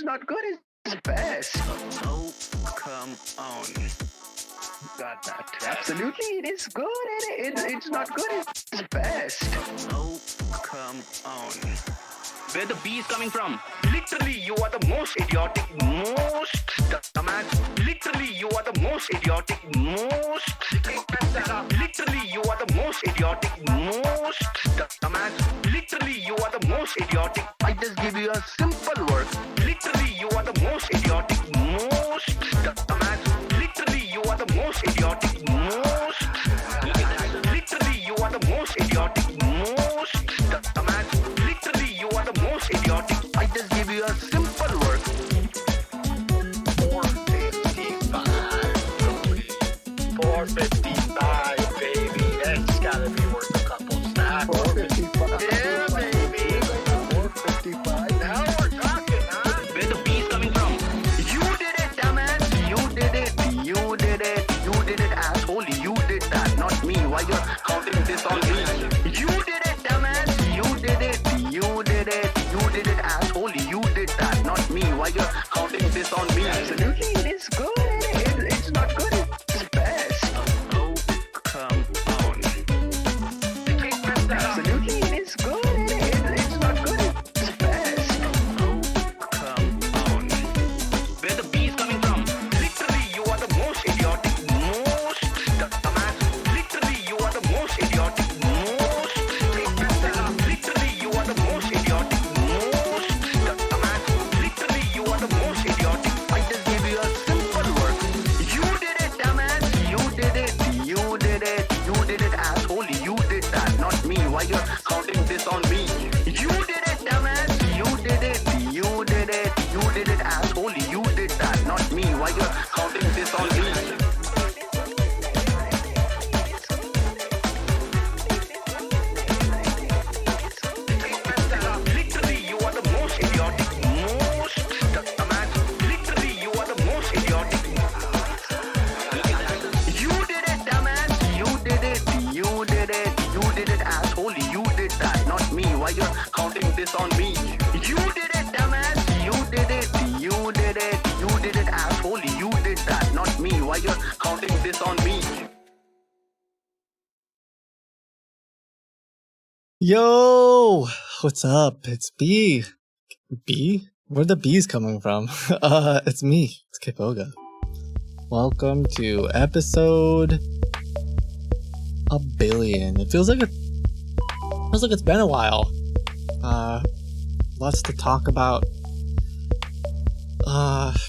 not good, it's best. Oh, come on. Got that. Absolutely, it is good. It's not good, it's best. Oh, come on. Where the B is coming from? Literally, you are the most idiotic, most dumbass. Literally, you are the most idiotic, most. Literally, you are the most idiotic, most dumbass. Literally, you are the most idiotic. I just give you a simple word. Literally, you are the most idiotic, most dumbass. Literally, you are the most idiotic, most. Literally, you are the most idiotic, most dumbass. Literally, you are the most idiotic. I just give you a simple word. 455, baby. That's gotta be worth a couple stacks. 455. Yeah, baby. 455. Now we're talking, huh? Where the B is coming from? You did it, dumbass. You did it. You did it. You did it, asshole. You did that, not me. Why you're counting this on me? You did it, dumbass. You did it. You did it. You did it, asshole. You did that, not me. Why you're counting this on me? Absolutely, it is good. It's not good. It's best. Oh, come on. Absolutely, it is good. It's not good. It's best. Oh, come on. Where the B is coming from? Literally, you are the most idiotic, most dumbass. Literally, you are the most idiotic, most. Literally, you are the most idiotic, most dumbass. Literally, you are the most idiotic. I just gave you a simple word. You did it, dumbass. You did it. You did it. You did it, asshole. You did that, not me. Why you're counting this on me? You did it, dumbass. You did it. You did it. You did it, asshole. You did that, not me. Why you're counting this on me? Literally, you are the most idiotic, most dumbass. Literally, you are the most idiotic. You did it, dumbass. You did it. You did it. You did it, asshole. You did that, not me. Why you're counting this on me? You did it, dumbass. You did it. You did it. You did it, asshole. You did that, not me. Why you're counting this on me? Yo, what's up? It's B. B? Where the B's coming from? It's me. It's Kitboga. Welcome to episode a billion. It feels like it's been a while. Lots to talk about.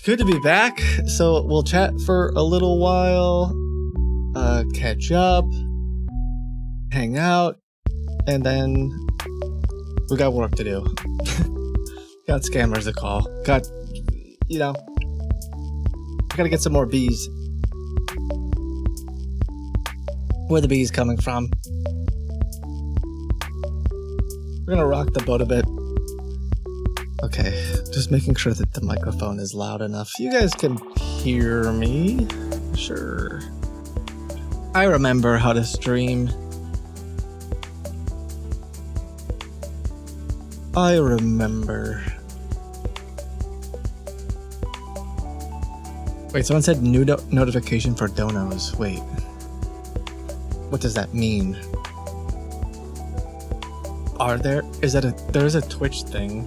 Good to be back. So we'll chat for a little while, catch up, hang out, and then we got work to do. Got scammers to call. Gotta get some more bees. Where the bees coming from? We're gonna rock the boat a bit. Okay, just making sure that the microphone is loud enough. You guys can hear me. Sure. I remember how to stream. I remember. Wait, someone said new notification for donos. Wait. What does that mean? There's a Twitch thing.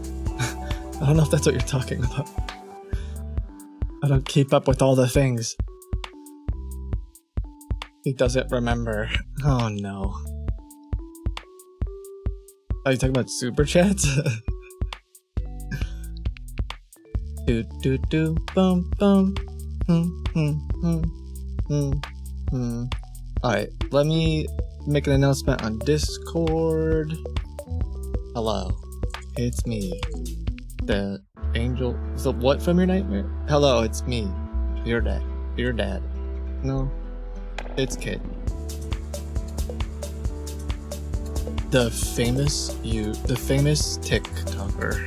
I don't know if that's what you're talking about. I don't keep up with all the things. He doesn't remember. Oh no. Are you talking about super chats? Do do do bum bum. Alright, let me make an announcement on Discord. Hello, it's me. The angel. So what from your nightmare? Hello, it's me. Your dad. Your dad. No, it's Kid. The famous TikToker.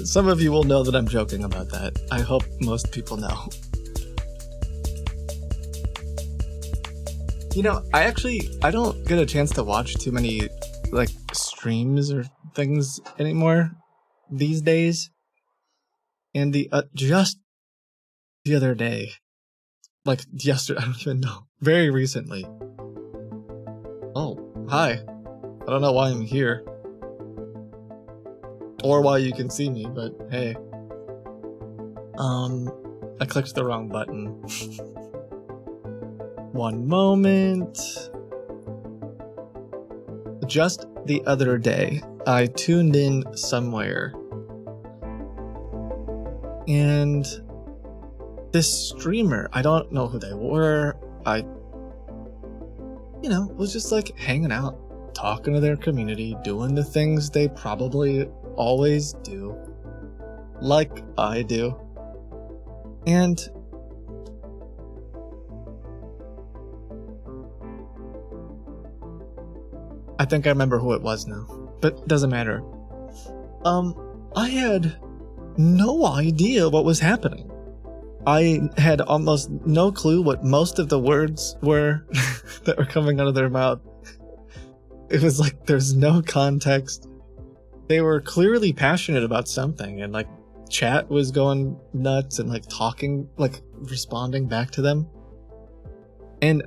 Some of you will know that I'm joking about that. I hope most people know. You know, I don't get a chance to watch too many, like, streams or things anymore these days. And just the other day, like yesterday, I don't even know, very recently. Oh, hi. I don't know why I'm here. Or why you can see me, but hey. I clicked the wrong button. One moment. Just the other day, I tuned in somewhere. And this streamer, I don't know who they were. Was just like hanging out, talking to their community, doing the things they probably always do, like I do. And I think I remember who it was now, but it doesn't matter. I had no idea what was happening. I had almost no clue what most of the words were that were coming out of their mouth. It was like there's no context. They were clearly passionate about something, and like chat was going nuts and like talking, like responding back to them. And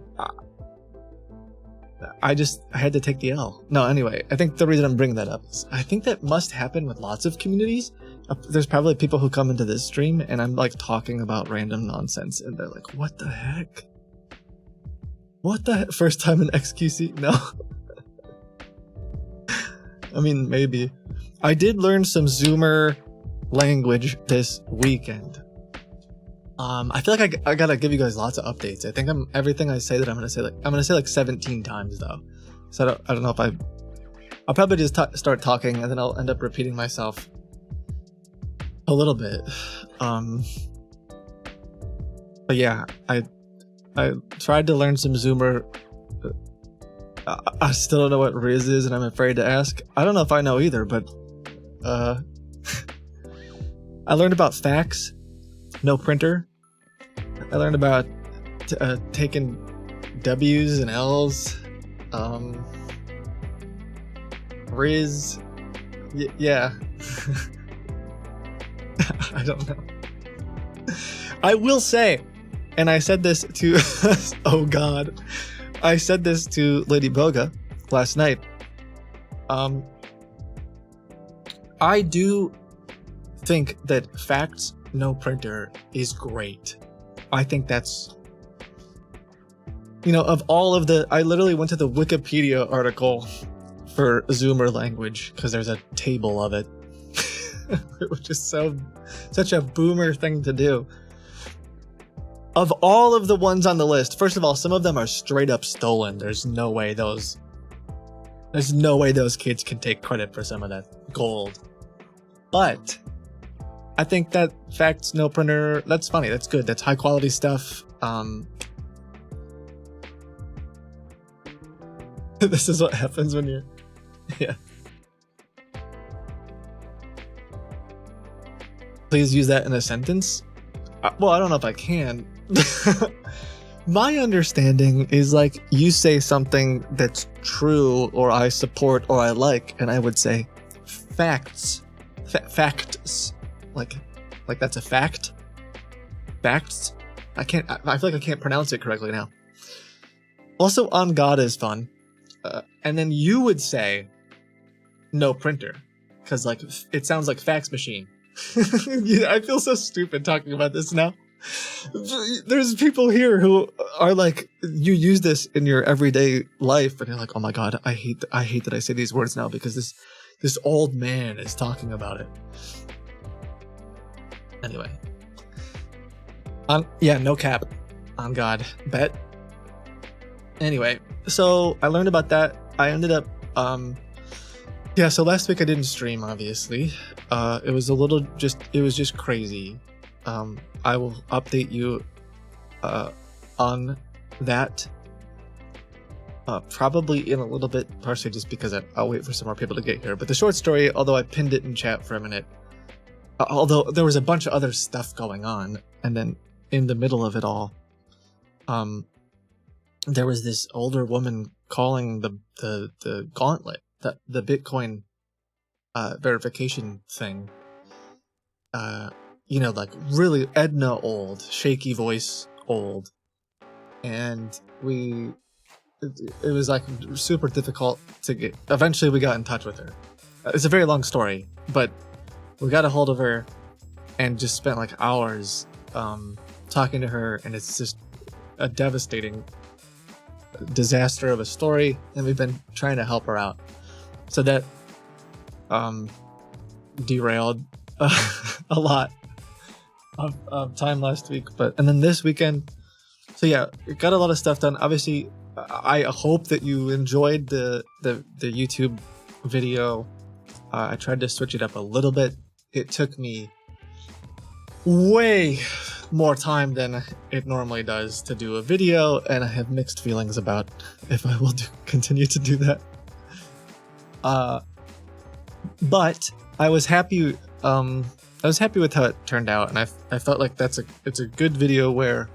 I had to take the L. No, anyway, I think the reason I'm bringing that up is I think that must happen with lots of communities. There's probably people who come into this stream and I'm like talking about random nonsense and they're like, what the heck? What the heck? First time in XQC? No. I mean, maybe. I did learn some Zoomer language this weekend. I feel like I gotta give you guys lots of updates. I think everything I say that I'm gonna say like 17 times though. So I don't know if I'll probably just start talking and then I'll end up repeating myself a little bit. But yeah, I tried to learn some Zoomer. I still don't know what Riz is and I'm afraid to ask. I don't know if I know either, but I learned about fax, no printer. I learned about taking W's and L's. Riz. Yeah. I don't know. I will say, and I said this to, oh God, I said this to Lady Boga last night. I do think that fax, no printer is great. I think that's, of all of I literally went to the Wikipedia article for Zoomer language because there's a table of it, which is such a boomer thing to do. Of all of the ones on the list, first of all, some of them are straight up stolen. There's no way those kids can take credit for some of that gold. But I think that fax, no printer, that's funny. That's good. That's high quality stuff. This is what happens when you're, yeah. Please use that in a sentence. Well, I don't know if I can. My understanding is like you say something that's true or I support or I like, and I would say facts. Facts. Like that's a fact. Facts. I feel like I can't pronounce it correctly now. Also, on God is fun. And then you would say no printer. Because like it sounds like fax machine. I feel so stupid talking about this now. There's people here who are like, you use this in your everyday life and you're like, oh my God, I hate that I say these words now because this old man is talking about it. Anyway. Yeah, no cap. On God. Bet. Anyway, so I learned about that. I ended up, yeah, so last week I didn't stream, obviously. It was just crazy. I will update you, on that, probably in a little bit, partially just because I'll wait for some more people to get here. But the short story, although I pinned it in chat for a minute, although there was a bunch of other stuff going on, and then in the middle of it all, there was this older woman calling the gauntlet, the Bitcoin verification thing. Like really Edna old, shaky voice old, and it was like super difficult to get. Eventually, we got in touch with her. It's a very long story, but we got a hold of her and just spent like hours talking to her, and it's just a devastating disaster of a story, and we've been trying to help her out. So that derailed a lot of time last week, and then this weekend. So yeah, got a lot of stuff done. Obviously, I hope that you enjoyed the YouTube video. I tried to switch it up a little bit. It took me way more time than it normally does to do a video, and I have mixed feelings about if I will continue to do that. But I was happy. I was happy with how it turned out, and I felt like it's a good video where,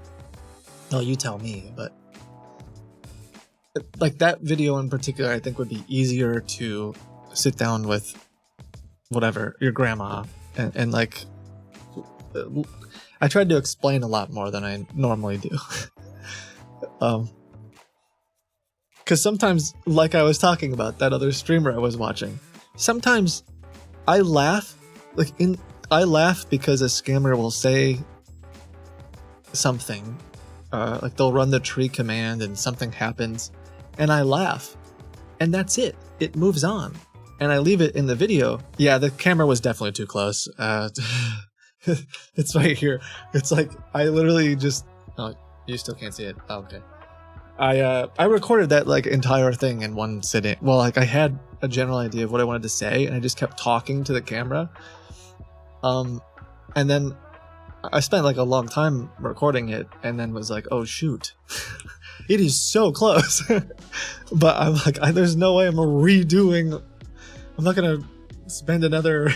well, you tell me, but like that video in particular, I think would be easier to sit down with whatever your grandma and like. I tried to explain a lot more than I normally do. Because sometimes, like I was talking about that other streamer I was watching, sometimes I laugh, I laugh because a scammer will say something, like they'll run the tree command and something happens, and I laugh, and that's it. It moves on, and I leave it in the video. Yeah, the camera was definitely too close. It's right here. It's like I literally just. Oh, you still can't see it. Oh, okay. I recorded that like entire thing in one sitting. Well, like I had a general idea of what I wanted to say, and I just kept talking to the camera. And then I spent like a long time recording it, and then was like, oh shoot, it is so close. But I'm like, there's no way I'm redoing. I'm not gonna spend another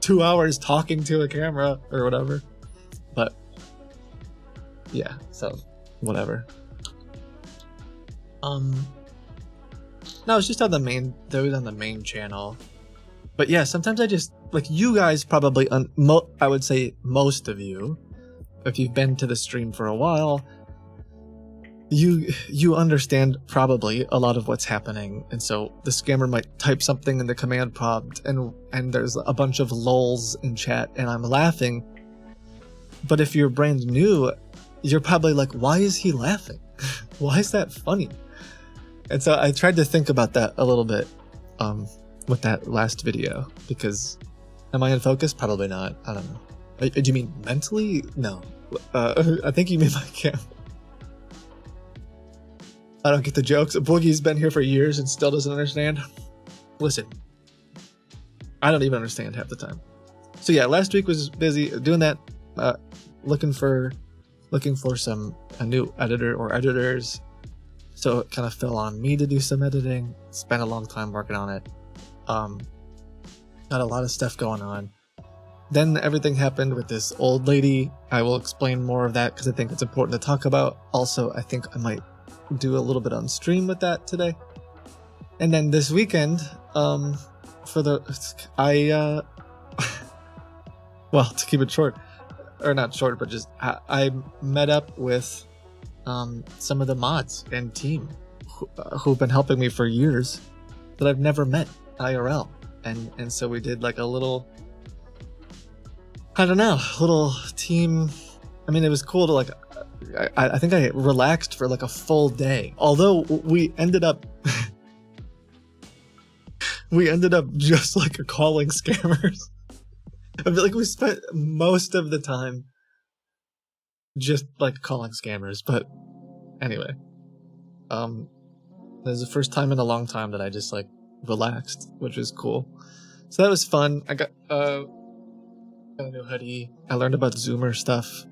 2 hours talking to a camera or whatever. But yeah, so whatever. No, it's just on the main. Those on the main channel. But yeah, sometimes I just like you guys probably. I would say most of you, if you've been to the stream for a while, you understand probably a lot of what's happening, and so the scammer might type something in the command prompt, and there's a bunch of lulls in chat, and I'm laughing. But if you're brand new, you're probably like, why is he laughing? Why is that funny? And so I tried to think about that a little bit with that last video, because am I in focus? Probably not. I don't know. Do you mean mentally? No. I think you mean my camera. I don't get the jokes. Boogie's been here for years and still doesn't understand. Listen, I don't even understand half the time. So yeah, last week was busy doing that, looking for a new editor or editors. So it kind of fell on me to do some editing. Spent a long time working on it. Got a lot of stuff going on. Then everything happened with this old lady. I will explain more of that because I think it's important to talk about. Also, I think I might do a little bit on stream with that today. And then this weekend, well, to keep it short, or not short, but just I met up with some of the mods and team who've been helping me for years that I've never met IRL, and so we did like a little, I don't know, little team. I mean, it was cool to like. I think I relaxed for like a full day. Although we ended up just like calling scammers. I feel like we spent most of the time just like calling scammers. But anyway, this is the first time in a long time that I just like relaxed, which is cool. So that was fun. I got a new hoodie. I learned about Zoomer stuff.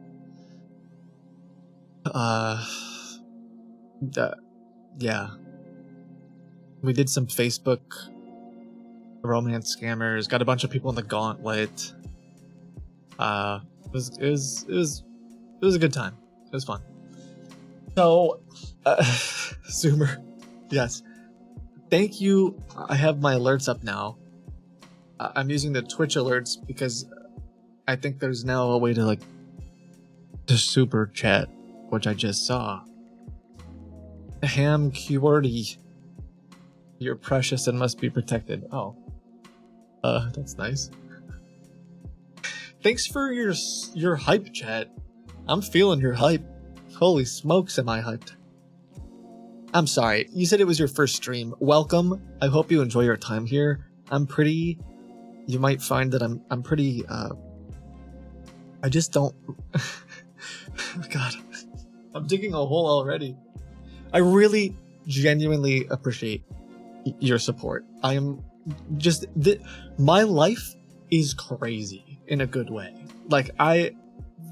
Yeah. We did some Facebook romance scammers. Got a bunch of people in the gauntlet. It was a good time. It was fun. So, Zoomer, yes. Thank you. I have my alerts up now. I'm using the Twitch alerts because I think there's now a way to like to super chat, which I just saw. Ham QWERTY. You're precious and must be protected. Oh. That's nice. Thanks for your hype, chat. I'm feeling your hype. Holy smokes, am I hyped. I'm sorry, you said it was your first stream. Welcome. I hope you enjoy your time here. You might find that I'm pretty, I just don't... God, I'm digging a hole already. I really, genuinely appreciate your support. I am just... my life is crazy in a good way. Like,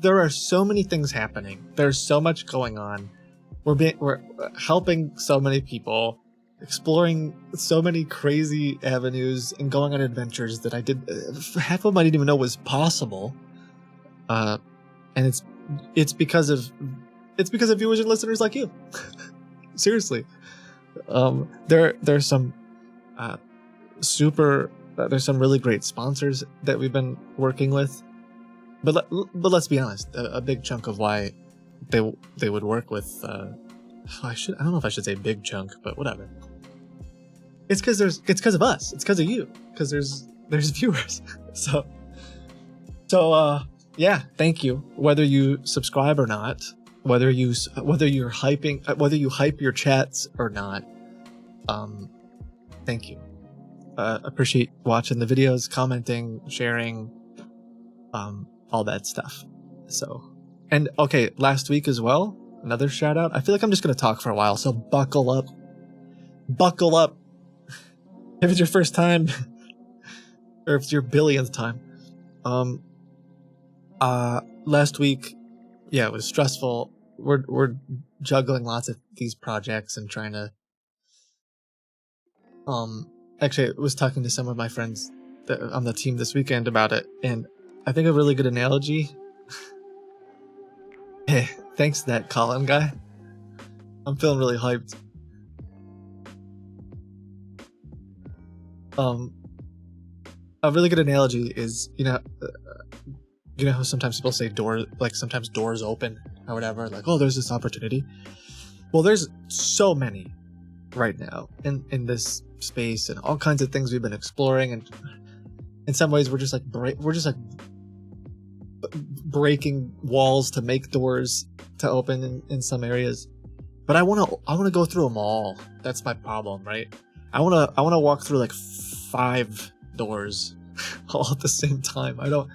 there are so many things happening. There's so much going on. We're helping so many people, exploring so many crazy avenues, and going on adventures that half of them I didn't even know was possible. And it's because of viewers and listeners like you. Seriously. There's some there's some really great sponsors that we've been working with. But let's be honest, a big chunk of why they would work with I don't know if I should say big chunk, but whatever. It's because of us. It's because of you. Because there's viewers. So yeah, thank you. Whether you subscribe or not, whether you hype your chats or not, thank you. Appreciate watching the videos, commenting, sharing, all that stuff. So, and okay, last week as well, another shout out. I feel like I'm just gonna talk for a while, so buckle up. If it's your first time, or if it's your billionth time. Last week, yeah, it was stressful. We're juggling lots of these projects and trying to. Actually, I was talking to some of my friends on the team this weekend about it, and I think a really good analogy. Hey, thanks to that Colin guy. I'm feeling really hyped. A really good analogy is, you know how sometimes people say sometimes doors open or whatever, like, oh, there's this opportunity. Well, there's so many right now in this space and all kinds of things we've been exploring, and in some ways we're just like breaking walls to make doors to open in some areas. But I want to go through them all. That's my problem, right? I want to walk through like 5 doors all at the same time. I don't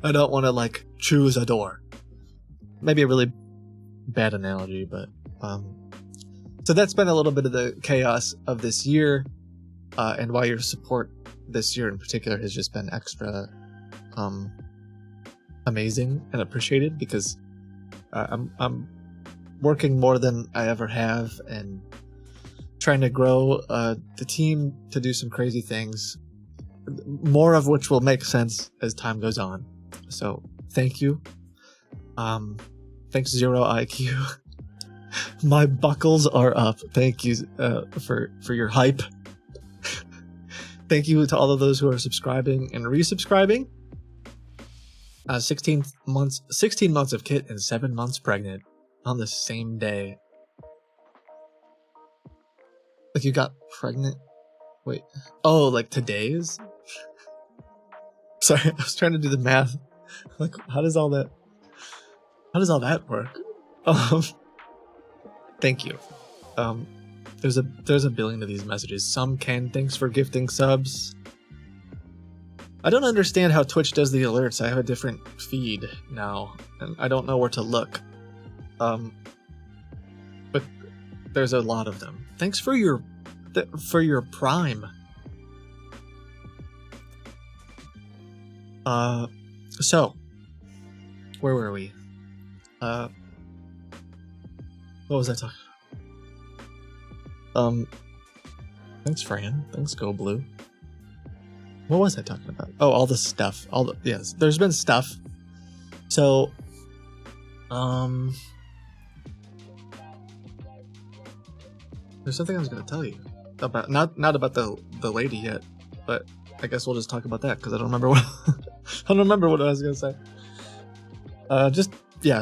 want to like choose a door. Maybe a really bad analogy, but so that's been a little bit of the chaos of this year, and why your support this year in particular has just been extra amazing and appreciated, because I'm working more than I ever have and trying to grow the team to do some crazy things, more of which will make sense as time goes on. So thank you. Thanks, Zero IQ. My buckles are up. Thank you for your hype. Thank you to all of those who are subscribing and resubscribing. 16 months of Kit and 7 months pregnant on the same day. Like, you got pregnant? Wait. Oh, like today's? Sorry, I was trying to do the math. Like, how does all that work? Thank you. There's a billion of these messages. Some can. Thanks for gifting subs. I don't understand how Twitch does the alerts. I have a different feed now, and I don't know where to look. But there's a lot of them. Thanks for your Prime. So where were we? What was I talking about? Thanks, Fran. Thanks, Go Blue. What was I talking about? Oh, all the stuff. Yes, there's been stuff. So, there's something I was gonna tell you about. Not about the lady yet, but I guess we'll just talk about that because I don't remember what I don't remember what I was gonna say.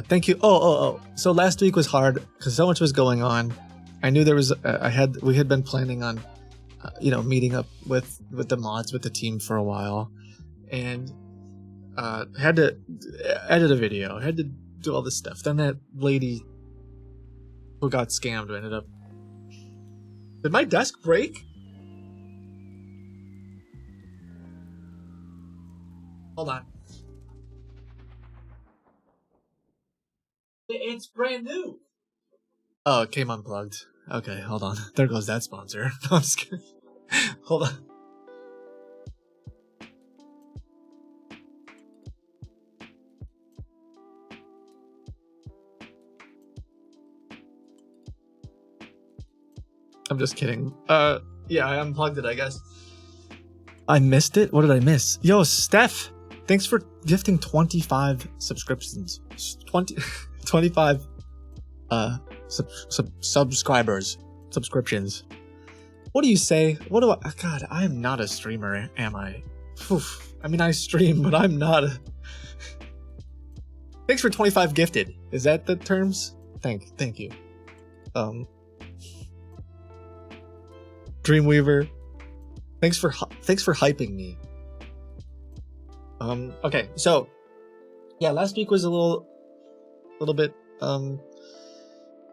Thank you. Oh. So last week was hard because so much was going on. I knew there was. We had been planning on, meeting up with the mods with the team for a while, and had to edit a video, had to do all this stuff. Then that lady who got scammed ended up. Did my desk break? Hold on. It's brand new. Oh, it came unplugged. Okay, hold on. There goes that sponsor. I'm just kidding. Hold on. I'm just kidding. Yeah, I unplugged it, I guess. I missed it? What did I miss? Yo, Steph! Thanks for gifting 25 subscriptions. 25 subscriptions. What do you say? God, I am not a streamer, am I? Oof. I mean, I stream, but I'm not a... Thanks for 25 gifted. Is that the terms? Thank you. Dreamweaver. Thanks for hyping me. Okay, so yeah, last week was a little bit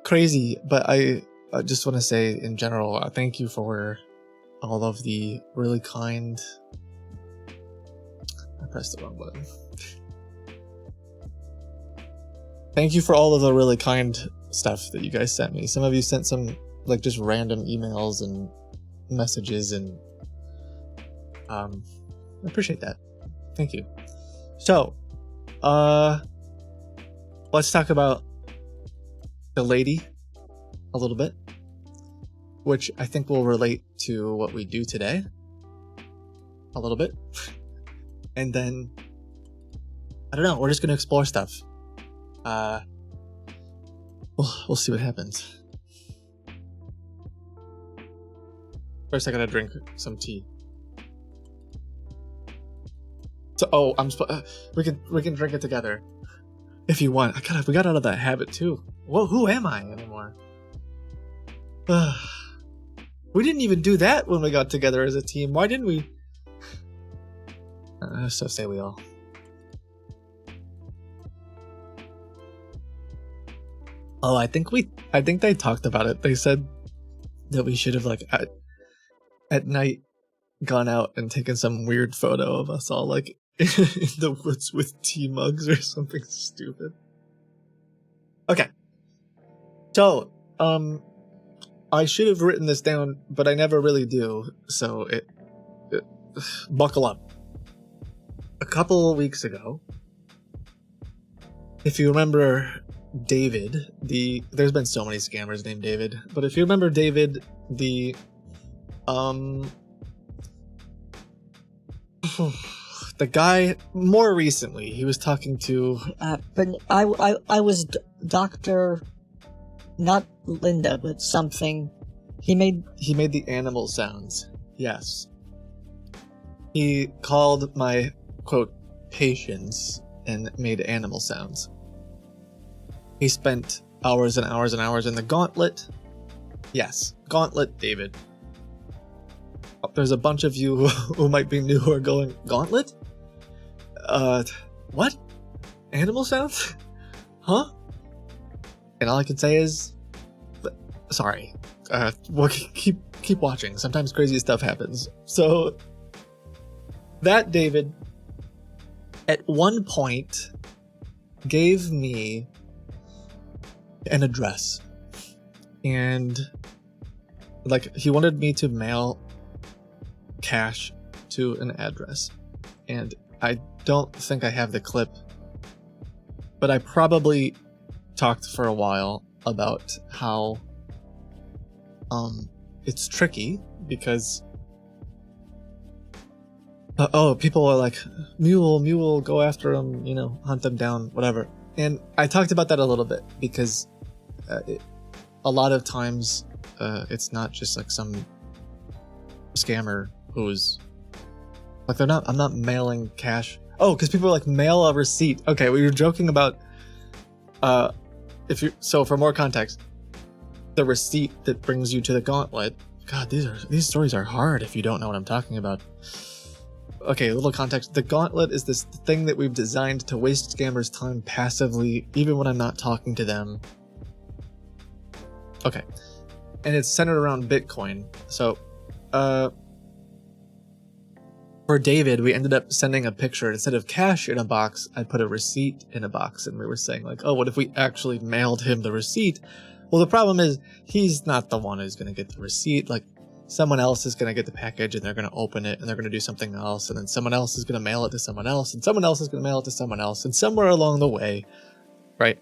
crazy, but I just want to say in general, thank you for all of the really kind. I pressed the wrong button. Thank you for all of the really kind stuff that you guys sent me. Some of you sent some like just random emails and messages, and I appreciate that. Thank you. So, let's talk about the lady a little bit, which I think will relate to what we do today a little bit. And then, I don't know, we're just going to explore stuff. We'll see what happens. First, I gotta drink some tea. So, we can drink it together if you want. We got out of that habit too. Whoa, who am I anymore? We didn't even do that when we got together as a team. Why didn't we? So say we all. Oh, I think they talked about it. They said that we should have at night gone out and taken some weird photo of us all in the woods with tea mugs or something stupid. Okay. So, I should have written this down, but I never really do. So buckle up. A couple of weeks ago, if you remember David, there's been so many scammers named David, but if you remember David, the guy more recently, he was talking to but I was Dr. not Linda, but something. He made the animal sounds. Yes. He called my quote patients and made animal sounds. He spent hours and hours and hours in the gauntlet. Yes, gauntlet David. There's a bunch of you who might be new who are going, gauntlet? What? Animal sounds? Huh? And all I can say is, sorry. Well, keep watching. Sometimes crazy stuff happens. So, that David, at one point, gave me an address. And, he wanted me to mail cash to an address. And I don't think I have the clip, but I probably talked for a while about how it's tricky because people are like, mule, go after them, hunt them down, whatever. And I talked about that a little bit because a lot of times it's not just like some scammer who's like, I'm not mailing cash. Oh, because people are like, mail a receipt. Okay, we were joking about so for more context, the receipt that brings you to the gauntlet. God, these stories are hard if you don't know what I'm talking about. Okay, a little context. The gauntlet is this thing that we've designed to waste scammers' time passively, even when I'm not talking to them. Okay. And it's centered around Bitcoin. So, for David, we ended up sending a picture. Instead of cash in a box, I put a receipt in a box. And we were saying like, oh, what if we actually mailed him the receipt? Well, the problem is he's not the one who's going to get the receipt. Like, someone else is going to get the package and they're going to open it and they're going to do something else. And then someone else is going to mail it to someone else and someone else is going to mail it to someone else. And somewhere along the way, right?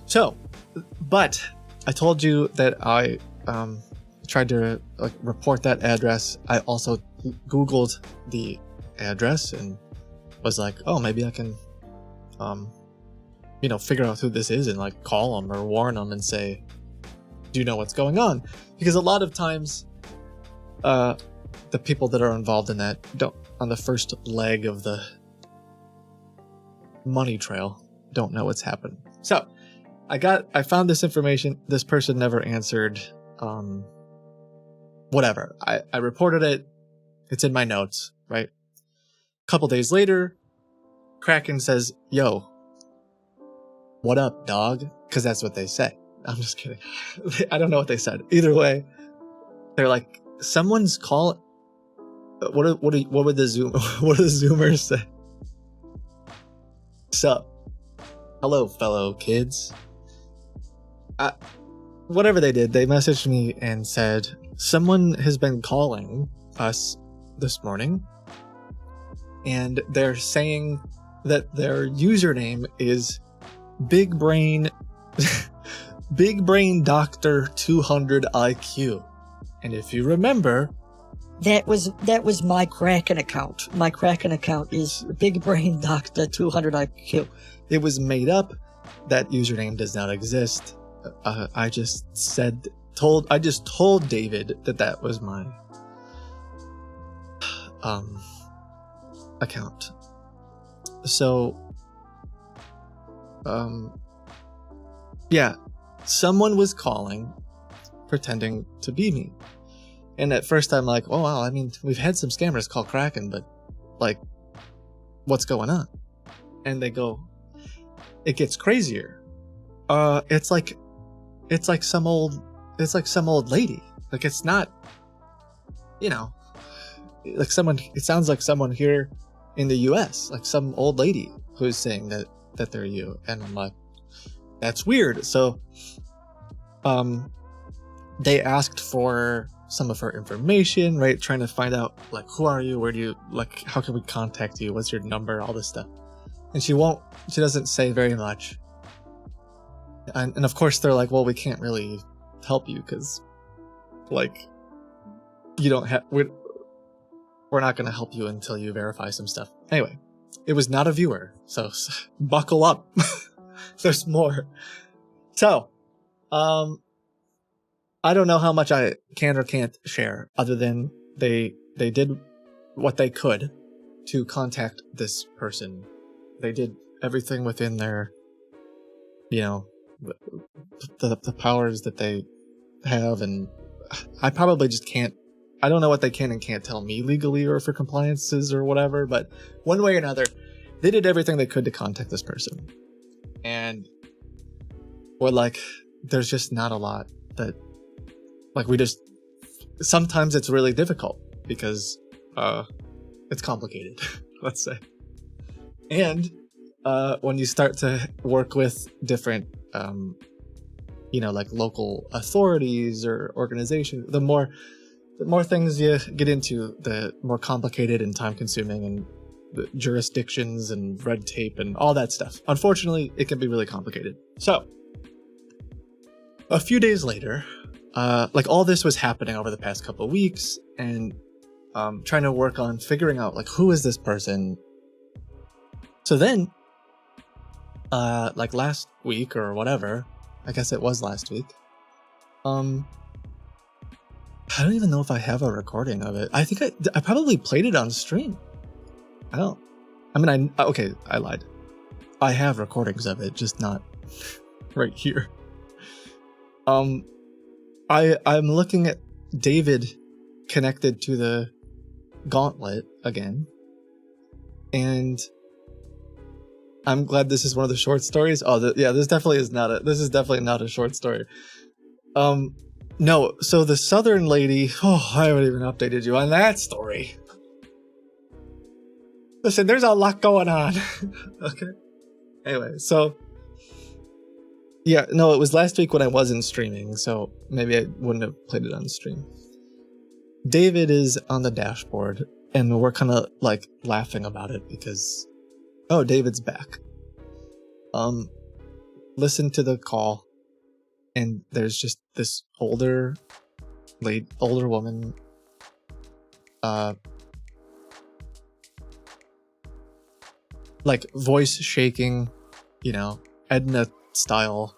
So, but I told you that I tried to like report that address. I also Googled the address and was like, oh, maybe I can, figure out who this is and like call them or warn them and say, do you know what's going on? Because a lot of times, the people that are involved in that on the first leg of the money trail, don't know what's happened. So I found this information. This person never answered. Whatever. I reported it. It's in my notes, right? A couple days later, Kraken says, yo, what up, dog? Because that's what they say. I'm just kidding. I don't know what they said. Either way, they're like, someone's calling. What would the Zoomers say? Sup? Hello, fellow kids. Whatever they did, they messaged me and said, someone has been calling us this morning, and they're saying that their username is Big Brain Doctor 200 IQ. And if you remember, that was my Kraken account. My Kraken account is Big Brain Doctor 200 IQ. It was made up. That username does not exist. I just told David that was my account. So yeah, someone was calling pretending to be me. And at first I'm like, oh wow, I mean, we've had some scammers call Kraken, but like, what's going on? And they go, it gets crazier. It's like some old lady. Like, it's not, like someone, it sounds like someone here in the US, like some old lady who's saying that they're you. And I'm like, that's weird. So, they asked for some of her information, right? Trying to find out, like, who are you? Where do you, like, how can we contact you? What's your number? All this stuff. And she doesn't say very much. And of course they're like, well, we can't really help you because, like, you don't have, we're not going to help you until you verify some stuff. Anyway, it was not a viewer, so buckle up. There's more. So, I don't know how much I can or can't share, other than they did what they could to contact this person. They did everything within their, the powers that they have, and I probably just can't. I don't know what they can and can't tell me legally or for compliances or whatever, but one way or another, they did everything they could to contact this person. And we're like, there's just not a lot that, like, sometimes it's really difficult because it's complicated, let's say. And when you start to work with different, like local authorities or organizations, the more things you get into, the more complicated and time-consuming, and the jurisdictions and red tape and all that stuff. Unfortunately, it can be really complicated. So, a few days later, like, all this was happening over the past couple of weeks, and trying to work on figuring out like who is this person. So then, like last week or whatever, I guess it was last week. I don't even know if I have a recording of it. I think I probably played it on stream. I lied. I have recordings of it, just not right here. I'm looking at David connected to the gauntlet again, and I'm glad this is one of the short stories. This is definitely not a short story. No, so the Southern lady, I haven't even updated you on that story. Listen, there's a lot going on. Okay. Anyway, so yeah, no, it was last week when I wasn't streaming, so maybe I wouldn't have played it on stream. David is on the dashboard, and we're kind of like laughing about it because, David's back. Listen to the call, and there's just this older woman, like voice shaking, Edna style.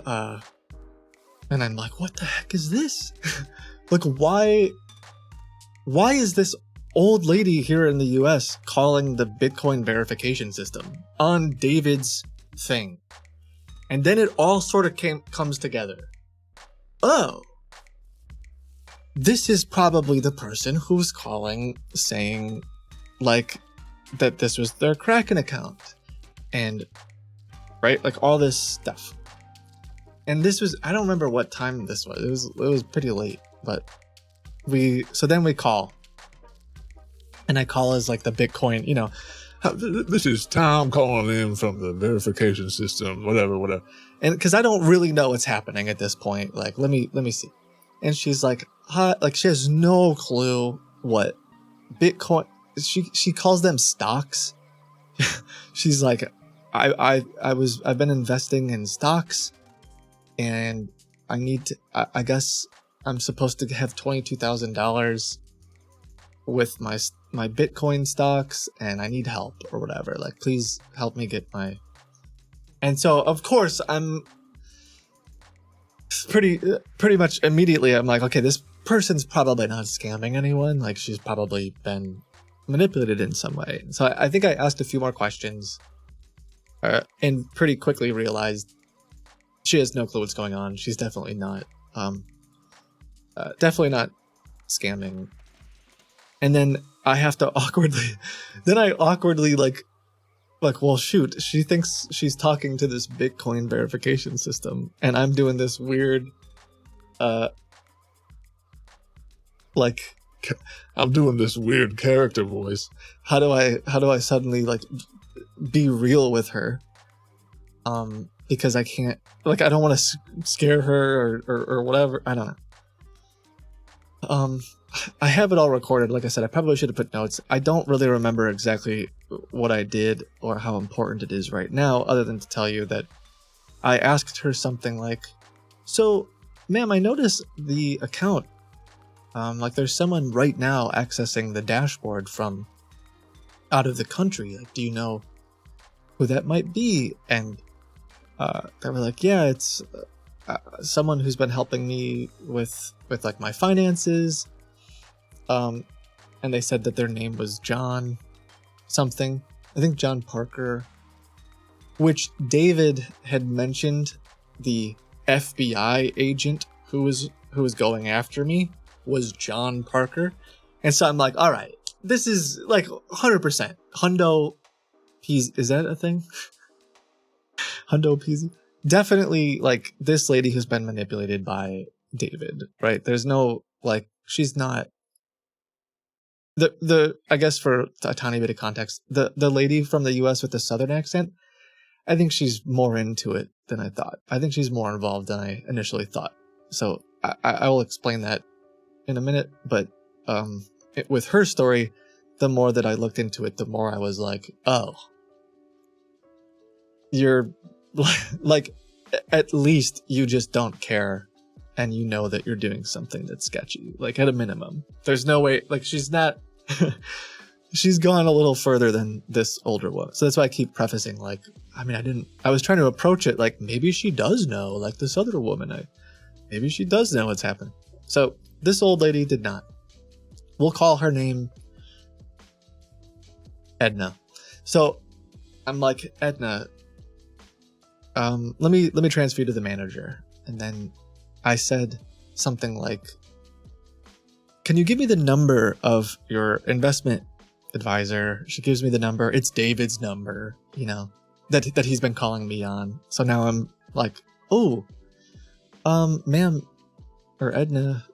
And I'm like, what the heck is this? Like, why is this old lady here in the US calling the Bitcoin verification system on David's thing? And then it all sort of comes together. Oh, this is probably the person who's calling saying like that this was their Kraken account, and right, like all this stuff. And this was, I don't remember what time this was. It was pretty late, but then we call, and I call as like the Bitcoin, this is Tom calling in from the verification system, whatever. And because I don't really know what's happening at this point, like, let me see. And she's like, hi, like she has no clue what Bitcoin, she calls them stocks. She's like, I've been investing in stocks, and I guess I'm supposed to have $22,000 with my Bitcoin stocks, and I need help or whatever. Like, please help me get my. And so, of course, I'm pretty much immediately, I'm like, okay, this person's probably not scamming anyone. Like, she's probably been manipulated in some way. So I think I asked a few more questions, and pretty quickly realized she has no clue what's going on. She's definitely not scamming. And then I have to awkwardly like, well, shoot, she thinks she's talking to this Bitcoin verification system, and I'm doing this weird, like, I'm doing this weird character voice. How do I suddenly like be real with her? Because I can't, like, I don't want to scare her or whatever. I don't know. I have it all recorded. Like I said, I probably should have put notes. I don't really remember exactly what I did or how important it is right now, other than to tell you that I asked her something like, so, ma'am, I noticed the account, like there's someone right now accessing the dashboard from out of the country. Like, do you know who that might be? And they were like, yeah, it's someone who's been helping me with like my finances. And they said that their name was John something. I think John Parker, which David had mentioned the FBI agent who was going after me was John Parker. And so I'm like, all right, this is like 100% Hundo Peasy. Is that a thing? Hundo Peasy? Definitely, like, this lady who's been manipulated by David, right? There's no, like, she's not the I guess for a tiny bit of context, the lady from the US with the Southern accent, I think she's more into it than I thought. I think she's more involved than I initially thought. So I will explain that in a minute. But with her story, the more that I looked into it, the more I was like, oh, you're like, at least you just don't care and you know that you're doing something that's sketchy, like at a minimum. There's no way, like she's not, she's gone a little further than this older one. So that's why I keep prefacing, like, I mean, I was trying to approach it like maybe she does know, like this other woman, maybe she does know what's happening. So this old lady did not. We'll call her name Edna. So I'm like, Edna, let me transfer you to the manager. And then I said something like, can you give me the number of your investment advisor? She gives me the number. It's David's number, you know, that he's been calling me on. So now I'm like, oh, ma'am, or Edna,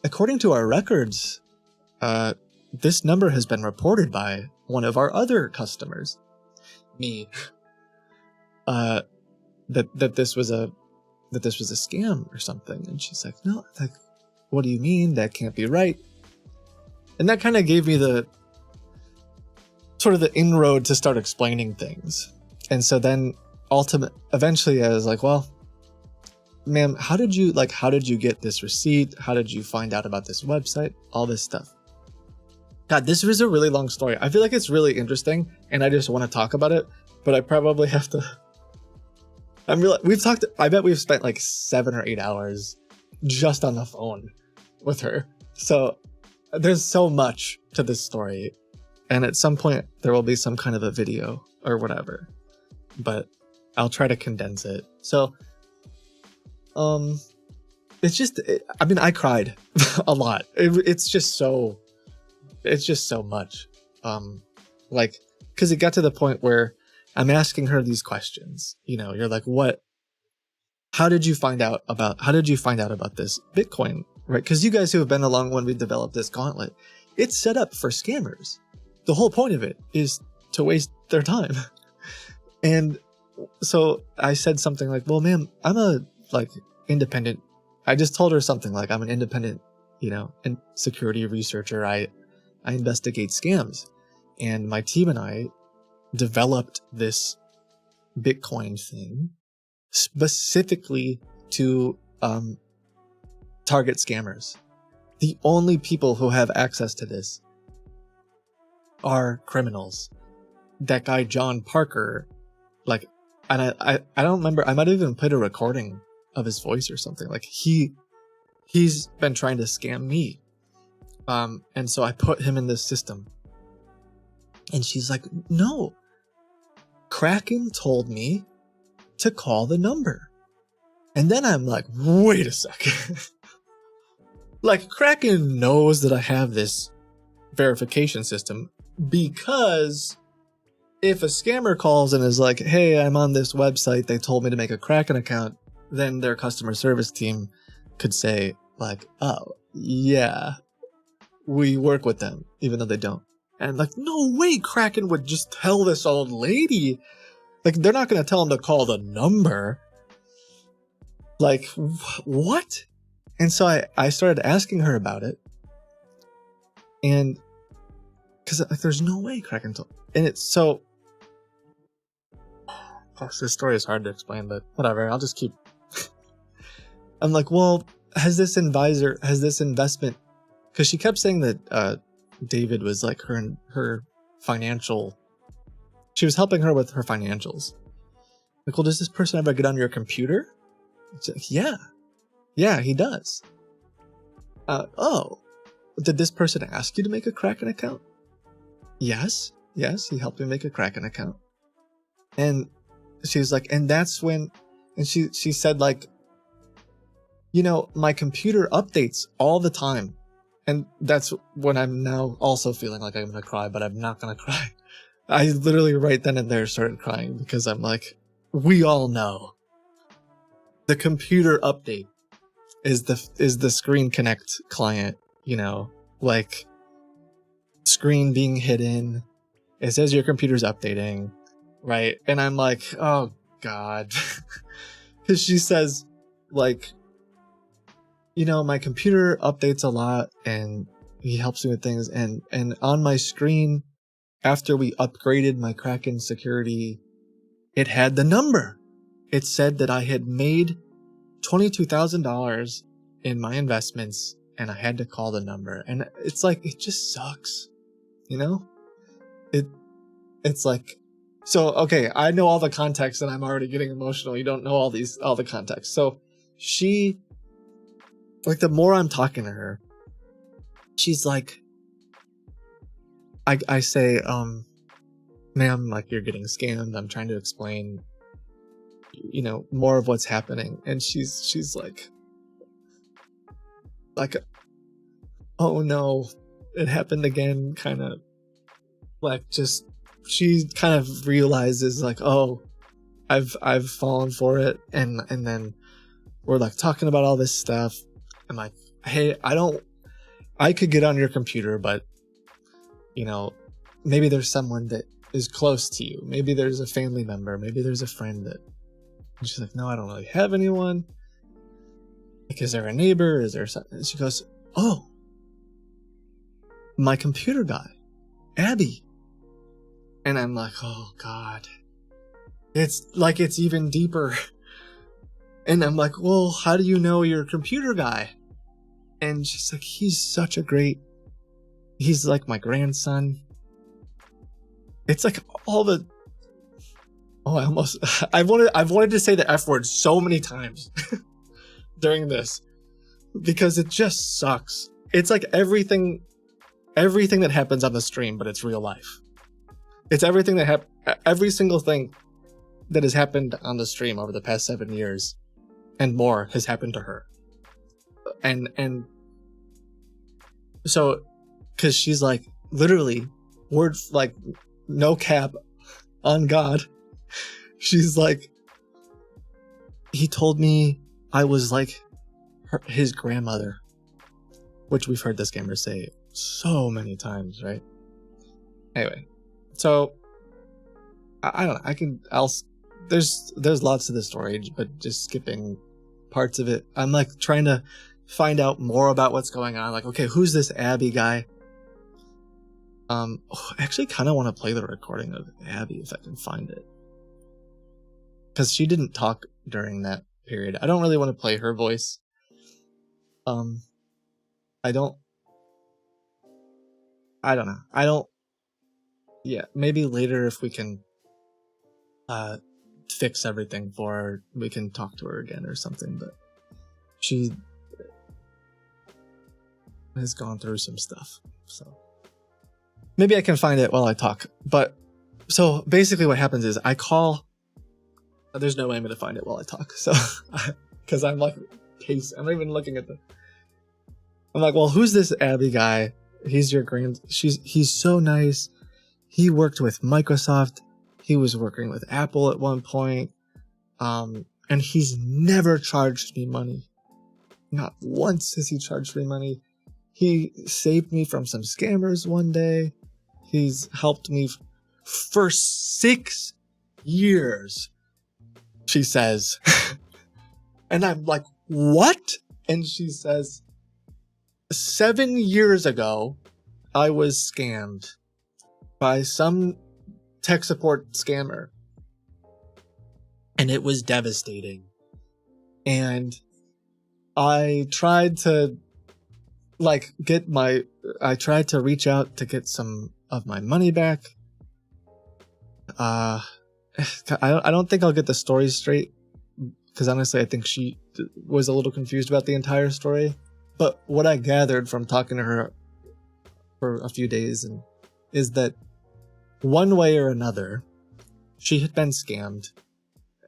according to our records, this number has been reported by one of our other customers. Me. That this was a scam or something. And she's like, no, like, what do you mean? That can't be right. And that kind of gave me the sort of the inroad to start explaining things. And so then eventually I was like, well, ma'am, how did you get this receipt? How did you find out about this website? All this stuff. God, this was a really long story. I feel like it's really interesting and I just want to talk about it, but I probably have to. I bet we've spent like 7 or 8 hours just on the phone with her. So there's so much to this story. And at some point there will be some kind of a video or whatever, but I'll try to condense it. So, it's just, I cried a lot. It's just so much. Like, cause it got to the point where I'm asking her these questions, you know, you're like, how did you find out about this Bitcoin, right? Cause you guys who have been along when we developed this gauntlet, it's set up for scammers. The whole point of it is to waste their time. And so I said something like, well, ma'am, I'm a independent. I just told her something like, I'm an independent, you know, and security researcher. I investigate scams, and my team and I developed this Bitcoin thing specifically to target scammers. The only people who have access to this are criminals. That guy John Parker, like, and I don't remember, I might have even played a recording of his voice or something. Like he's been trying to scam me. And so I put him in this system. And she's like, no, Kraken told me to call the number. And then I'm like, wait a second. Like, Kraken knows that I have this verification system, because if a scammer calls and is like, hey, I'm on this website, they told me to make a Kraken account, then their customer service team could say, like, oh, yeah, we work with them, even though they don't. And like, no way Kraken would just tell this old lady. Like, they're not going to tell him to call the number. Like, what? And so I started asking her about it. And because like, there's no way Kraken told. And it's so. Gosh, this story is hard to explain, but whatever. I'll just keep. I'm like, well, has this investment? Because she kept saying that David was like her financial. She was helping her with her financials. Like, well, does this person ever get on your computer? It's like, yeah, he does. Oh, did this person ask you to make a Kraken account? Yes, he helped me make a Kraken account. And she was like, and that's when, and she said, like, you know, my computer updates all the time. And that's when I'm now also feeling like I'm going to cry, but I'm not going to cry. I literally right then and there started crying because I'm like, we all know the computer update is the Screen Connect client, you know, like screen being hidden. It says your computer's updating, right? And I'm like, oh God. Because she says, like, you know, my computer updates a lot and he helps me with things. And on my screen, after we upgraded my Kraken security, it had the number. It said that I had made $22,000 in my investments, and I had to call the number. And it's like, it just sucks, you know? It's like, so, okay, I know all the context and I'm already getting emotional. You don't know all the context. So she, like, the more I'm talking to her, she's like, I say, ma'am, like, you're getting scammed. I'm trying to explain, you know, more of what's happening. And she's like, oh no, it happened again, kind of like, just, she kind of realizes like, oh, I've fallen for it. And then we're like talking about all this stuff. I'm like, hey, I could get on your computer, but, you know, maybe there's someone that is close to you. Maybe there's a family member. Maybe there's a friend that, and she's like, no, I don't really have anyone. Like, is there a neighbor? Is there something? And she goes, oh, my computer guy, Abby. And I'm like, oh God, it's like, it's even deeper. And I'm like, well, how do you know your computer guy? And she's like, he's like my grandson. It's like all the, oh, I've wanted to say the F word so many times during this, because it just sucks. It's like everything that happens on the stream, but it's real life. It's everything every single thing that has happened on the stream over the past 7 years and more has happened to her. And so, cause she's like, literally, word, like, no cap on God. She's like, he told me I was like his grandmother, which we've heard this gamer say so many times, right? Anyway, so I don't know. There's lots to the story, but just skipping parts of it. I'm like trying to find out more about what's going on. Like, okay, who's this Abby guy? I actually kind of want to play the recording of Abby if I can find it, because she didn't talk during that period. I don't really want to play her voice. I don't know. Yeah, maybe later if we can fix everything for her, we can talk to her again or something, but she has gone through some stuff, so maybe I can find it while I talk. But so basically what happens is I call, there's no way I'm gonna find it while I talk, so because I'm like, I'm not even looking at I'm like, well, who's this Abby guy? He's your he's so nice. He worked with Microsoft. He was working with Apple at one point. And he's never charged me money. Not once has he charged me money. He saved me from some scammers one day. He's helped me for 6 years, she says. And I'm like, what? And she says, 7 years ago, I was scammed by some tech support scammer. And it was devastating. And I tried to reach out to get some of my money back. I don't think I'll get the story straight, because honestly I think she was a little confused about the entire story. But what I gathered from talking to her for a few days is that one way or another, she had been scammed.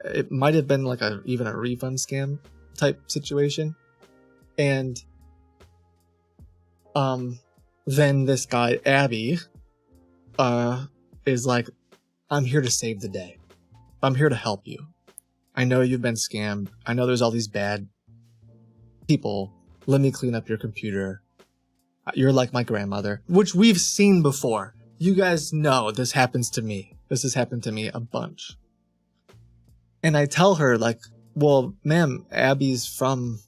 It might have been like even a refund scam type situation. And then this guy, Abby, is like, I'm here to save the day. I'm here to help you. I know you've been scammed. I know there's all these bad people. Let me clean up your computer. You're like my grandmother, which we've seen before. You guys know this happens to me. This has happened to me a bunch. And I tell her, like, well, ma'am, Abby's from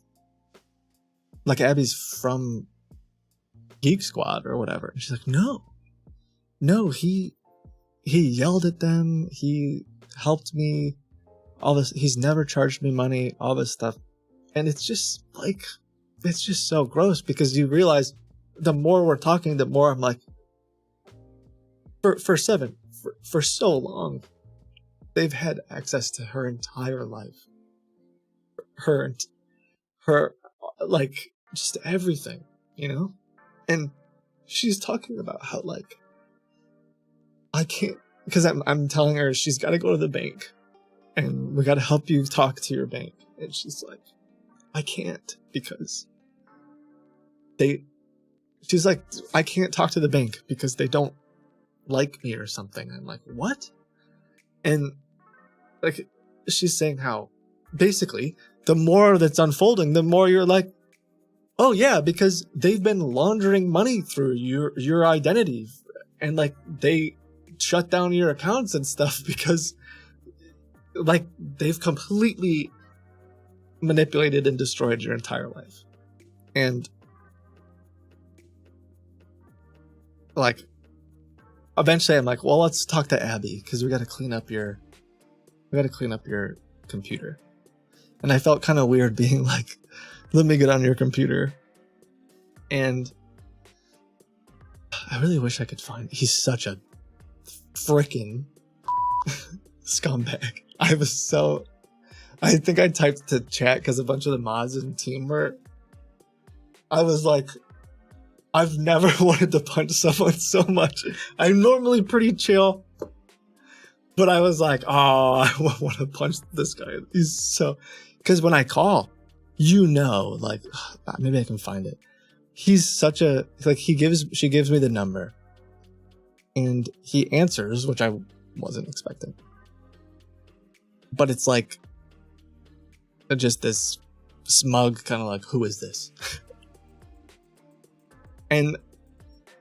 Geek Squad or whatever. And she's like, no, he yelled at them. He helped me. All this. He's never charged me money. All this stuff. And it's just like, it's just so gross because you realize the more we're talking, the more I'm like, for so long, they've had access to her entire life. Her, like, just everything, you know? And she's talking about how, like, I can't, because I'm telling her she's got to go to the bank and we got to help you talk to your bank. And she's like, I can't because she's like, I can't talk to the bank because they don't like me or something. I'm like, what? And like, she's saying how basically the more that's unfolding, the more you're like, oh yeah, because they've been laundering money through your identity, and like they shut down your accounts and stuff because like they've completely manipulated and destroyed your entire life. And like eventually I'm like, well, let's talk to Abby because we got to clean up your computer. And I felt kind of weird being like, let me get on your computer. And I really wish I could find, he's such a freaking scumbag. I think I typed to chat because a bunch of the mods and team were, I was like, I've never wanted to punch someone so much. I'm normally pretty chill, but I was like, oh, I want to punch this guy. He's so, because when I call, you know, like, maybe I can find it. He's such a, like, she gives me the number and he answers, which I wasn't expecting. But it's like, just this smug kind of like, who is this? And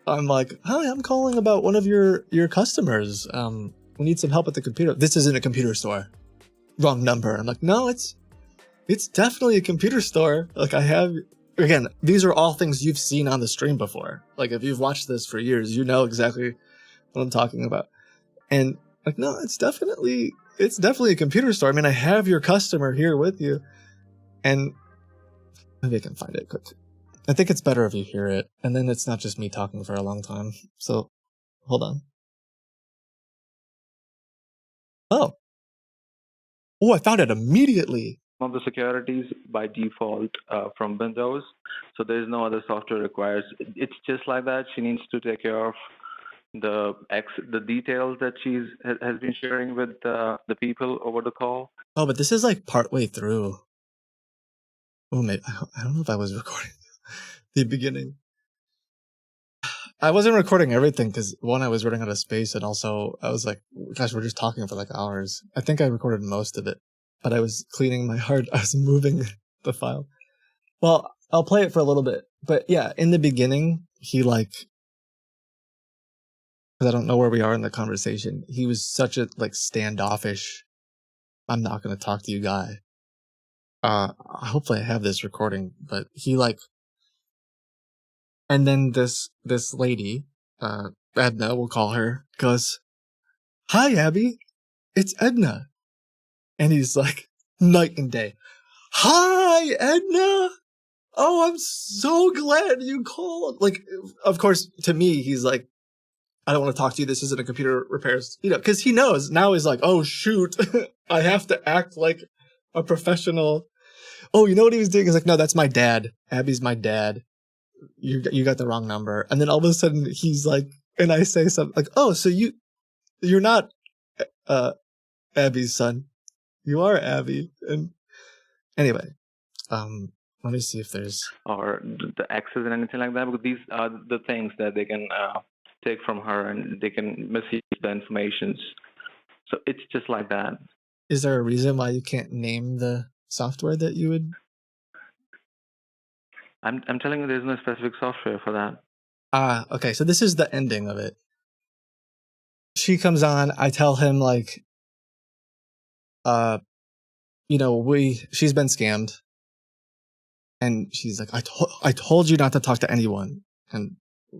I'm like, hi, I'm calling about one of your customers. We need some help at the computer. This isn't a computer store. Wrong number. I'm like, no, it's definitely a computer store. Like I have, again, these are all things you've seen on the stream before. Like if you've watched this for years, you know exactly what I'm talking about. And like, no, it's definitely a computer store. I mean, I have your customer here with you. And maybe I can find it quick. I think it's better if you hear it, and then it's not just me talking for a long time. So, hold on. Oh, I found it immediately. Of the securities by default from Windows, so there is no other software required. It's just like that. She needs to take care of the details that has been sharing with the people over the call. Oh, but this is like partway through. Oh, maybe I don't know if I was recording the beginning. I wasn't recording everything because one, I was running out of space, and also I was like, gosh, we're just talking for like hours. I think I recorded most of it, but I was cleaning my hard. I was moving the file. Well, I'll play it for a little bit, but yeah, in the beginning, he like, because I don't know where we are in the conversation. He was such a like standoffish, I'm not going to talk to you guy. Hopefully I have this recording, but he like, and then this lady, Edna, we'll call her, goes, hi, Abby, it's Edna. And he's like, night and day. Hi, Edna. Oh, I'm so glad you called. Like, of course, to me, he's like, I don't want to talk to you. This isn't a computer repairs, you know, because he knows now he's like, oh, shoot, I have to act like a professional. Oh, you know what he was doing? He's like, no, that's my dad. Abby's my dad. You got the wrong number. And then all of a sudden he's like, and I say something like, oh, so you're not, Abby's son. You are Abby. And anyway, let me see if there's, or the access and anything like that, because these are the things that they can take from her and they can misuse the information. So it's just like that. Is there a reason why you can't name the software that you would? I'm telling you, there's no specific software for that. Okay. So this is the ending of it. She comes on. I tell him like, you know, she's been scammed. And she's like, I told you not to talk to anyone. And,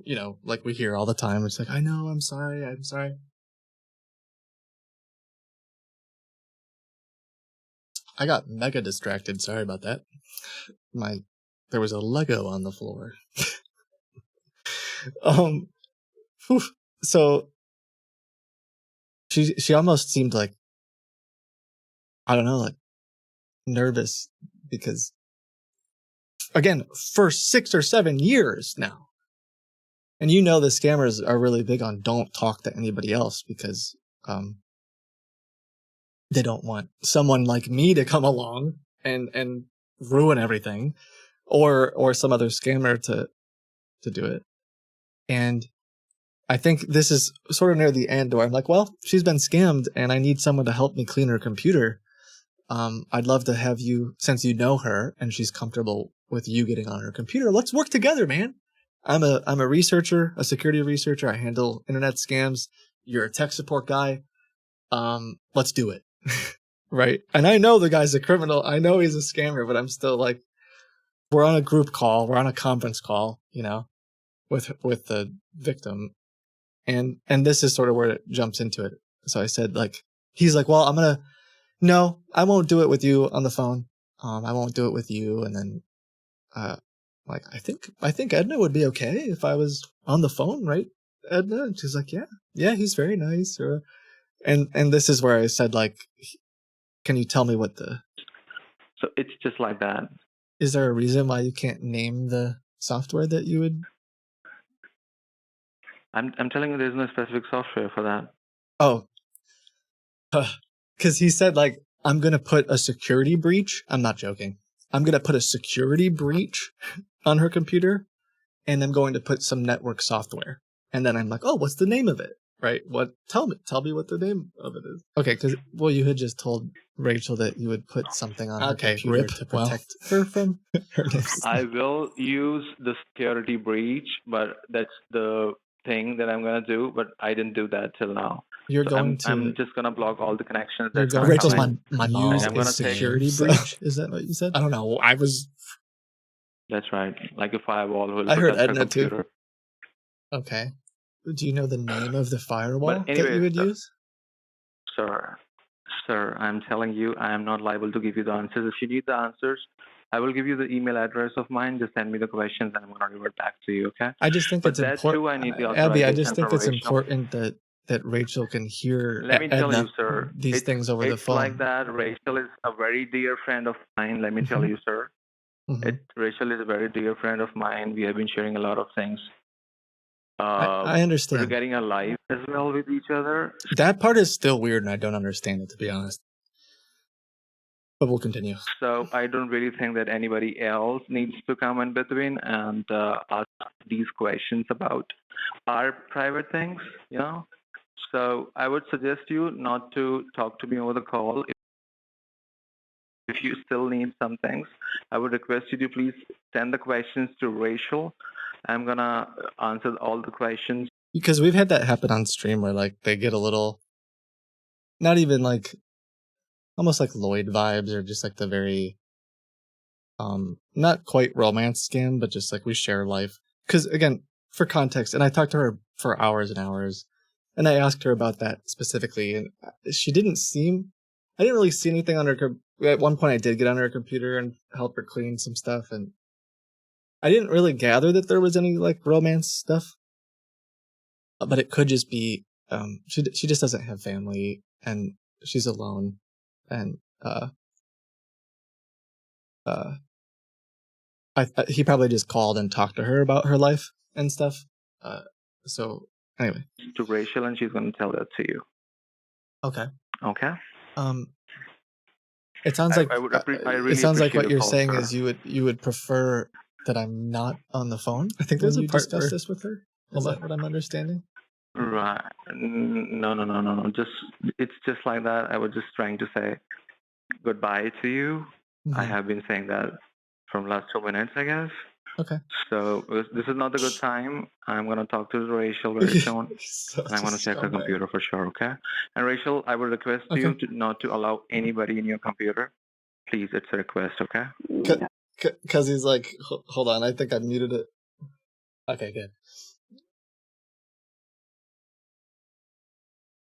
you know, like we hear all the time. It's like, I know, I'm sorry. I got mega distracted. Sorry about that. There was a Lego on the floor. Whew. So she almost seemed like, I don't know, like nervous because, again, for 6 or 7 years now. And the scammers are really big on don't talk to anybody else because they don't want someone like me to come along and ruin everything, or some other scammer to do it. And I think this is sort of near the end where I'm like, well, she's been scammed and I need someone to help me clean her computer. I'd love to have you, since you know her and she's comfortable with you getting on her computer, let's work together, man. I'm a researcher, a security researcher. I handle internet scams. You're a tech support guy. Let's do it. Right. And I know the guy's a criminal. I know he's a scammer, but I'm still like, we're on a group call. We're on a conference call, with the victim. And this is sort of where it jumps into it. So I said, like, he's like, well, no, I won't do it with you on the phone. I won't do it with you. And then, like, I think Edna would be okay if I was on the phone, right? Edna? And she's like, yeah, he's very nice. And this is where I said, like, can you tell me So it's just like that. Is there a reason why you can't name the software that you would? I'm telling you, there's no specific software for that. Oh, because he said, like, I'm going to put a security breach. I'm not joking. I'm going to put a security breach on her computer, and I'm going to put some network software. And then I'm like, oh, what's the name of it? Right? Tell me what the name of it is. Okay, because, well, you had just told Rachel that you would put something on her computer to protect her from her names. I will use the security breach, but that's the thing that I'm going to do, but I didn't do that till now. I'm just going to block all the connections. Rachel's my mom. Use a security breach? Is that what you said? I don't know. That's right. Like a firewall will I heard protect Edna her computer. Too. Okay. Do you know the name of the firewall But anyways, that you would use? Sir, I'm telling you, I am not liable to give you the answers. If you need the answers, I will give you the email address of mine. Just send me the questions and I'm going to revert back to you, okay? I just think it's important. Too, I need the Abby, I just authorization think from it's Rachel. important that Rachel can hear Let me tell Edna you, sir, these things over the phone. It's like that. Rachel is a very dear friend of mine. Let me tell you, sir. Rachel is a very dear friend of mine. We have been sharing a lot of things. I understand. Regarding our life as well with each other. That part is still weird, and I don't understand it, to be honest. But we'll continue. So I don't really think that anybody else needs to come in between and ask these questions about our private things, So I would suggest you not to talk to me over the call. If you still need some things, I would request you to please send the questions to Rachel. I'm going to answer all the questions. Because we've had that happen on stream where, like, they get a little, not even like, almost like Lloyd vibes, or just like the very, not quite romance scam, but just like we share life. Because, again, for context, and I talked to her for hours and hours, and I asked her about that specifically, and she didn't seem, I didn't really see anything on her. At one point I did get on her computer and help her clean some stuff, and I didn't really gather that there was any like romance stuff, but it could just be, she just doesn't have family and she's alone, and he probably just called and talked to her about her life and stuff. So anyway, to Rachel, and she's going to tell that to you. Okay. It sounds like it sounds like what you're saying is you would prefer that I'm not on the phone. I think when you discussed this with her, is that what I'm understanding? Right. No. It's just like that. I was just trying to say goodbye to you. I have been saying that from last 2 minutes, I guess. Okay. So this is not a good time. I'm going to talk to Rachel very soon. And I'm going to check her computer for sure, okay? And Rachel, I would request you not to allow anybody in your computer. Please, it's a request, okay? Because he's like, hold on, I think I muted it. Okay, good.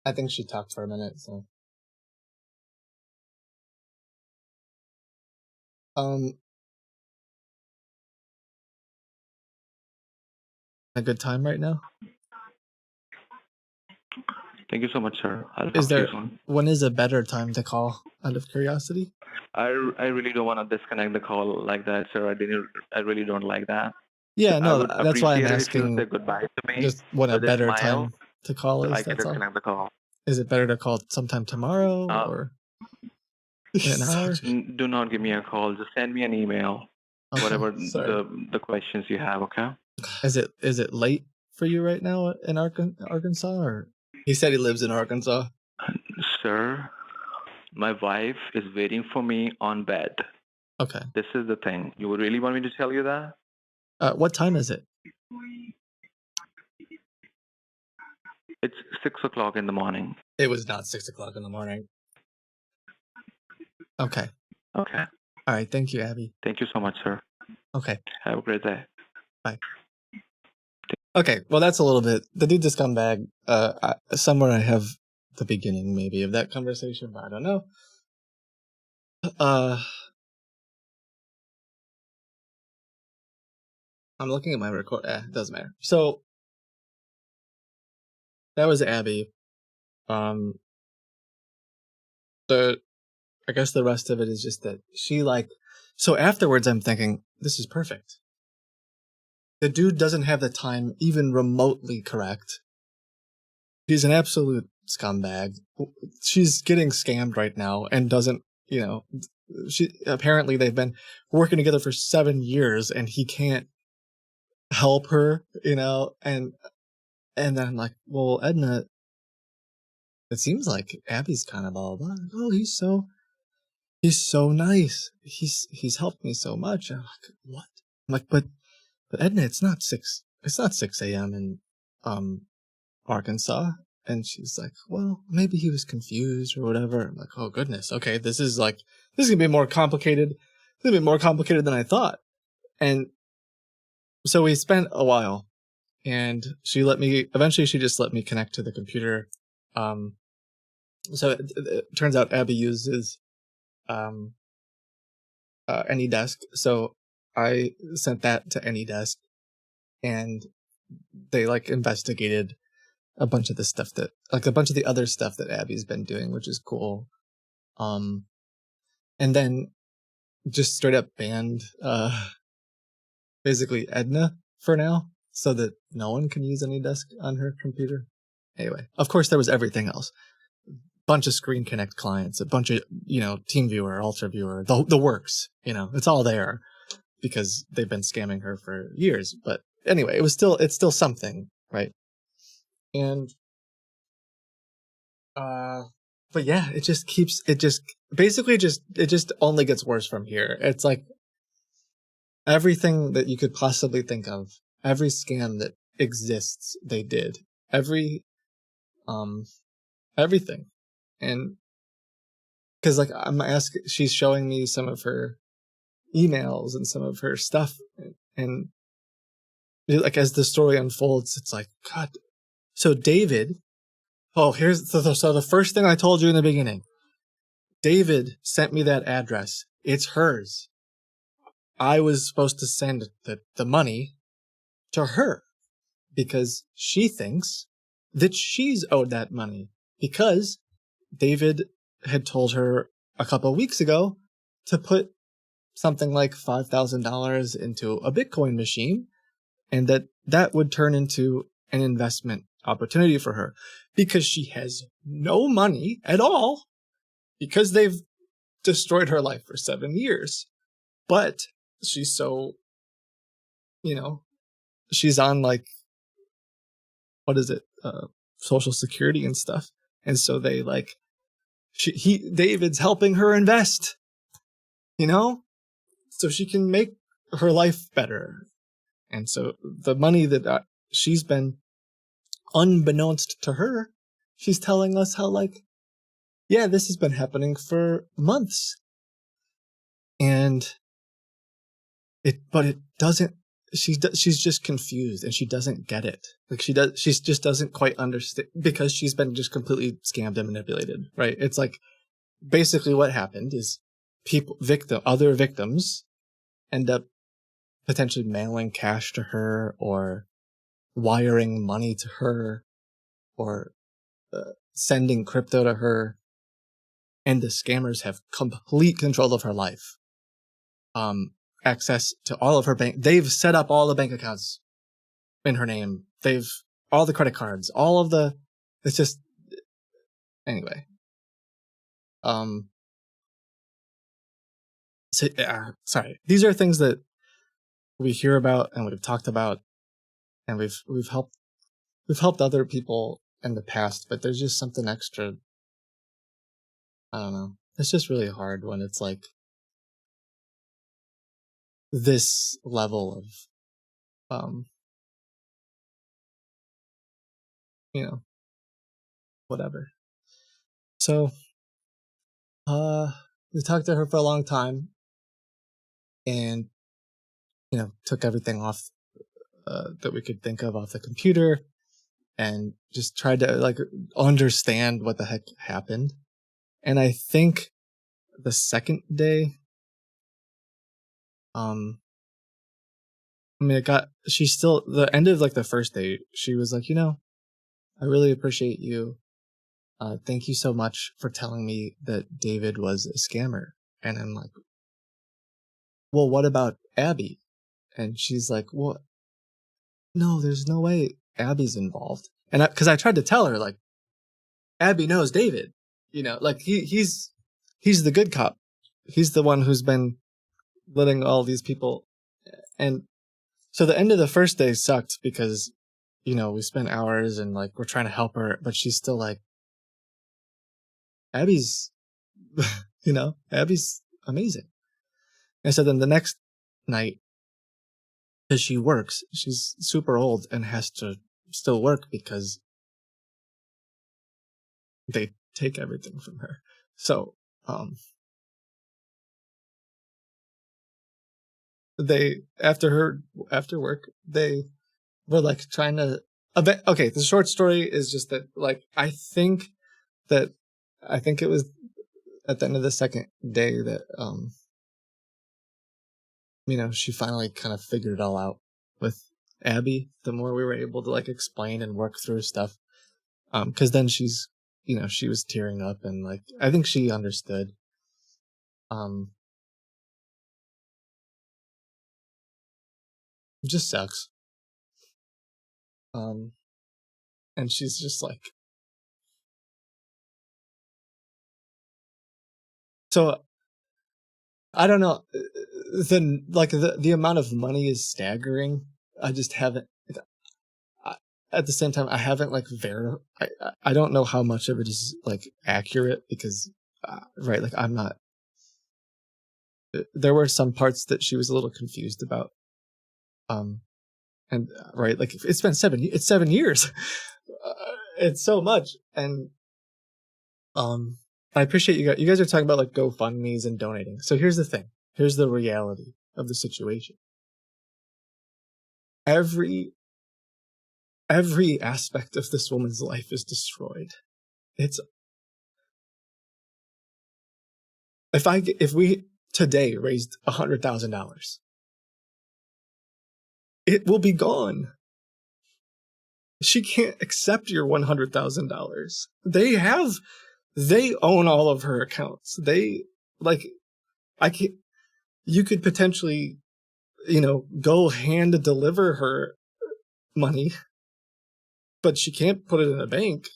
I think she talked for a minute, so. A good time right now? Thank you so much, sir. I'll Is talk to you there soon. when is a better time to call? Out of curiosity. I really don't want to disconnect the call like that, sir. I really don't like that. Yeah, I no, would that's why I'm appreciate it if you say asking. goodbye to me Just what a with a better smile time to call so is. I can That's all. disconnect the call. Is it better to call sometime tomorrow Uh, or in an hour? Do not give me a call. Just send me an email. Okay, Whatever sorry. the questions you have, okay? Is it late for you right now in Arkansas? Or he said he lives in Arkansas. Sir, my wife is waiting for me on bed. Okay. This is the thing. You would really want me to tell you that? What time is it? It's 6 o'clock in the morning. It was not 6 o'clock in the morning. Okay. Okay. All right. Thank you, Abby. Thank you so much, sir. Okay. Have a great day. Okay. Well, that's a little bit. The dude just come back. Somewhere I have the beginning maybe of that conversation, but I don't know. I'm looking at my record. It doesn't matter. So that was Abby. I guess the rest of it is just that she so afterwards I'm thinking, this is perfect. The dude doesn't have the time even remotely correct. He's an absolute scumbag. She's getting scammed right now and doesn't, apparently they've been working together for 7 years and he can't help her, and then I'm like, well, Edna, it seems like Abby's kind of all about, oh, he's so nice. He's helped me so much. I'm like, what? I'm like, but Edna, it's not 6 a.m. in Arkansas. And she's like, well, maybe he was confused or whatever. I'm like, oh goodness, okay, this is gonna be more complicated. It's gonna be more complicated than I thought. And so we spent a while, and eventually she just let me connect to the computer. So it turns out Abby uses AnyDesk. So I sent that to AnyDesk, and they investigated a bunch of the stuff a bunch of the other stuff that Abby's been doing, which is cool. And then just straight up banned basically Edna for now, so that no one can use AnyDesk on her computer. Anyway, of course there was everything else. Bunch of Screen Connect clients, a bunch of, TeamViewer, UltraViewer, the works, it's all there because they've been scamming her for years. But anyway, it's still something, right? And, but yeah, it just only gets worse from here. It's like everything that you could possibly think of, every scam that exists, they did. Everything. And because she's showing me some of her emails and some of her stuff, and as the story unfolds, it's like, God. So David, so the first thing I told you in the beginning, David sent me that address. It's hers. I was supposed to send the money to her because she thinks that she's owed that money, because David had told her a couple of weeks ago to put something like $5,000 into a Bitcoin machine, and that would turn into an investment opportunity for her, because she has no money at all, because they've destroyed her life for 7 years. But she's so, she's on what is it? Social Security and stuff. And so they David's helping her invest, so she can make her life better. And so the money that she's been, unbeknownst to her, she's telling us how yeah, this has been happening for months. And it doesn't, she's just confused, and she doesn't get it. She just doesn't quite understand, because she's been just completely scammed and manipulated, right? It's basically what happened is other victims end up potentially mailing cash to her or wiring money to her or sending crypto to her, and the scammers have complete control of her life. Access to all of her they've set up all the bank accounts in her name. They've all the credit cards, it's just, anyway. Sorry. These are things that we hear about and we've talked about, and we've helped other people in the past, but there's just something extra. I don't know. It's just really hard when it's like this level of whatever. So we talked to her for a long time, and took everything off that we could think of off the computer, and just tried to like understand what the heck happened. And I think the second day, she's still, the end of like the first day, she was like, I really appreciate you. Thank you so much for telling me that David was a scammer. And I'm like, well, what about Abby? And she's like, well, no, there's no way Abby's involved. And because I tried to tell her, like, Abby knows David, like he's the good cop. He's the one who's been letting all these people. And so the end of the first day sucked because, we spent hours and like, we're trying to help her, but she's still like, Abby's, Abby's amazing. And so then the next night, because she works, she's super old and has to still work because they take everything from her. So, after work, they were like trying to, okay, the short story is just that, like, I think it was at the end of the second day that, she finally kind of figured it all out with Abby, the more we were able to like explain and work through stuff. Cause then she was tearing up and like, I think she understood. It just sucks. And she's just like, so I don't know. The amount of money is staggering. I just haven't. At the same time, I haven't like I don't know how much of it is like accurate because, right? Like I'm not. There were some parts that she was a little confused about. And right, like it's 7 years. It's so much, and I appreciate you guys. You guys are talking about like GoFundMe's and donating. So here's the thing. Here's the reality of the situation. Every aspect of this woman's life is destroyed. If we today raised $100,000, it will be gone. She can't accept your $100,000. They own all of her accounts. You could potentially, go hand deliver her money, but she can't put it in a bank,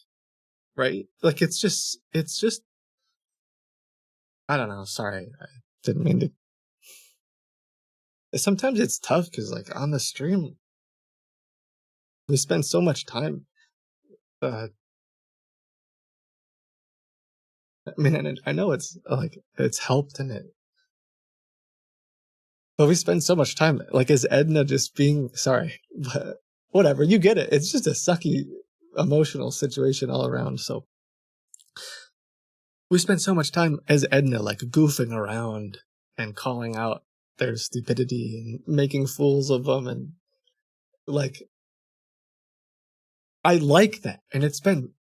right? Like it's just, I don't know. Sorry. I didn't mean to. Sometimes it's tough because like on the stream, we spend so much time, I mean, and I know it's like, it's helped in it, but we spend so much time, like, as Edna just being, sorry, but whatever, you get it. It's just a sucky emotional situation all around. So we spend so much time as Edna, like goofing around and calling out their stupidity and making fools of them. And like, I like that. And it's been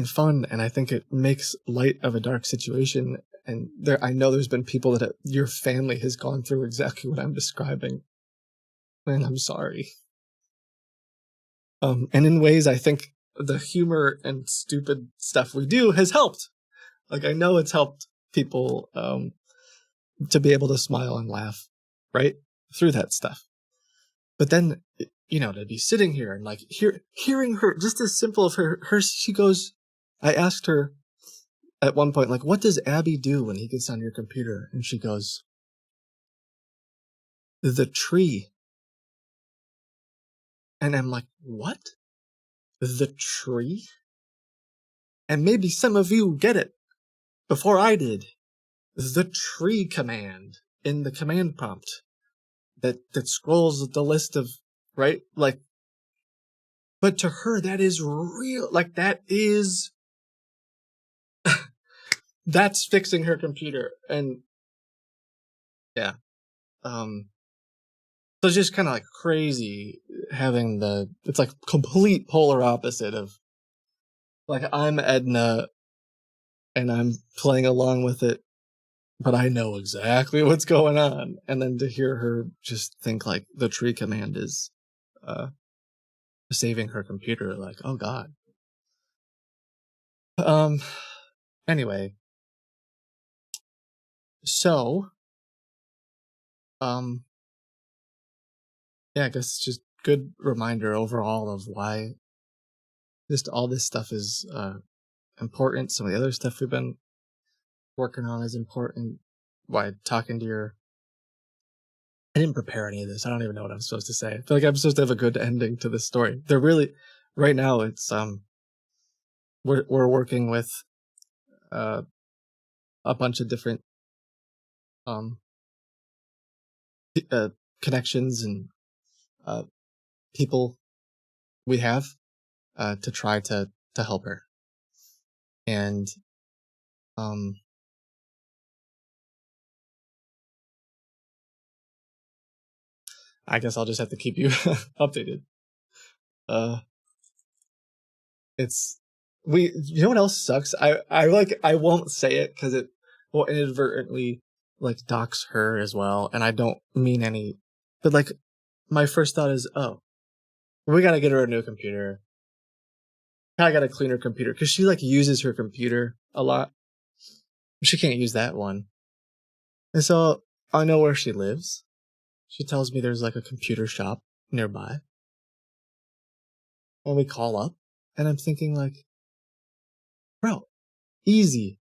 fun. And I think it makes light of a dark situation. And I know there's been people that your family has gone through exactly what I'm describing. And I'm sorry. And in ways, I think the humor and stupid stuff we do has helped. Like, I know it's helped people to be able to smile and laugh, right? Through that stuff. But then, to be sitting here and like hearing her, just as simple of her, she goes, I asked her at one point, like, what does Abby do when he gets on your computer? And she goes, the tree. And I'm like, what? The tree? And maybe some of you get it before I did. The tree command in the command prompt that scrolls the list of, right? Like, but to her, that is real. Like, that is, that's fixing her computer. And yeah. So it's just kind of like crazy having it's like complete polar opposite of, like, I'm Edna and I'm playing along with it, but I know exactly what's going on. And then to hear her just think like the tree command is saving her computer, like, oh God. Anyway. So, yeah, I guess just good reminder overall of why just all this stuff is important. Some of the other stuff we've been working on is important. Why talking to I didn't prepare any of this. I don't even know what I'm supposed to say. I feel like I'm supposed to have a good ending to this story. They're really, right now it's we're working with a bunch of different connections and people we have to try to help her. And I guess I'll just have to keep you updated. You know what else sucks? I won't say it because it will inadvertently like dox her as well, and I don't mean any, but like my first thought is, oh, we gotta get her a new computer. I gotta clean her computer because she like uses her computer a lot. She can't use that one, and so I know where she lives. She tells me there's like a computer shop nearby, and we call up, and I'm thinking like, bro, easy.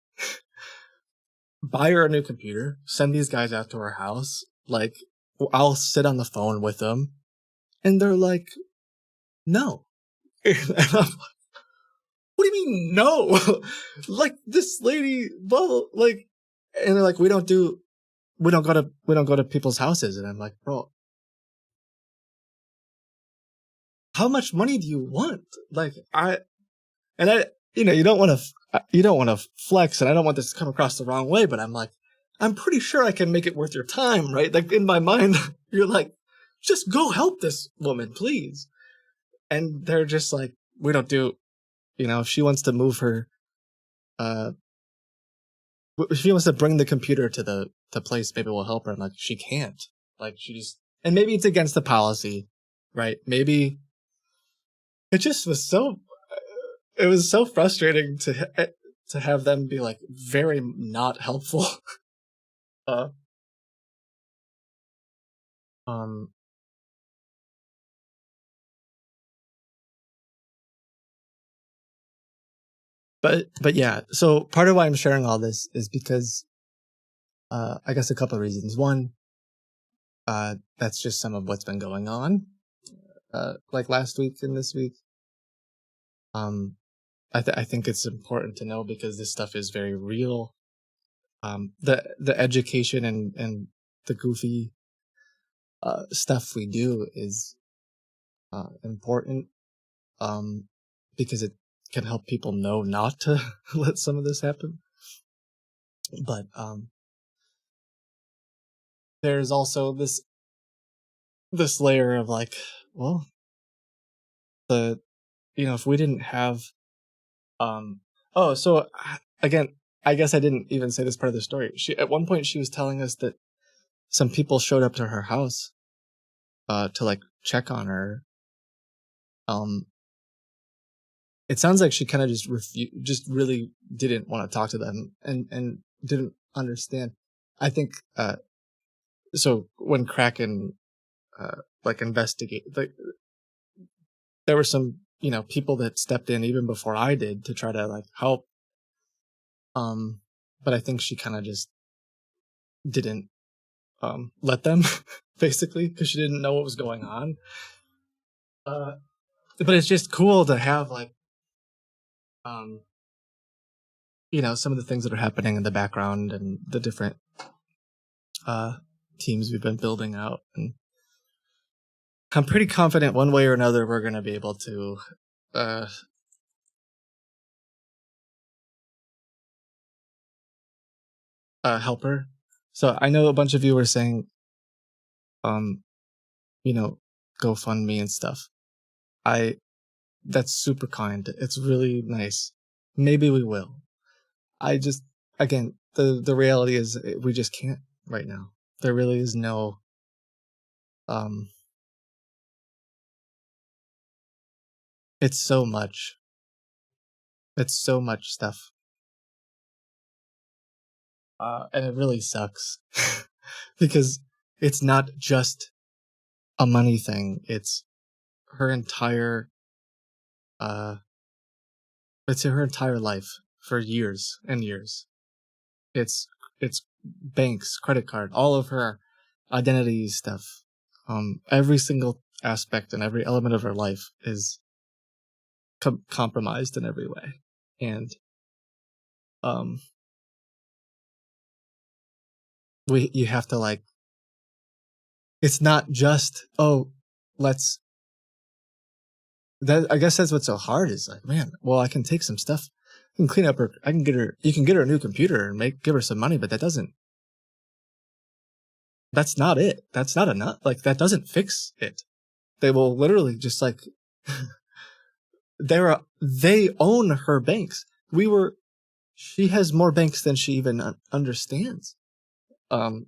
Buy her a new computer, send these guys out to her house, like, I'll sit on the phone with them, and they're like, no. And I'm like, what do you mean, no? Like, this lady, well, like, and they're like, we don't go to people's houses, and I'm like, bro, how much money do you want? Like, you don't want to flex, and I don't want this to come across the wrong way, but I'm like, I'm pretty sure I can make it worth your time, right? Like, in my mind, you're like, just go help this woman, please. And they're just like, we don't do, if she wants to move her, if she wants to bring the computer to the place, maybe we'll help her. I'm like, she can't. Like, and maybe it's against the policy, right? Maybe it just was it was so frustrating to have them be like very not helpful. But yeah, so part of why I'm sharing all this is because I guess a couple of reasons. One, that's just some of what's been going on, like last week and this week. I think it's important to know because this stuff is very real. The education and the goofy stuff we do is important because it can help people know not to let some of this happen. But there's also this layer of like, well, if we didn't have so again, I guess I didn't even say this part of the story. At one point she was telling us that some people showed up to her house to like check on her. It sounds like she kind of just really didn't want to talk to them and didn't understand. I think so when Kraken like investigate, like there were some people that stepped in even before I did to try to like help. But I think she kind of just didn't let them basically because she didn't know what was going on. But it's just cool to have like some of the things that are happening in the background and the different teams we've been building out, and I'm pretty confident one way or another we're going to be able to help her. So I know a bunch of you were saying GoFundMe and stuff. That's super kind. It's really nice. Maybe we will. I just, again, the reality is we just can't right now. There really is no it's so much. It's so much stuff. And it really sucks because it's not just a money thing. It's her entire life for years and years. It's banks, credit card, all of her identity stuff. Every single aspect and every element of her life is compromised in every way. And you have to like, it's not just, I guess that's what's so hard is like, man, well, I can take some stuff, I can clean up her, you can get her a new computer and give her some money, but that's not it. That's not enough. Like, that doesn't fix it. They will literally just like, they own her banks. She has more banks than she even understands. When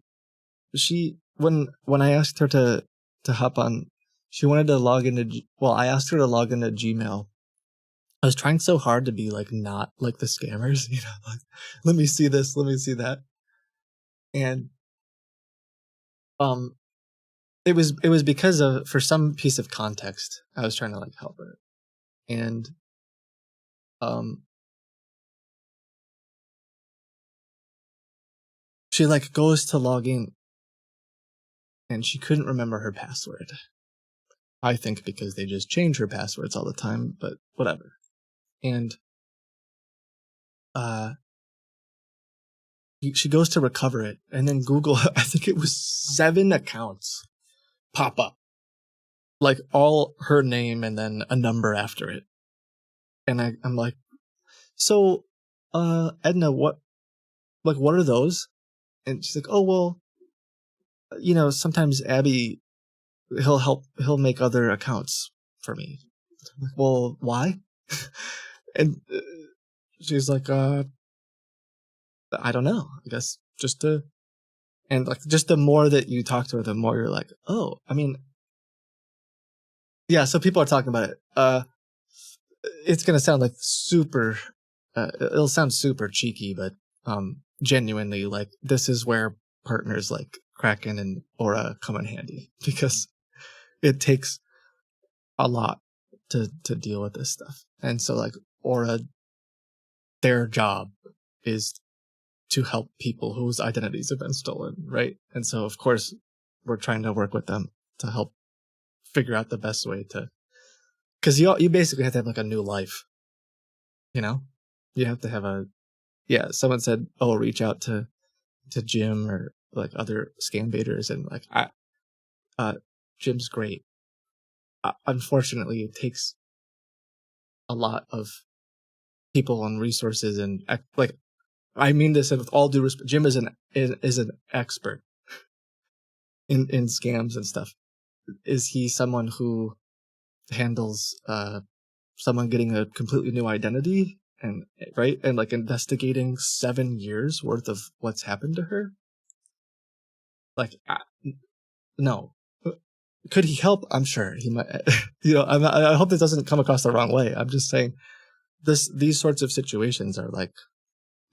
I asked her to hop on, she wanted to log into, I asked her to log into Gmail. I was trying so hard to be like, not like the scammers, like, let me see this, let me see that. And, it was because of, for some piece of context, I was trying to like help her. And, she like goes to log in and she couldn't remember her password. I think because they just change her passwords all the time, but whatever. And she goes to recover it, and then Google, I think it was 7 accounts pop up, like all her name and then a number after it. And I'm like, so, Edna, what are those? And she's like, oh, well, sometimes Abby, he'll make other accounts for me. I'm like, well, why? And she's like, I don't know. I guess just to, and like, just the more that you talk to her, the more you're like, oh, I mean, yeah. So people are talking about it. It's gonna sound like super. It'll sound super cheeky, but genuinely, like, this is where partners like Kraken and Aura come in handy, because it takes a lot to deal with this stuff. And so like Aura, their job is to help people whose identities have been stolen, right? And so of course we're trying to work with them to help figure out the best way to, because you basically have to have like a new life, you have to have someone said, oh, reach out to Jim or like other scam baiters, and like Jim's great. Unfortunately, it takes a lot of people and resources, and like, I mean this with all due respect. Jim is an expert in scams and stuff. Is he someone who handles someone getting a completely new identity and right, and like investigating 7 years worth of what's happened to her. Like, no. Could he help? I'm sure he might. I hope this doesn't come across the wrong way. I'm just saying these sorts of situations are like,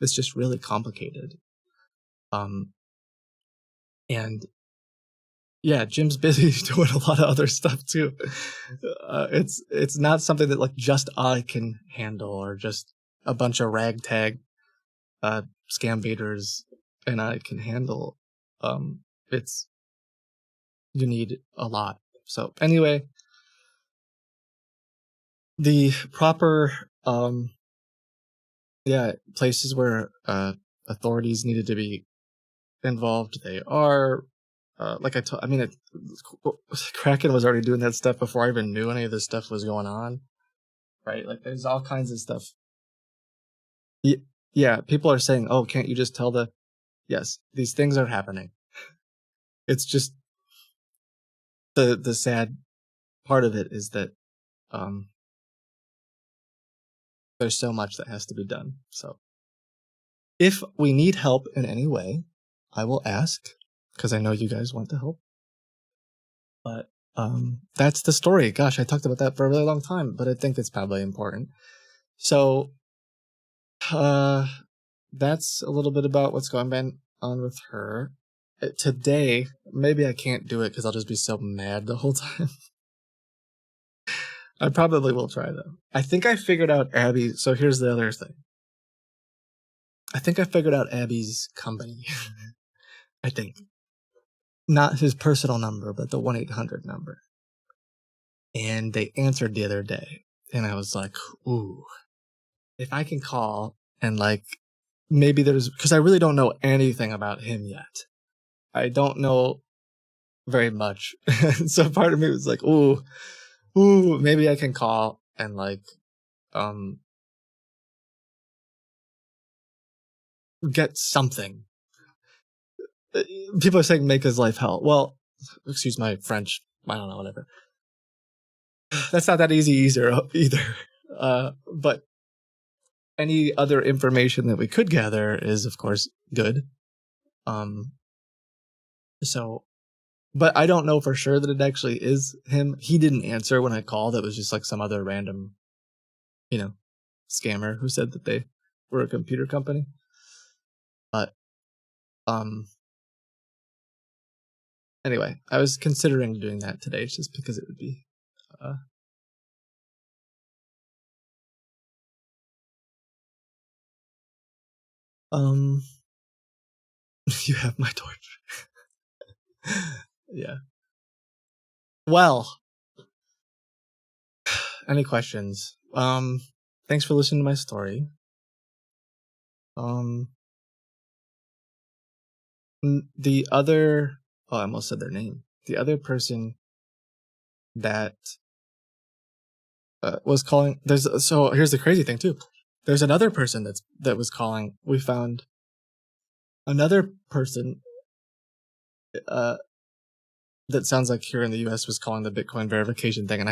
it's just really complicated. And yeah, Jim's busy doing a lot of other stuff too. It's not something that like just I can handle, or just a bunch of ragtag scam baiters and I can handle. It's, you need a lot. So anyway, the proper places where authorities needed to be involved, they are. Kraken was already doing that stuff before I even knew any of this stuff was going on, right? Like, there's all kinds of stuff. Yeah, people are saying, "Oh, can't you just tell the?" Yes, these things are happening. It's just the sad part of it is that there's so much that has to be done. So, if we need help in any way, I will ask, because I know you guys want to help. But that's the story. Gosh, I talked about that for a really long time, but I think it's probably important. So that's a little bit about what's going on with her. Today, maybe I can't do it because I'll just be so mad the whole time. I probably will try, though. I think I figured out Abby. So here's the other thing. I think I figured out Abby's company. I think. Not his personal number, but the 1-800 number. And they answered the other day. And I was like, ooh, if I can call and like, maybe there's, because I really don't know anything about him yet. I don't know very much. So part of me was like, ooh, maybe I can call and like, get something. People are saying make his life hell. Well, excuse my French. I don't know, whatever. That's not that easy either. But any other information that we could gather is, of course, good. So, but I don't know for sure that it actually is him. He didn't answer when I called. It was just like some other random, scammer who said that they were a computer company. But, anyway, I was considering doing that today just because it would be, you have my torch. Yeah. Well, any questions? Thanks for listening to my story. The other, I almost said their name. The other person that was calling. So here's the crazy thing too. There's another person that was calling. We found another person that sounds like here in the U.S. was calling the Bitcoin verification thing, and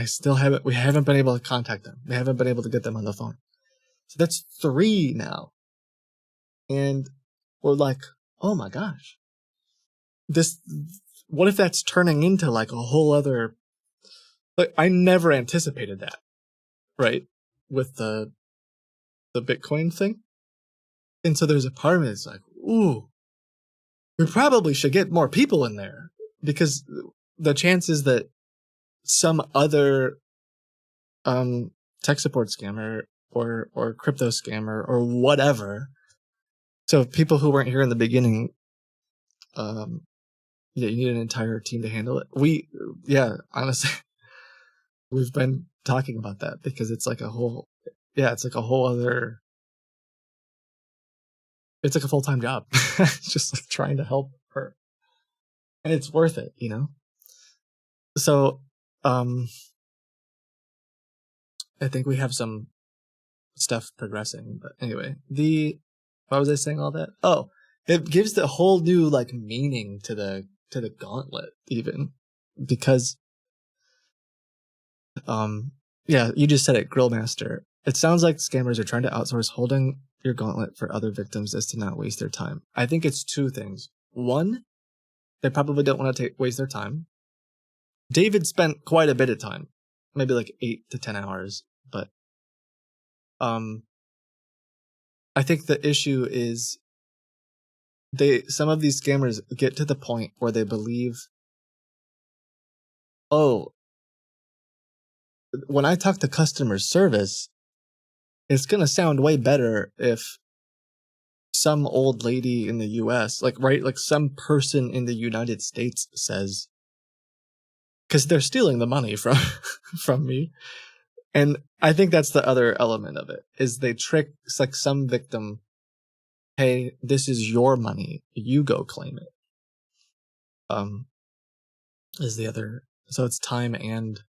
we haven't been able to contact them. We haven't been able to get them on the phone. So that's 3 now. And we're like, oh my gosh. What if that's turning into like a whole other, like, I never anticipated that, right? With the Bitcoin thing. And so there's a part of me that's like, ooh, we probably should get more people in there, because the chances that some other tech support scammer or crypto scammer or whatever, so people who weren't here in the beginning, you need an entire team to handle it. Honestly, we've been talking about that because it's like a whole other, it's like a full-time job. It's just like trying to help her, and it's worth it, So, I think we have some stuff progressing, but anyway, why was I saying all that? Oh, it gives the whole new like meaning to the gauntlet, even, because you just said it, Grillmaster. It sounds like scammers are trying to outsource holding your gauntlet for other victims as to not waste their time. I think it's two things. One, they probably don't want to waste their time. David spent quite a bit of time, maybe like 8 to 10 hours, but I think the issue is some of these scammers get to the point where they believe, oh, when I talk to customer service, it's going to sound way better if some old lady in the US, like some person in the United States says, because they're stealing the money from from me. And I think that's the other element of it, is they trick like some victim, hey, this is your money, you go claim it. Is the other, so it's time and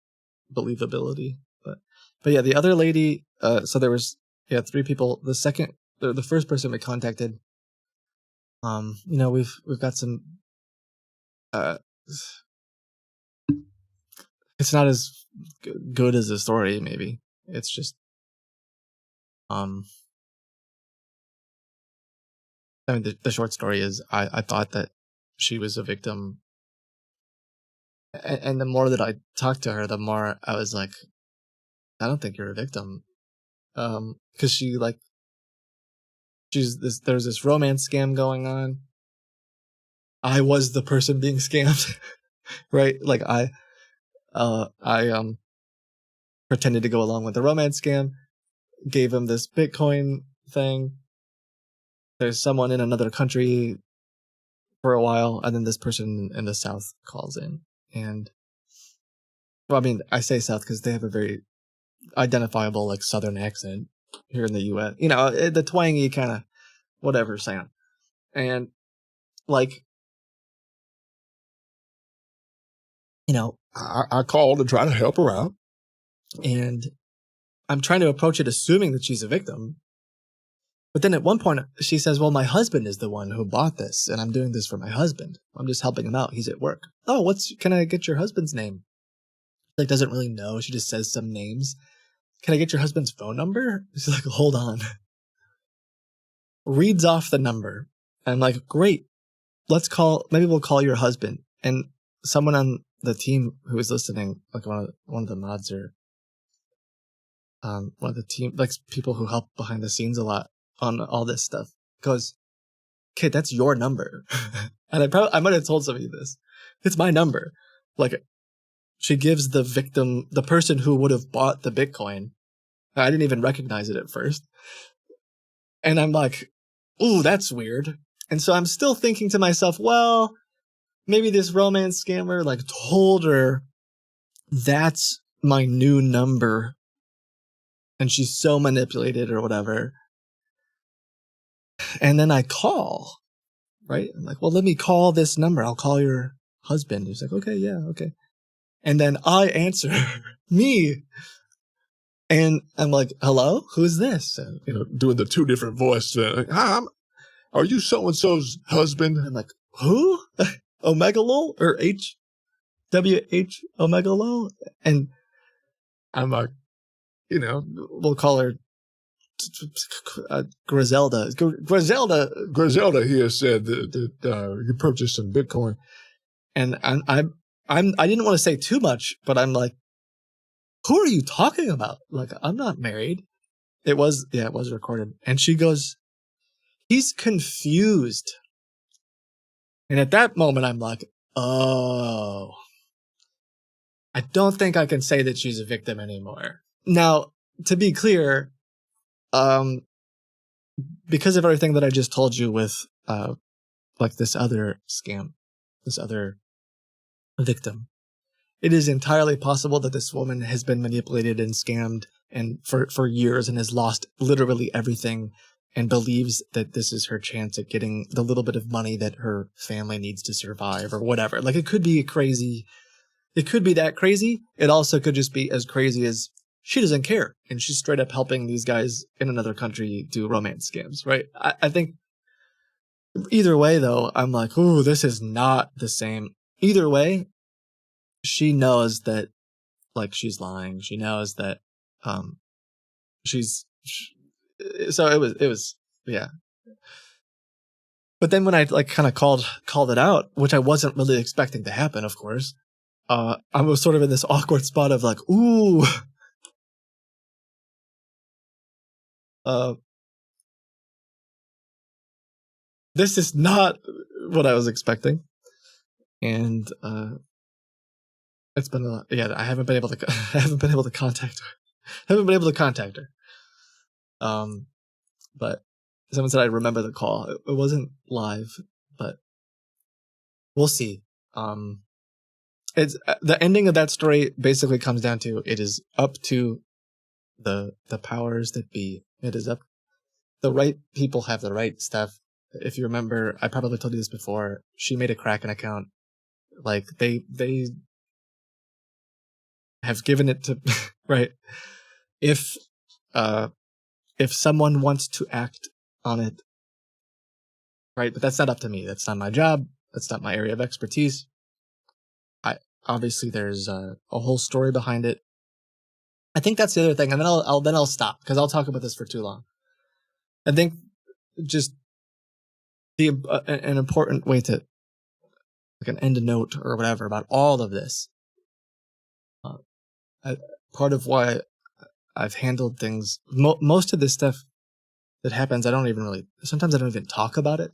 believability. But yeah, the other lady, so there was 3 people. The first person we contacted, we've got some it's not as good as the story, maybe. It's just I mean, the short story is I thought that she was a victim, and the more that I talked to her, the more I was like, I don't think you're a victim, because there's this romance scam going on. I was the person being scammed, right? Like I pretended to go along with the romance scam, gave him this Bitcoin thing. There's someone in another country for a while, and then this person in the South calls in. And, well, I mean, I say South because they have a very identifiable, like, Southern accent here in the U.S. The twangy kind of whatever sound. And, like, I called to try to help her out. And I'm trying to approach it assuming that she's a victim. But then at one point, she says, well, my husband is the one who bought this, and I'm doing this for my husband. I'm just helping him out. He's at work. Oh, can I get your husband's name? Like, doesn't really know. She just says some names. Can I get your husband's phone number? She's like, hold on. Reads off the number. I'm like, great. Maybe we'll call your husband. And someone on the team who was listening, like one of the mods or one of the team, like people who help behind the scenes a lot on all this stuff, goes, okay, that's your number. And I might have told somebody this. It's my number. Like, she gives the victim, the person who would have bought the Bitcoin. I didn't even recognize it at first. And I'm like, ooh, that's weird. And so I'm still thinking to myself, well, maybe this romance scammer like told her that's my new number. And she's so manipulated or whatever. And then I call, right? I'm like, well, let me call this number. I'll call your husband. He's like, okay, yeah, okay. And then I answer, me. And I'm like, hello, who's this? Doing the 2 different voices. Hi, are you so-and-so's husband? I'm like, who? Omegalol or HWH Omegalol? And I'm like, we'll call her Griselda. Griselda here said that you purchased some Bitcoin. And I didn't want to say too much, but I'm like, who are you talking about? Like, I'm not married. It was recorded. And she goes, he's confused. And at that moment, I'm like, oh, I don't think I can say that she's a victim anymore. Now, to be clear, because of everything that I just told you with, like this other scam, this other victim, it is entirely possible that this woman has been manipulated and scammed and for years and has lost literally everything and believes that this is her chance at getting the little bit of money that her family needs to survive or whatever. Like, it could be crazy. It could be that crazy. It also could just be as crazy as she doesn't care. And she's straight up helping these guys in another country do romance scams, right? I think either way, though, I'm like, ooh, this is not the same. Either way, she knows that, like, she's lying. She knows that so it was yeah. But then when I like kind of called it out, which I wasn't really expecting to happen, of course, I was sort of in this awkward spot of like, ooh, this is not what I was expecting, and it's been I haven't been able to contact her. But someone said I remember the call. It wasn't live, but we'll see. It's the ending of that story basically comes down to it is up to the powers that be. It is up. The right people have the right stuff. If you remember, I probably told you this before. She made a Kraken account. Like they have given it to right. If someone wants to act on it, right, but that's not up to me. That's not my job. That's not my area of expertise. Obviously there's a whole story behind it. I think that's the other thing, and then I'll stop because I'll talk about this for too long. I think just an important way to like an end note or whatever about all of this. Part of why I've handled things, most of this stuff that happens, sometimes I don't even talk about it.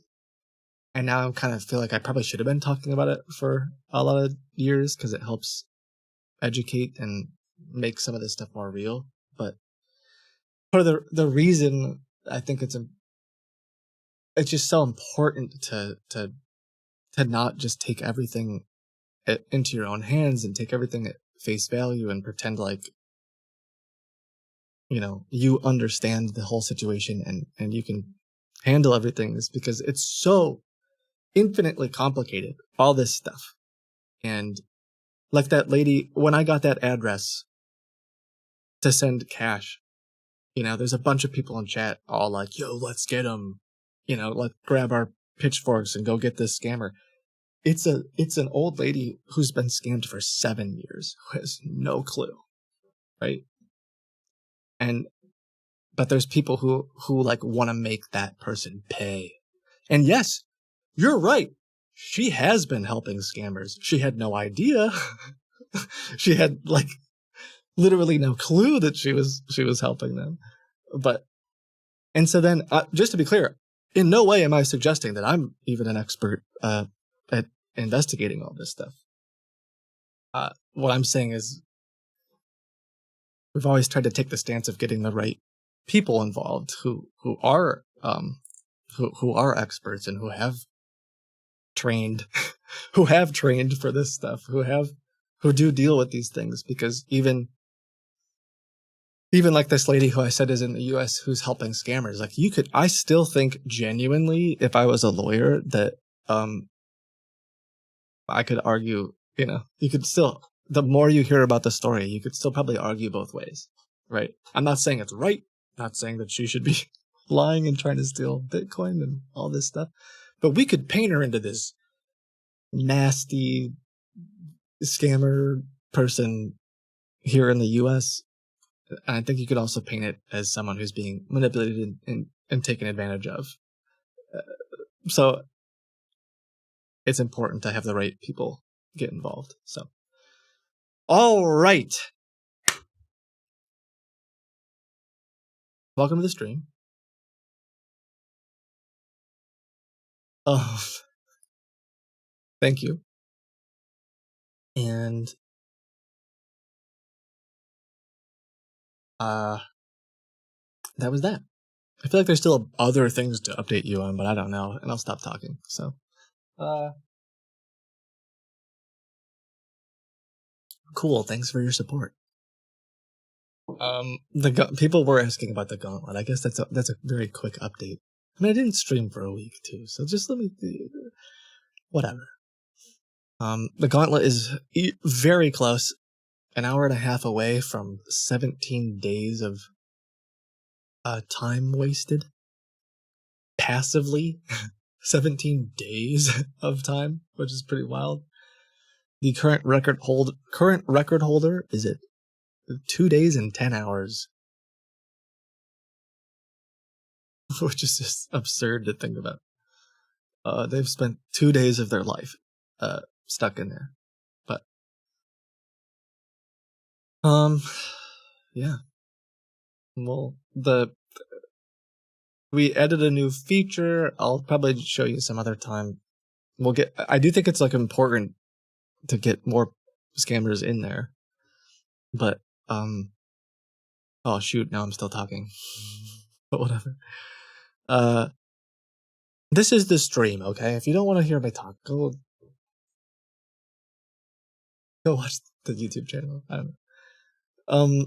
And now I kind of feel like I probably should have been talking about it for a lot of years because it helps educate and make some of this stuff more real. But part of the reason I think it's just so important to not just take everything into your own hands and take everything at face value and pretend like you understand the whole situation and you can handle everything, is because it's so infinitely complicated, all this stuff. And like that lady, when I got that address to send cash, there's a bunch of people in chat all like, yo, let's get him, let's grab our pitchforks and go get this scammer. It's an old lady who's been scammed for 7 years, who has no clue, right? But there's people who like want to make that person pay. And yes, you're right. She has been helping scammers. She had no idea. She had like literally no clue that she was helping them. And so then, just to be clear, in no way am I suggesting that I'm even an expert at investigating all this stuff. What I'm saying is, we've always tried to take the stance of getting the right people involved who are experts and who have trained for this stuff, who do deal with these things, because even like this lady who I said is in the US who's helping scammers, like I still think genuinely, if I was a lawyer, that I could argue, you could still, the more you hear about the story, you could still probably argue both ways, right? I'm not saying it's right, not saying that she should be lying and trying to steal Bitcoin and all this stuff, but we could paint her into this nasty scammer person here in the US. And I think you could also paint it as someone who's being manipulated and taken advantage of. So it's important to have the right people get involved. So, all right. Welcome to the stream. Oh, thank you. And that was that. I feel like there's still other things to update you on, but I don't know, and I'll stop talking. So, cool. Thanks for your support. People were asking about the gauntlet. I guess that's a very quick update. I mean, I didn't stream for a week too, so just let me whatever. The gauntlet is very close, an hour and a half away from 17 days of time wasted passively. 17 days of time, which is pretty wild. The current record holder is at 2 days and 10 hours. which is just absurd to think about. They've spent 2 days of their life stuck in there. But yeah. Well, we added a new feature. I'll probably show you some other time. I do think it's like important to get more scammers in there. But oh shoot, now I'm still talking. But whatever. This is the stream, okay? If you don't want to hear me talk, go watch the YouTube channel. I don't know.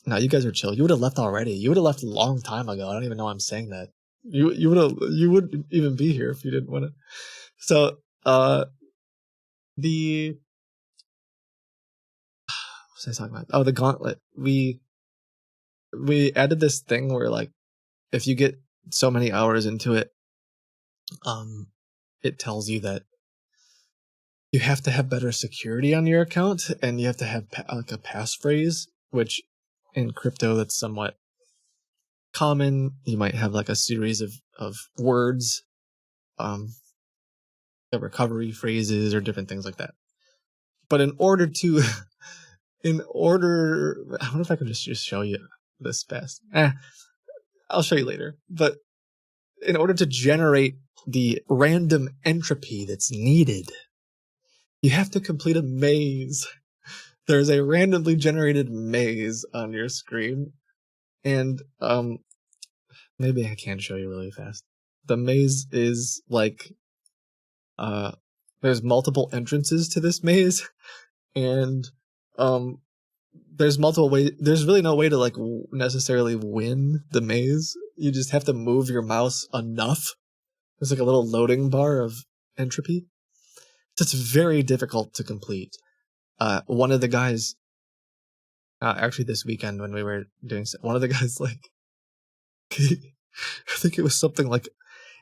No, you guys are chill. You would have left already. You would have left a long time ago. I don't even know why I'm saying that. You wouldn't even be here if you didn't want to. So, what was I talking about? Oh, the gauntlet. We added this thing where, like, if you get so many hours into it, it tells you that you have to have better security on your account, and you have to have like a passphrase, which in crypto that's somewhat common. You might have like a series of words, the recovery phrases or different things like that. But I wonder if I can just show you this fast. I'll show you later. But in order to generate the random entropy that's needed, you have to complete a maze. There's a randomly generated maze on your screen. And maybe I can show you really fast. The maze is like there's multiple entrances to this maze, and there's multiple ways. There's really no way to like necessarily win the maze. You just have to move your mouse enough. There's like a little loading bar of entropy. So it's very difficult to complete. One of the guys, actually this weekend when we were doing, one of the guys like, I think it was something like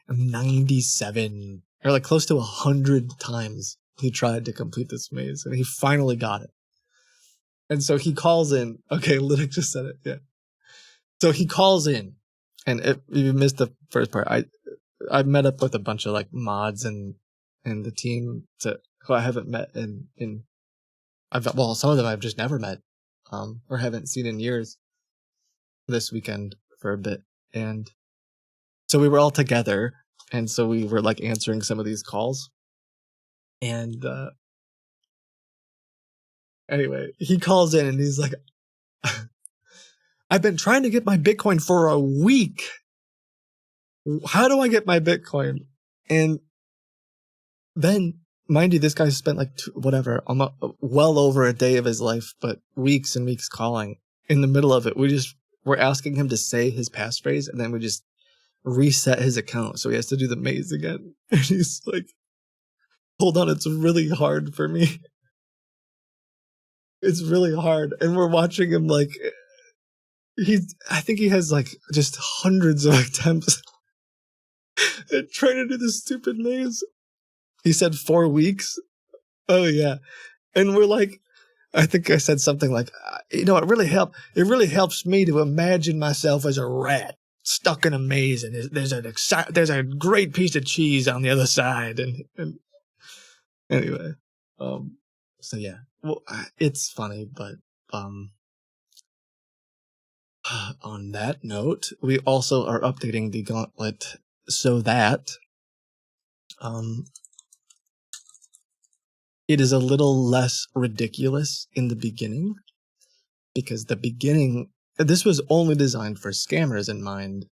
97 or like close to 100 times he tried to complete this maze, and he finally got it. And so he calls in. Okay, Lytic just said it. Yeah. So he calls in, and if you missed the first part, I met up with a bunch of like mods and the team who I haven't met some of them I've just never met, or haven't seen in years. This weekend for a bit, and so we were all together, and so we were like answering some of these calls, and anyway, he calls in and he's like, I've been trying to get my Bitcoin for a week. How do I get my Bitcoin? And then, mind you, this guy spent like well over a day of his life, but weeks and weeks calling. In the middle of it, we're asking him to say his passphrase, and then we just reset his account, so he has to do the maze again. And he's like, hold on, it's really hard for me. It's really hard. And we're watching him like, I think he has like just hundreds of attempts at trying to do this stupid maze. He said 4 weeks. Oh yeah. And we're like, I think I said something like, it really helps me to imagine myself as a rat stuck in a maze, and there's a great piece of cheese on the other side. And anyway, so yeah, well, it's funny, but on that note, we also are updating the gauntlet so that it is a little less ridiculous in the beginning, because this was only designed for scammers in mind.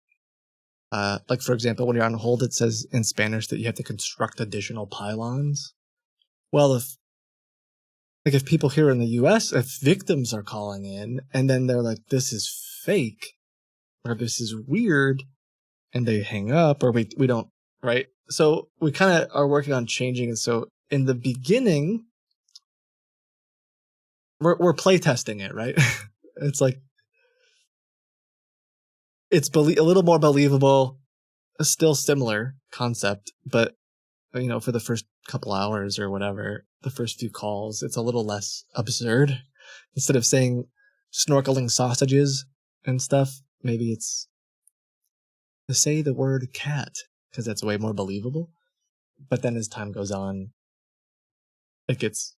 Like, for example, when you're on hold, it says in Spanish that you have to construct additional pylons. Well, if people here in the US, if victims are calling in and then they're like, this is fake, or this is weird, and they hang up, or we don't, right? So we kind of are working on changing it. So in the beginning, we're playtesting it, right? It's like, it's a little more believable, still similar concept, but for the first couple hours or whatever, the first few calls, it's a little less absurd. Instead of saying snorkeling sausages and stuff, maybe it's to say the word cat because that's way more believable. But then as time goes on, it gets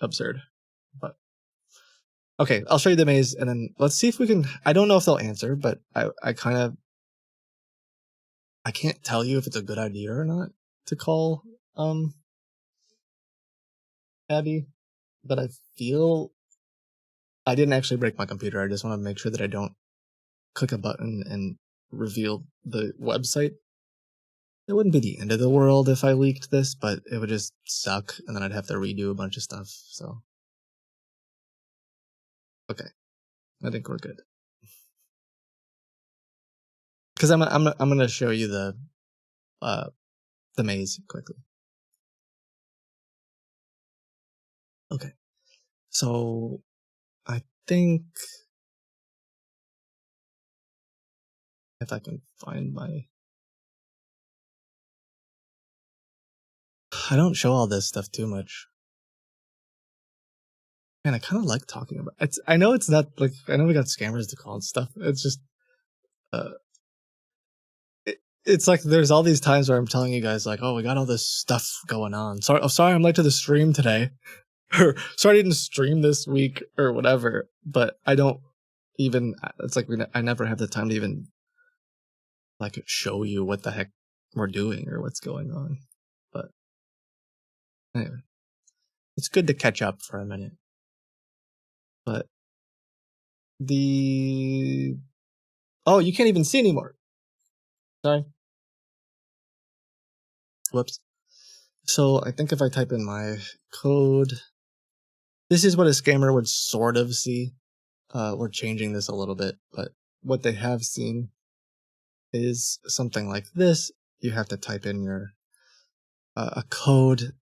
absurd. But okay, I'll show you the maze and then let's see if we can. I don't know if they'll answer, but I can't tell you if it's a good idea or not to call Abby, but I feel I didn't actually break my computer. I just want to make sure that I don't click a button and reveal the website. It wouldn't be the end of the world if I leaked this, but it would just suck, and then I'd have to redo a bunch of stuff. So, okay, I think we're good. Because I'm gonna show you the maze quickly. Okay, so I think if I can find my, I don't show all this stuff too much. Man, I kind of like talking about it. I know it's not like, I know we got scammers to call and stuff. It's just, it's like there's all these times where I'm telling you guys like, oh, we got all this stuff going on. Sorry, I'm late to the stream today, or sorry I didn't stream this week or whatever. But I don't even. It's like I never have the time to even like show you what the heck we're doing or what's going on. But anyway, it's good to catch up for a minute. But you can't even see anymore. Sorry. Whoops. So I think if I type in my code, this is what a scammer would sort of see. We're changing this a little bit, but what they have seen is something like this. You have to type in your a code.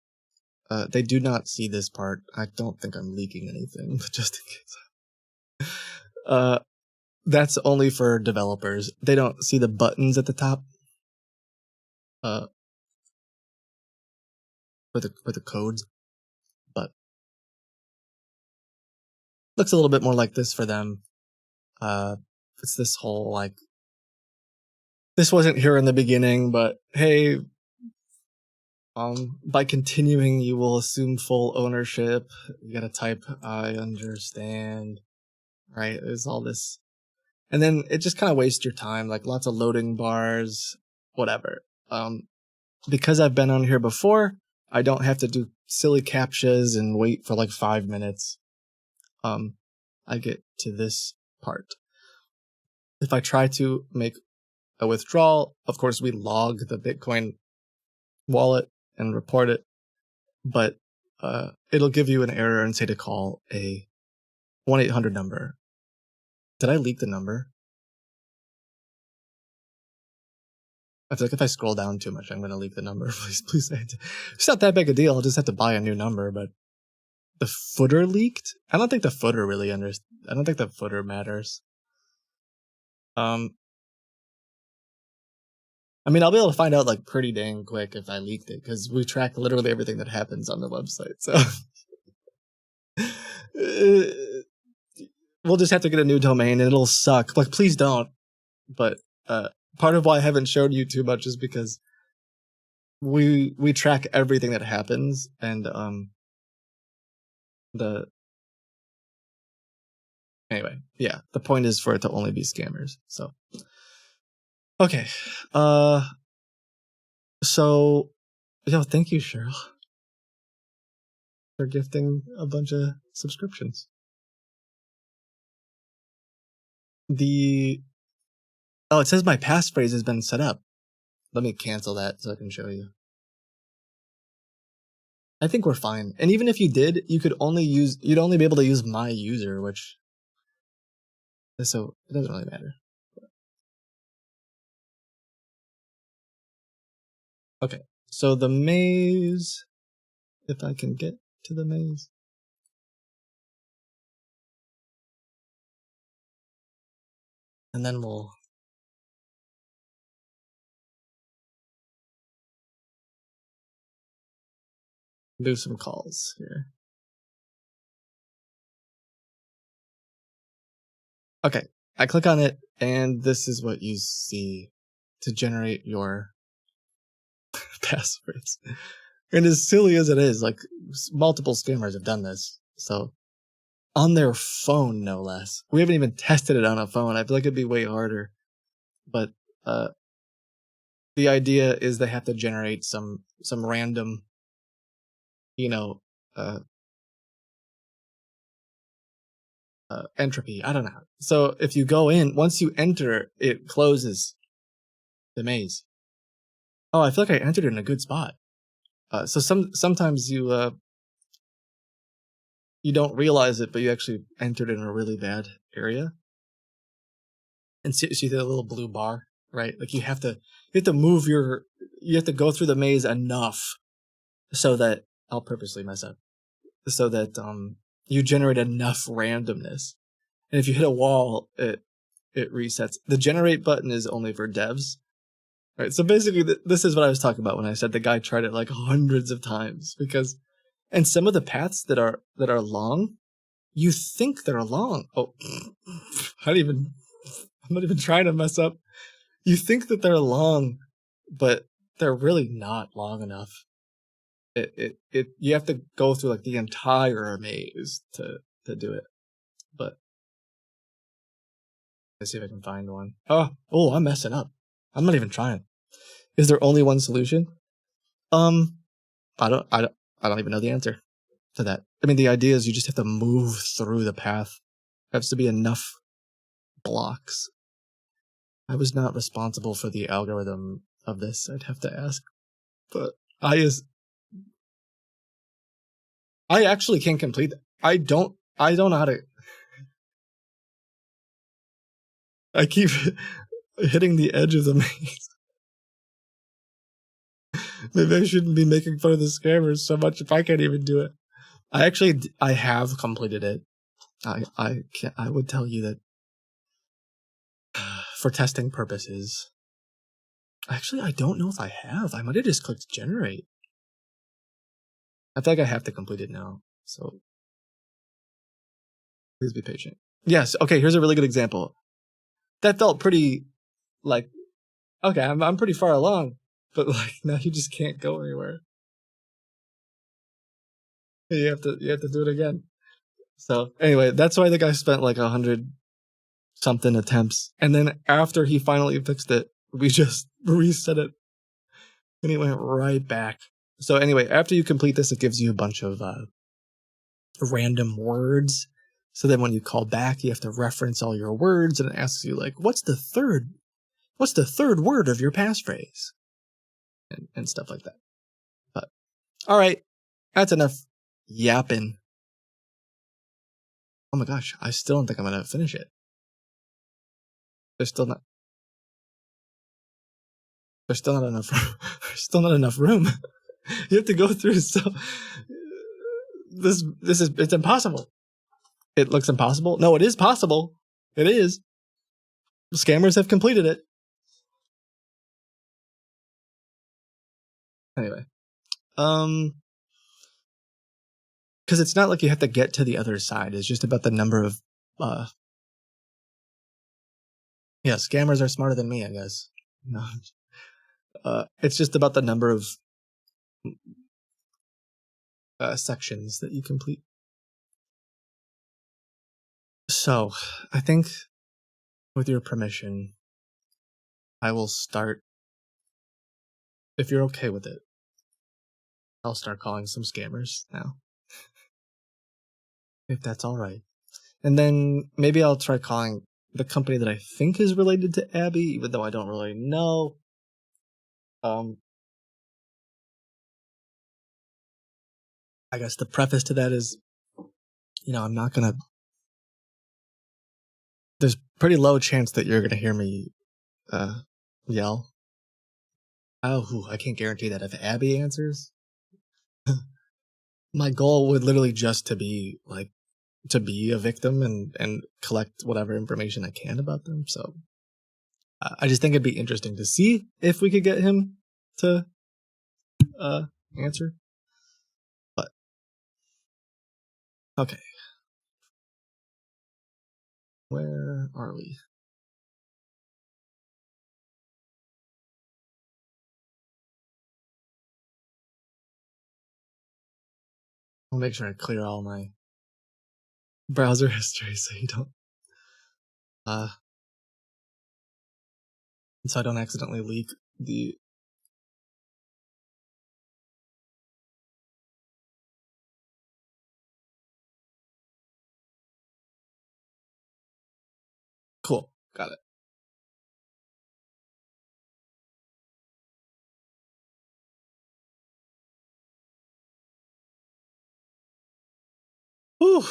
They do not see this part. I don't think I'm leaking anything, but just in case. That's only for developers. They don't see the buttons at the top. For the codes, but looks a little bit more like this for them. It's this whole like, this wasn't here in the beginning, but hey, by continuing, you will assume full ownership. You gotta type I understand, right? There's all this, and then it just kind of wastes your time, like lots of loading bars, whatever. Because I've been on here before, I don't have to do silly captchas and wait for like 5 minutes. I get to this part. If I try to make a withdrawal, of course, we log the Bitcoin wallet and report it, but it'll give you an error and say to call a 1-800 number. Did I leak the number? I feel like if I scroll down too much, I'm going to leak the number. Please say it. It's not that big a deal. I'll just have to buy a new number, but the footer leaked? I don't think the footer really I don't think the footer matters. I mean, I'll be able to find out like pretty dang quick if I leaked it because we track literally everything that happens on the website. So we'll just have to get a new domain and it'll suck. Like, please don't. But part of why I haven't showed you too much is because we track everything that happens, and anyway, yeah. The point is for it to only be scammers. So okay, so thank you, Cheryl, for gifting a bunch of subscriptions. It says my passphrase has been set up. Let me cancel that so I can show you. I think we're fine. And even if you did, you'd only be able to use my user, which, so it doesn't really matter. Okay, so the maze, if I can get to the maze. And then we'll do some calls here. Okay, I click on it, and this is what you see. to generate your passwords. And as silly as it is, like multiple scammers have done this. So on their phone, no less. We haven't even tested it on a phone. I feel like it'd be way harder. But the idea is they have to generate some random, uh, entropy. I don't know. So if you go in, once you enter, it closes the maze. Oh, I feel like I entered in a good spot. So sometimes you don't realize it, but you actually entered in a really bad area. And see the little blue bar, right? Like you have to go through the maze enough so that I'll purposely mess up, so that you generate enough randomness. And if you hit a wall, it resets. The generate button is only for devs, right? So basically, this is what I was talking about when I said the guy tried it like hundreds of times, and some of the paths that are long, you think they're long. Oh, I'm not even trying to mess up. You think that they're long, but they're really not long enough. You have to go through like the entire maze to do it. But let's see if I can find one. Oh, I'm messing up. I'm not even trying. Is there only one solution? I don't even know the answer to that. I mean, the idea is you just have to move through the path. There has to be enough blocks. I was not responsible for the algorithm of this. I'd have to ask, but I actually can complete that. I don't know how to. I keep hitting the edge of the maze. Maybe I shouldn't be making fun of the scammers so much if I can't even do it. I have completed it. I would tell you that for testing purposes. Actually, I don't know if I have. I might have just clicked generate. I feel like I have to complete it now. So please be patient. Yes. Okay. Here's a really good example. That felt pretty like, okay, I'm pretty far along, but like now you just can't go anywhere. You have to do it again. So anyway, that's why the guy spent like 100 something attempts, and then after he finally fixed it, we just reset it, and he went right back. So anyway, after you complete this, it gives you a bunch of random words. So then when you call back, you have to reference all your words, and it asks you like, what's the third word of your passphrase, and stuff like that. But all right, that's enough yapping. Oh my gosh, I still don't think I'm gonna finish it. There's still not enough room. There's still not enough room. You have to go through so it's impossible. It looks impossible. No, it is possible. It is. Scammers have completed it. Anyway. Because it's not like you have to get to the other side. It's just about the number of scammers are smarter than me, I guess. No. It's just about the number of sections that you complete. So, I think, with your permission, I will start. If you're okay with it, I'll start calling some scammers now. If that's all right. And then maybe I'll try calling the company that I think is related to Abby, even though I don't really know. I guess the preface to that is, I'm not gonna. There's pretty low chance that you're gonna hear me yell. Oh, I can't guarantee that. If Abby answers, my goal would literally just to be a victim and collect whatever information I can about them. So I just think it'd be interesting to see if we could get him to answer. But okay, where are we? I'll make sure I clear all my browser history so you don't so I don't accidentally leak the cool. Got it. Whew.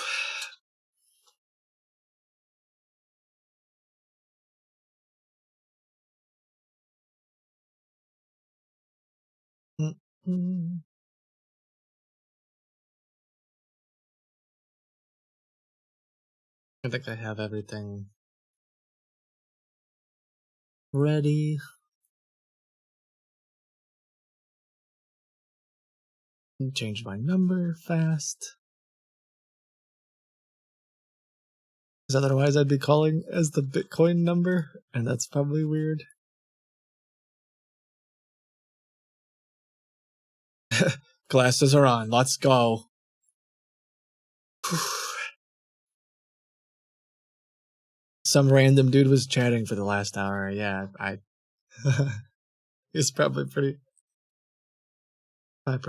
Mm-mm. I think I have everything ready. Change my number fast. Because otherwise I'd be calling as the Bitcoin number, and that's probably weird. Glasses are on. Let's go. Some random dude was chatting for the last hour. Yeah, it's probably pretty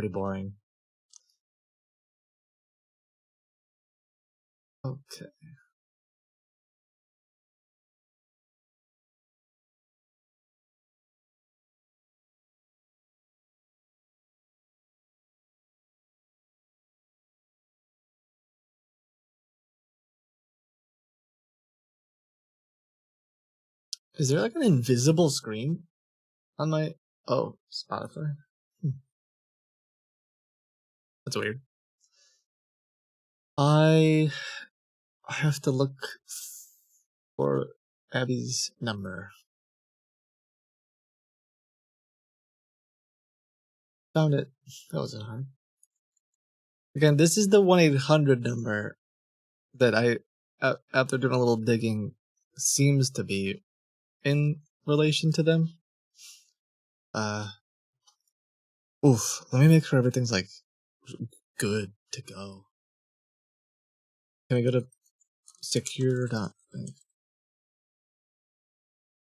boring. Okay. Is there like an invisible screen on my Spotify? That's weird. I have to look for Abby's number. Found it. That wasn't hard. Again, this is the 1-800 number that I, after doing a little digging, seems to be in relation to them. Let me make sure everything's like good to go. Can I go to secure? I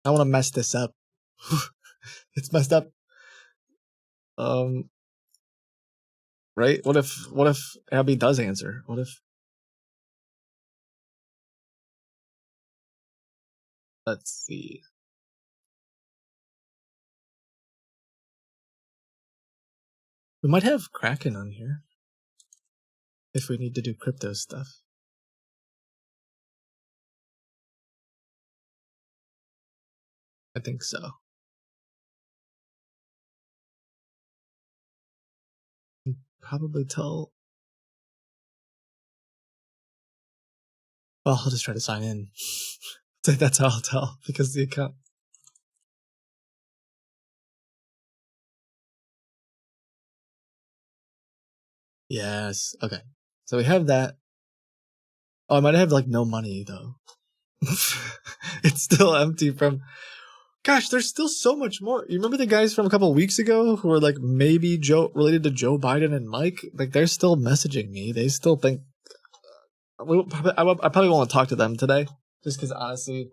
don't want to mess this up. It's messed up. Right? What if Abby does answer? What if? Let's see. We might have Kraken on here if we need to do crypto stuff. I think so. Probably tell. Well, I'll just try to sign in. That's how I'll tell because the account. Yes. Okay. So we have that. Oh, I might have like no money though. It's still empty from. Gosh, there's still so much more. You remember the guys from a couple weeks ago who were like maybe related to Joe Biden and Mike? Like they're still messaging me. They still think. I probably won't talk to them today, just because honestly,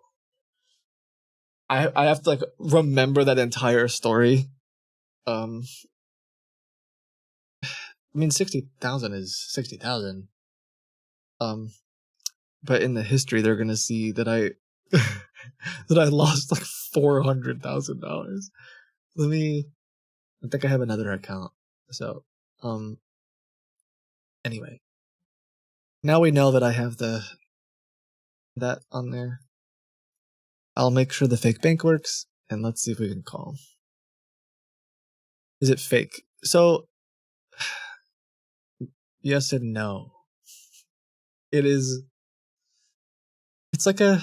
I have to like remember that entire story. I mean, 60,000 is 60,000. But in the history, they're gonna see that I that I lost like $400,000. I think I have another account. So, anyway, now we know that I have that on there. I'll make sure the fake bank works, and let's see if we can call. Is it fake? So, yes and no. It is. It's like I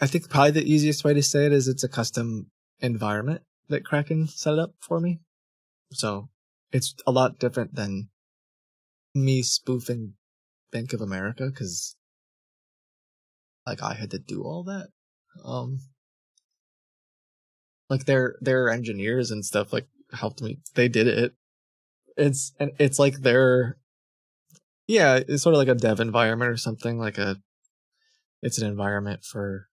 think probably the easiest way to say it is it's a custom environment that Kraken set up for me. So it's a lot different than me spoofing Bank of America because like I had to do all that. Like their engineers and stuff like helped me. They did it. It's like Yeah, it's sort of like a dev environment or something. It's an environment for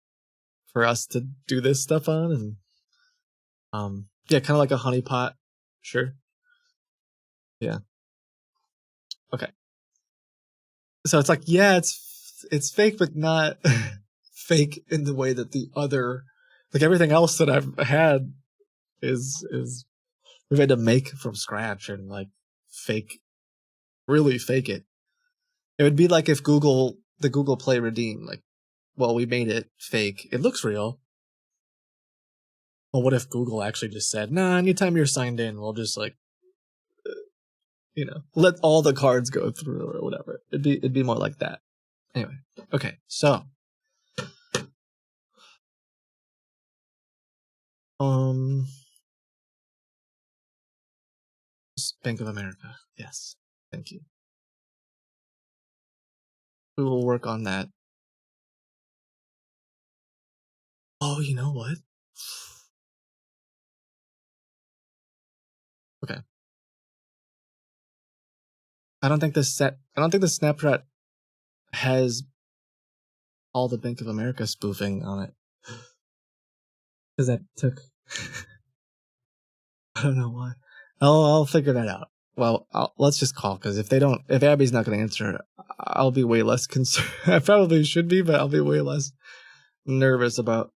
us to do this stuff on, and yeah, kind of like a honeypot. Sure. Yeah. Okay. So it's like, yeah, it's fake, but not fake in the way that the other, like everything else that I've had is we've had to make from scratch and like really fake it. It would be like if the Google Play Redeem, like, well, we made it fake. It looks real. Well, what if Google actually just said, nah, anytime you're signed in, we'll just like, let all the cards go through or whatever. It'd be more like that. Anyway, okay, so Bank of America. Yes, thank you. We will work on that. Oh, you know what? Okay. I don't think the snapshot has all the Bank of America spoofing on it. Because that took I don't know why. I'll figure that out. Well, let's just call, because if Abby's not going to answer, I'll be way less concerned. I probably should be, but I'll be way less nervous about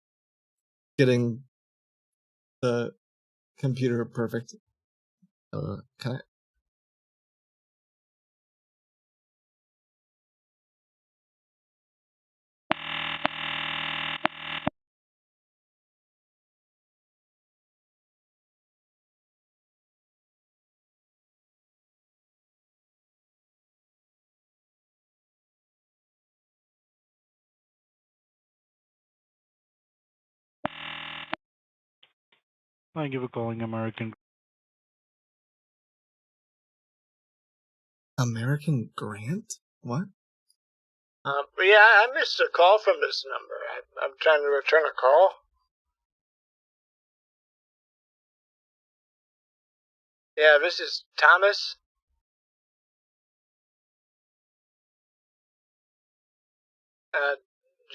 getting the computer perfect. Can I? Thank you for calling American. American Grant? What? Yeah, I missed a call from this number. I'm trying to return a call. Yeah, this is Thomas.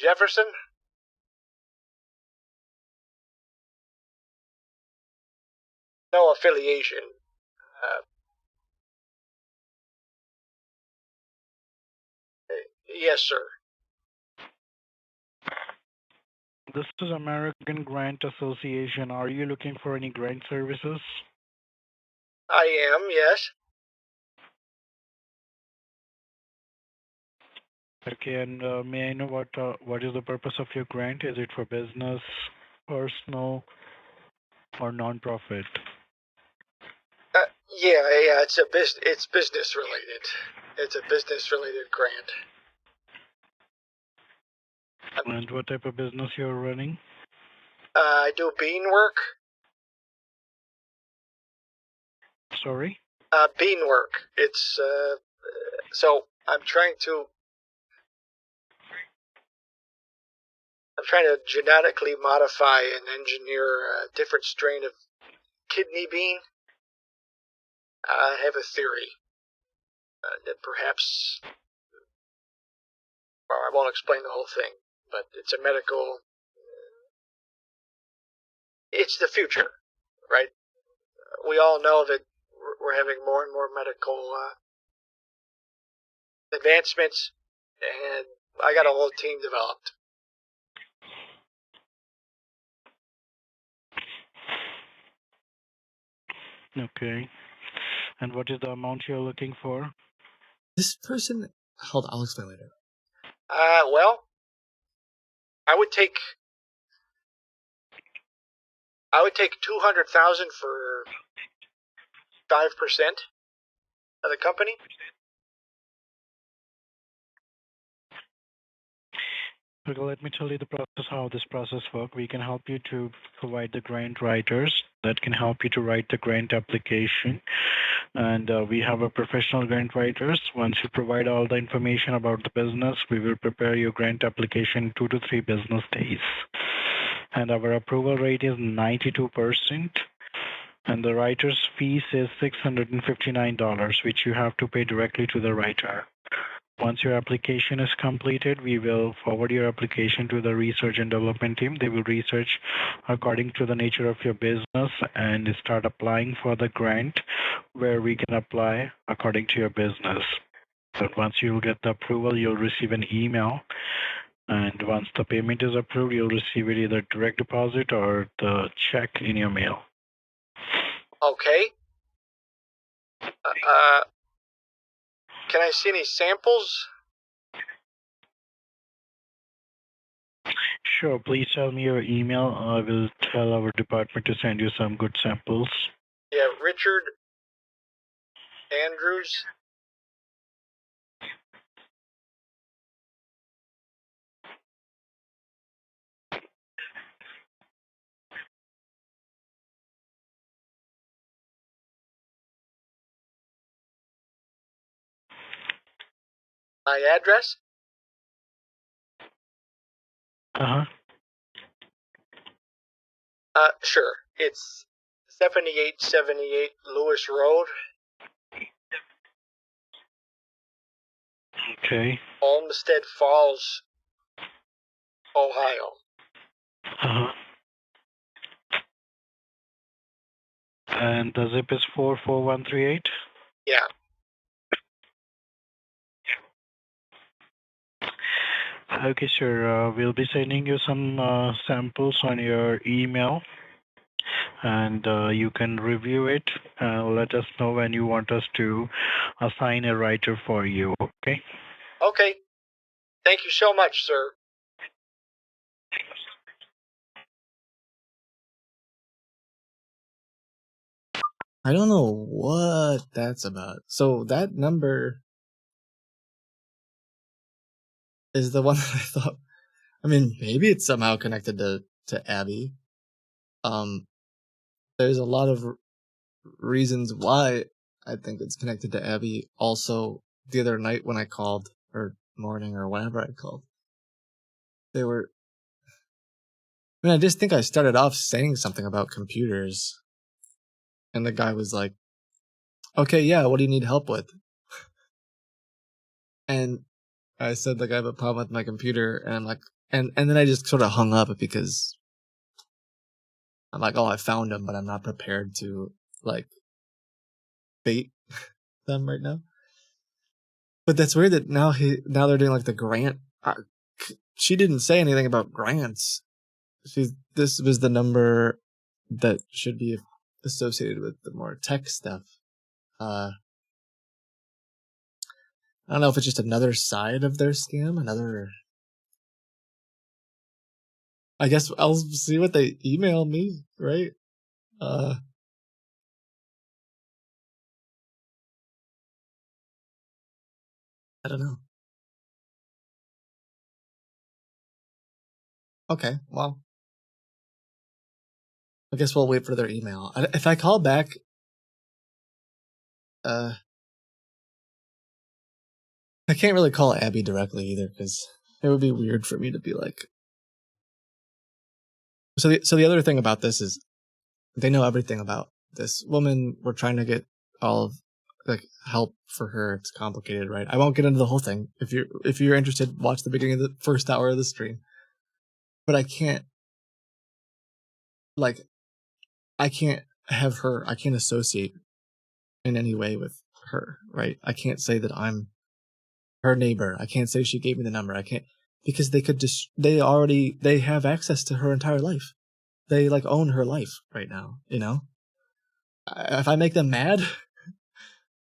Jefferson. No affiliation. Uh, yes, sir. This is American Grant Association. Are you looking for any grant services? I am, yes. Okay, and may I know what is the purpose of your grant? Is it for business, personal, or non-profit? Yeah, it's business related. It's a business related grant. And what type of business you're running? I do bean work. Sorry? Bean work. It's so I'm trying to genetically modify and engineer a different strain of kidney bean. I have a theory that perhaps, well, I won't explain the whole thing, but it's a medical, it's the future, right? We all know that we're having more and more medical advancements, and I got a whole team developed. Okay. And what is the amount you're looking for? This person. Hold on, I'll explain later. Well, I would take 200,000 for 5% of the company. Okay, let me tell you the process, how this process works. We can help you to provide the grant writers that can help you to write the grant application. And we have a professional grant writers. Once you provide all the information about the business, we will prepare your grant application 2 to 3 business days. And our approval rate is 92%. And the writer's fees is $659, which you have to pay directly to the writer. Once your application is completed, we will forward your application to the research and development team. They will research according to the nature of your business and start applying for the grant where we can apply according to your business. So once you get the approval, you'll receive an email. And once the payment is approved, you'll receive it either direct deposit or the check in your mail. Okay. Can I see any samples? Sure, please tell me your email. I will tell our department to send you some good samples. Yeah, Richard Andrews. My address? Uh-huh. Sure. It's 7878 Lewis Road, Okay. Olmsted Falls, Ohio. Uh-huh. And the zip is 44138? Yeah. Okay, sure. We'll be sending you some samples on your email, and you can review it. Let us know when you want us to assign a writer for you, okay? Okay. Thank you so much, sir. I don't know what that's about. So that number is the one that I thought. I mean, maybe it's somehow connected to Abby. There's a lot of reasons why I think it's connected to Abby. Also, the other night when I called, or morning, or whenever I called, they were. I mean, I just think I started off saying something about computers, and the guy was like, "Okay, yeah, what do you need help with?" And I said, like, I have a problem with my computer, and I'm like, and then I just sort of hung up because I'm like, oh, I found them, but I'm not prepared to, like, bait them right now. But that's weird that now they're doing, like, the grant. She didn't say anything about grants. This was the number that should be associated with the more tech stuff. I don't know if it's just another side of their scam, I guess I'll see what they email me, right? I don't know. Okay, well, I guess we'll wait for their email. If I call back, I can't really call Abby directly either because it would be weird for me to be like. So the other thing about this is they know everything about this woman. We're trying to get all of like help for her. It's complicated, right? I won't get into the whole thing. If you're interested, watch the beginning of the first hour of the stream. But I can't I can't have her. I can't associate in any way with her, right? I can't say that I'm her neighbor. I can't say she gave me the number. I can't because they have access to her entire life. They like own her life right now, you know? If I make them mad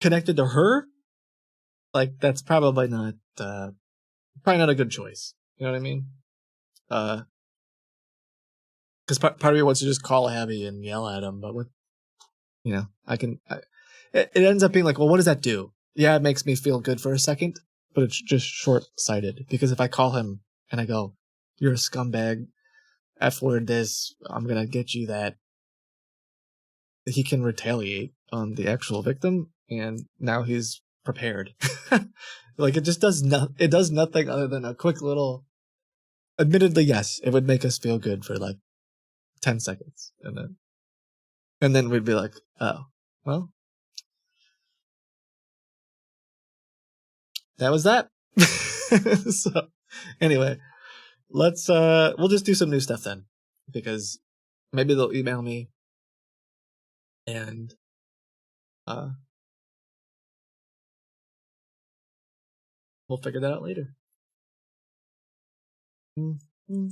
connected to her, like that's probably not a good choice. You know what I mean? Because part of me wants to just call Abby and yell at him, but with it ends up being like, well, what does that do? Yeah, it makes me feel good for a second, but it's just short-sighted. Because if I call him and I go, "You're a scumbag, F-word this, I'm gonna get you that," he can retaliate on the actual victim, and now he's prepared. Like it just it does nothing other than a quick little. Admittedly, yes, it would make us feel good for like 10 seconds, and then we'd be like, oh, well. that was that. So anyway, we'll just do some new stuff then, because maybe they'll email me and we'll figure that out later. Mm-hmm.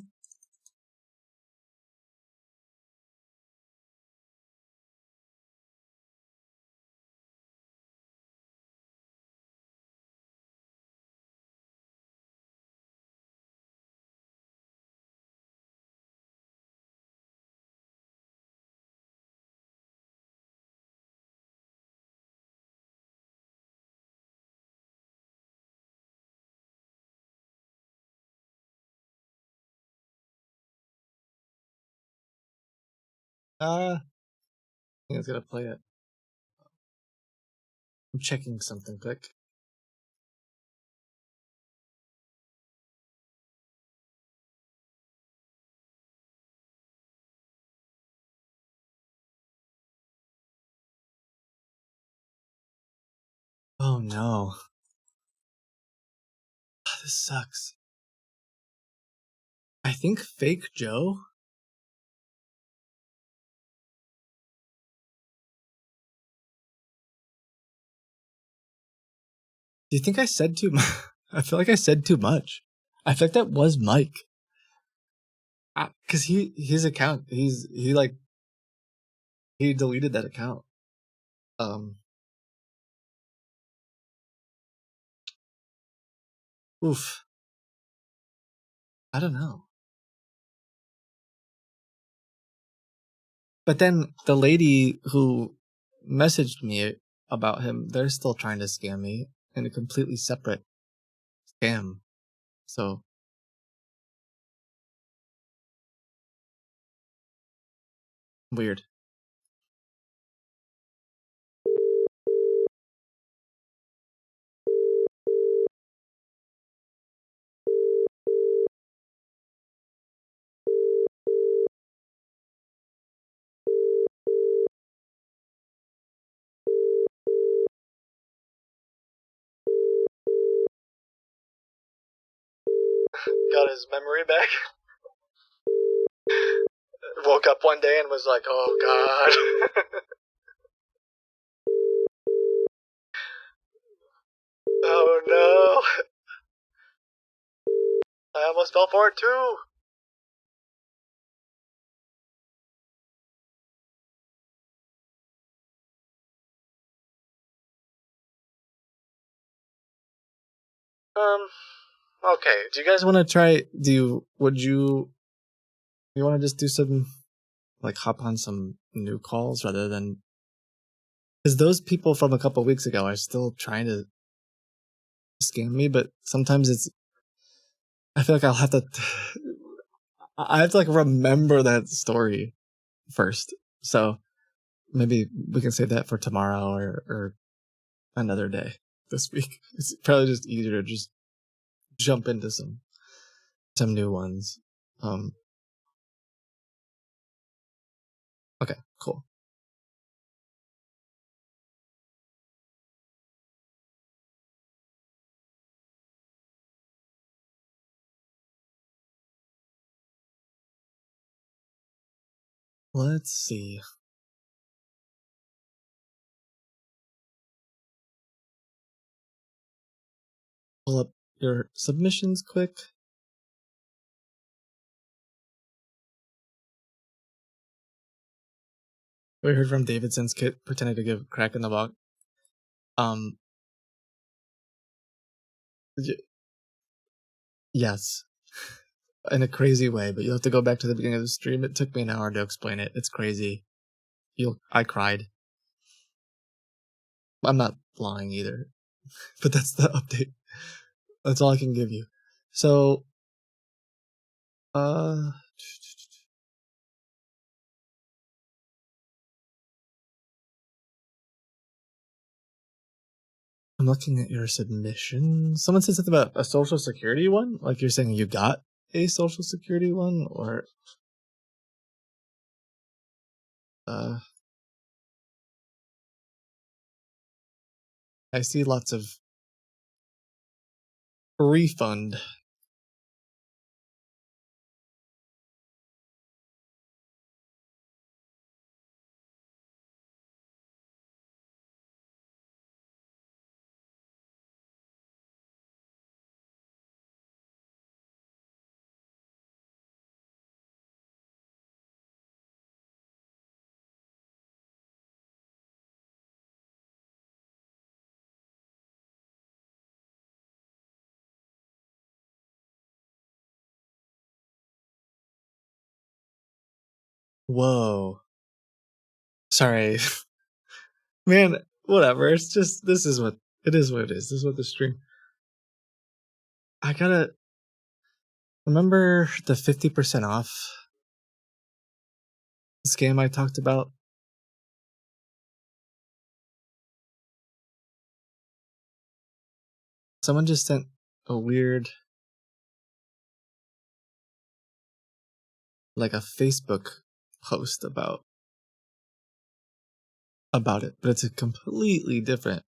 I think it's gonna play it. I'm checking something quick. Oh no. This sucks. I think Fake Joe. Do you think I said too much? I feel like I said too much. I feel like that was Mike. Cause his account, he deleted that account. Oof. I don't know. But then the lady who messaged me about him, they're still trying to scam me in a completely separate scam. So weird. Got his memory back. Woke up one day and was like, oh god. Oh no. I almost fell for it too. Okay. Do you guys want to try? Would you want to just do some, like, hop on some new calls rather than, because those people from a couple weeks ago are still trying to scam me, but sometimes I feel like I have to like remember that story first. So maybe we can save that for tomorrow or another day this week. It's probably just easier to just jump into some new ones. Okay, cool. Let's see. Pull up your submissions quick. We heard from David since Kit pretended to give crack in the box. Yes, in a crazy way, but you'll have to go back to the beginning of the stream. It took me an hour to explain it. It's crazy. I cried. I'm not lying either, but that's the update. That's all I can give you. So, I'm looking at your submission. Someone said something about a social security one. Like, you're saying you got a social security one, or I see lots of refund. Whoa. Sorry. Man, whatever. It's just, this is what it is. What it is. This is what the stream. I gotta remember the 50% off scam I talked about. Someone just sent a weird, like a Facebook post about it, but it's a completely different.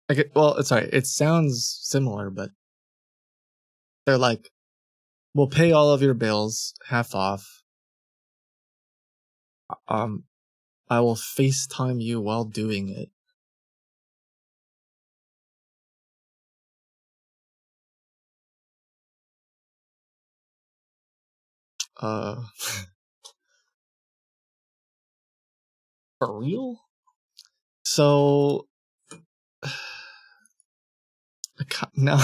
Like, well, sorry, it sounds similar, but they're like, "We'll pay all of your bills half off. I will FaceTime you while doing it." For real? So, now,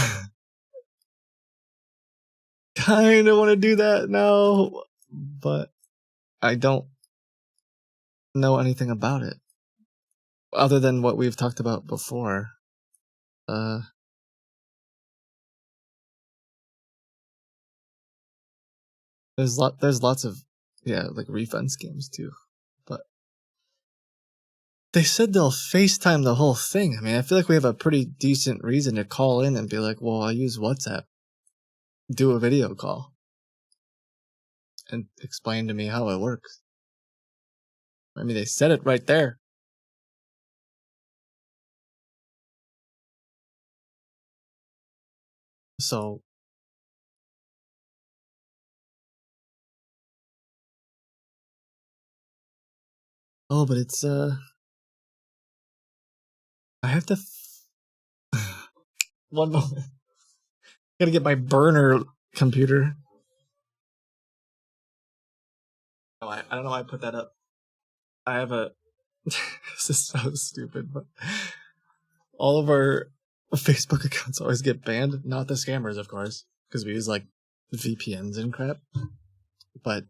kind of want to do that now, but I don't know anything about it other than what we've talked about before. There's lots of, yeah, like refund schemes too, but they said they'll FaceTime the whole thing. I mean, I feel like we have a pretty decent reason to call in and be like, "Well, I use WhatsApp. Do a video call and explain to me how it works." I mean, they said it right there. So, oh, but it's I have to. One moment. Gotta get my burner computer. Oh, I don't know why I put that up. I have a. This is so stupid, but all of our Facebook accounts always get banned. Not the scammers, of course, because we use like VPNs and crap. But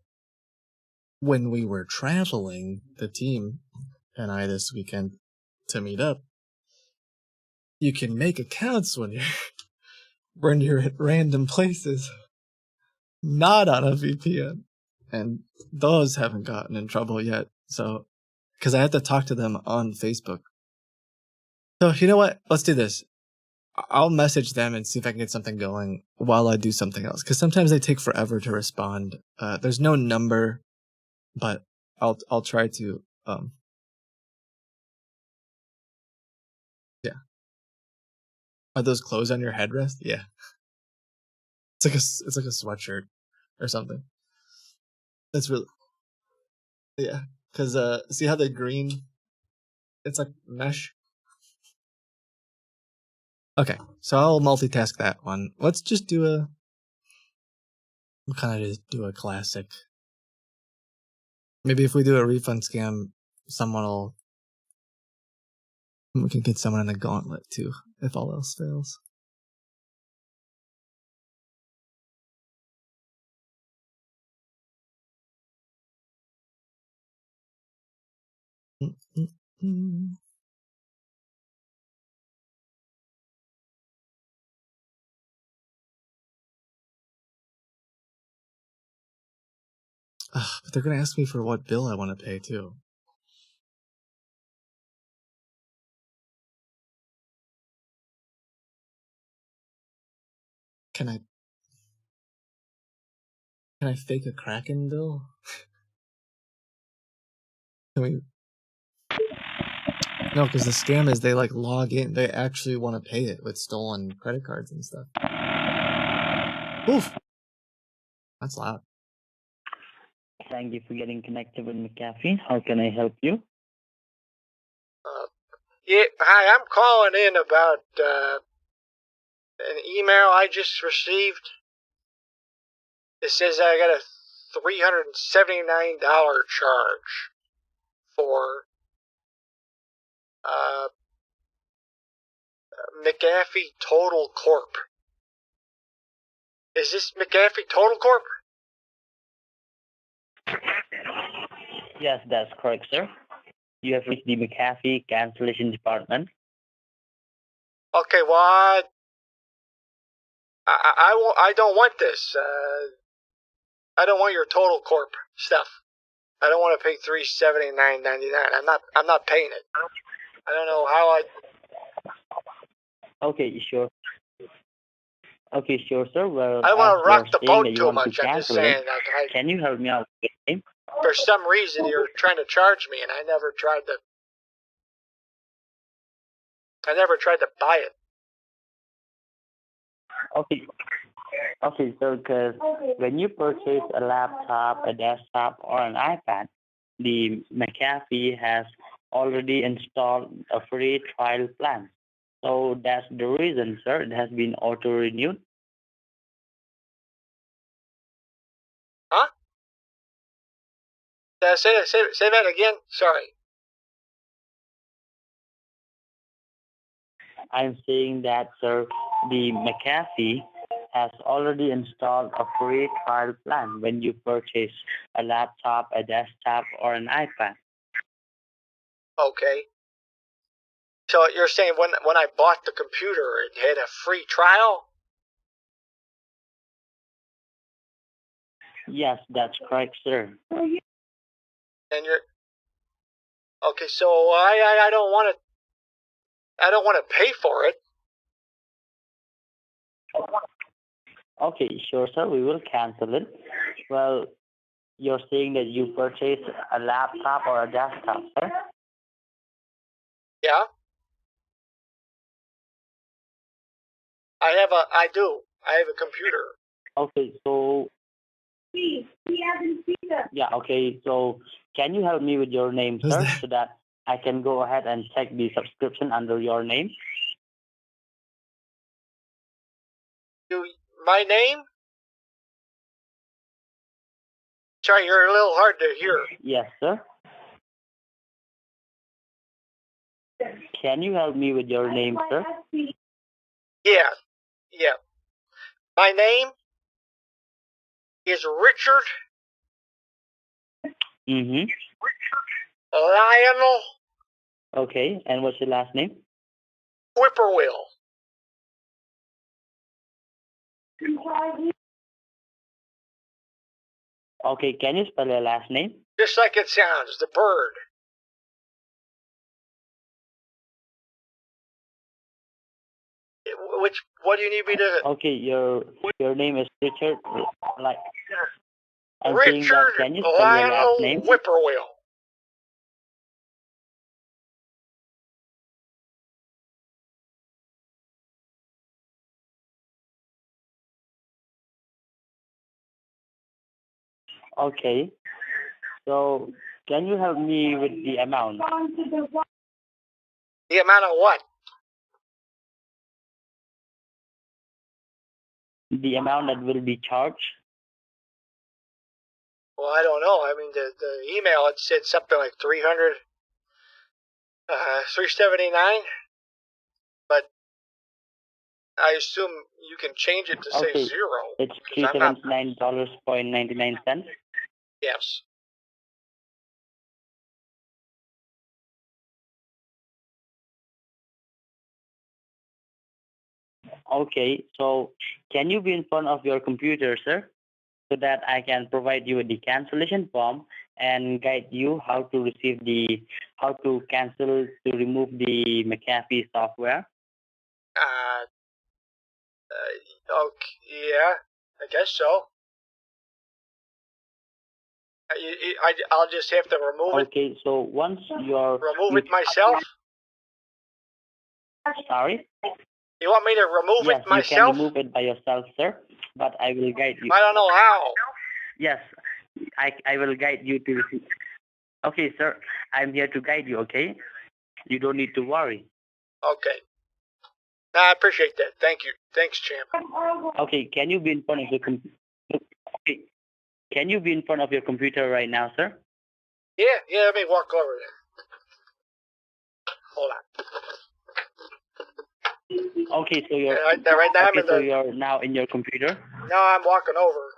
when we were traveling, the team and I this weekend to meet up, you can make accounts when you're at random places, not on a VPN, and those haven't gotten in trouble yet. So, because I had to talk to them on Facebook. So you know what? Let's do this. I'll message them and see if I can get something going while I do something else. Because sometimes they take forever to respond. There's no number, but I'll try to. Yeah. Are those clothes on your headrest? Yeah. It's like a sweatshirt or something. That's really, yeah. Because see how the green? It's like mesh. Okay, so I'll multitask that one. Let's just do a. We'll kind of just do a classic. Maybe if we do a refund scam, someone will. We can get someone in a gauntlet too, if all else fails. Mm-mm-mm. But they're gonna ask me for what bill I want to pay too. Can I fake a Kraken bill? Can we? No, because the scam is they like log in. They actually want to pay it with stolen credit cards and stuff. Oof, that's loud. Thank you for getting connected with McAfee. How can I help you? Yeah, hi, I'm calling in about an email I just received. It says I got a $379 charge for McAfee Total Corp. Is this McAfee Total Corp? Yes, that's correct, sir. You have reached the McAfee cancellation department. Okay, well, I don't want this. I don't want your Total Corp stuff. I don't want to pay $379.99. I'm not paying it. I don't know how I. Okay, sure. Okay, sure, sir. Well, I don't want to rock the saying boat that you too want much. to I'm just cancel saying. it, can you help me out with your name? For some reason, you're trying to charge me, and I never tried to. I never tried to buy it. Okay. Okay, so because when you purchase a laptop, a desktop, or an iPad, the McAfee has already installed a free trial plan. So that's the reason, sir. It has been auto-renewed. Huh? Say that again. Sorry. I'm saying that, sir, the McAfee has already installed a free trial plan when you purchase a laptop, a desktop, or an iPad. Okay. So you're saying when I bought the computer, it had a free trial? Yes, that's correct, sir. And you're okay. So I don't want to. I don't want to pay for it. Okay, sure, sir. We will cancel it. Well, you're saying that you purchased a laptop or a desktop, sir? Yeah. I do. I have a computer. Okay, so yeah, okay. So can you help me with your name, Who's sir, that? so that I can go ahead and check the subscription under your name? My name? Sorry, you're a little hard to hear. Yes, sir. Can you help me with your name, sir? Yeah. Yeah. My name is Richard Mm-hmm. Lionel Okay, and what's your last name? Whippoorwill. Okay, can you spell your last name? Just like it sounds, the bird. What do you need me to? Okay, your name is Richard. Like I'm saying that. Richard Can you spell your last Lionel name? Whippoorwill. Okay. So can you help me with the amount? The amount of what? The amount that will be charged? Well, I don't know. I mean, the email, it said something like 379, but I assume you can change it to say Okay. zero. It's 'Cause I'm not. $379.99. Yes. Okay. So can you be in front of your computer, sir, so that I can provide you with the cancellation form and guide you how to how to cancel to remove the McAfee software? Okay. Yeah. I guess so. I'll just have to remove it. Okay. So once Remove it myself. Sorry? You want me to remove Yes, it you can myself? remove it by yourself, sir, but I will guide you. I don't know how. Yes, I will guide you to. Okay, sir, I'm here to guide you, okay? You don't need to worry. Okay. I appreciate that. Thank you. Thanks, champ. Okay, can you be in front of your okay. Can you be in front of your computer right now, sir? Yeah, let me walk over there. Hold on. Okay, so you're Right now I'm in the. you're now in your computer. Now I'm walking over.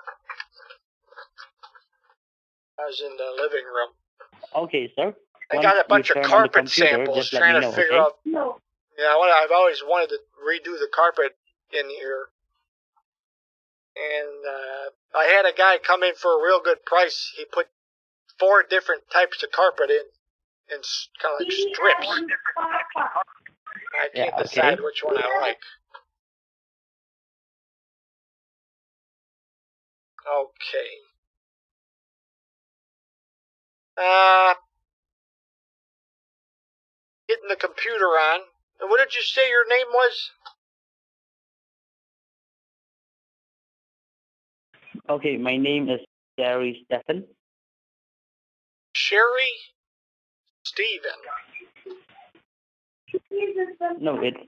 I was in the living room. Okay, sir. I got a bunch of turn on the carpet computer, samples just let trying me to know, figure okay? out. Yeah, I've always wanted to redo the carpet in here. And I had a guy come in for a real good price. He put 4 different types of carpet in kind of like strips. I can't decide which one I like. Okay. Getting the computer on. And what did you say your name was? Okay, my name is Gary Stephen. Sherry? Steven. No, it's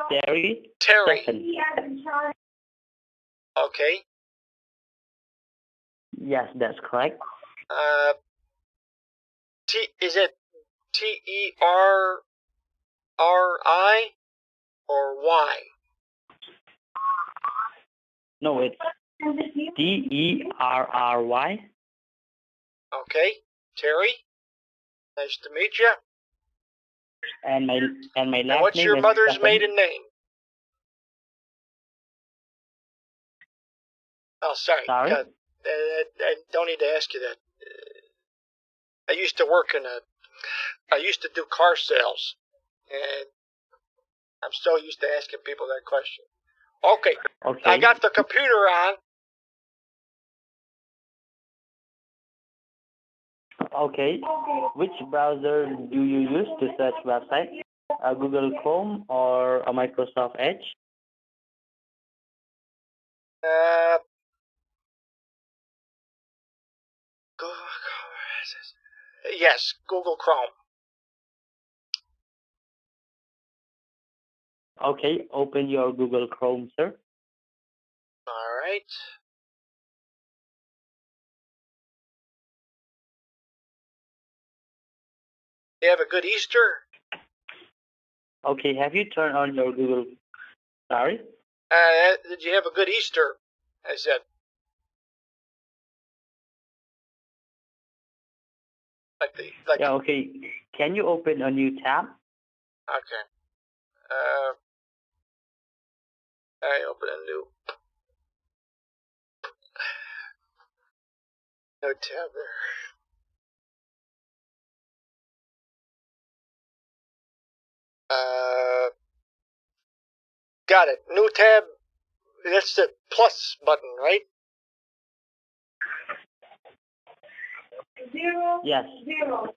Terry. Terry. Stephen. Okay. Yes, that's correct. Is it Terri or Y? No, it's Terry. Okay. Terry. Nice to meet you. And my last And what's name your is mother's Stephen. maiden name? Oh, sorry. Sorry? I don't need to ask you that. I used to do car sales, and I'm so used to asking people that question. Okay. Okay. I got the computer on. Okay. Which browser do you use to search website? A Google Chrome or a Microsoft Edge? Yes, Google Chrome. Okay, open your Google Chrome, sir. All right. You have a good Easter? Okay, have you turned on your Google? Sorry? Did you have a good Easter? I said. Yeah, okay. Can you open a new tab? Okay. I open a new tab there. Got it. New tab. That's the plus button, right? Yes.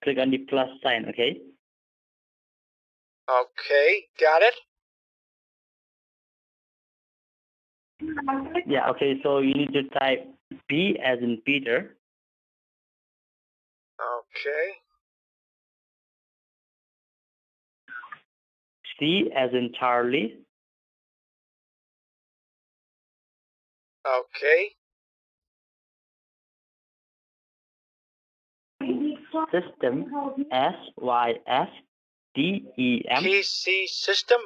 Click on the plus sign, okay? Okay, got it. Yeah, okay, so you need to type P as in Peter. Okay. C as in Charlie. Okay. System, SYSTEM. PC system?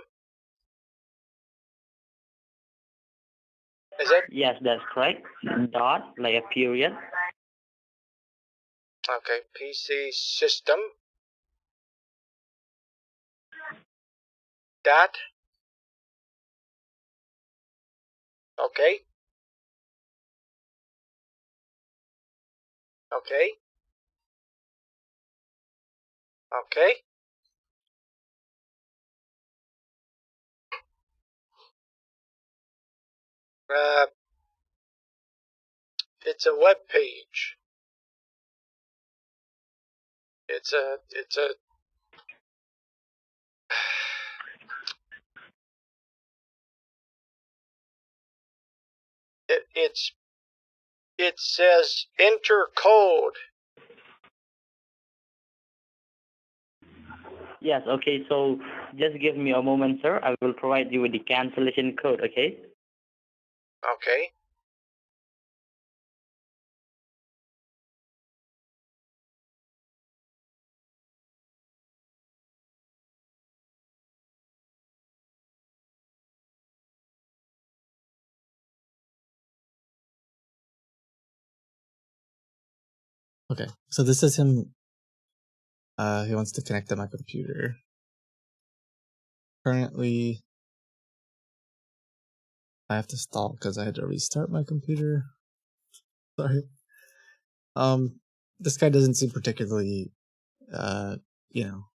Is that? Yes, that's correct. Dot, like a period. Okay, PC system. Dot. Okay. Okay. Okay. It's a web page. It's a it says enter code. Yes, okay, so just give me a moment, sir. I will provide you with the cancellation code, okay? Okay. Okay, so this is him. He wants to connect to my computer. Currently, I have to stall because I had to restart my computer. Sorry. This guy doesn't seem particularly, you know,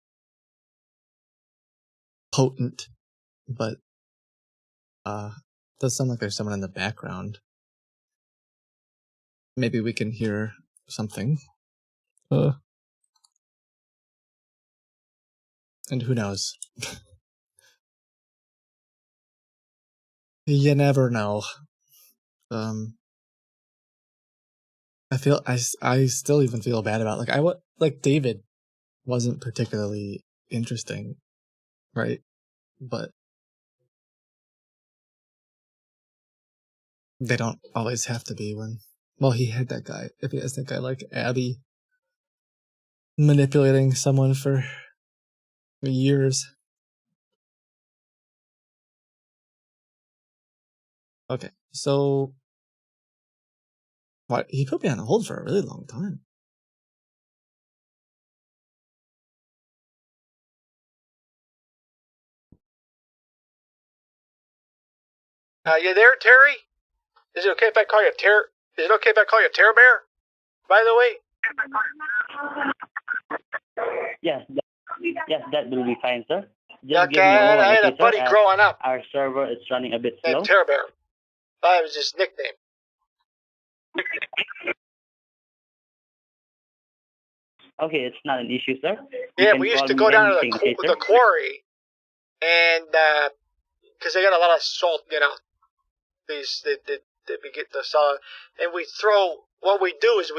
potent, but does sound like there's someone in the background. Maybe we can hear something. And who knows? You never know. I still even feel bad about like David wasn't particularly interesting, right? But they don't always have to be when. Well, he had that guy. If he has that guy like Abby manipulating someone for years. Okay, so what? He put me on hold for a really long time. You there, Terry? Is it okay if I call you Terror? Is it okay if I call you Terror Bear? By the way. Yes, that will be fine, sir. Just give Okay, me a moment, I had okay, a buddy sir, as growing up our server is running a bit slow. named Terror Bear. That was his nickname. Okay, it's not an issue, sir. Yeah, we used to go down to the quarry, and because they got a lot of salt, they get the salt, and we throw. What we do is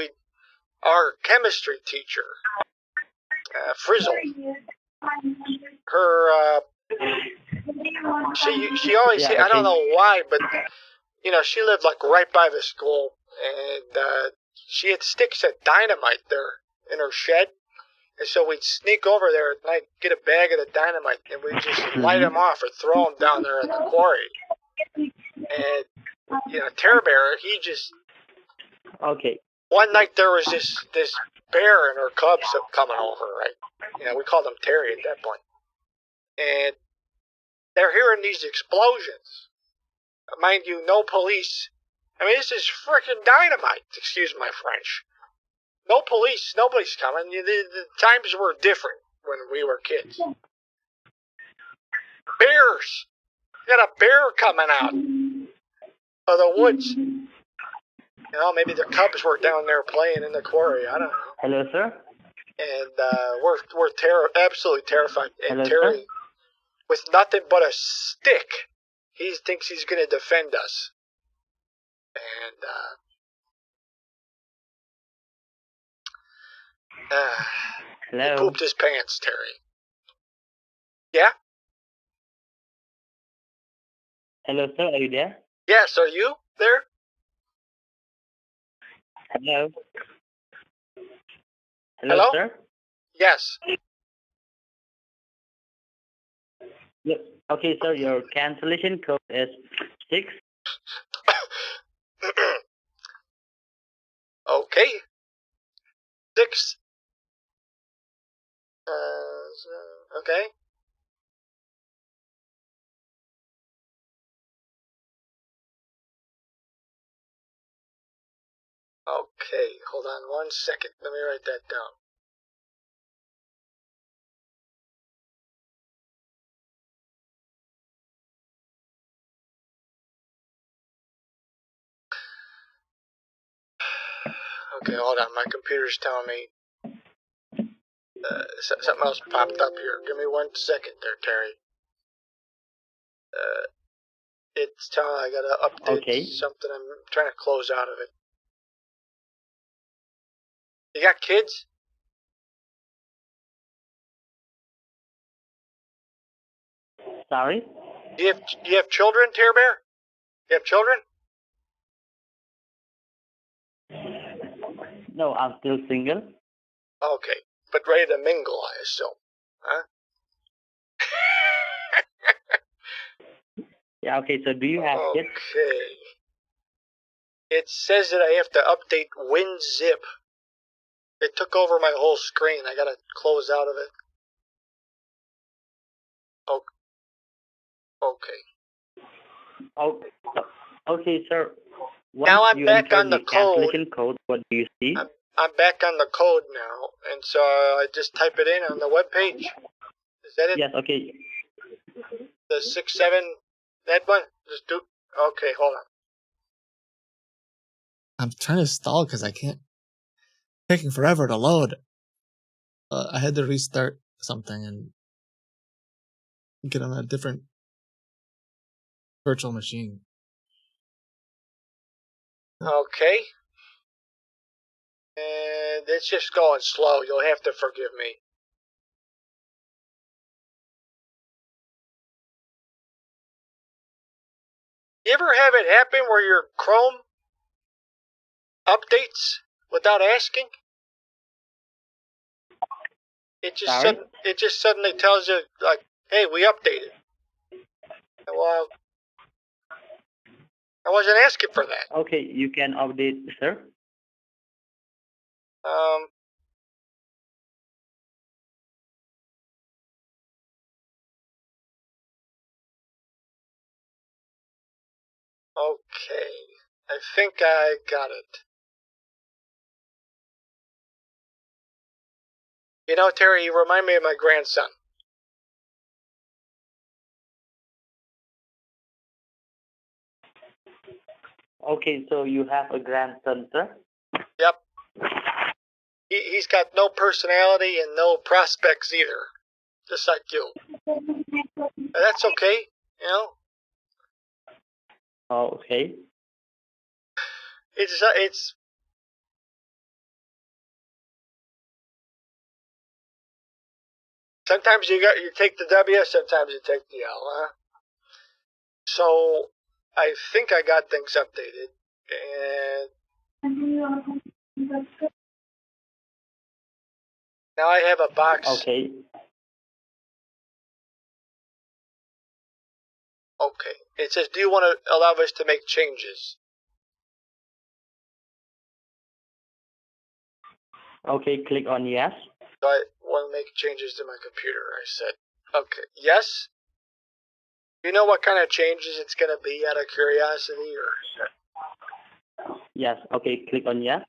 our chemistry teacher, Frizzle, her she always Yeah, I don't okay. know why, but she lived like right by the school, and she had sticks of dynamite there in her shed. And so we'd sneak over there at night, get a bag of the dynamite, and we'd just light them off or throw them down there in the quarry. And, Terror Bear, he just... Okay. One night there was this bear and her cubs coming over, right? We called them Terry at that point. And they're hearing these explosions. Mind you, no police. I mean, this is freaking dynamite, excuse my French. No police, nobody's coming. The times were different when we were kids. Bears! You got a bear coming out of the woods. Maybe the cubs were down there playing in the quarry. I don't know. Hello, sir. And we're absolutely terrified. And Hello, Terry, sir? with nothing but a stick, he thinks he's going to defend us. And he Hello. pooped his pants, Terry. Yeah? Hello, sir. Are you there? Yes, are you there? Hello. Hello? Sir. Yes. Yep. Okay, sir. Your cancellation code is 6. Okay. 6. Okay. Okay, hold on 1 second. Let me write that down. Okay, hold on. My computer's telling me something else popped up here. Give me 1 second there, Terry. It's telling I gotta update Okay. something. I'm trying to close out of it. You got kids? Sorry? Do you have children, Tear Bear? You have children? No, I'm still single. Okay, but ready to mingle, I assume. Huh? Yeah, okay, so do you have kids? Okay. It says that I have to update WinZip. It took over my whole screen. I gotta close out of it. Oh, okay. Oh, okay, sir. Now Once I'm you back enter on the the code. cancellation code, what do you see? I'm back on the code now, and so I just type it in on the web page. Is that it? Yes, okay. The 6-7, that one? Just do. Okay, hold on. I'm trying to stall because I can't. Taking forever to load. I had to restart something and get on a different virtual machine. Okay. And it's just going slow. You'll have to forgive me. You ever have it happen where your Chrome updates without asking? It just suddenly tells you like, "Hey, we updated." Well, I wasn't asking for that. Okay, you can update, sir. Um. Okay. I think I got it. You know, Terry, you remind me of my grandson. Okay, so you have a grandson, sir? Yep. He's got no personality and no prospects either. Just like you. But that's okay, you know? Oh, okay. It's sometimes you take the W, sometimes you take the L, huh? So I think I got things updated, and now I have a box. Okay. Okay. It says, "Do you want to allow us to make changes?" Okay, click on yes. So I want to make changes to my computer. I said, "Okay, yes." You know what kind of changes it's going to be out of curiosity, or? Yes, okay, click on yes.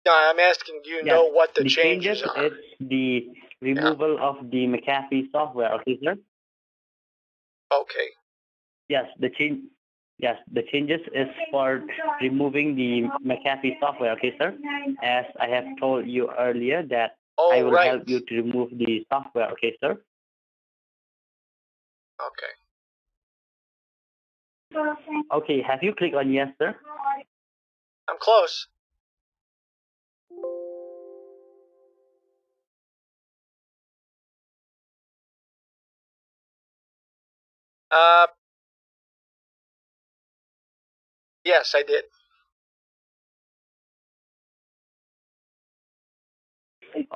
No, I'm asking, do you know what the changes are? It's the removal of the McAfee software, okay, sir? Okay. Yes, the changes is for removing the McAfee software, okay, sir? As I have told you earlier that I will help you to remove the software, okay, sir? Okay. Okay, have you clicked on yes, sir? I'm close. Yes, I did.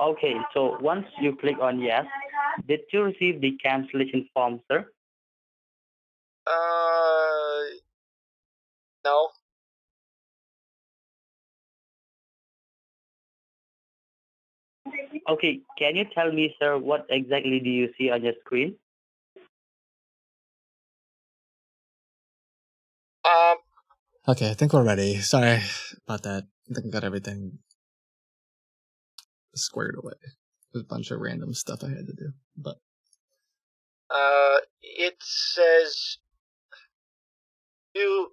Okay, so once you click on yes, did you receive the cancellation form, sir? No. Okay, can you tell me, sir, what exactly do you see on your screen? Okay, I think we're ready. Sorry about that. I think I got everything squared away. There's a bunch of random stuff I had to do, but It says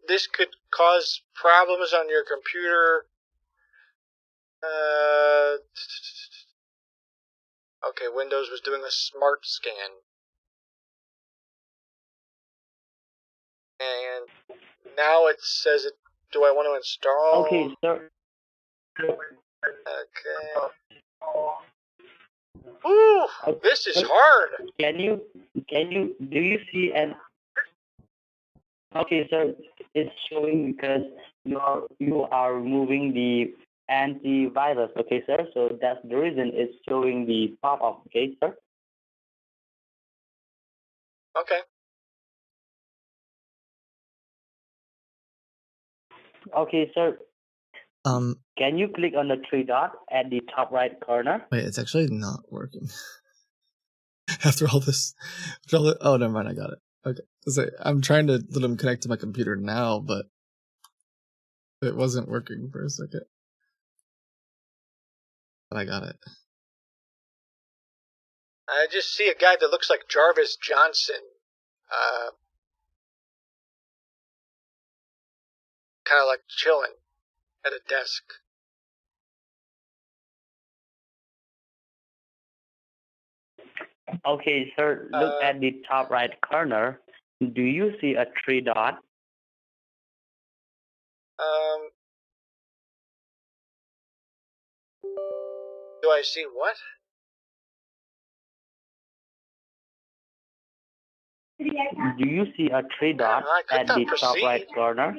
this could cause problems on your computer. Okay, Windows was doing a smart scan. And now it says it. Do I want to install? Okay, sir. Okay. Ooh, this is hard. Do you see an? Okay, sir, it's showing because you are removing the antivirus. Okay, sir. So that's the reason it's showing the pop-up. Okay, sir. Okay. Okay, sir. Um, Can you click on the three dot at the top right corner? wait, it's actually not working. After all this, oh, never mind, I got it. Okay, so I'm trying to let him connect to my computer now, but it wasn't working for a second. But I got it. I just see a guy that looks like Jarvis Johnson. Kind of like chilling at a desk. Okay, sir. Look at the top right corner. Do you see a three dot? Do I see what? Do you see a three dot I at clicked on the top proceed. right corner?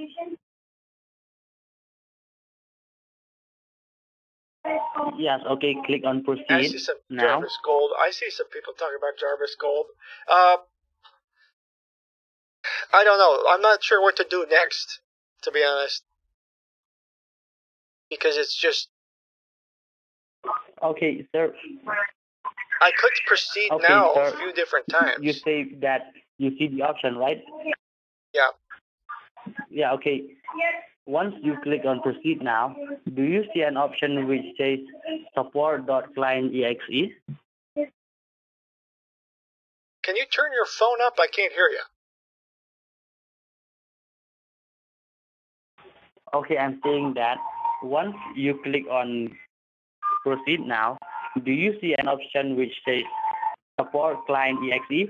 Yes. Okay. Click on I proceed see some now. Jarvis Gold. I see some people talking about Jarvis Gold. I don't know. I'm not sure what to do next, to be honest. Because it's just... Okay, sir. I clicked proceed Okay, now sir. a few different times. You say that you see the option, right? Yeah. Yeah. Okay. Once you click on proceed now, do you see an option which says support.client.exe? Can you turn your phone up? I can't hear you. Okay, I'm saying that once you click on proceed now, do you see an option which says support client.exe?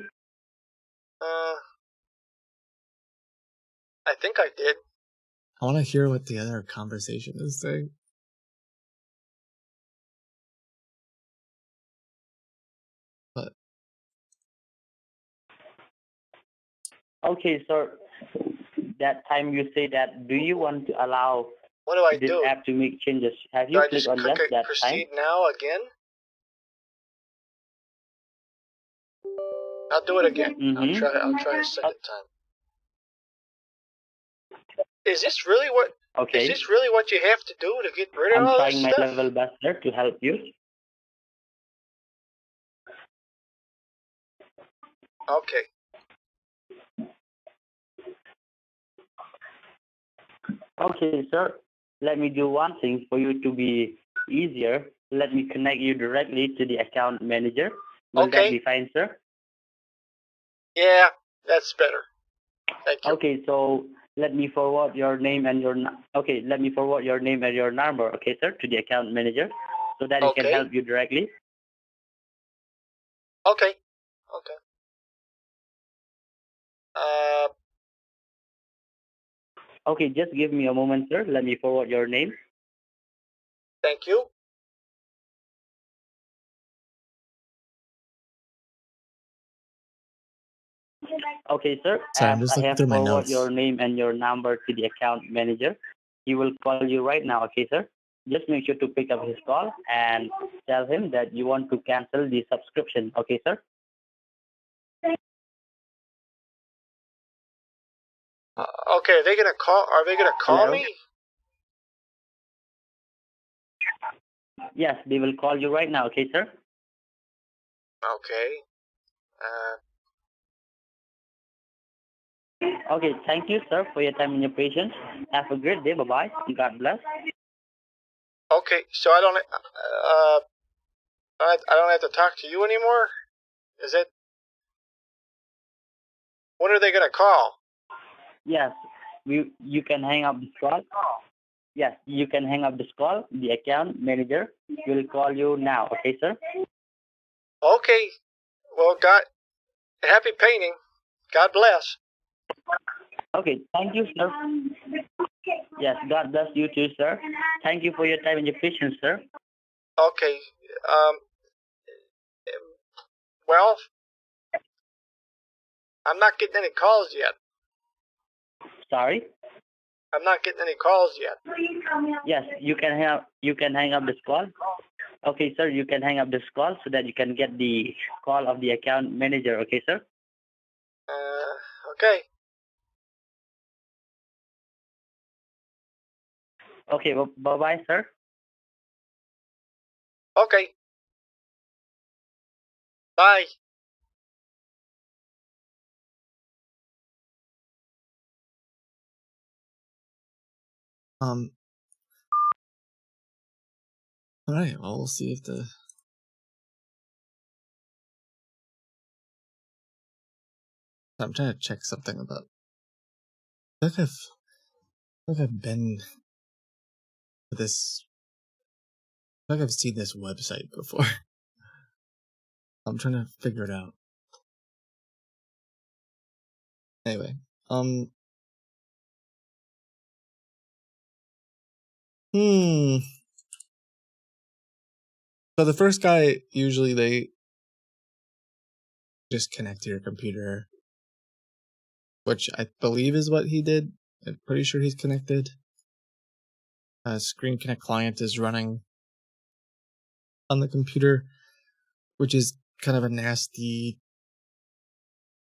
I think I did. I want to hear what the other conversation is saying. But Okay, sir. That time you say that, do you want to allow What do I this do? app to make changes? Have Do you I clicked just on click yes that time? proceed now again? I'll do it again. Mm-hmm. I'll try a second time. Is this really what Okay. you have to do to get rid of I'm all trying this my stuff? level best sir, to help you. Okay. Okay, sir. Let me do one thing for you to be easier. Let me connect you directly to the account manager. Will that Okay. be fine, sir? Yeah, that's better. Thank you. Okay, so let me forward your name and your number. Okay, sir, to the account manager, so that he can Okay. help you directly. Okay. Okay. Okay, just give me a moment, sir. Let me forward your name. Thank you. Okay, sir. sorry, I'm As just I looking have through my forwarded notes. your name and your number to the account manager, he will call you right now. Okay, sir. Just make sure to pick up his call and tell him that you want to cancel the subscription. Okay, sir. Okay, are they gonna call Hello? me? Yes, they will call you right now. Okay, sir. Okay. Okay, thank you, sir, for your time and your patience. Have a great day. Bye-bye. God bless. Okay, so I don't have to talk to you anymore? Is it? When are they gonna call? Yes, you can hang up this call. Yes, you can hang up this call. The account manager will call you now. Okay, sir? Okay. Well, happy painting. God bless. Okay, thank you, sir. Yes, God bless you too, sir. Thank you for your time and your patience, sir. Okay. Um. Well, I'm not getting any calls yet. Sorry. I'm not getting any calls yet. Yes, you can hang up this call. Okay, sir, you can hang up this call so that you can get the call of the account manager. Okay, sir. Okay. Okay, well, bye bye, sir. Okay. Bye. All right. Well, we'll see if the. I'm trying to check something about. I think I've been to this. I think I've seen this website before. I'm trying to figure it out. Anyway, So the first guy, usually they just connect to your computer, which I believe is what he did. I'm pretty sure he's connected. Screen Connect client is running on the computer, which is kind of a nasty,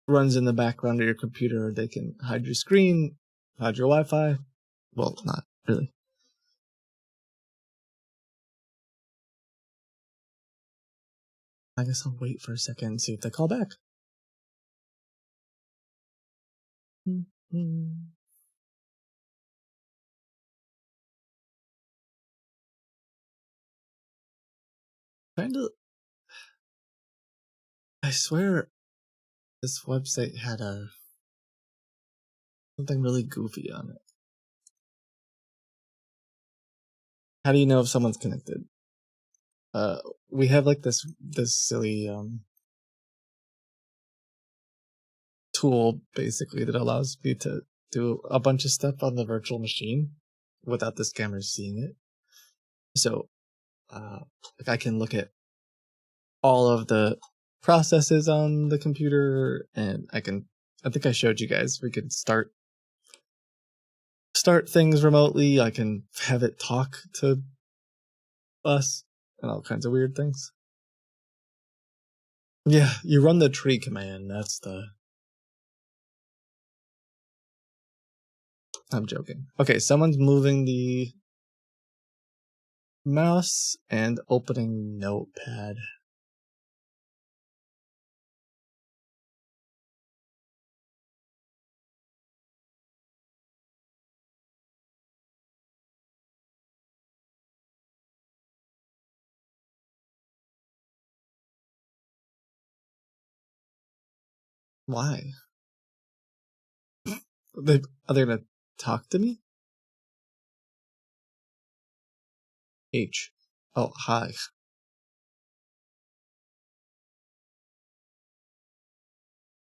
runs in the background of your computer. They can hide your screen, hide your Wi-Fi. Well, not really. I guess I'll wait for a second and see if they call back. Kind of. I swear, this website had something really goofy on it. How do you know if someone's connected? We have like this silly tool basically that allows me to do a bunch of stuff on the virtual machine without the scammers seeing it. So, like I can look at all of the processes on the computer, and I think I showed you guys, we can start things remotely. I can have it talk to us and all kinds of weird things. Yeah, you run the tree command. I'm joking. Okay, someone's moving the mouse and opening Notepad. Why? Are they gonna talk to me? H. Oh, hi.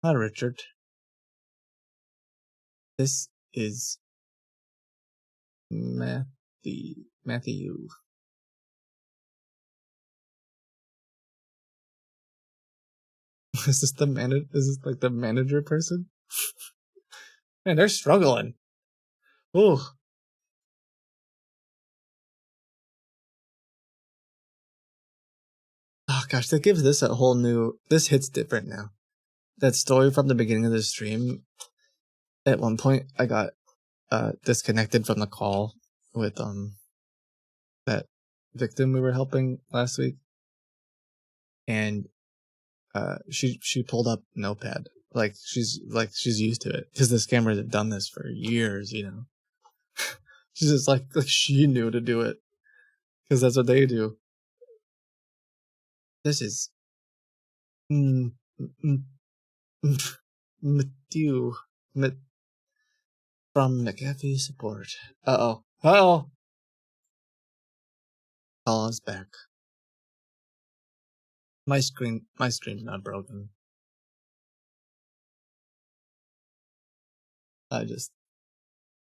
Hi, Richard. This is Matthew. Is this is this like the manager person? Man, they're struggling. Ooh. Oh gosh, that gives this a whole new. This hits different now. That story from the beginning of the stream. At one point, I got disconnected from the call with that victim we were helping last week, and she pulled up Notepad, like she's used to it because the scammers have done this for years, you know. She's just like she knew to do it because that's what they do. This is Matthew from McAfee support. Uh-oh. Call us back. My screen's not broken. I just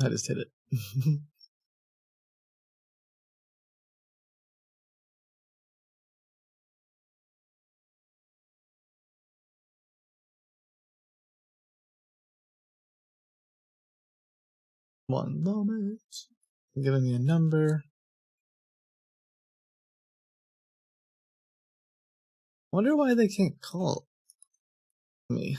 hit it. One moment. Giving me a number. Wonder why they can't call me.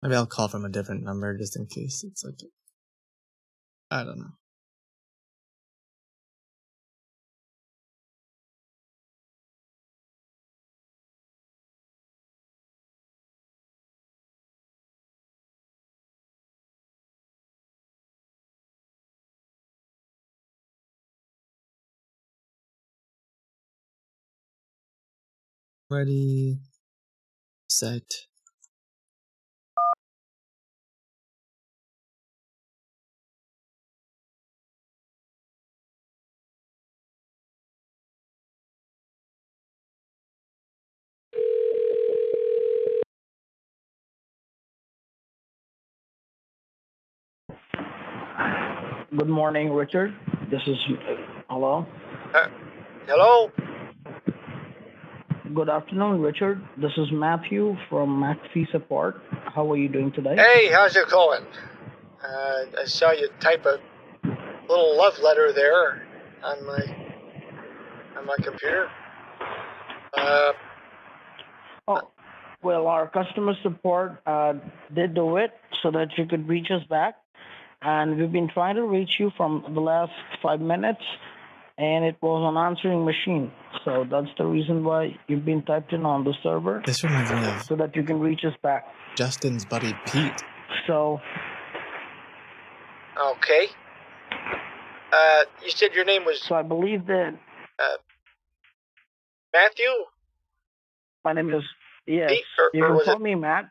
Maybe I'll call from a different number just in case it's like, I don't know. Ready, set. Good morning, Richard. This is hello. Hello? Good afternoon, Richard. This is Matthew from McPhee Support. How are you doing today? Hey, how's it going? I saw you type a little love letter there on my computer. Oh, well, our customer support did do it so that you could reach us back, and we've been trying to reach you from the last 5 minutes, and it was an answering machine. So that's the reason why you've been typed in on the server. This reminds me of so that you can reach us back. Justin's buddy Pete. So. Okay. You said your name was. So I believe that. Matthew? My name is. Yes. Pete, you or can was call it? me Matt.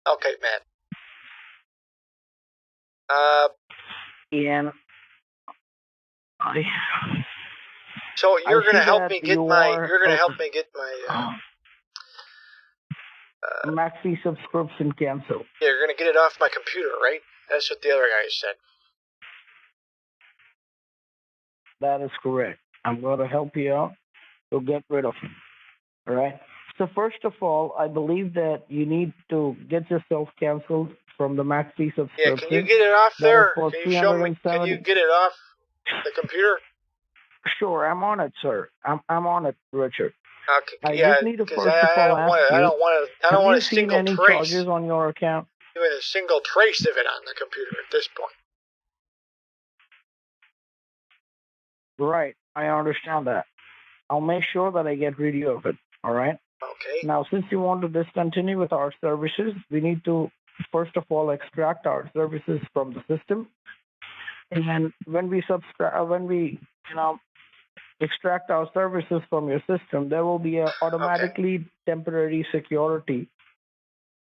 Okay, Matt. And So you're gonna help that me get you my. are You're gonna a- help me get my. McPhee subscription canceled. Yeah, you're gonna get it off my computer, right? That's what the other guy said. That is correct. I'm going to help you out to get rid of it. All right. So first of all, I believe that you need to get yourself canceled from the McPhee subscription. Yeah, can you get it off That is there? for Can you show me? Can you get it off the computer? Sure, I'm on it, sir. I'm on it, Richard. Okay, I yeah, just need to because first of I all don't want ask to. I you, don't want to. I don't have want you a seen single any trace. charges on your account? Even a single trace of it on the computer at this point. Right, I understand that. I'll make sure that I get rid of it. All right. Okay. Now, since you want to discontinue with our services, we need to first of all extract our services from the system. And when we extract our services from your system, there will be a automatically temporary security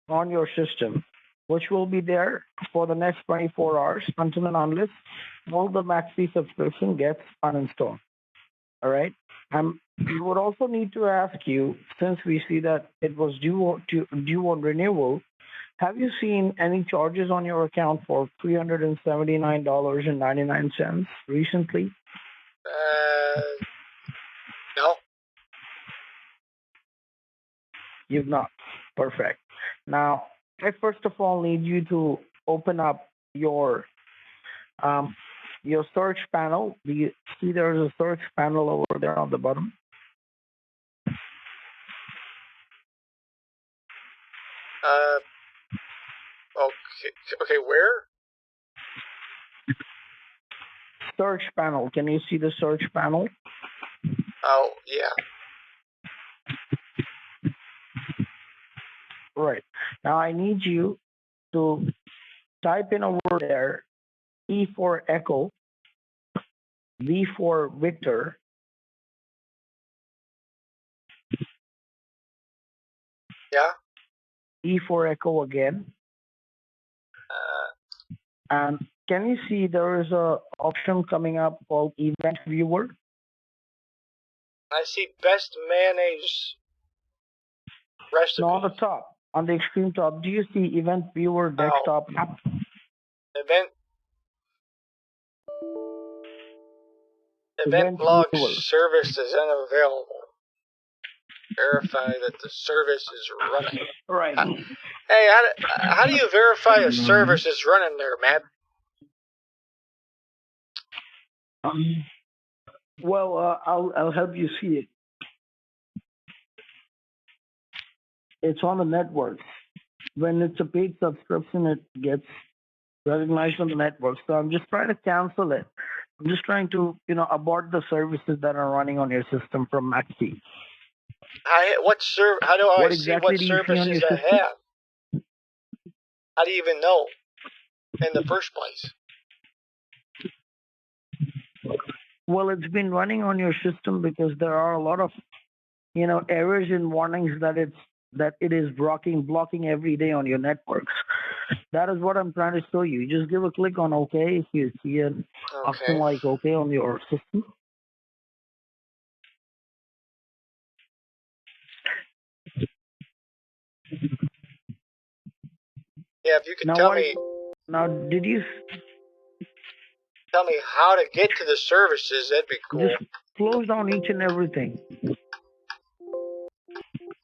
on your system, which will be there for the next 24 hours until and unless all the MaxFee subscription gets uninstalled. All right. We would also need to ask you, since we see that it was due on renewal, have you seen any charges on your account for $379.99 recently? No. You've not. Perfect. Now, I first of all need you to open up your search panel. Do you see there's a search panel over there on the bottom? Okay, where? Search panel. Can you see the search panel? Oh, yeah. Right. Now I need you to type in a word there, E for Echo, V for Victor, Yeah. E for Echo again, and can you see there is a option coming up called Event Viewer? I see best mayonnaise recipe. No, on the top, on the extreme top, do you see Event Viewer desktop app? Event log Viewer. service is unavailable. Verify that the service is running. Right. Hey, how do you verify a service is running there, Matt? Well, I'll help you see it. It's on the network. When it's a paid subscription, it gets recognized on the network. So I'm just trying to cancel it. I'm just trying to, abort the services that are running on your system from Maxi. How do I What see exactly what do you see on services your I system? have? How do you even know in the first place? Well, it's been running on your system because there are a lot of, errors and warnings that it is blocking every day on your networks. That is what I'm trying to show you. Just give a click on OK if you see an option like OK on your system. Yeah, if you could Now, did you tell me how to get to the services, that'd be cool. just close down each and everything?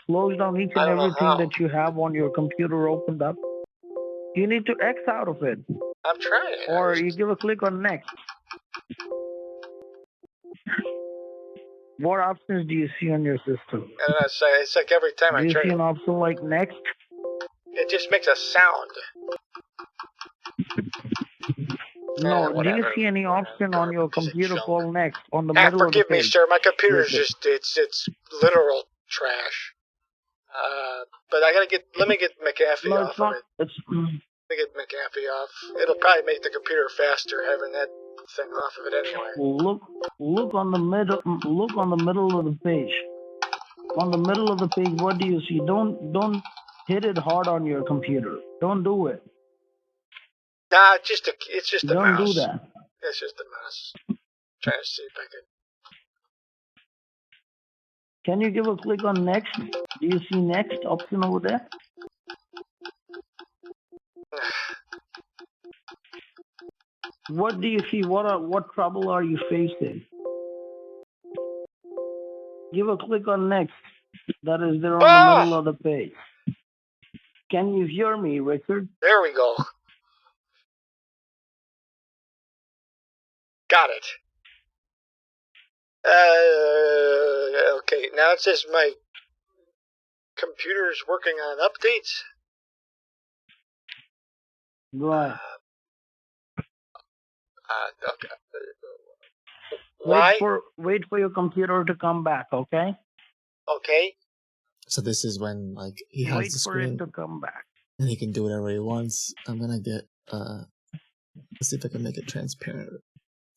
Close down each and everything that you have on your computer opened up. You need to X out of it. I'm trying. Or you give a click on next. What options do you see on your system? It's like every time Do you see an option like next? It just makes a sound. No, do you see any option on your computer called next on the middle of the page? Forgive me, sir. My computer's just it's literal trash. But let me get McAfee off of it. Let me get McAfee off. It'll probably make the computer faster having that thing off of it anyway. Look on the middle. Look on the middle of the page. On the middle of the page, what do you see? Don't hit it hard on your computer. Don't do it. Nah, it's just a Don't mouse. do that. It's just a mouse. Trying to see if I Can you give a click on next? Do you see next option over there? What do you see? What trouble are you facing? Give a click on next. That is there on the middle of the page. Can you hear me, Richard? There we go. Got it. Okay, now it says my computer is working on updates. Right. Okay. Wait for your computer to come back, okay? Okay. So this is when he has the screen. Wait for it to come back. And he can do whatever he wants. I'm gonna get let's see if I can make it transparent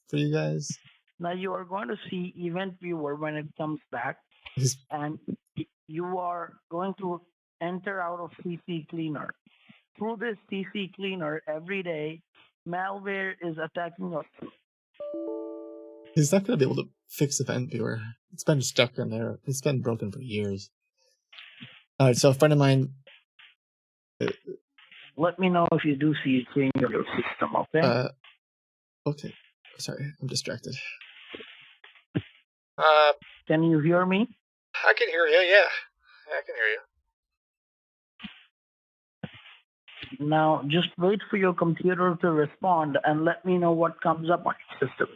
for you guys. Now you are going to see Event Viewer when it comes back, and you are going to enter out of CC Cleaner. Through this CC Cleaner, every day, malware is attacking us. He's not gonna be able to fix Event Viewer. It's been stuck in there. It's been broken for years. All right, so a friend of mine. Let me know if you do see a change in your system, okay? Okay. Sorry, I'm distracted. Can you hear me? I can hear you, yeah. I can hear you. Now, just wait for your computer to respond and let me know what comes up on your system.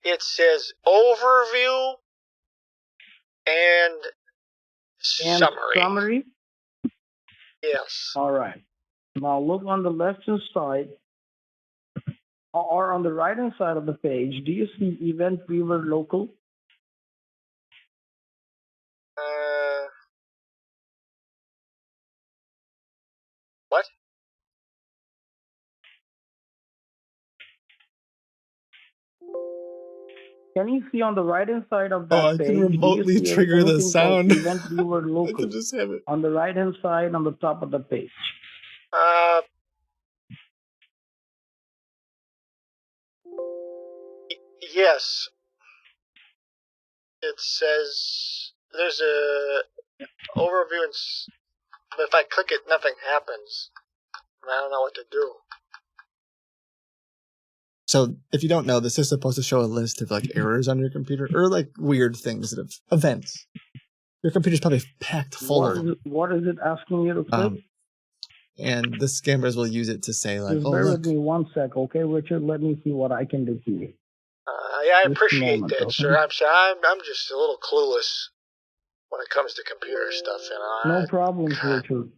It says overview and summary. Yes. All right. Now look on the left-hand side or on the right-hand side of the page. Do you see Event Viewer Local? What? Can you see on the right-hand side of that page? I can remotely trigger the sound. Event Viewer Local. I can just have it. On the right-hand side on the top of the page. Yes. It says there's a overview, but if I click it, nothing happens. I don't know what to do. So if you don't know, this is supposed to show a list of like errors on your computer or like weird things that have events. Your computer's probably packed full of them. What is it asking you to click? And the scammers will use it to say like, Just "Oh bear look, with me 1 sec, okay, Richard? Let me see what I can do for you. Yeah, I Just a appreciate moment, that, okay? sir. I'm sorry. I'm just a little clueless when it comes to computer stuff, you know. No problems, Richard.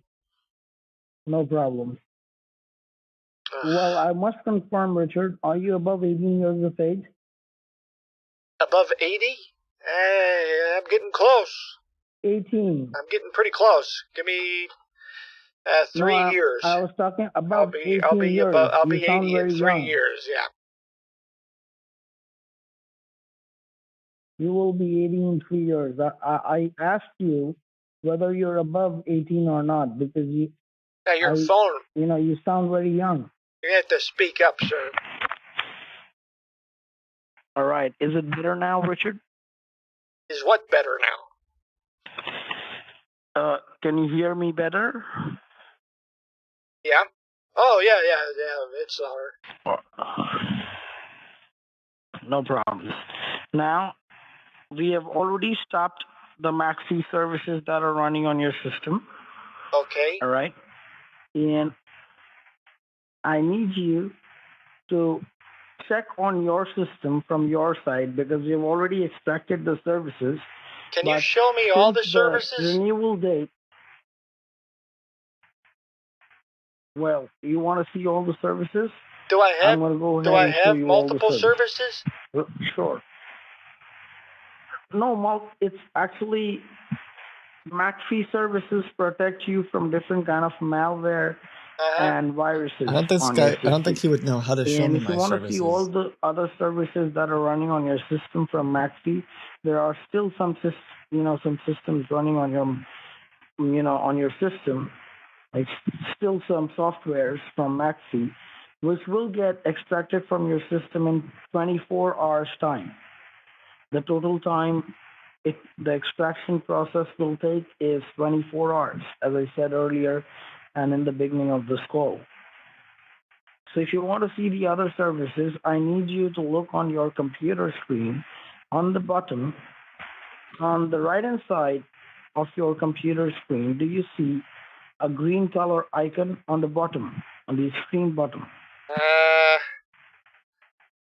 No problem. Well, I must confirm, Richard, are you above 18 years of age? Above 80? I'm getting close. 18. I'm getting pretty close. Give me 3 years. I was talking about 18 I'll be years. above. I'll You be sound 80 very in 3 young. years. Yeah. You will be 80 in 3 years. I asked you whether you're above 18 or not because Your phone. you sound very young. You have to speak up, sir. All right. Is it better now, Richard? Is what better now? Can you hear me better? Yeah. Oh yeah. It's alright. No problem. Now, we have already stopped the Maxi services that are running on your system. Okay. All right. And I need you to check on your system from your side because you've already extracted the services. Can you show me all the services? The renewal date. Well, you want to see all the services? Do I have? I'm going to go ahead Do I and show have you all the multiple services? Sure. No, it's actually McAfee services protect you from different kind of malware and viruses. I don't think he would know how to show me my services. And if you want to see all the other services that are running on your system from McAfee, there are still some systems running on your system. Like still some softwares from McAfee, which will get extracted from your system in 24 hours time. The total time the extraction process will take is 24 hours, as I said earlier and in the beginning of this call. So if you want to see the other services, I need you to look on your computer screen on the bottom, on the right-hand side of your computer screen. Do you see a green color icon on the bottom, on the screen bottom?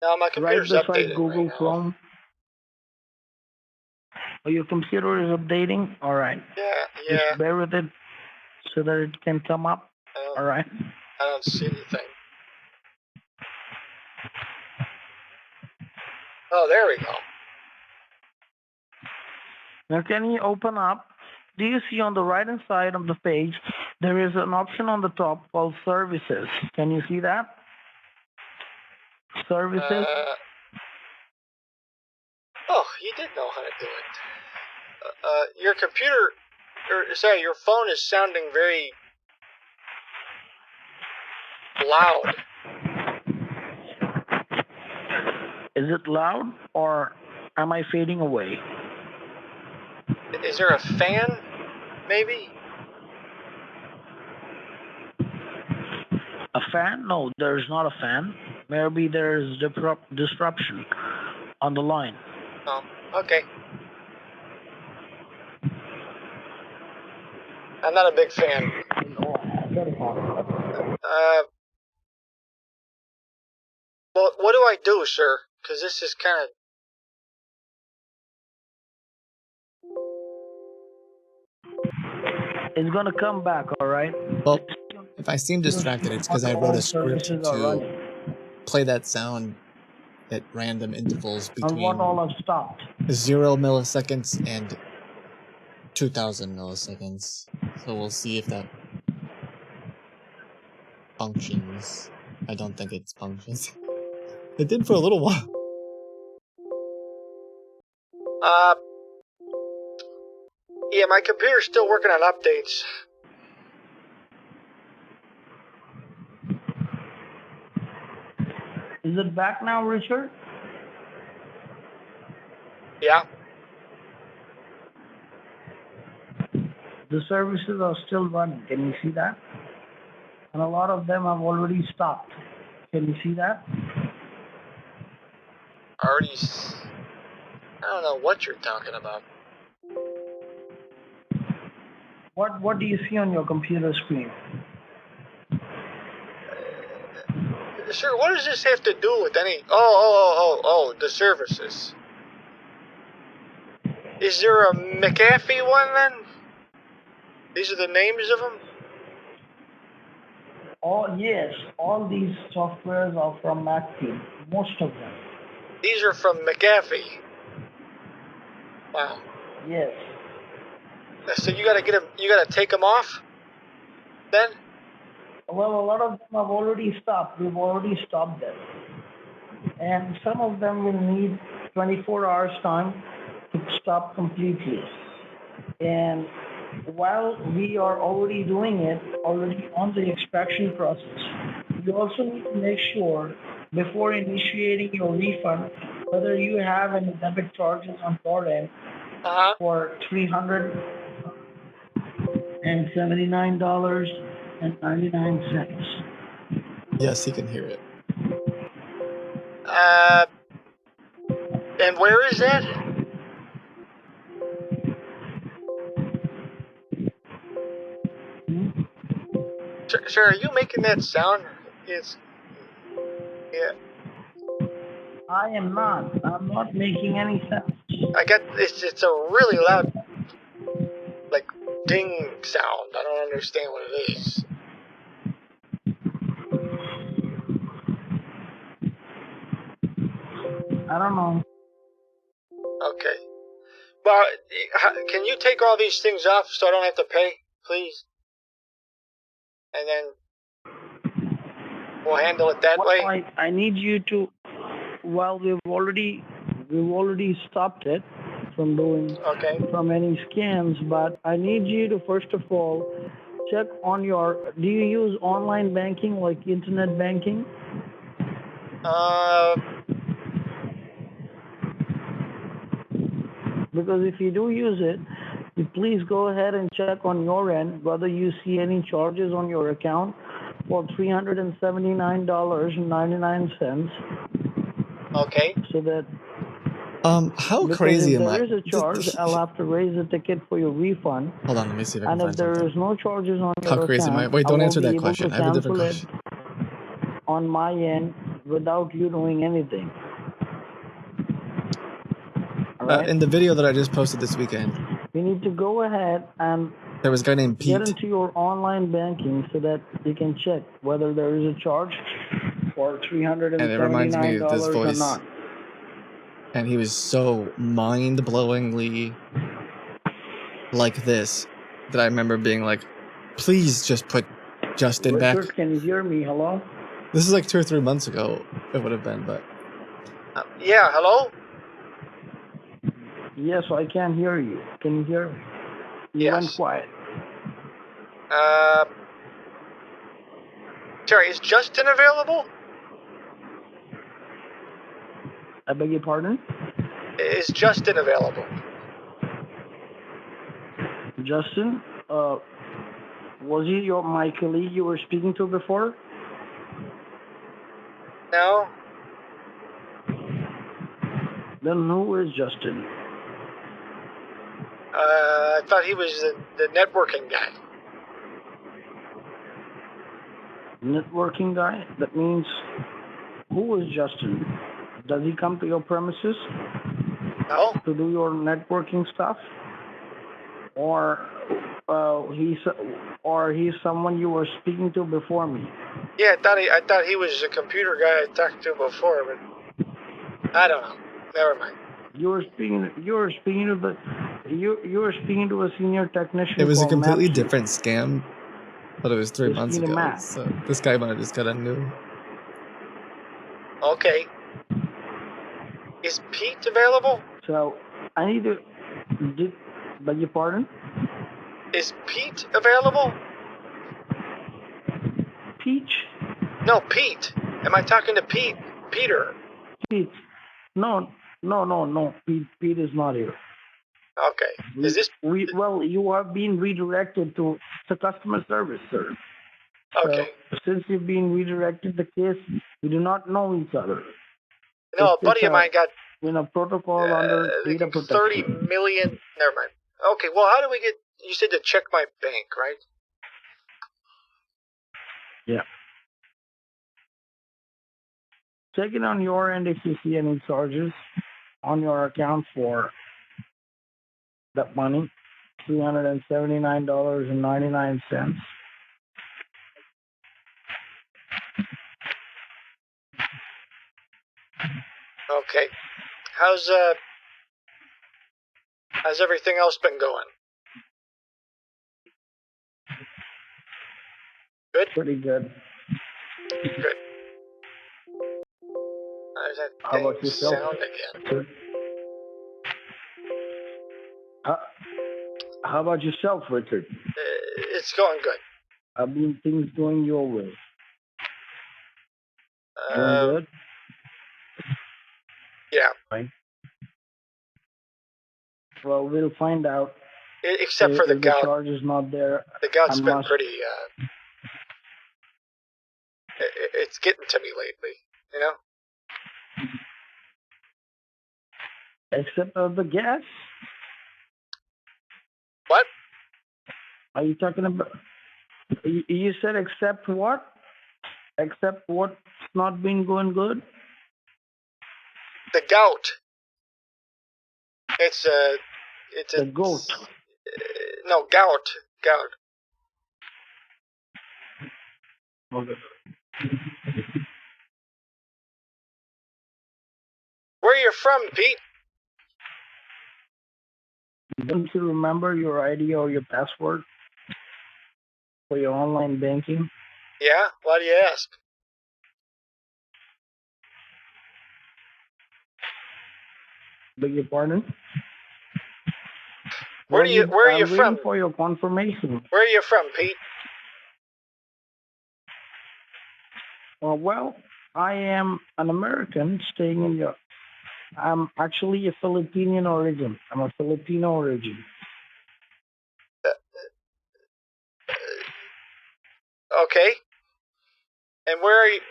No, my computer's updated right beside Google right now. Chrome. Oh, your computer is updating? All right. Yeah. Just bear with it so that it can come up. All right. I don't see anything. Oh, there we go. Now, can you open up? Do you see on the right-hand side of the page, there is an option on the top called Services. Can you see that? Services. Oh, you did know how to do it. Your computer, your phone is sounding very loud. Is it loud or am I fading away? Is there a fan, maybe? A fan? No, there's not a fan. Maybe there's disruption on the line. Oh, okay. I'm not a big fan. Well, what do I do, sir? Because this is kind of... It's going to come back, all right? Well, if I seem distracted, it's because I wrote a script to play that sound at random intervals between 0 milliseconds and 2000 milliseconds. So we'll see if that functions. I don't think it functions. It did for a little while. Yeah, my computer's still working on updates. Is it back now, Richard? Yeah. The services are still running. Can you see that? And a lot of them have already stopped. Can you see that? I don't know what you're talking about. What do you see on your computer screen? Sir, what does this have to do with any... Oh, the services. Is there a McAfee one then? These are the names of them? Yes, all these softwares are from McAfee. Most of them. These are from McAfee. Wow. Yes. So you gotta get them, you gotta take them off? Then? Well, a lot of them have already stopped. We've already stopped them. And some of them will need 24 hours time to stop completely. And while we are already doing it, already on the extraction process, you also need to make sure before initiating your refund whether you have any debit charges on your end for $379.99. Yes, he can hear it. And where is that? Sir, are you making that sound? It's... Yeah. I am not. I'm not making any sense. It's a really loud, like, ding sound. I don't understand what it is. I don't know. Okay. Well, can you take all these things off so I don't have to pay, please? And then we'll handle it that way. I need you to. Well, we've already stopped it from doing from any scams, but I need you to first of all check on your. Do you use online banking like internet banking? Because if you do use it, you please go ahead and check on your end whether you see any charges on your account for $379.99. Okay. So that how because crazy if am there I? is a charge, I'll have to raise a ticket for your refund. Hold on, let me see if I can And find if there something. is no charges on How your crazy am I? account, Wait, don't I will answer be that able question. to I have a different cancel it question. on my end without you doing anything. All right? In the video that I just posted this weekend, You need to go ahead and there was a guy named get Pete. into your online banking so that you can check whether there is a charge for $379 And it reminds me of this or voice. not. And he was so mind-blowingly like this that I remember being like, please just put Justin back. Richard, can you hear me? Hello? This is like 2 or 3 months ago, it would have been, but... Yeah, hello? Yes, I can hear you. Can you hear me? You went quiet. Sorry, is Justin available? I beg your pardon? Is Justin available? Justin, was he my colleague you were speaking to before? No. Then who is Justin? I thought he was the networking guy. Networking guy? That means, who is Justin? Does he come to your premises? No. To do your networking stuff? Or he's someone you were speaking to before me? Yeah, I thought he was a computer guy I talked to before, but I don't know. Never mind. You were speaking to a senior technician. It was a called completely Matthew. different scam, but it was 3 You're months speaking to ago, Matt. so this guy might have just got a new... Okay. Is Pete available? So, I need to... Beg your pardon? Is Pete available? Peach? No, Pete. Am I talking to Pete? Peter? Pete. No, No. Pete is not here. Okay. Is this Well, you have been redirected to the customer service, sir. okay? So since you've been redirected the case, we do not know each other. No, a It's buddy of mine got protocol under data 30 protection. million. Never mind. Okay. Well, how do we get? You said to check my bank, right? Yeah. Check it on your end if you see any charges on your account for that money, $379.99. Okay. How's everything else been going? Good. Pretty good. Good. How's that How dang about yourself? sound again? Sir? How about yourself, Richard? It's going good. Have been things going your way? Doing good? Yeah. Right. Well, we'll find out. Except for the if gout. The charge is not there. The gout's been unless- pretty. It's getting to me lately. You know. Except of the gas. What? Are you talking about? You said except what? Except what's not been going good? The gout. It's The goat. No, gout. Okay. Where you from, Pete? Don't you remember your ID or your password for your online banking? Yeah. Why do you ask? Beg your pardon? Where are you I'm from? waiting for your confirmation. Where are you from, Pete? Well, I am an American staying in Europe. I'm actually a Filipino origin. I'm a Filipino origin. Okay. And where are you?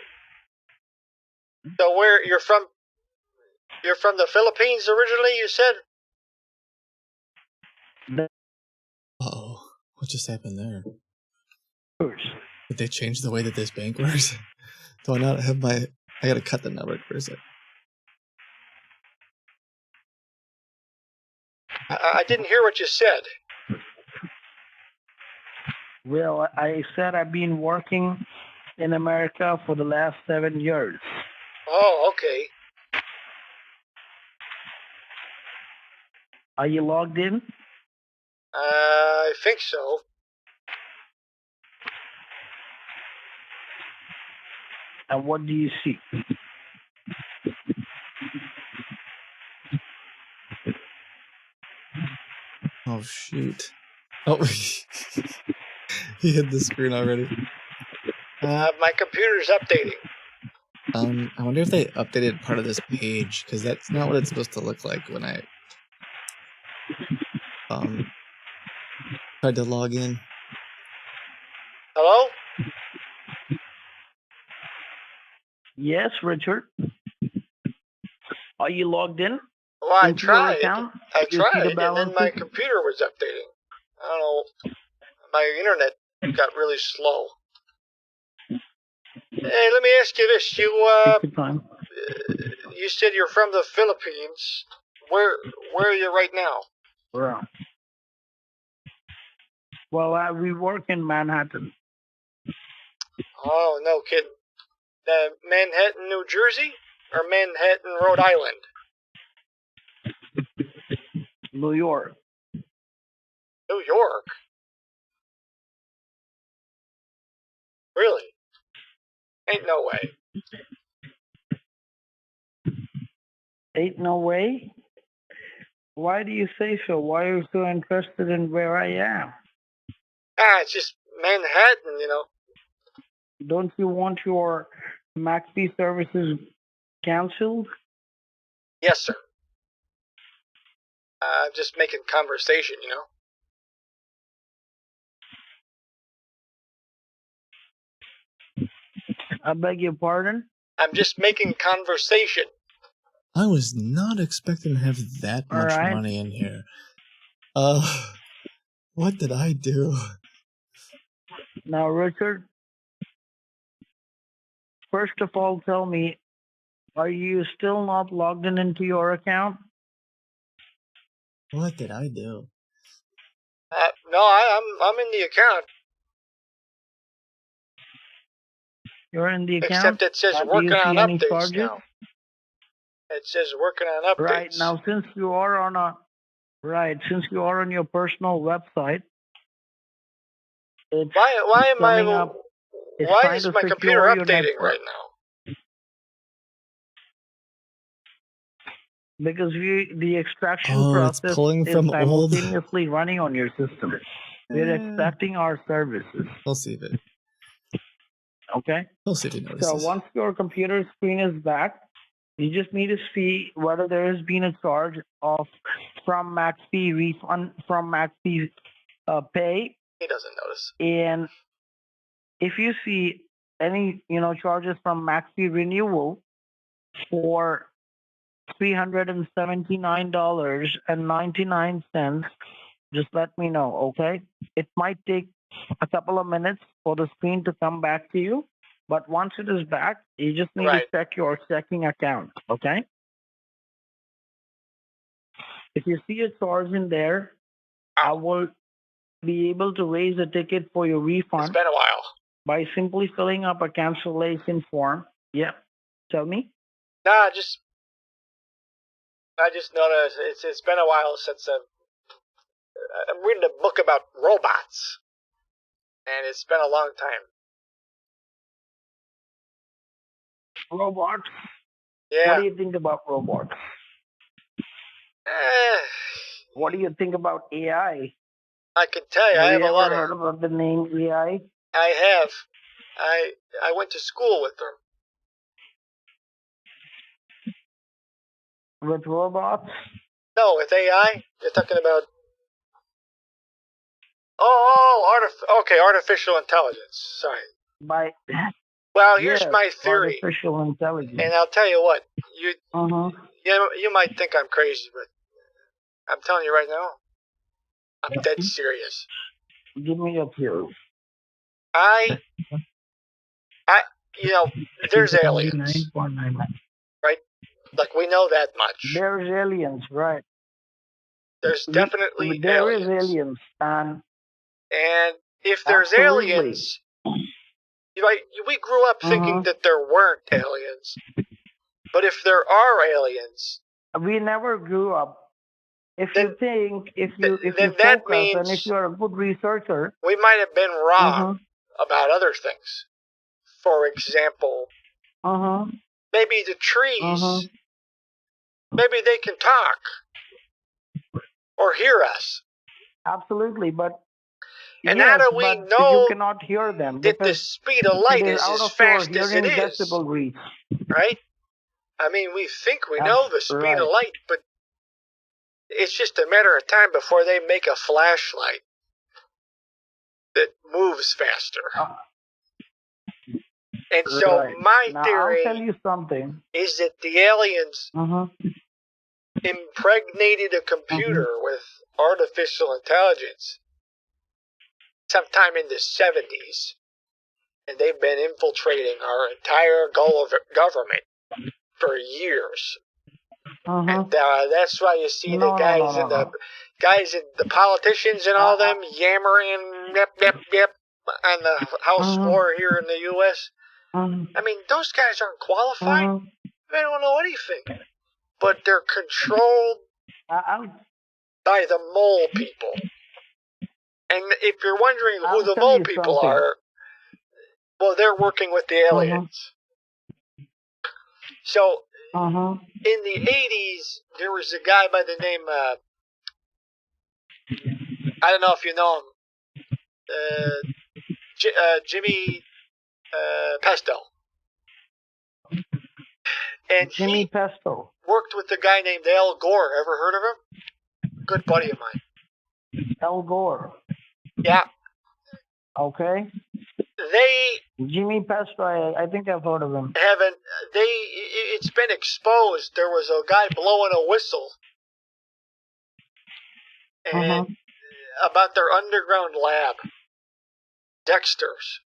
So where you're from? You're from the Philippines originally, you said? Uh-oh. What just happened there? Did they change the way that this bank works? Do I not have my... I gotta cut the network for a sec. I didn't hear what you said. Well, I said I've been working in America for the last 7 years. Oh, okay. Are you logged in? I think so. And what do you see? Oh, shoot. Oh, he hit the screen already. My computer's updating. I wonder if they updated part of this page, because that's not what it's supposed to look like when I tried to log in. Hello? Yes, Richard. Are you logged in? Well, I into your tried. account? I Do you see tried, the and then balances? my computer was updating. I don't know. My internet got really slow. Hey, let me ask you this: Take your time. you said you're from the Philippines. Where are you right now? Right. Well, we work in Manhattan. Oh, no kidding. Manhattan, New Jersey, or Manhattan, Rhode Island? New York. New York. Really? Ain't no way. Ain't no way. Why do you say so? Why are you so interested in where I am? It's just Manhattan, you know. Don't you want your MACD services canceled? Yes, sir. I'm just making conversation, you know. I beg your pardon? I'm just making conversation. I was not expecting to have that All much right. money in here. What did I do? Now, Richard, first of all, tell me, are you still not logged in into your account? What did I do? No, I'm in the account. You're in the account? Except it says Do working you on see any updates charges? now. It says working on updates. Right. Now, since you are on your personal website, it's Why am coming I? up. It's Why trying is to my computer secure your updating network. right now? Because the extraction It's process pulling is from old. simultaneously running on your system. We're expecting our services. We'll see if it. Okay? We'll see if he So notices. once your computer screen is back, you just need to see whether there has been a charge from MaxP refund from MaxP pay. He doesn't notice. And if you see any charges from MaxP renewal for $379.99, just let me know, okay? It might take a couple of minutes for the screen to come back to you, but once it is back, you just need to check your checking account, okay? If you see a charge in there, I will be able to raise a ticket for your refund. It's been a while. By simply filling up a cancellation form. Yeah. Tell me. Nah, I just noticed it's been a while since I'm reading a book about robots, and it's been a long time. Robots? Yeah. What do you think about robots? What do you think about AI? I can tell you, I have a lot heard about the name AI? I have. I went to school with them. With robots? No, with AI. You're talking about. Artificial intelligence. Sorry. Well, here's my theory. Artificial intelligence. And I'll tell you what, you might think I'm crazy, but I'm telling you right now, I'm dead serious. Give me your theory. There's aliens, right? Like, we know that much. There's aliens, right? There's definitely there aliens. There is aliens, and if there's aliens, we grew up thinking that there weren't aliens. But if there are aliens, we never grew up. If you that focus means and if you're a good researcher, we might have been wrong about other things. For example, maybe the trees, maybe they can talk or hear us. Absolutely, but and how do we know you cannot hear them that the speed of light is as fast as it is? Decibel reach. Right? I mean, we think we know the speed of light, but it's just a matter of time before they make a flashlight that moves faster. And so my theory I'll tell you something. Is that the aliens impregnated a computer with artificial intelligence sometime in the 70s, and they've been infiltrating our entire government for years. And that's why you see the guys and the politicians and all them yammering yep on the House floor here in the U.S. I mean, those guys aren't qualified. They don't know anything. But they're controlled by the mole people. And if you're wondering who the mole people are, well, they're working with the aliens. So, in the 80s, there was a guy by the name, I don't know if you know him, Jimmy Pesto. And Jimmy Pesto worked with a guy named Al Gore. Ever heard of him? good buddy of mine. Al Gore. Yeah, Okay. they Jimmy Pesto, I think I've heard of him. haven't. It's been exposed. There was a guy blowing a whistle, and about their underground lab, Dexter's.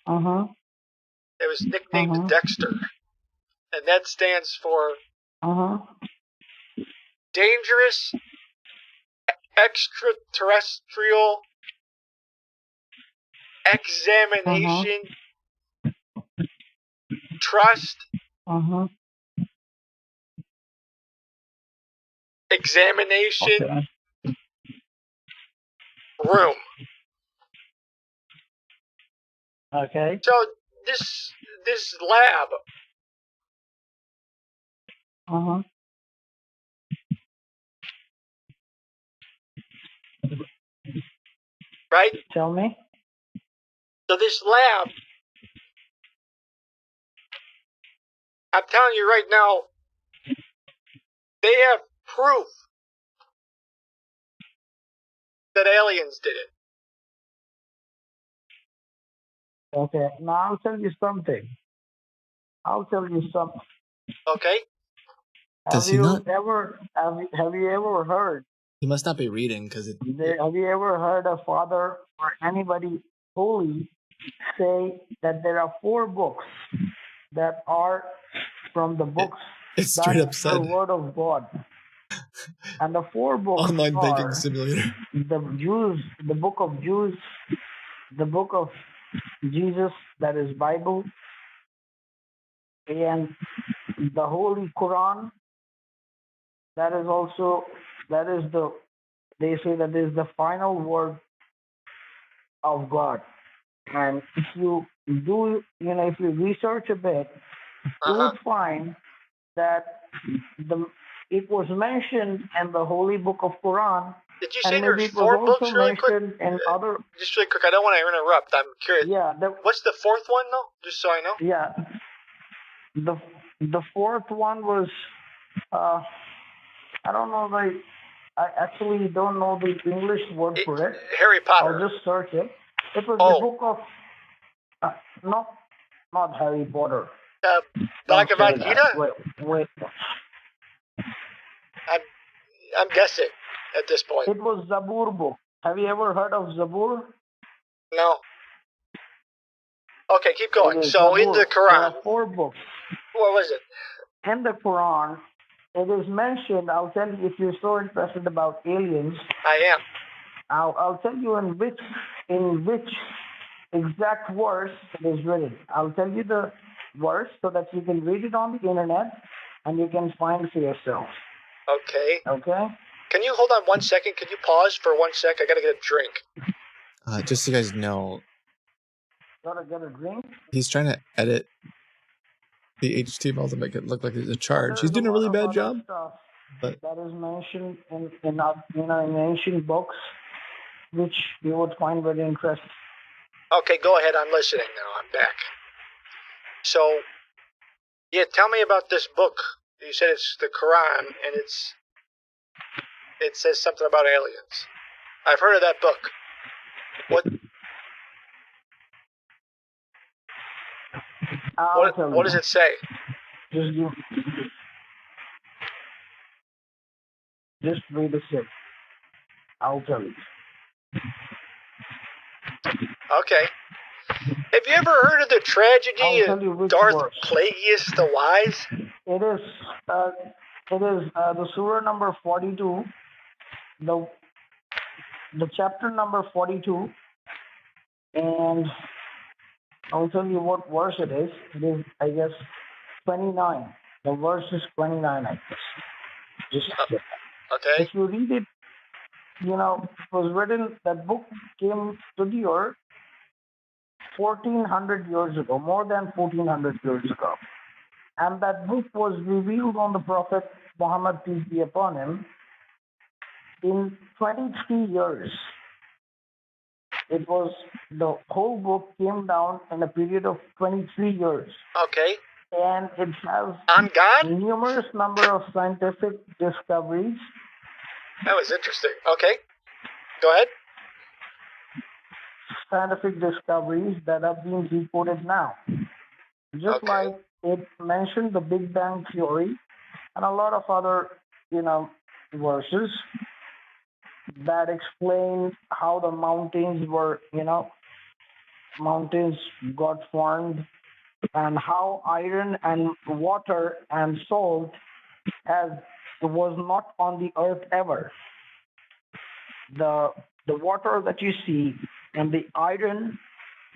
It was nicknamed Dexter, and that stands for Dangerous Extraterrestrial Examination Trust Examination Room. Okay. So this lab, right? Tell me. So this lab, I'm telling you right now, they have proof that aliens did it. Okay. Now I'll tell you something. Okay? Does he not? Have you ever heard? He must not be reading because it. Have you ever heard a father or anybody holy say that there are 4 books that are from the books It straight that up are the said word of God, and the 4 books online banking are simulator. the Jews, the book of Jews, the book of Jesus, that is Bible, and the Holy Quran. That is they say that is the final word of God. And if you do, if you research a bit, you would find that it was mentioned in the Holy Book of Quran. Did you And say maybe there's it was 4 also books really quick? mentioned in other. Just really quick, I don't want to interrupt. I'm curious. Yeah. What's the 4th one though? Just so I know. Yeah. The 4th one was, I don't know I actually don't know the English word for it. Harry Potter. I'll just search it. It was the book of, not Harry Potter. Bhagavad Gita? Wait. I'm guessing at this point. It was Zabur book. Have you ever heard of Zabur? No. Okay, keep going. So Zabur. in the There are Quran, 4 books. what was it? In the Quran, it is mentioned. I'll tell you if you're so interested about aliens. I am. I'll tell you in which exact verse it is written. I'll tell you the verse so that you can read it on the internet and you can find for yourself. Okay. Okay. Can you hold on 1 second? Can you pause for 1 sec? I gotta get a drink. Just so you guys know, Gotta get a drink. he's trying to edit the HTML to make it look like it's a charge. He's doing a really bad job. But that is mentioned in ancient books, which you would find very interesting. Okay, go ahead. I'm listening now. I'm back. So, yeah, tell me about this book. You said it's the Quran, and it says something about aliens. I've heard of that book. What does it say? Just read the shit. I'll tell you. Okay. Have you ever heard of the tragedy of Darth Plagueis the Wise? It is the surah number 42, the chapter number 42, and I'll tell you what verse it is. It is, I guess, 29. The verse is 29, I guess. Just okay. If you read it, it was written, that book came to the earth 1400 years ago, more than 1400 years ago. And that book was revealed on the Prophet Muhammad, peace be upon him, in 23 years. The whole book came down in a period of 23 years. Okay. And it has on God? numerous number of scientific discoveries That was interesting. Okay, go ahead. Scientific discoveries that have been decoded now. Just Okay. like it mentioned the Big Bang Theory and a lot of other, verses that explain how the mountains got formed and how iron and water and salt has was not on the earth ever. The the water that you see and the iron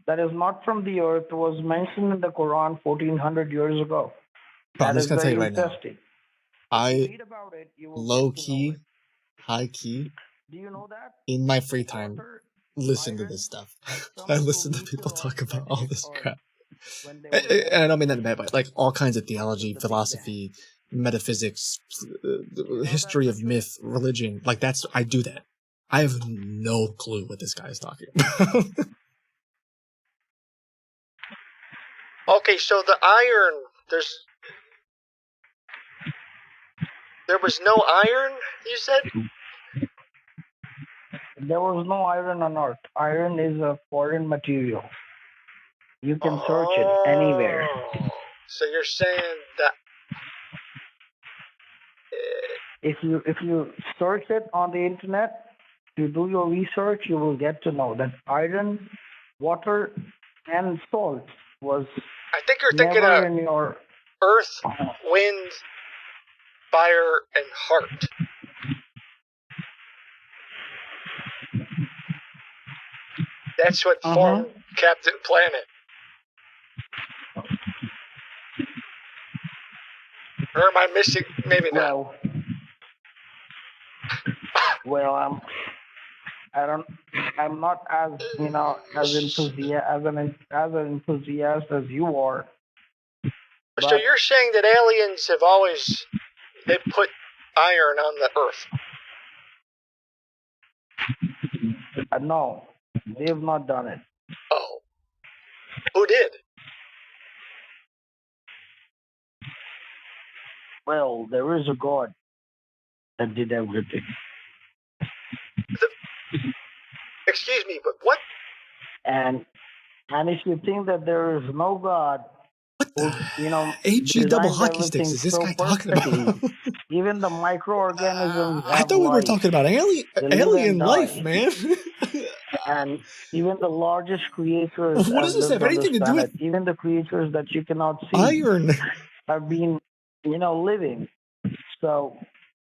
that is not from the earth was mentioned in the Quran 1400 years ago. Bro, I'm That just is gonna tell you very right now. interesting. If you I read about it, you will low get to know key, it. high key, Do you know that in my free time, water, listen to iron, this stuff. some I of the listen to weaker people rocks talk that about all hit this Earth crap. when they were And I don't born mean that in a bad way. Like all kinds of after theology, the Big Bang? philosophy, metaphysics, Do you know history that, of Richard? myth, religion. Like I do that. I have no clue what this guy is talking about. Okay, so the iron, there was no iron, you said? There was no iron on Earth. Iron is a foreign material. You can search it anywhere. Oh, so you're saying that If you search it on the internet, you do your research, you will get to know that iron, water, and salt was I think you're thinking never of in your. earth, wind, fire, and heart. That's what formed Captain Planet. Or am I missing? Maybe not. Well, I'm not as as an enthusiast as you are. So But you're saying that aliens have always they put iron on the Earth? no, they've not done it. Oh, who did? Well, there is a God that did everything. Excuse me, but what? And if you think that there is no God who HE double designed hockey sticks everything is this so guy talking perfectly, about? even the microorganisms I have thought we were life. talking about They live alien and life, die. man. And even the largest creatures What have does this have lived on this anything to do with planet. Even the creatures that you cannot see iron? have been, living. So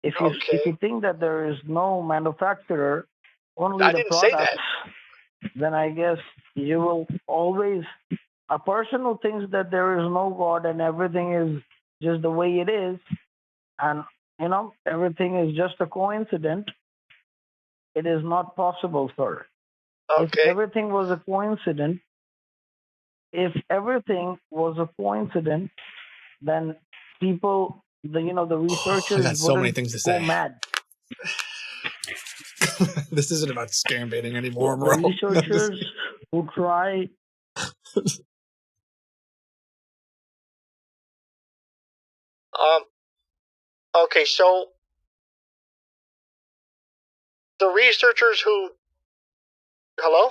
if you think that there is no manufacturer, only I the didn't say products, that. then I guess you will always. A person who thinks that there is no God and everything is just the way it is, and everything is just a coincidence, it is not possible, sir. If Okay. everything was a coincidence, then people, the I researchers got so many wouldn't things to go say. mad. This isn't about scam baiting anymore, The bro. researchers who try. Okay, so the researchers who. Hello?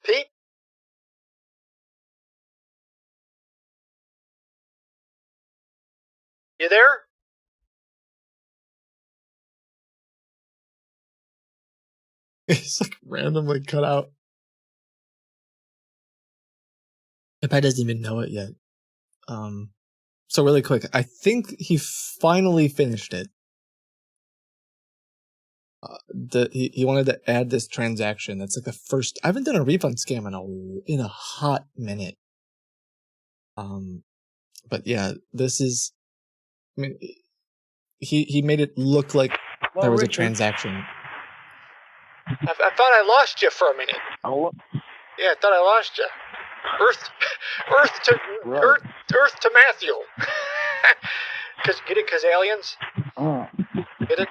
Pete? You there? It's like randomly cut out. The guy doesn't even know it yet. So really quick, I think he finally finished it. He wanted to add this transaction. That's like the first. I haven't done a refund scam in a hot minute. But yeah, this is. I mean, he made it look like there was a transaction. I thought I lost you for a minute. Yeah, I thought I lost you. Earth to Matthew. Get it? Because aliens. Get it?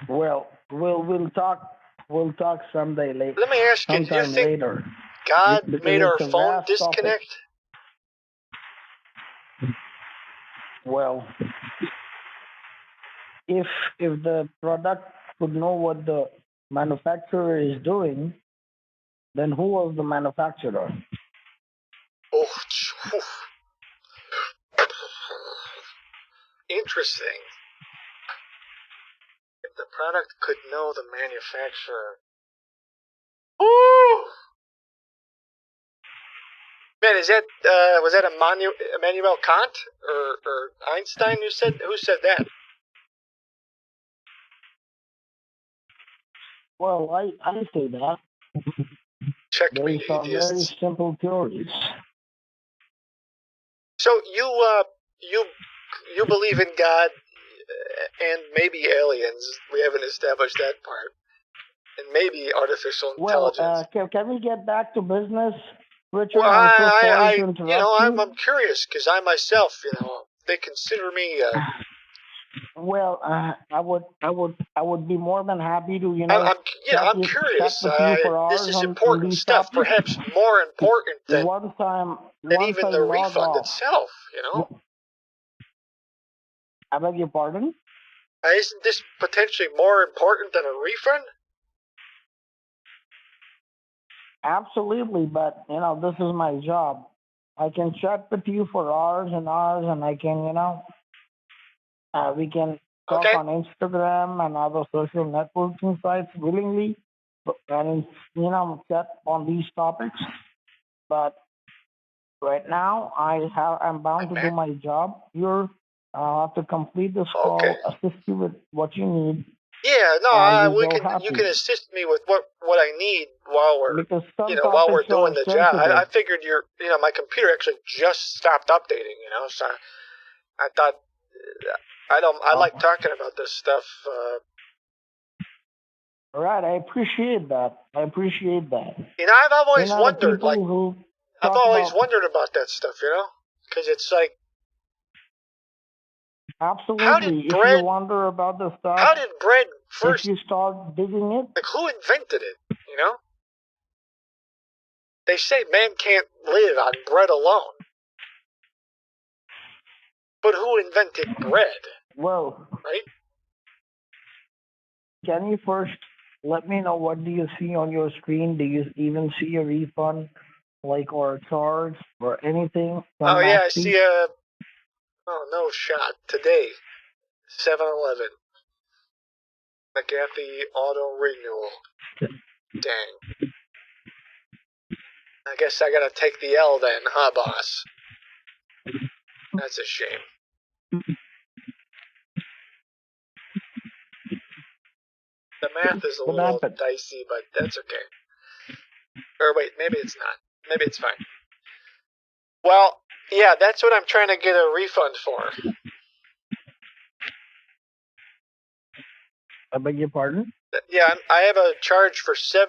Well, we'll talk. We'll talk someday later. Let me ask you: do you think later. God Because made our it's a phone vast topic. disconnect? Well, if the product would know what the manufacturer is doing, then who was the manufacturer? Oh, phew. Interesting. If the product could know the manufacturer. Ooh! Man, is that was that Immanuel Kant or Einstein who said that? Well, I say that. Check There me, is some very atheists. simple theories. So you believe in God and maybe aliens. We haven't established that part. And maybe artificial Well, intelligence. can we get back to business, Richard? Well, I'm so sorry I to interrupt you. I'm curious because I myself, they consider me. Well, I would be more than happy to, I'm chat curious. with you for This hours is on important these stuff, topics. perhaps more important than Once even I the log refund off. itself. I beg your pardon? Isn't this potentially more important than a refund? Absolutely, but this is my job. I can chat with you for hours and hours, and I can, we can talk Okay. on Instagram and other social networking sites willingly, and chat on these topics. But right now, I'm bound to do my job. I'll have to complete this call, assist you with what you need. Yeah, no, and we go you happy. can assist me with what I need while we're Because some while we're topics doing are the job. I sensitive. figured my computer actually just stopped updating. So I thought I like talking about this stuff. All right, I appreciate that. I've always wondered, I've always wondered about that stuff. Because it's like, absolutely. If you wonder about the stuff, how did bread first? If you start digging it, like who invented it? They say man can't live on bread alone, but who invented bread? Well, right? Can you first let me know what do you see on your screen? Do you even see a refund, or a charge or anything? Oh yeah, I see a. Oh no shot today. 7-Eleven. McAfee auto renewal. Dang. I guess I gotta take the L then, huh, boss? That's a shame. The math is a little dicey, but that's okay. Or wait, maybe it's not. Maybe it's fine. Well, yeah, that's what I'm trying to get a refund for. I beg your pardon? Yeah, I have a charge for $379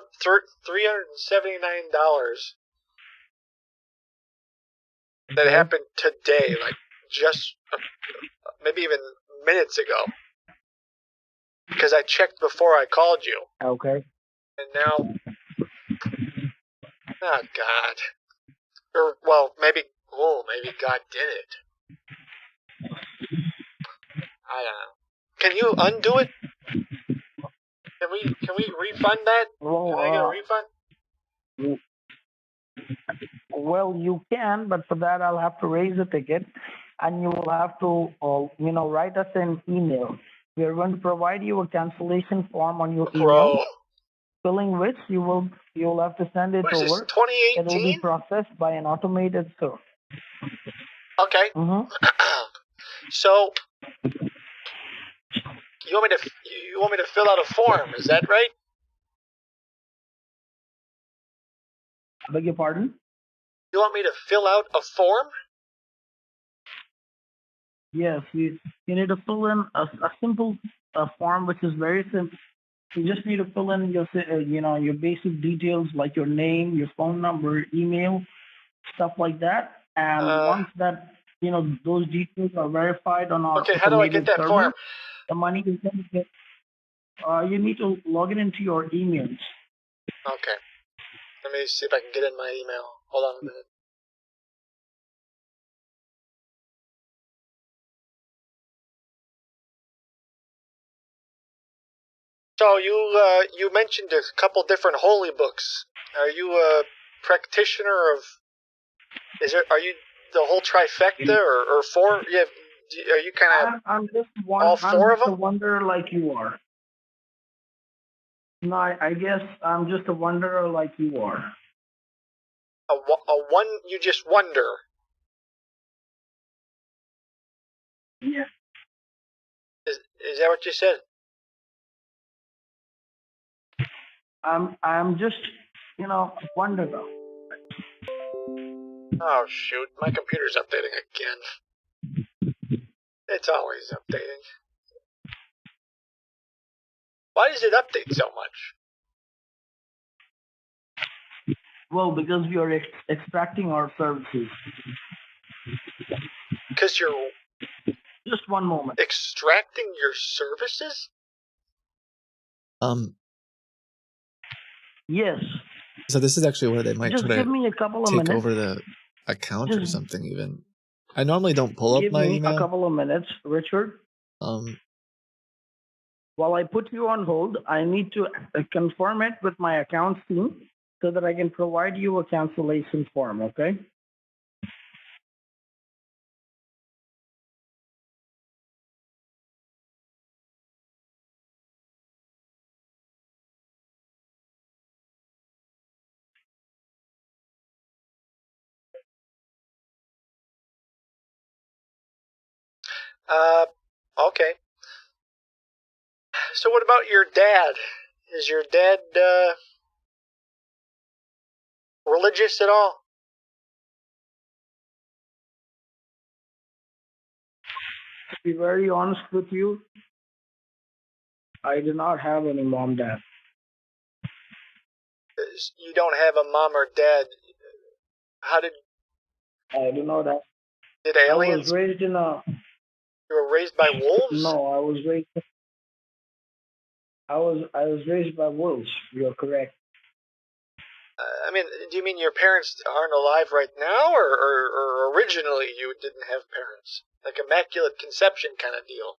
that happened today, just maybe even minutes ago. Because I checked before I called you. Okay. And now, oh God. Or well, maybe God did it. I don't know. Can you undo it? Can we refund that? Can I get a refund? Well, you can, but for that I'll have to raise a ticket, and you will have to, write us an email. We are going to provide you a cancellation form on your email, filling which you'll have to send it over. 2018? It will be processed by an automated service. Okay. Mm-hmm. So you want me to fill out a form? Is that right? I beg your pardon? You want me to fill out a form? Yes, you need to fill in a simple form, which is very simple. You just need to fill in your basic details like your name, your phone number, email, stuff like that. And once that those details are verified on our how do I get that server, form? the money is going to get. You need to log it into your emails. Okay. Let me see if I can get in my email. Hold on a minute. So you mentioned a couple different holy books. Are you a practitioner of? Are you the whole trifecta or four? Yeah, are you kind of I'm just one. all four of I'm just a them? wanderer like you are. No, I guess I'm just a wanderer like you are. A one? You just wonder. Yeah. Is that what you said? I'm just, a wanderer. Oh shoot, my computer's updating again. It's always updating. Why does it update so much? Well, because we are extracting our services. Because you're Just one moment. extracting your services? Yes. So this is actually where they might Just try give to me a couple of take minutes. over the account or Just something. Even I normally don't pull up give my me a email. couple of minutes, Richard. While I put you on hold, I need to confirm it with my accounts team so that I can provide you a cancellation form, okay? Okay. So what about your dad? Is your dad religious at all? To be very honest with you, I do not have any mom, dad. You don't have a mom or dad. How did I do not have. aliens? You were raised by wolves? No, I was raised by wolves. You're correct. I mean, do you mean your parents aren't alive right now, or originally you didn't have parents? Like immaculate conception kind of deal?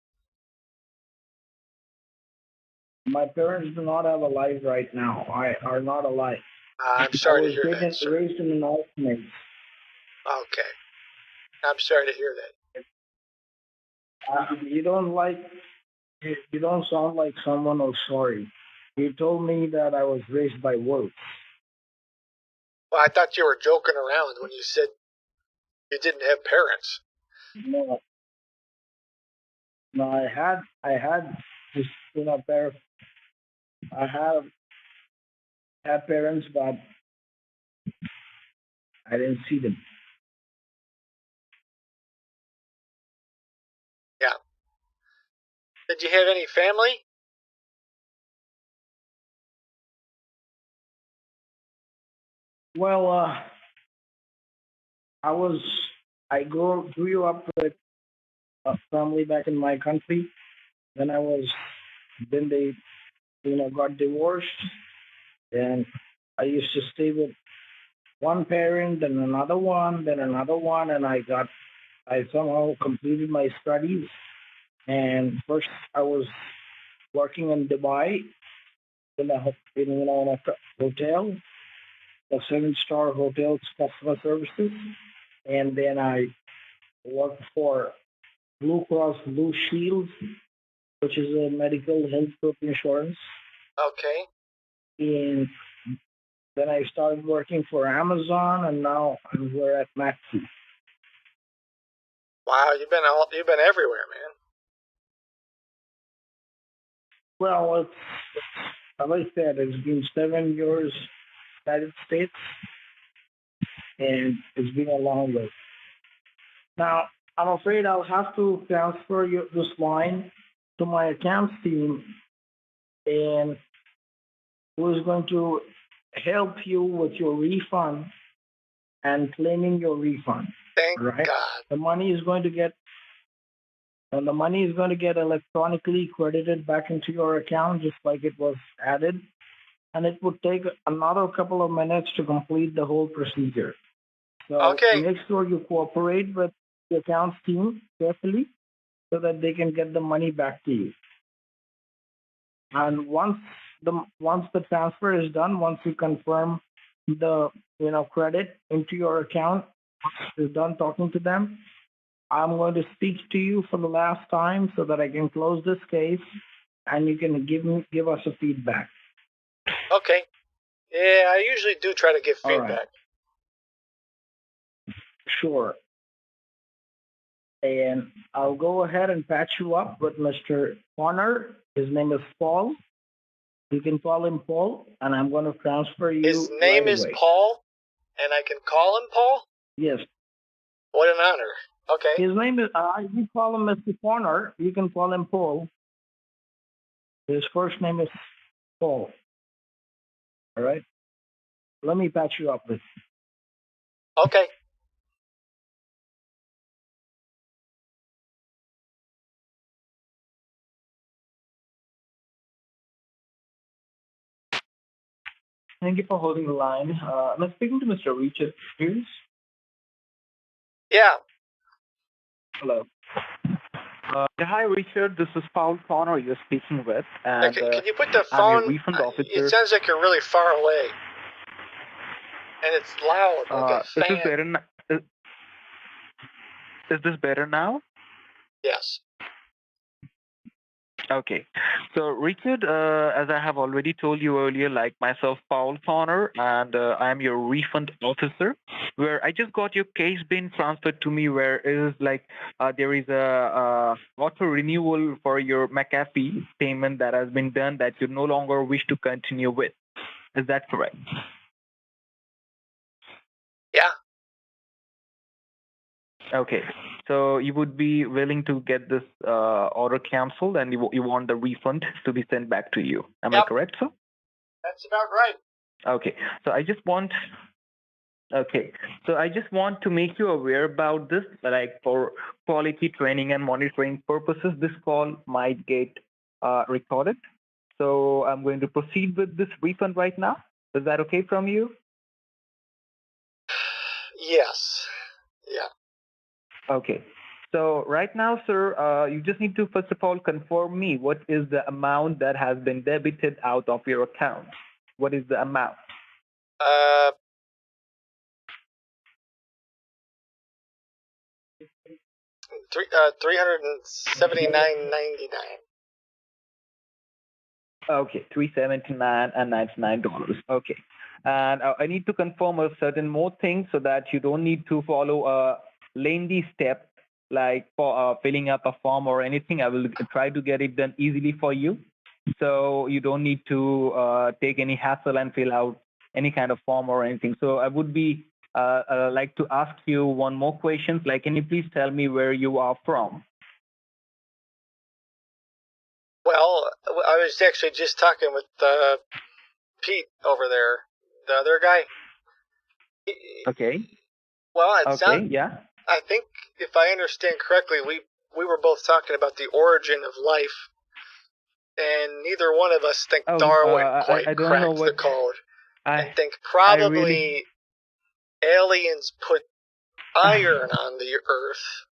My parents do not have a life right now. Are not alive. I'm I sorry to was hear that, sir. raised in an orphanage. Okay. I'm sorry to hear that. You don't sound like someone who's sorry. You told me that I was raised by wolves. Well, I thought you were joking around when you said you didn't have parents. No, no, I had just parents. I have had parents, but I didn't see them. Yeah. Did you have any family? Well, I grew up with a family back in my country. Then they, got divorced, and I used to stay with one parent, then another one, and I somehow completed my studies. And first, I was working in Dubai in a hotel, a 7-star hotel's customer services, and then I worked for Blue Cross Blue Shield, which is a medical health group insurance. Okay. And then I started working for Amazon, and now I'm here at Maxi. Wow, you've been everywhere, man. Well, as I said, it's been 7 years United States, and it's been a long way. Now, I'm afraid I'll have to transfer this line to my accounts team, and who is going to help you with your refund and claiming your refund. Thank right? God. The money is going to get electronically credited back into your account just like it was added, and it would take another couple of minutes to complete the whole procedure. So Okay. make sure you cooperate with the accounts team carefully so that they can get the money back to you. And once the transfer is done, once you confirm the credit into your account, is done talking to them, I'm going to speak to you for the last time so that I can close this case and you can give us a feedback. Okay. Yeah, I usually do try to give All right. feedback. Sure. And I'll go ahead and patch you up with Mr. Horner. His name is Paul. You can call him Paul, and I'm going to transfer you His name right is away. Paul, and I can call him Paul? Yes. What an honor. Okay. His name is, you call him Mr. Horner. You can call him Paul. His first name is Paul. All right? Let me patch you up with. Okay. Thank you for holding the line. I'm speaking to Mr. Richard Hughes. Yeah. Hello. Hi, Richard. This is Paul Connor you're speaking with. And Can you put the I'm your phone? refund officer. It sounds like you're really far away. And it's loud, like a Is this fan. better? Is this better now? Yes. Okay. So, Richard, as I have already told you earlier, like myself, Paul Connor, and I am your refund officer, where I just got your case being transferred to me, where it is like there is a auto renewal for your McAfee payment that has been done that you no longer wish to continue with. Is that correct? Yeah. Okay. So you would be willing to get this order canceled, and you want the refund to be sent back to you. Am I correct, sir? That's about right. Okay. So I just want to make you aware about this, like for quality training and monitoring purposes, this call might get recorded. So I'm going to proceed with this refund right now. Is that okay from you? Yes. Yeah. Okay. So right now, sir, you just need to first of all confirm me what is the amount that has been debited out of your account. What is the amount? $379.99. Okay, $379.99. Okay, and I need to confirm a certain more things so that you don't need to follow a lengthy step like for filling up a form or anything. I will try to get it done easily for you, so you don't need to take any hassle and fill out any kind of form or anything. So I would be like to ask you one more question. Like, can you please tell me where you are from? Well, I was actually just talking with Pete over there, the other guy. Okay. Well, Yeah. I think if I understand correctly, we were both talking about the origin of life, and neither one of us think Darwin quite I don't cracked know the what code, and think I probably really aliens put iron on the Earth,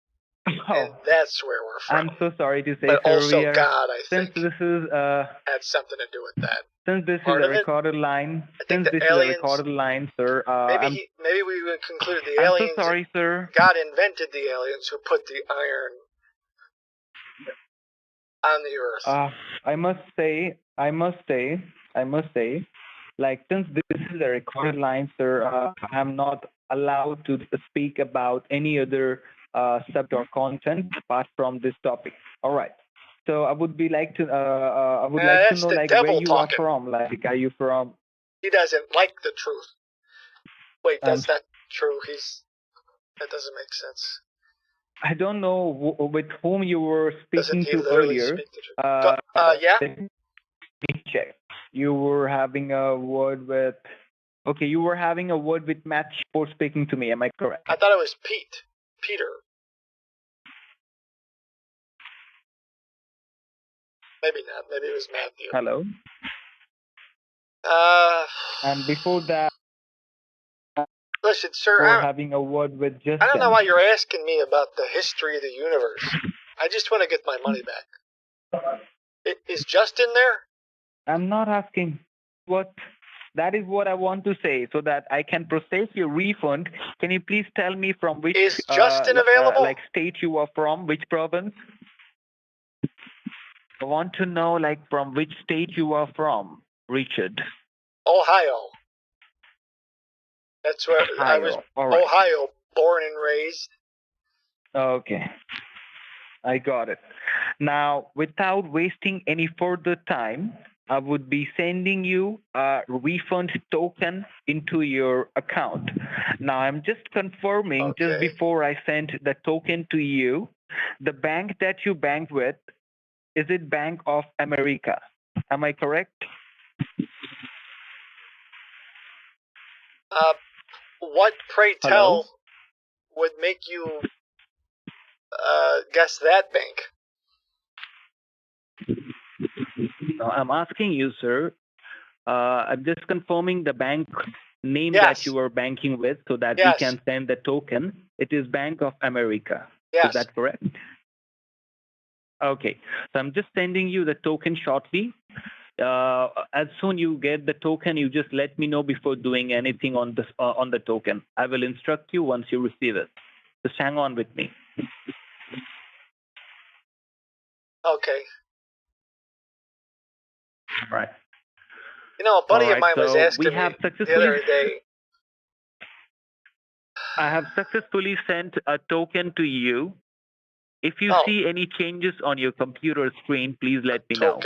and that's where we're from. I'm so sorry to say, But sir. also We are God, I think, since this is had something to do with that. since this Part is a of it. recorded line. I think Since the this is a aliens. recorded line, sir. Maybe we would conclude the I'm so aliens. sorry, sir. God invented the aliens who put the iron on the Earth. I must say, like since this is a recorded line, sir, I'm not allowed to speak about any other subject or content apart from this topic. All right. So I would like to know like where devil you are talking. from. Like, are you from? He doesn't like the truth. Wait, that's not true. That doesn't make sense. I don't know with whom you were Doesn't speaking he to literally earlier. speak the truth? Yeah. Let me check. You were having a word with. Okay, you were having a word with Matt before speaking to me. Am I correct? I thought it was Peter. Maybe not. Maybe it was Matthew. Hello. And before that, listen, sir, we're having a word with Justin. I don't know why you're asking me about the history of the universe. I just want to get my money back. Is Justin there? I'm not asking what. That is what I want to say, so that I can process your refund. Can you please tell me from which Is Justin available? like state you are from, which province? I want to know like from which state you are from, Richard. Ohio. That's where I was. Ohio. All right. Ohio, born and raised. Okay. I got it. Now, without wasting any further time, I would be sending you a refund token into your account. Now, I'm just confirming just before I send the token to you, the bank that you bank with, is it Bank of America? Am I correct? What, pray tell, would make you guess that bank? I'm asking you, sir. I'm just confirming the bank name that you are banking with so that we can send the token. It is Bank of America. Yes. Is that correct? Okay. So I'm just sending you the token shortly. As soon you get the token, you just let me know before doing anything on the token. I will instruct you once you receive it. Just hang on with me. Okay. All right. You know, a buddy All of mine right, was so asking we have me the successfully other day. I have successfully sent a token to you. If you see any changes on your computer screen, please let me know.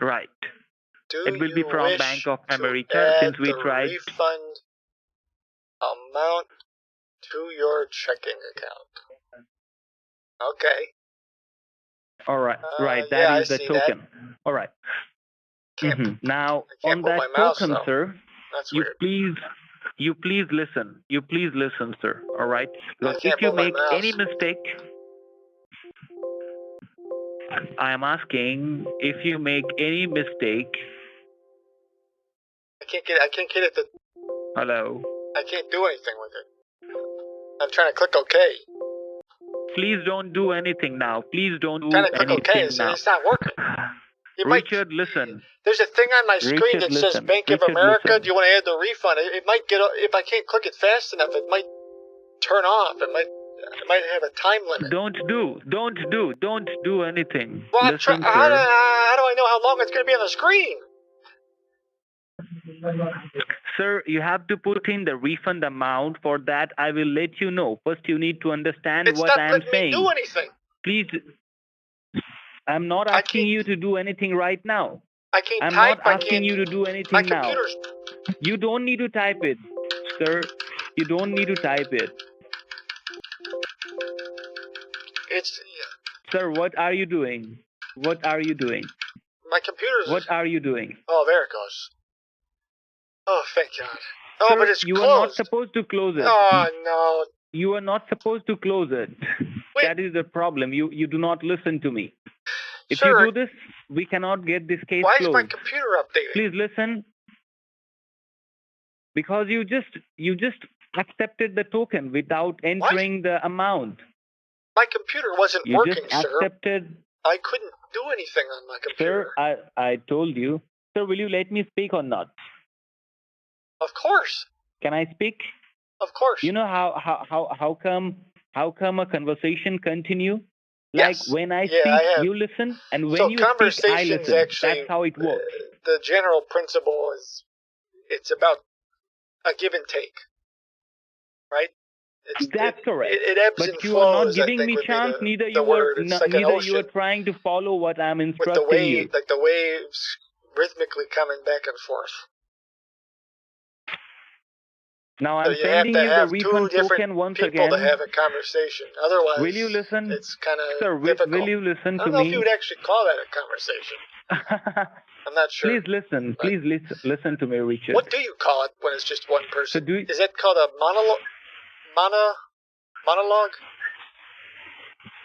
Right. It will be from Bank of America since we tried. Refund amount to your checking account. Okay. All right. Right. Yeah, That I is the see token. that. All right. Now, can't on move that my mouse, token, though. sir, That's you weird. please listen. You please listen, sir. All right. Because can't if you move my make mouse. any mistake, I am asking if you make any mistake. I can't get it to. Hello. I can't do anything with it. I'm trying to click OK. Please don't do anything now. Please don't do Trying to click OK. anything now. It's not working. Richard, listen. There's a thing on my screen that says Bank of America. Do you want to add the refund? It might get. If I can't click it fast enough, it might turn off. It might have a time limit. Don't do anything. Well, Listen, how sir. do I know how long it's going to be on the screen? Sir, you have to put in the refund amount. For that, I will let you know. First, you need to understand what I am saying. It's not letting me do anything. Please, I'm not asking you to do anything right now. I can't I'm type. not asking you to do anything now. You don't need to type it, sir. You don't need to type it. Sir, what are you doing? What are you doing? My computer's. What are you doing? Oh, there it goes. Oh, thank God. Oh, Sir, but it's you closed. are not supposed to close it. Oh, no. You are not supposed to close it. That is the problem. You do not listen to me. If you do this, we cannot get this case closed. Why is my computer updating? Please listen. Because you just accepted the token without entering the amount. My computer wasn't working, just accepted. Sir. I couldn't do anything on my computer. Sir, I told you. Sir, will you let me speak or not? Of course. Can I speak? Of course. You know how come a conversation continue? Like when I speak, you listen, and when you speak, I listen. Actually, that's how it works. The general principle is it's about a give and take, right? That's correct. It ebbs but and you flows, are not giving me chance. Neither you are trying to follow what I'm instructing you. Like the waves rhythmically coming back and forth. Now I'm sending you the refund token once again. To have a conversation. Otherwise, will you listen? It's kind of difficult. Will you listen to me? I don't know if you would actually call that a conversation. I'm not sure. Please listen. Please listen to me, Richard. What do you call it when it's just one person? Is that called a monologue?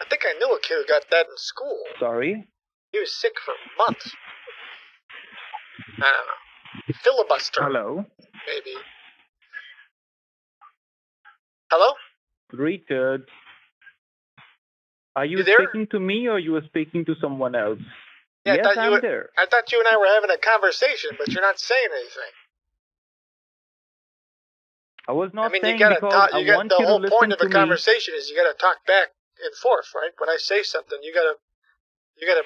I think I knew a kid who got that in school. Sorry? He was sick for months. I don't know. Filibuster. Hello? Maybe. Hello? Richard. Are you there? speaking to me or you are speaking to someone else? Yeah, Yes, I'm there. I thought you and I were having a conversation, but you're not saying anything. I was not I mean, saying you gotta because talk. I You got want the you to whole listen point of to the me. conversation is you gotta talk back and forth, right? When I say something, you gotta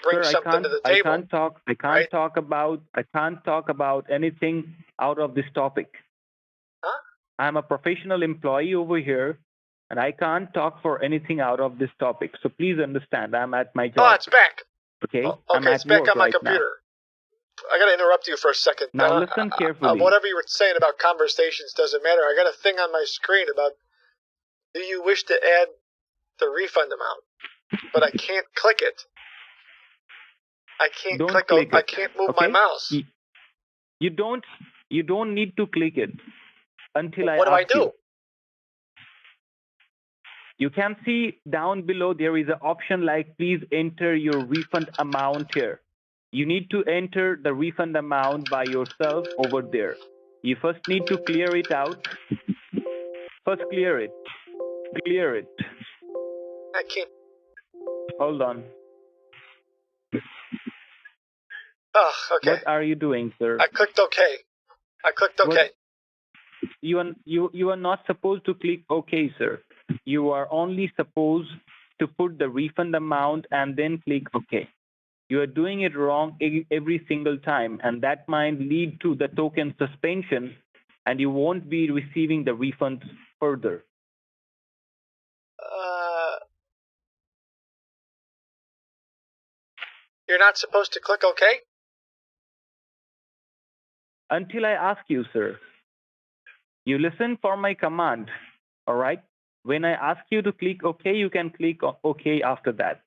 bring Sir, something to the I table. can't talk. I can't right? talk about anything out of this topic. Huh? I'm a professional employee over here, and I can't talk for anything out of this topic. So please understand, I'm at my job. Oh, it's back. Okay, Oh, I'm okay, at it's back work on my right now. computer. I gotta interrupt you for a second. Now listen carefully. Whatever you were saying about conversations doesn't matter. I got a thing on my screen about do you wish to add the refund amount, but I can't click it. I can't Don't click click I it. can't move Okay? my mouse. You don't need to click it until I What do I ask you. do? You can see down below there is an option like please enter your refund amount here. You need to enter the refund amount by yourself over there. You first need to clear it out. First clear it. Clear it. I can't. Hold on. Oh, okay. What are you doing, sir? I clicked OK. I clicked OK. What? You are not supposed to click OK, sir. You are only supposed to put the refund amount and then click OK. You are doing it wrong every single time, and that might lead to the token suspension, and you won't be receiving the refunds further. You're not supposed to click OK? Until I ask you, sir. You listen for my command, all right? When I ask you to click OK, you can click OK after that.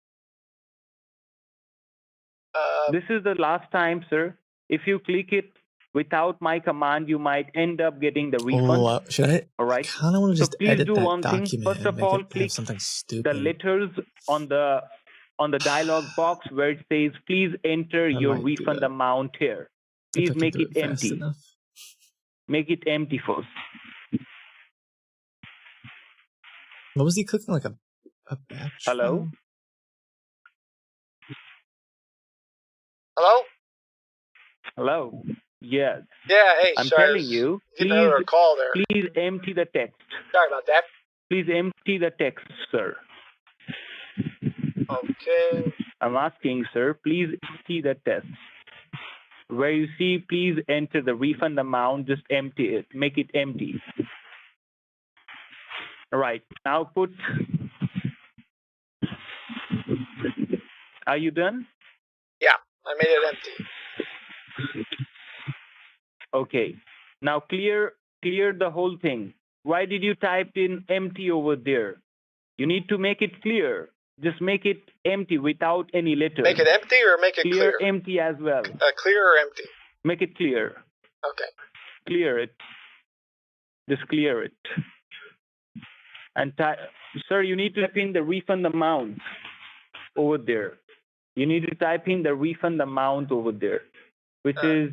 This is the last time, sir. If you click it without my command, you might end up getting the refund. Oh, should I? All right. I kind of want to So just please edit do that one thing. document First and of make all, it click have something the stupid. letters on the dialog box where it says please enter I your might do refund that. amount here. If Please I can make do it it fast empty. enough. Make it empty first. What was he clicking, like a batch Hello? file? Hello? Hello? Yes. Yeah, hey, I'm sorry. telling you, Getting another call there. please empty the text. Sorry about that. Please empty the text, sir. Okay. I'm asking, sir, please empty the text. Where you see, please enter the refund amount, just empty it. Make it empty. All right. Now put. Are you done? Yeah, I made it empty. Okay. Now clear the whole thing. Why did you type in empty over there? You need to make it clear. Just make it empty without any letters. Make it empty or make it clear? Empty as well. Clear or empty? Make it clear. Okay. Clear it. Just clear it. And sir, you need to type in the refund amount over there. You need to type in the refund amount over there, which is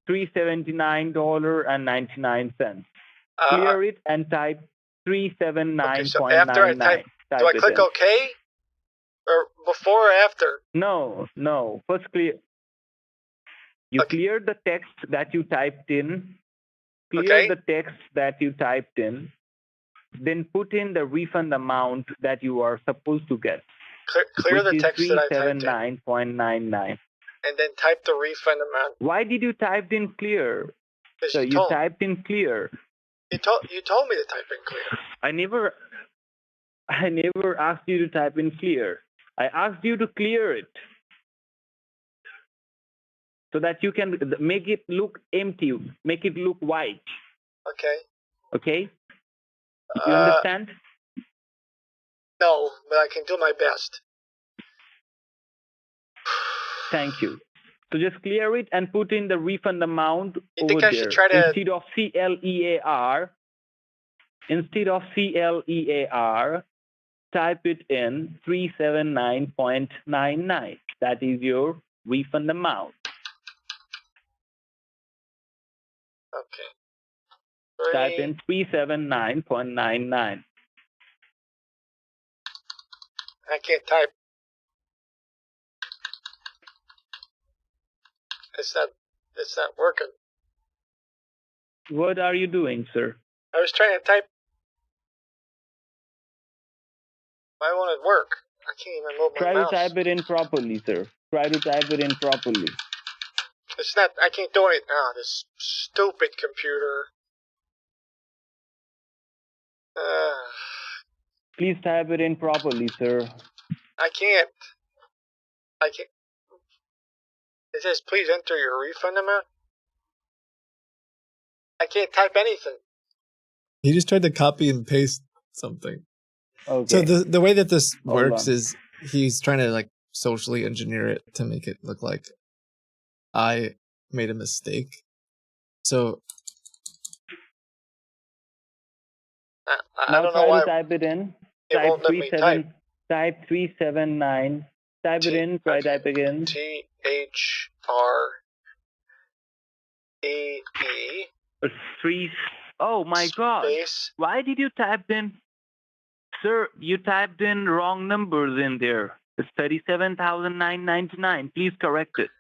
$379.99. Clear it and type 379.99. Okay, so after I type do I click OK? Or before or after? No. First clear. You clear the text that you typed in. Clear the text that you typed in. Then put in the refund amount that you are supposed to get. Clear the text that I typed in. $379.99. And then type the refund amount. Why did you type in clear? So you typed in clear. You told me to type in clear. I never asked you to type in clear. I asked you to clear it so that you can make it look empty, make it look white. Okay. Okay? You understand? No, but I can do my best. Thank you. So just clear it and put in the refund amount You think I should try to... Instead of CLEAR, type it in 379.99. That is your refund amount. Okay. Type in 379.99. I can't type. It's not working. What are you doing, sir? I was trying to type. Why won't it work? I can't even move my Try to mouse. type it in properly, sir. Try to type it in properly. It's not. I can't do it. Ah, this stupid computer. Please type it in properly, sir. I can't. I can't. It says, please enter your refund amount. I can't type anything. He just tried to copy and paste something. Okay. So the way that this Hold works on. is he's trying to like socially engineer it to make it look like I made a mistake. So I Now don't know try why to type it in. it won't let me type. Type 379. Type it in. Try type again. THRAE. Three. Oh my God! Space. Why did you type in, sir? You typed in wrong numbers in there. It's 37,999. Please correct it.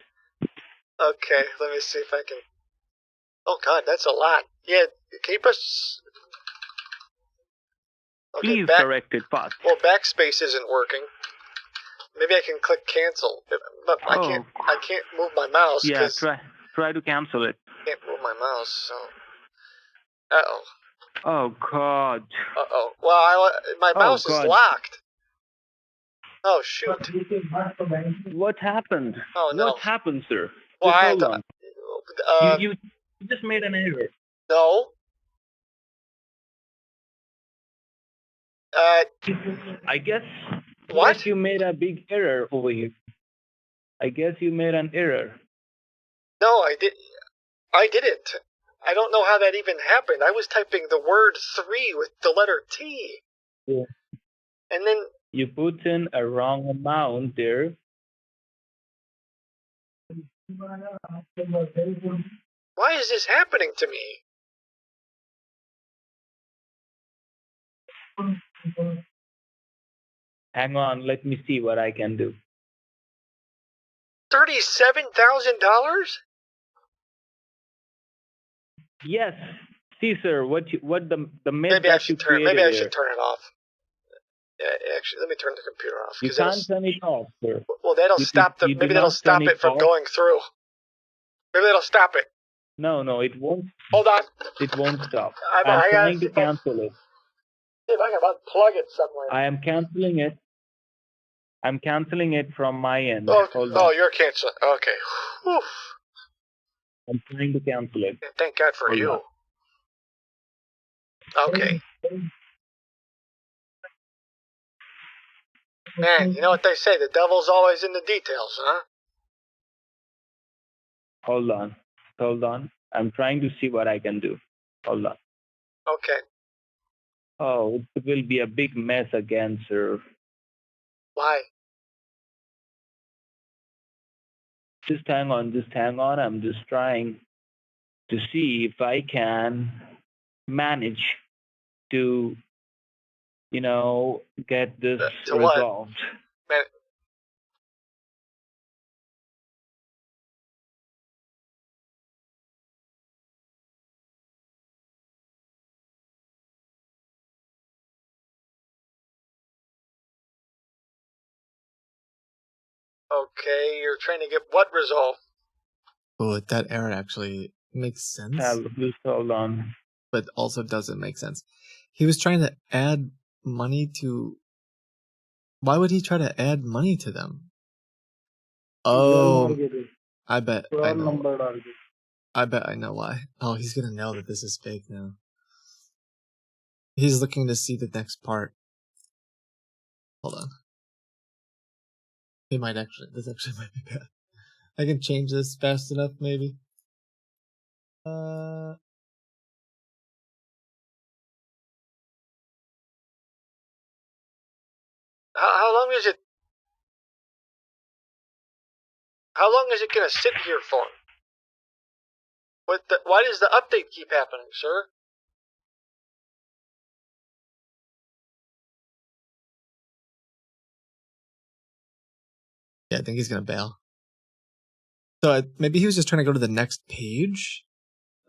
Okay, let me see if I can. Oh God, that's a lot. Yeah, can you press? Okay, Please correct it fast. Well, backspace isn't working. Maybe I can click cancel, but I can't move my mouse. Yeah, try to cancel it. Can't move my mouse. So. Uh-oh. Oh God. Uh-oh. Well, my mouse is locked. Oh shoot. What happened? Oh no. What happened, sir? Well, just hold on. You just made an error. No. I guess. What? Yes, you made a big error over here. I guess you made an error. No, I didn't. I don't know how that even happened. I was typing the word 3 with the letter T. Yeah. And then you put in a wrong amount there. Why is this happening to me? Hang on, let me see what I can do. $37,000? Yes. See, sir, what the myth Maybe that I should you turn. created Maybe I there. should turn it off. Yeah, actually, let me turn the computer off. You can't turn it off, sir. Well, that'll stop the. Maybe that'll stop it from going through. Maybe that'll stop it. No, it won't. Hold on. It won't stop. I'm trying to cancel it. See if I can unplug it somewhere. I am canceling it. I'm canceling it from my end. Oh, Hold on. you're canceling. Okay. Whew. I'm trying to cancel it. Thank God for you. Okay. Man, you know what they say, the devil's always in the details, huh? Hold on. I'm trying to see what I can do. Hold on. Okay. Oh, it will be a big mess again, sir. Why? Just hang on. I'm just trying to see if I can manage to, get this resolved. Man. Okay, you're trying to get what resolved? Oh, that error actually makes sense. Just hold on. But also doesn't make sense. He was trying to add money to... Why would he try to add money to them? Oh, I bet I know. I bet I know why. Oh, he's gonna know that this is fake now. He's looking to see the next part. Hold on. He might actually... This actually might be bad. I can change this fast enough, maybe. How long is it? How long is it gonna sit here for? Why does the update keep happening, sir? Yeah, I think he's gonna bail. So maybe he was just trying to go to the next page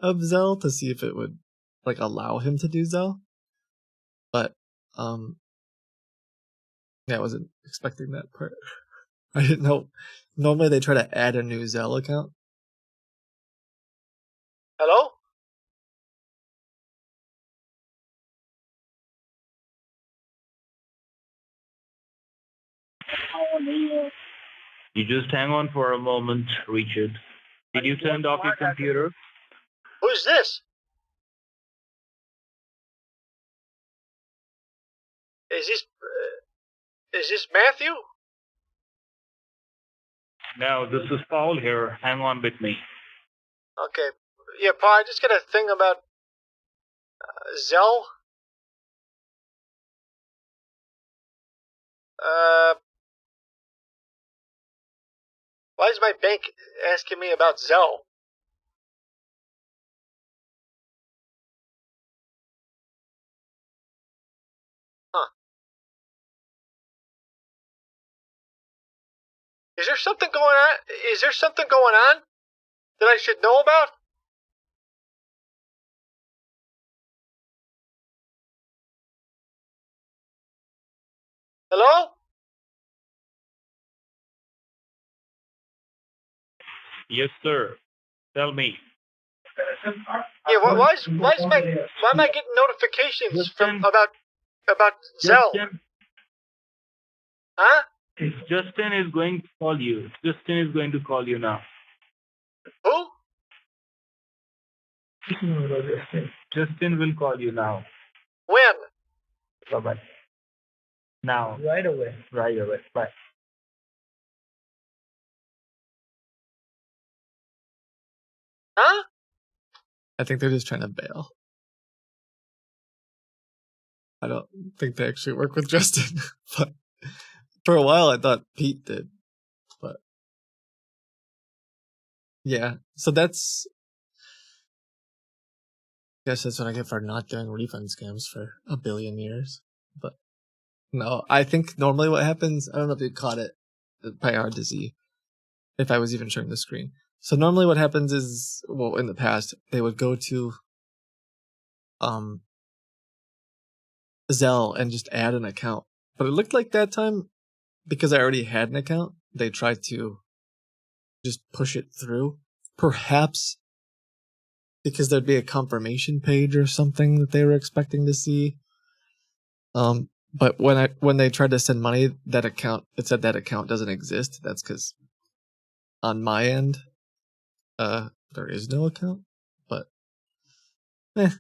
of Zell to see if it would like allow him to do Zell. But yeah, I wasn't expecting that part. I didn't know. Normally they try to add a new Zell account. Hello? You just hang on for a moment, Richard. Did you turn off your computer? Who's this? Is this Matthew? No, this is Paul here. Hang on with me. Okay. Yeah, Paul, I just got a thing about Zell. Why is my bank asking me about Zell? Huh. Is there something going on? Is there something going on that I should know about? Hello? Yes, sir. Tell me. Yeah, why am I getting notifications from about Zell? Justin, Huh? Justin is going to call you. Justin is going to call you now. Who? Justin will call you now. When? Bye-bye. Now. Right away. Right away. Bye. Huh? I think they're just trying to bail. I don't think they actually work with Justin, but for a while I thought Pete did. But yeah, so I guess that's what I get for not doing refund scams for a billion years. But no, I think normally what happens, I don't know if you caught it, it's probably hard to see if I was even sharing the screen. So normally what happens is, well, in the past, they would go to Zelle and just add an account. But it looked like that time, because I already had an account, they tried to just push it through. Perhaps because there'd be a confirmation page or something that they were expecting to see. But when they tried to send money, it said that account doesn't exist. That's because on my end, there is no account. But meh.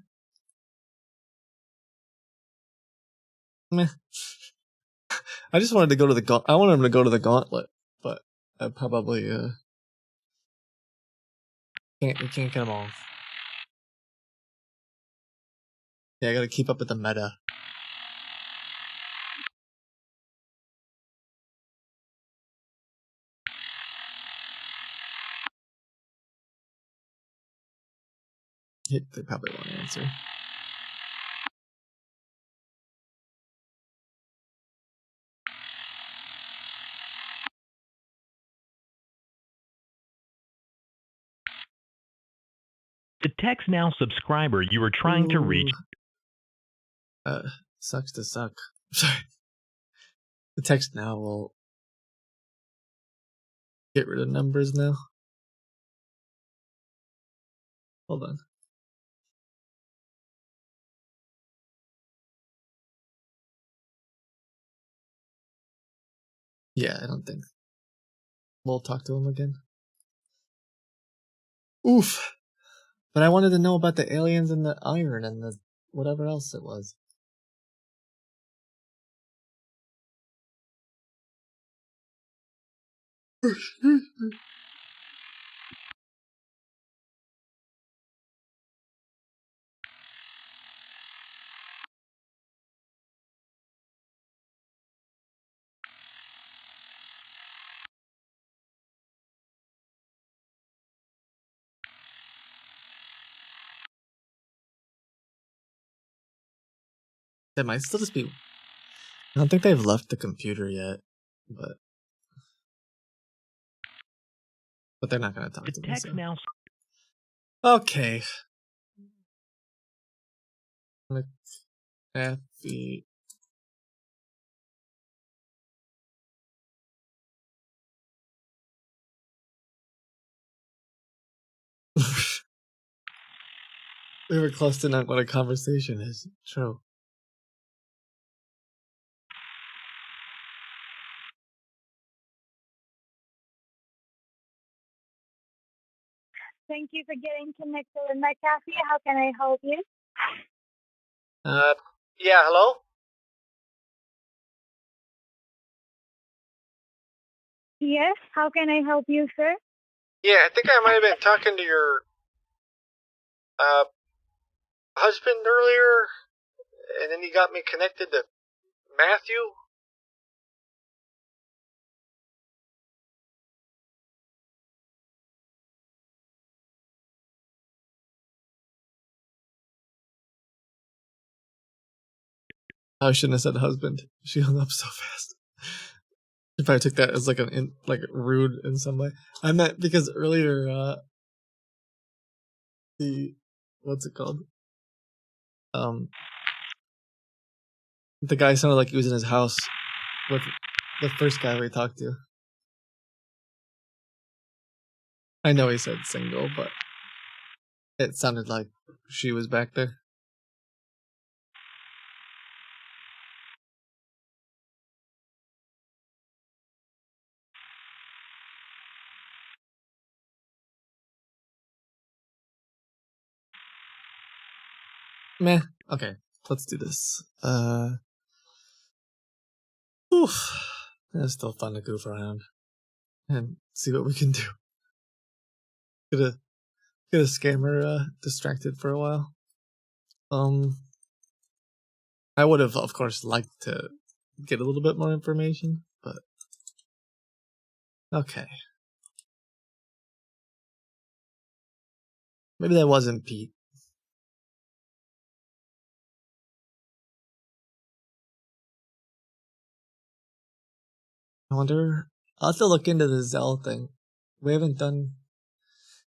I just wanted to go to I wanted him to go to the gauntlet, but I probably can't get them all. Yeah, I gotta keep up with the meta. They probably won't answer. The Text Now subscriber you were trying to reach. Sucks to suck. Sorry. The Text Now will get rid of numbers now. Hold on. Yeah, I don't think we'll talk to him again. Oof. But I wanted to know about the aliens and the iron and the whatever else it was. They might still just be. I don't think they've left the computer yet, but but they're not gonna talk The to me. text So. now. Okay. McAfee. We were close to not what a conversation is. True. Thank you for getting connected with my cafe. How can I help you? Yeah, hello? Yes, how can I help you, sir? Yeah, I think I might have been talking to your husband earlier, and then he got me connected to Matthew. I shouldn't have said husband. She hung up so fast. She probably took that as like rude in some way. I meant because earlier, what's it called? The guy sounded like he was in his house with the first guy we talked to. I know he said single, but it sounded like she was back there. Meh. Okay, let's do this. Oof. It's still fun to goof around and see what we can do. Get a scammer distracted for a while. I would have, of course, liked to get a little bit more information, but okay. Maybe that wasn't Pete. I wonder. I'll have to look into the Zelle thing. We haven't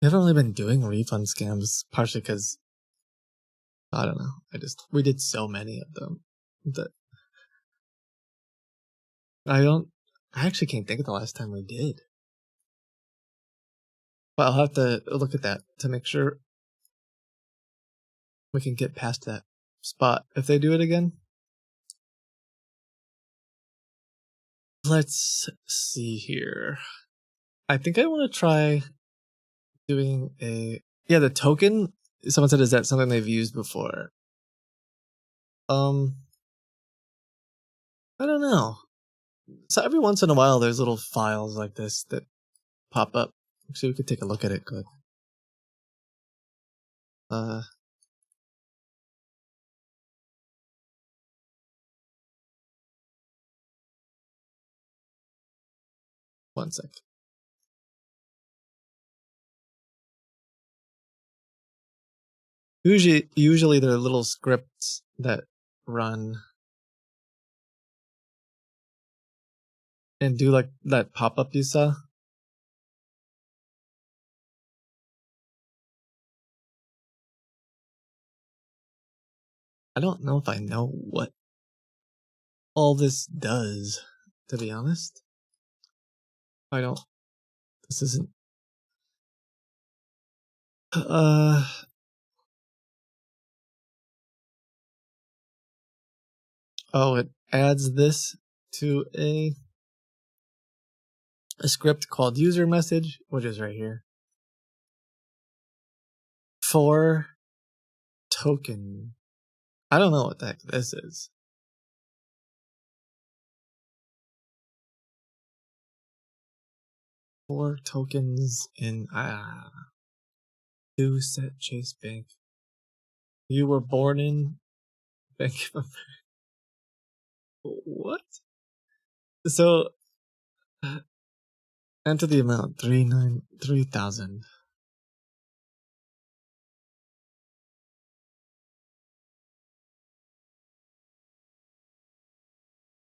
really been doing refund scams, partially because I don't know. We did so many of them that I actually can't think of the last time we did. But I'll have to look at that to make sure we can get past that spot if they do it again. Let's see here. I think I want to try doing the token. Someone said, is that something they've used before? I don't know. So every once in a while, there's little files like this that pop up. Actually, we could take a look at it quick. One sec. Usually there are little scripts that run and do like that pop up you saw. I don't know if I know what all this does, to be honest. This isn't. Oh, it adds this to a script called user message, which is right here. For token. I don't know what the heck this is. For tokens in do set Chase Bank. You were born in Bank of America. What? So enter the amount 3,000.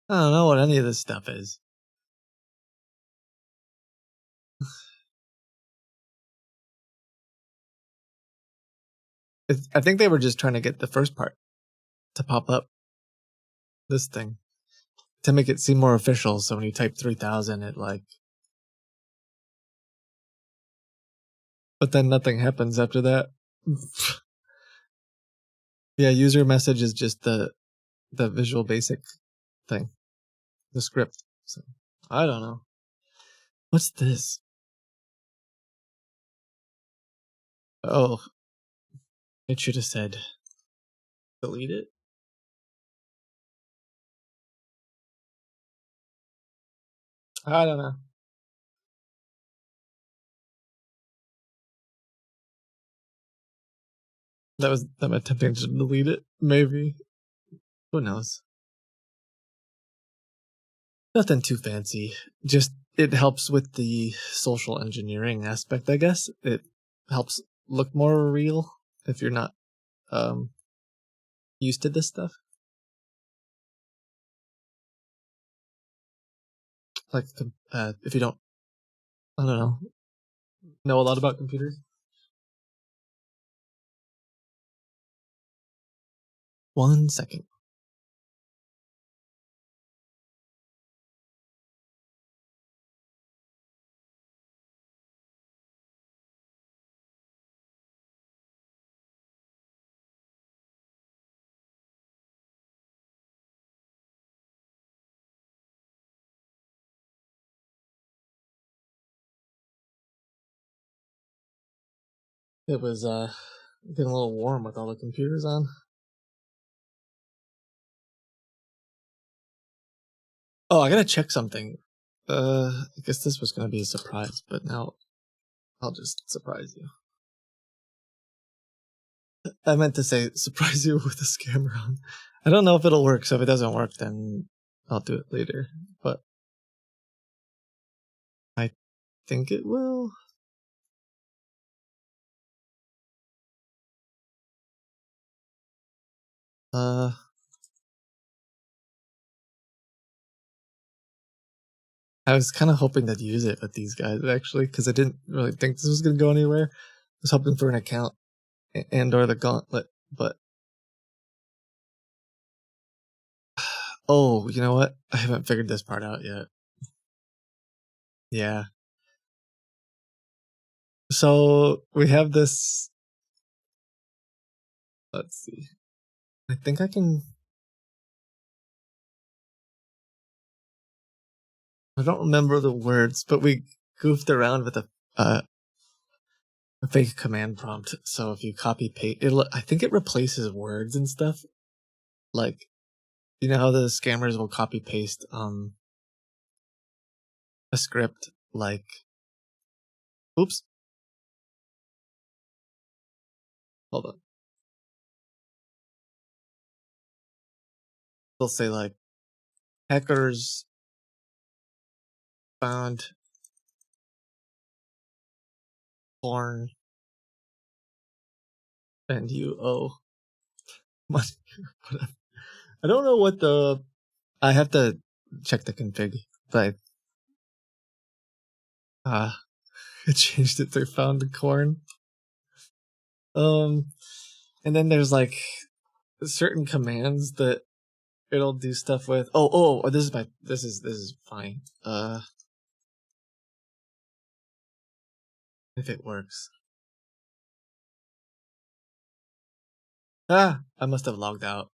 I don't know what any of this stuff is. I think they were just trying to get the first part to pop up. This thing. To make it seem more official, so when you type 3000, it like... But then nothing happens after that. Yeah, user message is just the Visual Basic thing. The script. So, I don't know. What's this? Oh, it should have said delete it. I don't know. That was them attempting to delete it. Maybe. Who knows? Nothing too fancy. Just it helps with the social engineering aspect, I guess. It helps look more real if you're not used to this stuff. Like if you don't, I don't know a lot about computers. 1 second. It was getting a little warm with all the computers on. Oh, I gotta check something. I guess this was gonna be a surprise, but now I'll just surprise you. I meant to say surprise you with a scammer on. I don't know if it'll work, so if it doesn't work, then I'll do it later. But I think it will. I was kind of hoping to use it with these guys actually, because I didn't really think this was gonna go anywhere. I was hoping for an account and or the gauntlet, but oh, you know what? I haven't figured this part out yet. Yeah. So we have this. Let's see. I think I can. I don't remember the words, but we goofed around with a fake command prompt. So if you copy paste, I think it replaces words and stuff. Like, you know how the scammers will copy paste a script like, oops, hold on. They'll say like, hackers found porn and you owe money. I don't know what I have to check the config, but I changed it to found the corn. And then there's like certain commands that it'll do stuff with. Oh, this is fine. If it works. I must have logged out.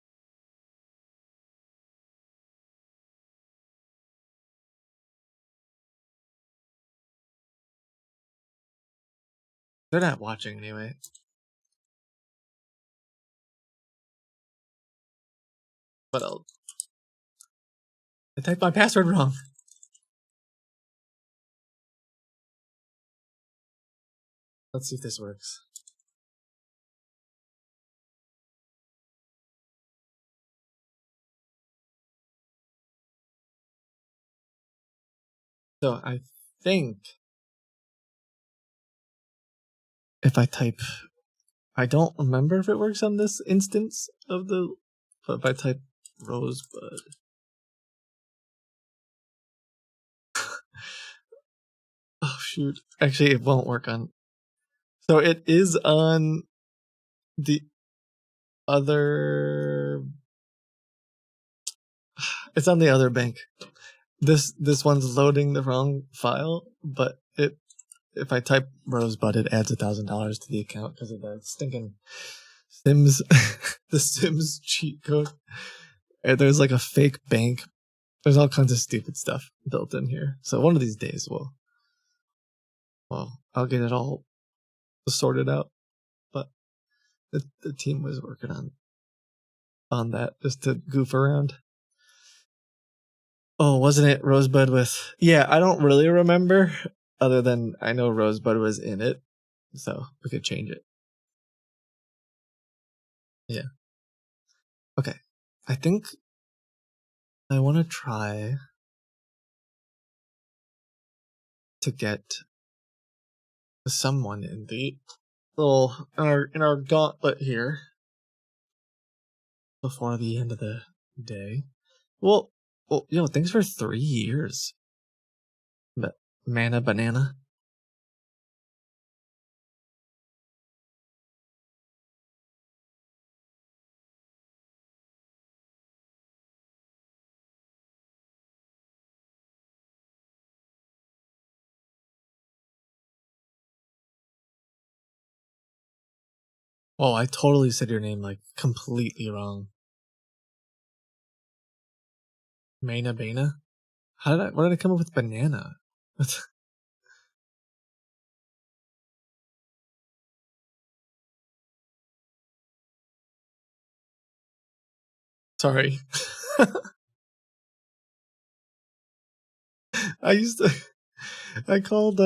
They're not watching anyway. But I typed my password wrong. Let's see if this works. So I think if I type, I don't remember if it works on this instance of the, but if I type Rosebud. Oh shoot. Actually, it won't work on. So it is on the other, it's on the other bank. This one's loading the wrong file, but if I type Rosebud, it adds $1,000 to the account because of the stinking Sims, the Sims cheat code. And there's like a fake bank. There's all kinds of stupid stuff built in here. So one of these days, I'll get it all sorted out. But the team was working on that just to goof around. Oh, wasn't it Rosebud with... Yeah, I don't really remember, other than I know Rosebud was in it, so we could change it. Yeah. Okay. I think I want to try to get someone in the little... in our gauntlet here before the end of the day. Well, thanks for 3 years. But Mana Banana. Oh, I totally said your name like completely wrong. Mana Bana? Why did I come up with banana? Sorry. I called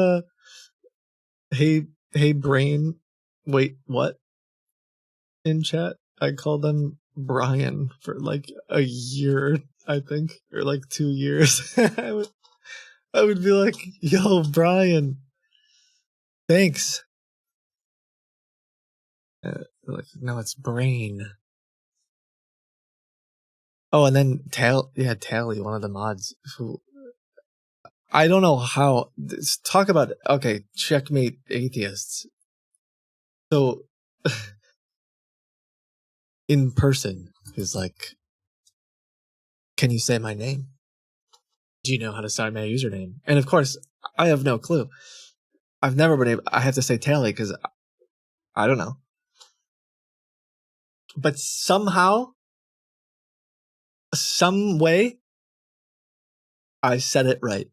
hey brain, wait, what? In chat. I called them Brian for like a year, I think, or like 2 years. I would be like, yo, Brian, thanks. Like, no, it's brain. Oh, and then Tally, one of the mods, who I don't know how. Talk about okay, checkmate atheists. So, in person, is like, can you say my name? Do you know how to sign my username? And of course, I have no clue. I've never been able. I have to say Tally because I don't know. But somehow, some way, I said it right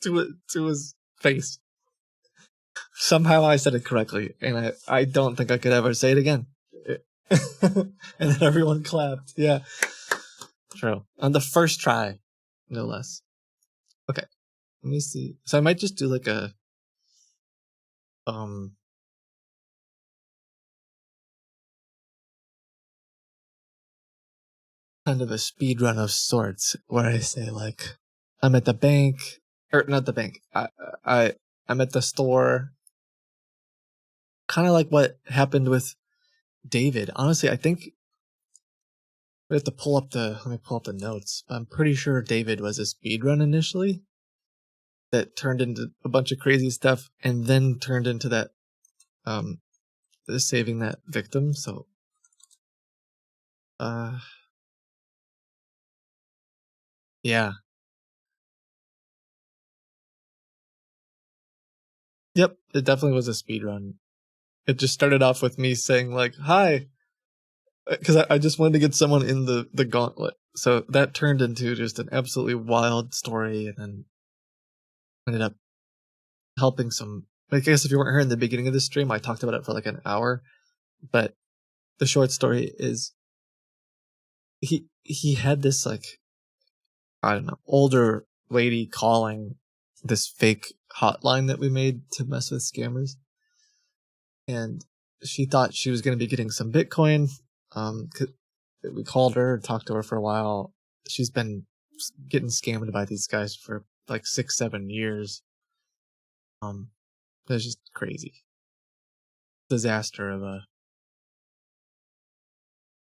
to his face. Somehow I said it correctly, and I don't think I could ever say it again. And then everyone clapped. Yeah, true. On the first try, no less. Okay, let me see. So I might just do like a kind of a speed run of sorts, where I say like, I'm at the bank, or not the bank. I'm at the store. Kind of like what happened with David. Honestly, I think we have to let me pull up the notes. I'm pretty sure David was a speedrun initially that turned into a bunch of crazy stuff and then turned into that saving that victim. So yeah. Yep, it definitely was a speedrun. It just started off with me saying like, hi, because I just wanted to get someone in the gauntlet. So that turned into just an absolutely wild story, and then ended up helping some. I guess if you weren't here in the beginning of the stream, I talked about it for like an hour. But the short story is he had this like, I don't know, older lady calling this fake hotline that we made to mess with scammers. And she thought she was going to be getting some Bitcoin. We called her, talked to her for a while. She's been getting scammed by these guys for like 6-7 years. It's just crazy. Disaster of a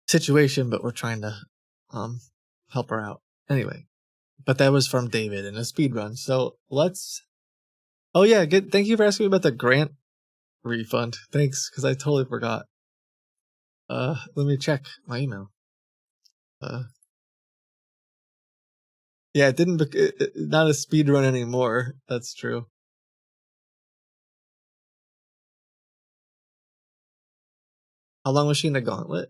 situation, but we're trying to help her out. Anyway, but that was from David in a speed run. So let's... Oh yeah, thank you for asking me about the grant refund. Thanks, because I totally forgot. Let me check my email. Yeah, it didn't. Not a speed run anymore. That's true. How long was she in the gauntlet?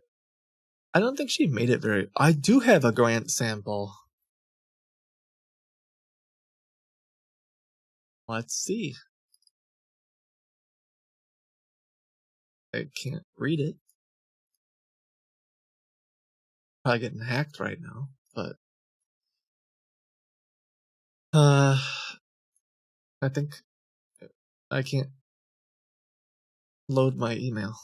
I don't think she made it very. I do have a grant sample. Let's see. I can't read it. Probably getting hacked right now, but I think I can't load my email.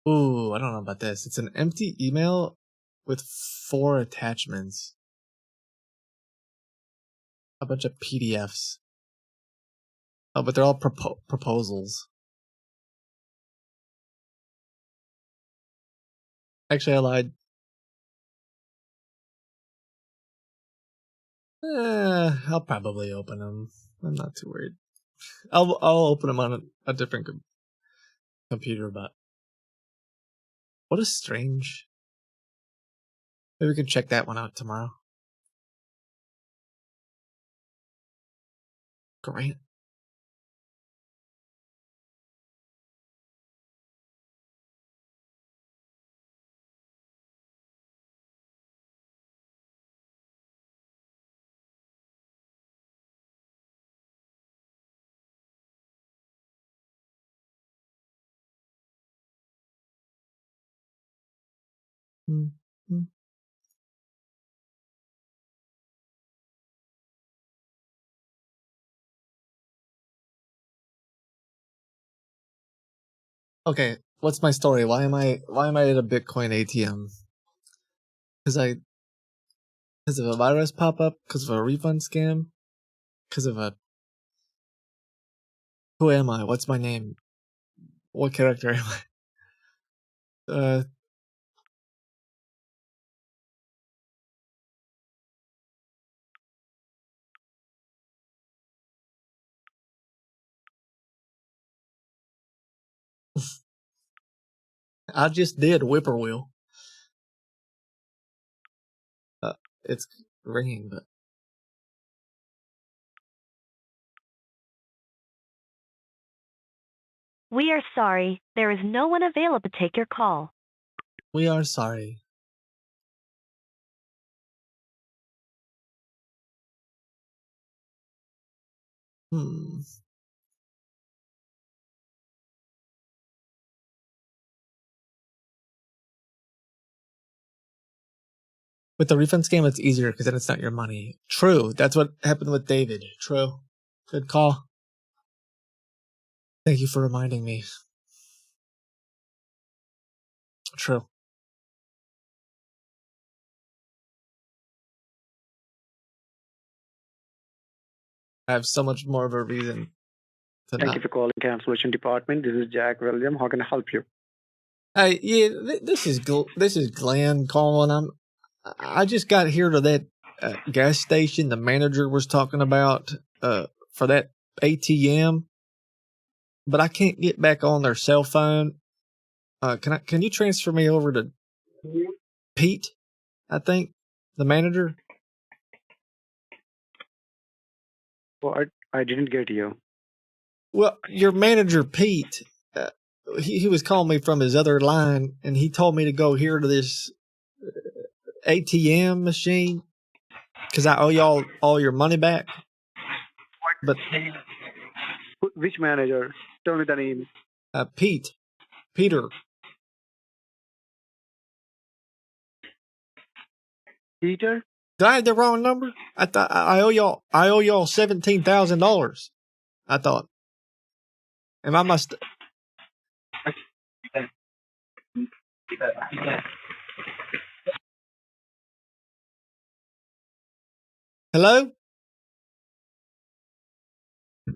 Ooh, I don't know about this. It's an empty email with 4 attachments. A bunch of PDFs. Oh, but they're all proposals. Actually, I lied. I'll probably open them. I'm not too worried. I'll open them on a different computer, but what a strange. Maybe we can check that one out tomorrow. Great. Mm-hmm. Okay, what's my story? Why am I at a Bitcoin ATM? Because of a virus pop up? Because of a refund scam? Because of a who am I? What's my name? What character am I? I just did whippoorwill. It's ringing, but We are sorry. There is no one available to take your call. we are sorry. Hmm. With the refund scam, it's easier because then it's not your money. True. That's what happened with David. True. Good call. Thank you for reminding me. True. I have so much more of a reason to Thank not. you for calling cancellation department. This is Jack William. How can I help you? Hey, yeah, this is Glenn calling. I just got here to that gas station the manager was talking about for that ATM, but I can't get back on their cell phone. Can you transfer me over to Pete? I think the manager. Well, I didn't get you. Well, your manager Pete, he was calling me from his other line, and he told me to go here to this ATM machine because I owe y'all all your money back. But Which manager? Tell me the name. Peter. Peter? Did I have the wrong number? I thought I owe y'all $17,000. I thought, and I must. Hello? I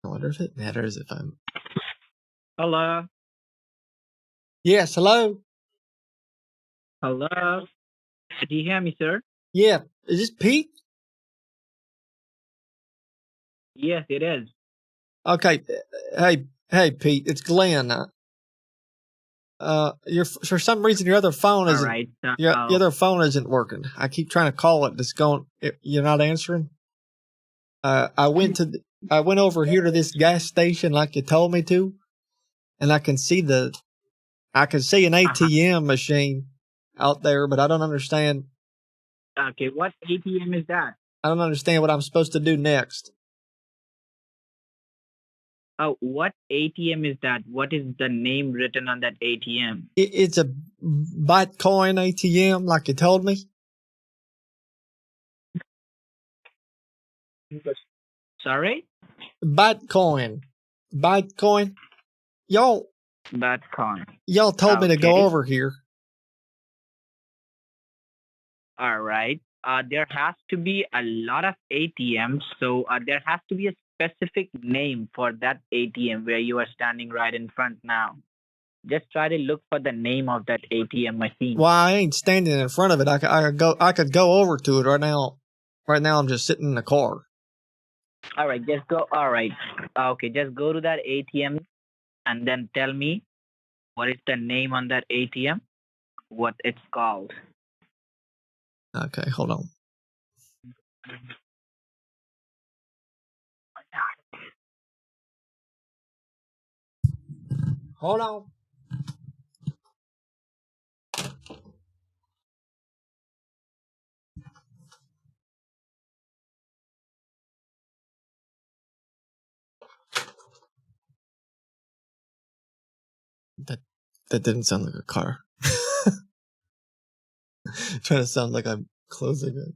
wonder if it matters if I'm. Hello. Yes, hello. Hello. Do you hear me, sir? Yeah, is this Pete? Yes, it is. Okay, hey, Pete, it's Glenn. For some reason your other phone All isn't right. your other phone isn't working. I keep trying to call it, it's going. You're not answering. I went over here to this gas station like you told me to, and I can see an ATM machine out there, but I don't understand. Okay, what ATM is that? I don't understand what I'm supposed to do next. Oh, what ATM is that? What is the name written on that ATM? It's a Bitcoin ATM, like you told me. Sorry? Bitcoin. Y'all Bitcoin. told me to go Okay. over here. All right. There has to be a lot of ATMs, so there has to be a specific name for that ATM where you are standing right in front now. Just try to look for the name of that ATM machine. Well, I ain't standing in front of it. I could go over to it right now. Right now, I'm just sitting in the car. All right, just go. All right. Okay, just go to that ATM and then tell me what is the name on that ATM, what it's called. Okay, hold on. Hold on. That didn't sound like a car. Trying to sound like I'm closing it.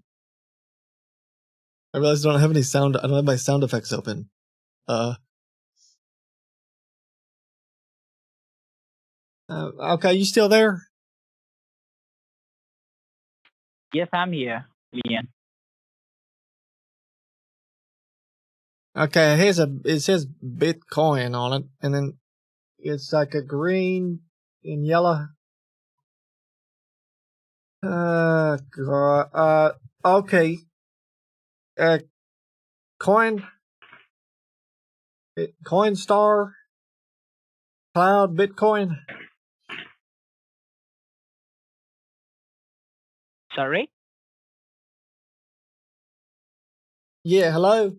I realized I don't have any sound. I don't have my sound effects open. Okay, you still there? Yes, I'm here, Leon. Okay, it says Bitcoin on it, and then it's like a green and yellow. God. Okay. Coin Coinstar Cloud Bitcoin. Sorry? Yeah, hello.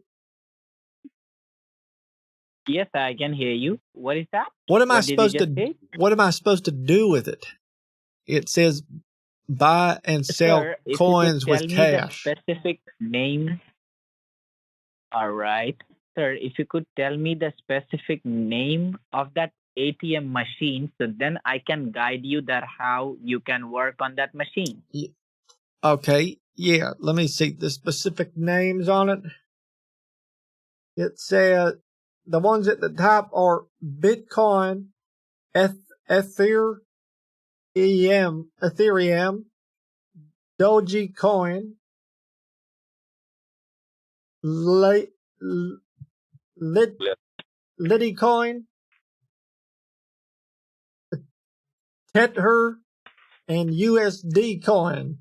Yes, I can hear you. What is that? What am I What did you supposed just to say? What am I supposed to do with it? It says buy and sell Sir, if you could coins tell with me the cash. specific name. All right. Sir, if you could tell me the specific name of that ATM machine, so then I can guide you that how you can work on that machine. Okay, yeah. Let me see the specific names on it. It says the ones at the top are Bitcoin, Ethereum, Dogecoin, Litecoin, Tether, and USD coin.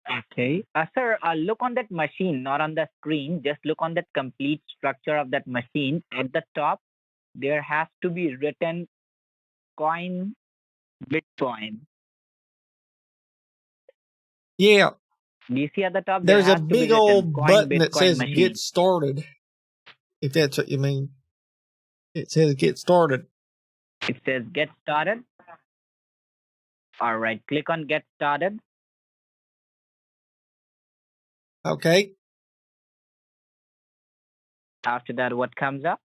Okay. Sir, look on that machine, not on the screen. Just look on that complete structure of that machine. At the top, there has to be written coin Bitcoin. Yeah, Do you see at the top? There there's a has to be big written old coin button that Bitcoin says machine. get started. If that's what you mean. It says get started. It says get started. All right. Click on get started. Okay. After that, what comes up?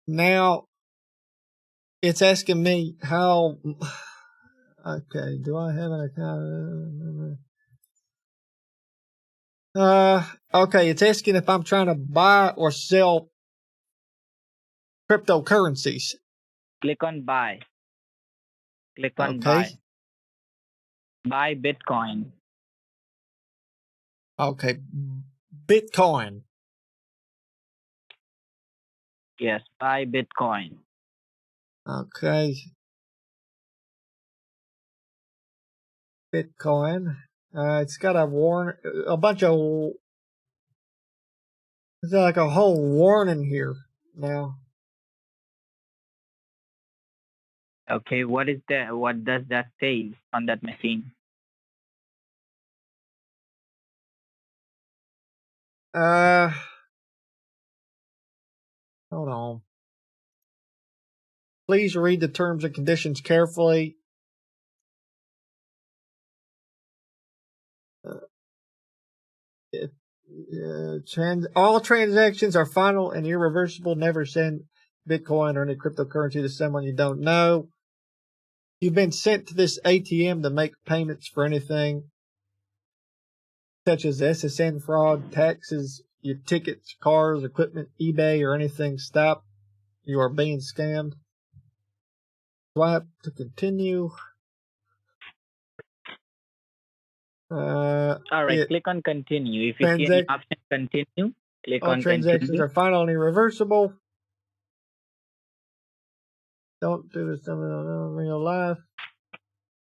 Now it's asking me how. Okay, do I have an account? Okay, it's asking if I'm trying to buy or sell cryptocurrencies. Click on buy. Click on Okay. buy. Buy Bitcoin. Okay. Bitcoin. Yes, buy Bitcoin. Okay. Bitcoin. It's got a bunch of, it's like a whole warning here now. Okay, what does that say on that machine? Hold on. Please read the terms and conditions carefully. All transactions are final and irreversible. Never send Bitcoin or any cryptocurrency to someone you don't know. You've been sent to this ATM to make payments for anything such as SSN fraud, taxes, your tickets, cars, equipment, eBay, or anything. Stop. You are being scammed. Swipe to continue. All right, click on continue. If you see any option continue, click all on transactions continue. are final and irreversible. Don't do this in real life.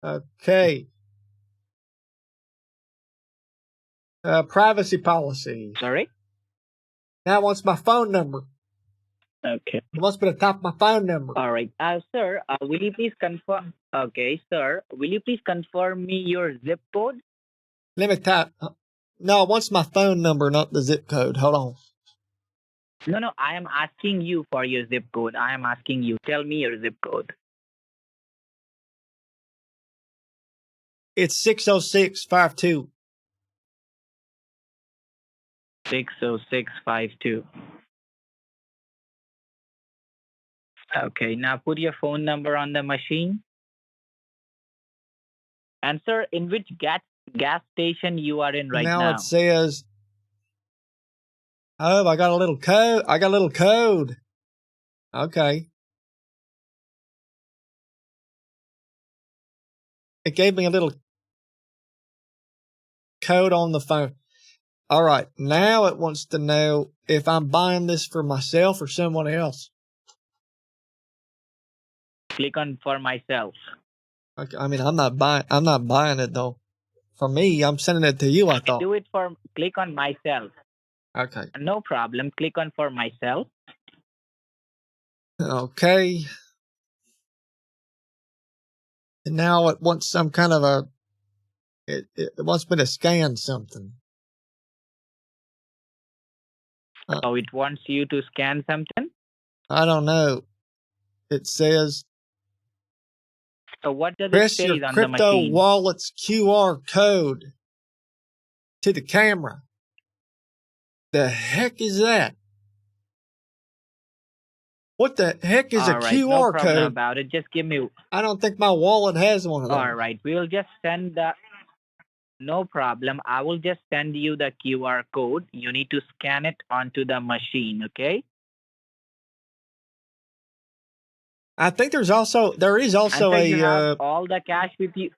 Okay. Privacy policy. Sorry? Now it wants my phone number. Okay. It wants me to type my phone number. All right. Sir, will you please confirm? Okay, sir, will you please confirm me your zip code? Let me type. No, it wants my phone number, not the zip code. Hold on. No, I am asking you for your zip code. I am asking you. Tell me your zip code. It's 60652. 60652. Okay, now put your phone number on the machine. And sir, in which gas station you are in right now? Now it says, oh, I got a little code. Okay. It gave me a little code on the phone. All right. Now it wants to know if I'm buying this for myself or someone else. Click on for myself. Okay. I mean, I'm not buying it though. For me, I'm sending it to you, I thought. Do it for, click on myself. Okay. No problem. Click on for myself. Okay. And now it wants some kind of it wants me to scan something. Oh, it wants you to scan something? I don't know. It says, so what does it press say your on the crypto machine? wallet's QR code to the camera. The heck is that? What the heck is a All right, QR no problem code? about it. Just give me. I don't think my wallet has one of those. All right, we'll just send the. No problem. I will just send you the QR code. You need to scan it onto the machine, okay? I think there is also and you have all the cash with you.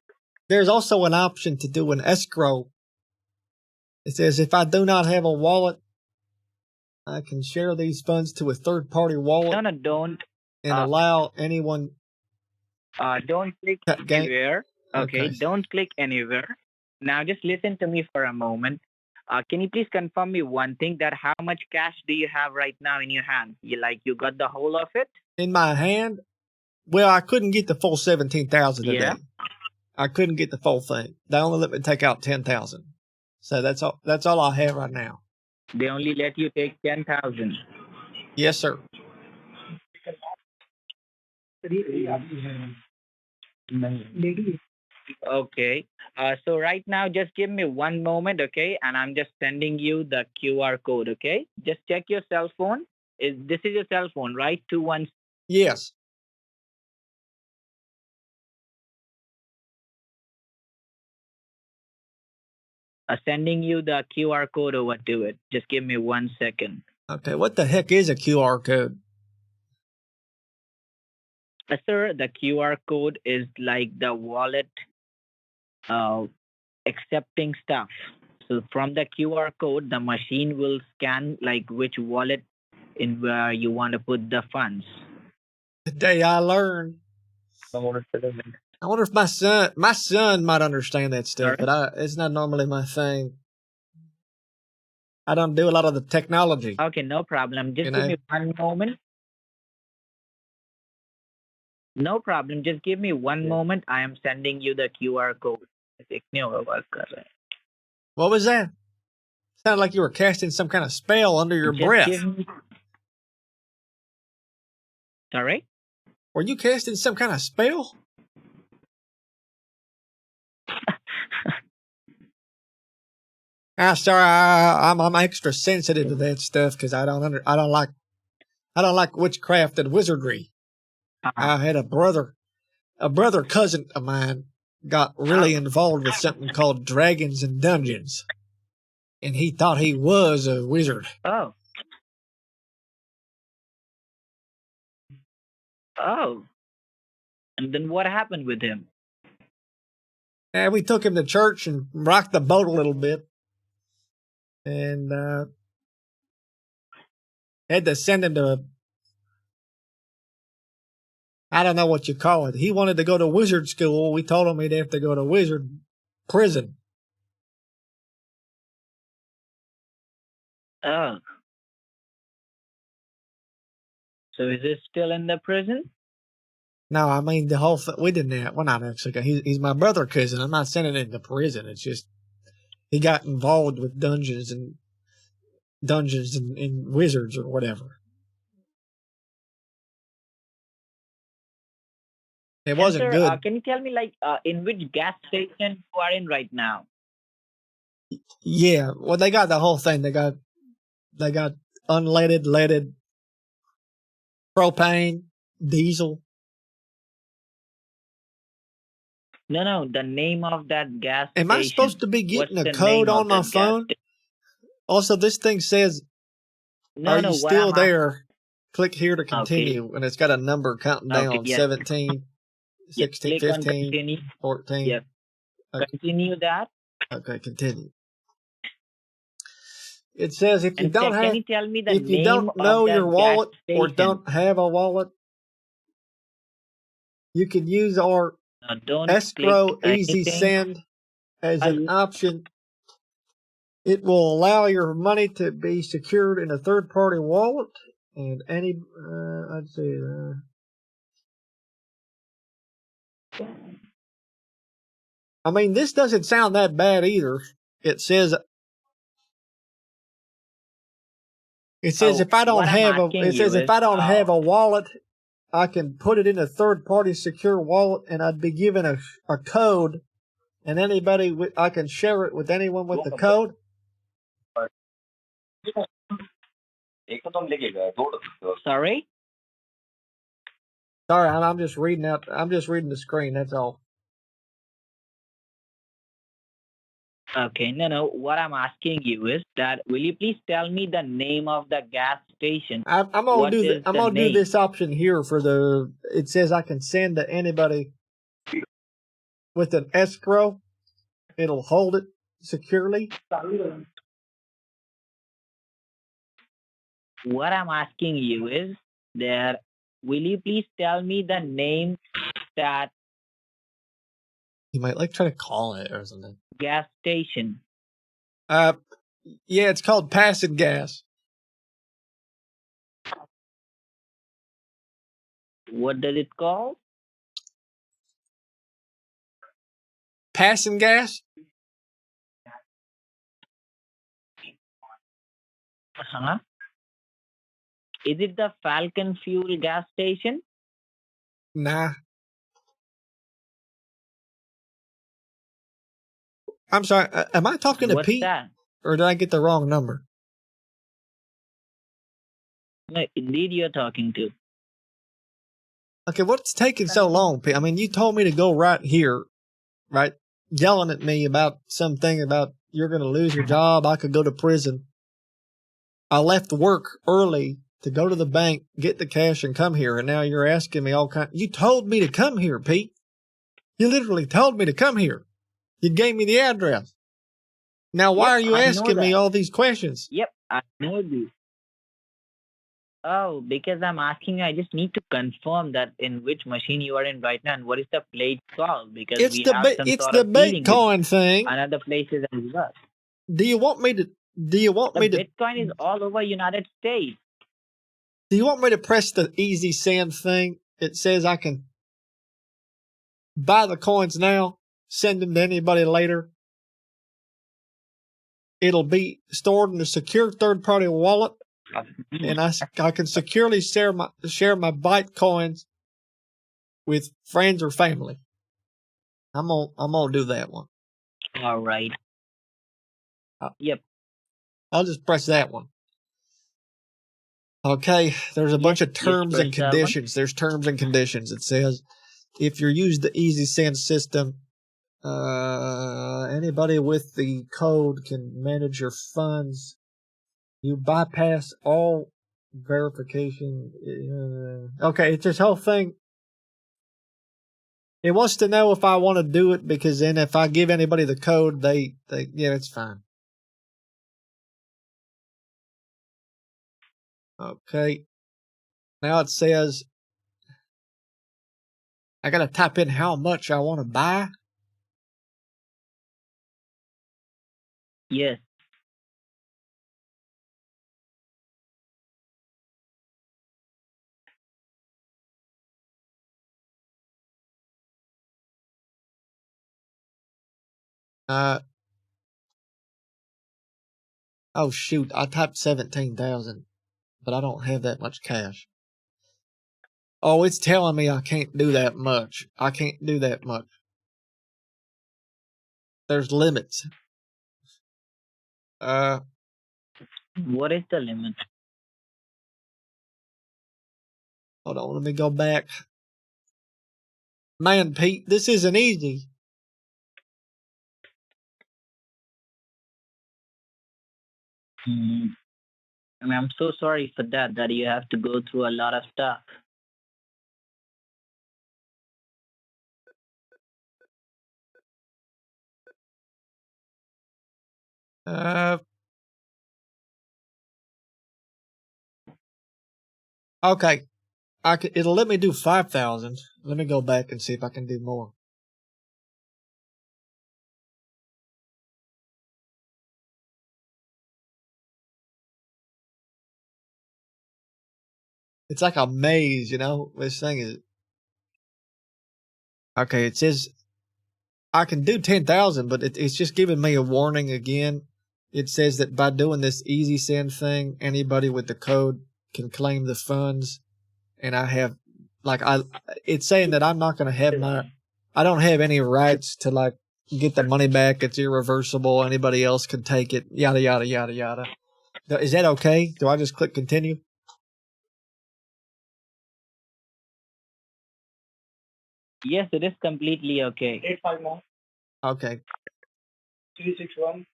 There's also an option to do an escrow. It says if I do not have a wallet, I can share these funds to a third-party wallet. No, don't. And allow anyone. Don't click anywhere. Okay, don't click anywhere. Now just listen to me for a moment. Can you please confirm me one thing, that how much cash do you have right now in your hand? You got the whole of it? In my hand? Well, I couldn't get the full 17,000 today. Yeah. I couldn't get the full thing. They only let me take out 10,000. So that's all I have right now. They only let you take 10,000. Yes, sir. Okay. So right now, just give me one moment, okay? And I'm just sending you the QR code, okay? Just check your cell phone. This is your cell phone, right? 21. Yes. Sending you the QR code over to it. Just give me 1 second. Okay. What the heck is a QR code? Sir, the QR code is like the wallet accepting stuff. So from the QR code, the machine will scan like which wallet in where you want to put the funds. The day I learned. I wonder if my son might understand that stuff, but it's not normally my thing. I don't do a lot of the technology. Okay, no problem. Just give me one moment. No problem. Just give me one moment. I am sending you the QR code. What was that? Sounded like you were casting some kind of spell under your breath. Sorry? Were you casting some kind of spell? Sorry, I'm extra sensitive to that stuff because I don't like witchcraft and wizardry. I had a brother cousin of mine got really involved with something called Dragons and Dungeons, and he thought he was a wizard. Oh. And then what happened with him? Yeah, we took him to church and rocked the boat a little bit, and had to send him to, I don't know what you call it. He wanted to go to wizard school. We told him he'd have to go to wizard prison. Oh. So is he still in the prison? No, I mean the whole thing. We're not actually. He's my brother cousin. I'm not sending him to prison. It's just he got involved with dungeons and wizards or whatever. It wasn't good. Can you tell me, in which gas station you are in right now? Yeah, well, they got the whole thing. They got unleaded, leaded, propane, diesel. No, the name of that gas station. Am I supposed to be getting a code on my phone? Also, this thing says, "Are you still there? Click here to continue." And it's got a number counting down, 17, 16, 15, 14. Yes. Okay. Continue that. Okay, continue. It says if you don't can you tell me the if you name don't know of your that wallet gas or station? don't have a wallet, you can use our don't escrow click easy anything. send as an option. It will allow your money to be secured in a third-party wallet and any. I'd say. I mean, this doesn't sound that bad either. It says. If I don't have if I don't have a wallet, I can put it in a third-party secure wallet, and I'd be given a code, and I can share it with anyone with the code. Sorry? Sorry, I'm just reading out. I'm just reading the screen. That's all. Okay, no. What I'm asking you is that will you please tell me the name of the gas station? I'm gonna do this option here for the. It says I can send to anybody with an escrow. It'll hold it securely. What I'm asking you is that will you please tell me the name that You might try to call it or something. Gas station. Yeah, it's called Passing Gas. What does it call? Passing Gas? Uh-huh. Is it the Falcon Fuel gas station? Nah. I'm sorry. Am I talking to Pete? That? Or did I get the wrong number? No, indeed you're talking to. Okay, what's taking so long, Pete? I mean, you told me to go right here, right? Yelling at me about something about you're going to lose your job. I could go to prison. I left work early to go to the bank, get the cash, and come here. And now you're asking me all kinds. You told me to come here, Pete. You literally told me to come here. You gave me the address. Now, why are you asking me all these questions? Yep, I know this. Oh, because I'm asking you, I just need to confirm that in which machine you are in right now and what is the plate called, because It's we the have some it's sort the of dealing with Bitcoin thing. another places as well. Do you want me to? Do you want The me to? Bitcoin is all over United States. Do you want me to press the easy send thing? It says I can buy the coins now, send them to anybody later. It'll be stored in a secure third-party wallet, and I can securely share my Bitcoins with friends or family. I'm gonna do that one. All right. Yep. I'll just press that one. Okay, there's a bunch of terms and press that one. conditions. There's terms and conditions. It says if you use the Easy Send system, anybody with the code can manage your funds. You bypass all verification. Okay, it's this whole thing. It wants to know if I want to do it, because then if I give anybody the code, they yeah, it's fine. Okay. Now it says I gotta type in how much I want to buy. Yes. Oh shoot, I typed 17,000, but I don't have that much cash. Oh, it's telling me I can't do that much. I can't do that much. There's limits. What is the limit? Hold on, let me go back. Man, Pete, this isn't easy. I mean, I'm so sorry for that you have to go through a lot of stuff. Okay. It'll let me do 5,000. Let me go back and see if I can do more. It's like a maze, you know? This thing is... Okay, it says I can do 10,000, but it's just giving me a warning again. It says that by doing this easy send thing, anybody with the code can claim the funds. And I have, it's saying that I'm not going to have I don't have any rights to, get the money back. It's irreversible. Anybody else can take it. Yada, yada, yada, yada. Is that okay? Do I just click continue? Yes, it is completely okay. 85 more. Okay. 361.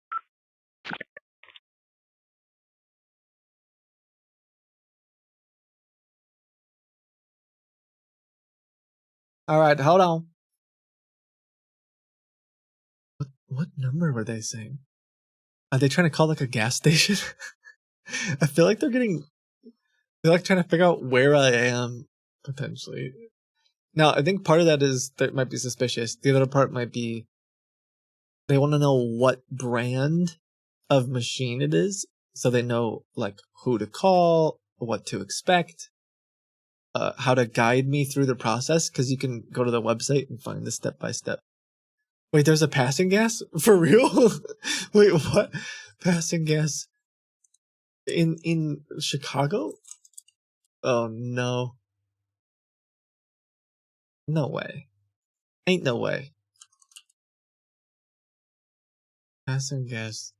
All right, hold on. What number were they saying? Are they trying to call a gas station? I feel like they're trying to figure out where I am, potentially. Now, I think part of that might be suspicious. The other part might be they want to know what brand of machine it is, so they know, who to call, what to expect, how to guide me through the process, because you can go to the website and find the step-by-step. Wait, there's a passing gas? For real? Wait, what? Passing gas in Chicago? Oh, no. No way. Ain't no way. Passing gas.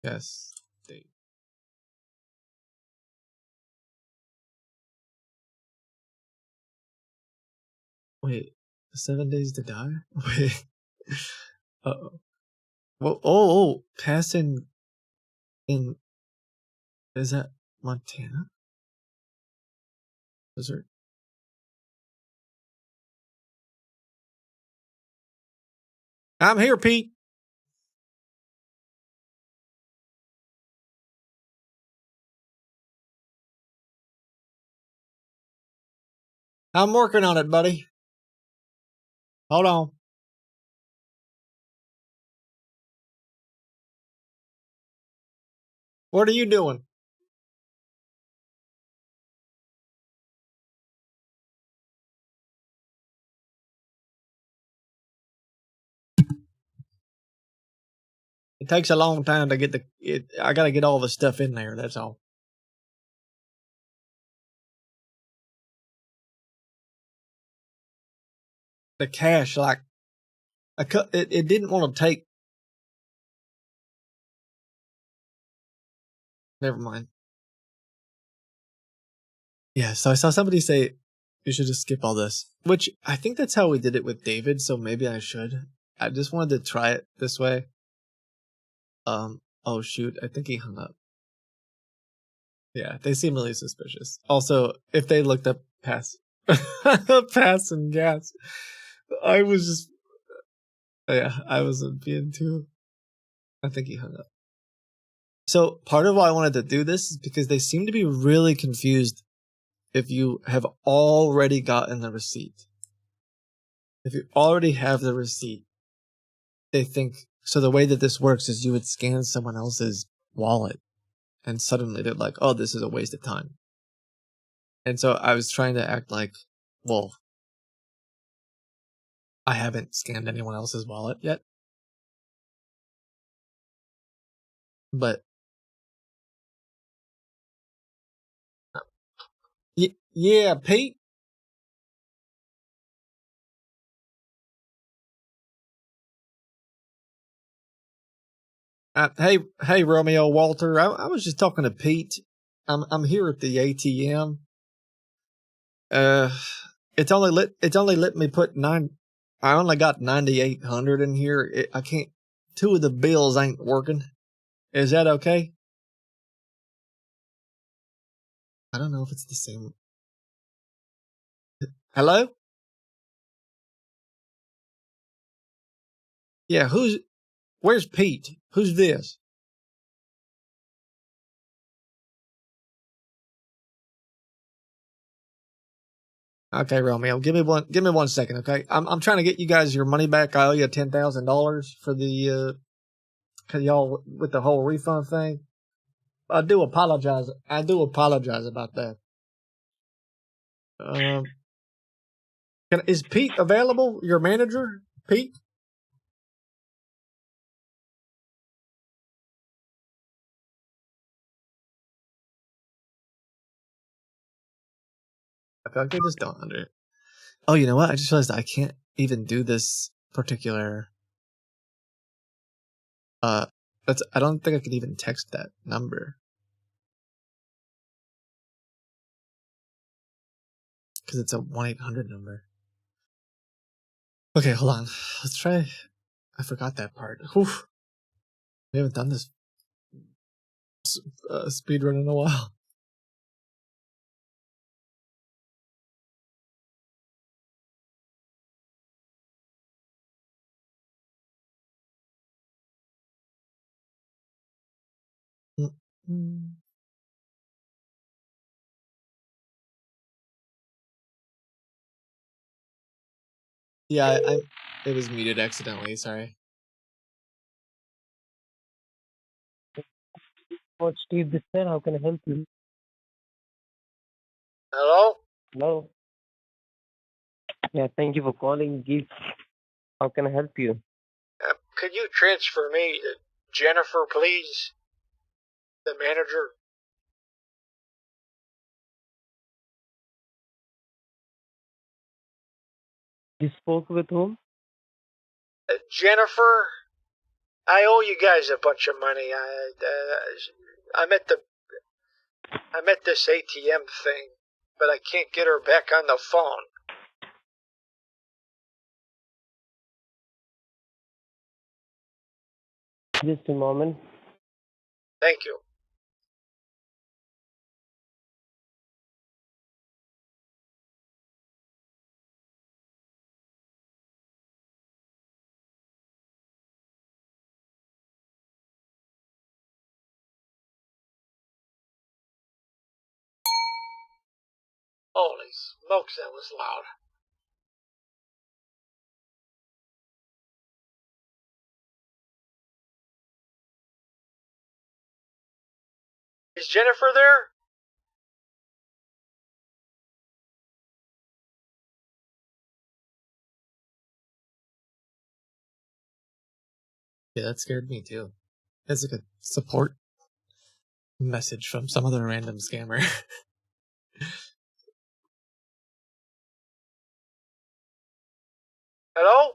Gas state. Wait, 7 days to die? Wait. Uh-oh. Well, passing in, is that Montana? Desert? I'm here, Pete. I'm working on it, buddy. Hold on. What are you doing? It takes a long time to get I gotta get all the stuff in there, that's all. The cash, like, it didn't want to take. Never mind. Yeah, so I saw somebody say you should just skip all this, which I think that's how we did it with David, so maybe I should. I just wanted to try it this way. Oh shoot, I think he hung up. Yeah, they seem really suspicious. Also, if they looked up pass, pass and gas, I was just, yeah, I was being too. I think he hung up. So part of why I wanted to do this is because they seem to be really confused if you have already gotten the receipt. If you already have the receipt, they think, so the way that this works is you would scan someone else's wallet and suddenly they're like, oh, this is a waste of time. And so I was trying to act like, well, I haven't scanned anyone else's wallet yet. But yeah, Pete. Hey, Romeo Walter. I was just talking to Pete. I'm here at the ATM. It's only let me put I only got 9,800 in here. I can't. Two of the bills ain't working. Is that okay? I don't know if it's the same. Hello? Yeah, where's Pete? Who's this? Okay, Romeo, give me 1 second, okay? I'm trying to get you guys your money back. I owe you $10,000 for the cause y'all with the whole refund thing. I do apologize about that. Is Pete available? Your manager, Pete? I feel like they just don't under. Oh, you know what? I just realized I can't even do this particular. I don't think I could even text that number because it's a 1-800 number. Okay, hold on. Let's try. I forgot that part. Whew. We haven't done this speed run in a while. Yeah, it was muted accidentally. Sorry. What Steve this said, how can I help you? Hello? Hello. Yeah, thank you for calling. How can I help you? Could you transfer me to Jennifer, please? The manager? You spoke with whom? Jennifer? I owe you guys a bunch of money. I'm at this ATM thing, but I can't get her back on the phone. Just a moment. Thank you. Holy smokes, that was loud. Is Jennifer there? Yeah, that scared me too. It's like a support message from some other random scammer. Hello?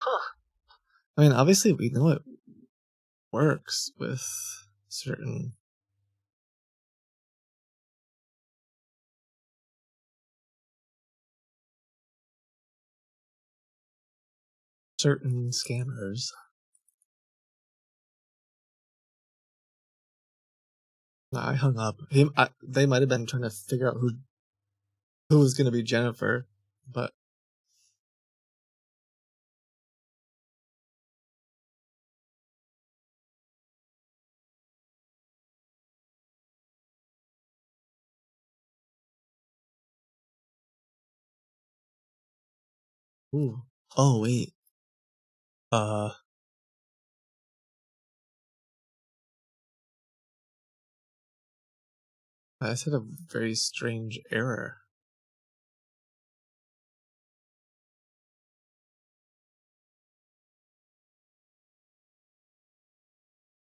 Huh. I mean, obviously, we know it works with certain scammers. I hung up. They might have been trying to figure out who was going to be Jennifer, but ooh, oh wait, I said a very strange error.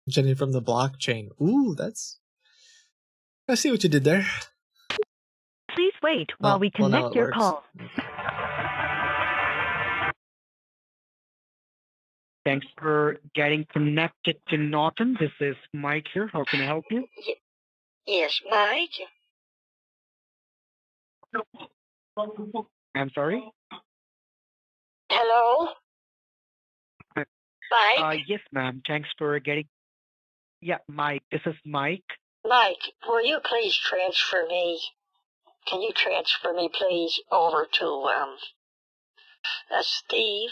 Jenny from the blockchain. Ooh, I see what you did there. Please wait while we Well, now connect it your works. call. Thanks for getting connected to Norton. This is Mike here. How can I help you? Yes, Mike. I'm sorry? Hello, Mike. Yes, ma'am. Thanks for getting. Yeah, Mike. This is Mike. Mike, will you please transfer me? Can you transfer me, please, over to Steve?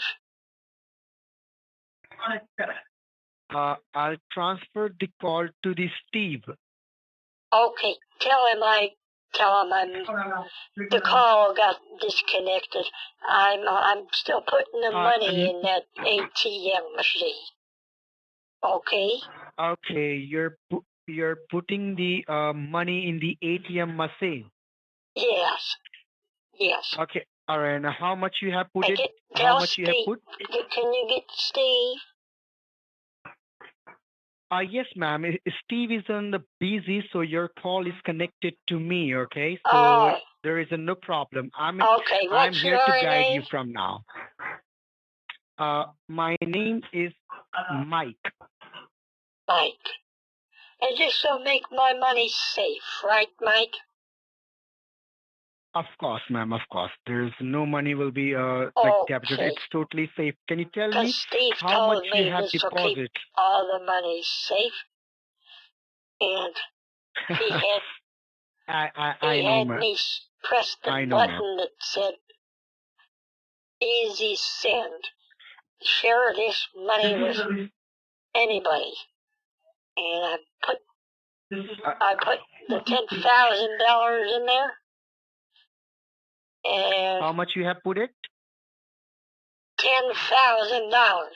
I'll transfer the call to the Steve. Okay, tell him the call got disconnected. I'm still putting the money in that ATM machine. Okay. Okay, you're putting the money in the ATM machine. Yes. Yes. Okay. All right. Now, how much you have put it? How Tell much you have Steve. put? Can you get Steve? Yes, ma'am. Steve is on the busy, so your call is connected to me. Okay, so Oh. there is no problem. Okay. I'm What's here your to guide name? you from now. My name is Mike. Mike. And this will make my money safe, right, Mike? Of course, ma'am. Of course, there's no money will be captured. Okay. It's totally safe. Can you tell me Steve how told much you me have this will keep deposited? all the money safe, and he had I know, had ma'am. me press the I know, ma'am. button that said "Easy Send." Share this money with anybody, and I put the $10,000 in there, and How much you have put it? $10,000.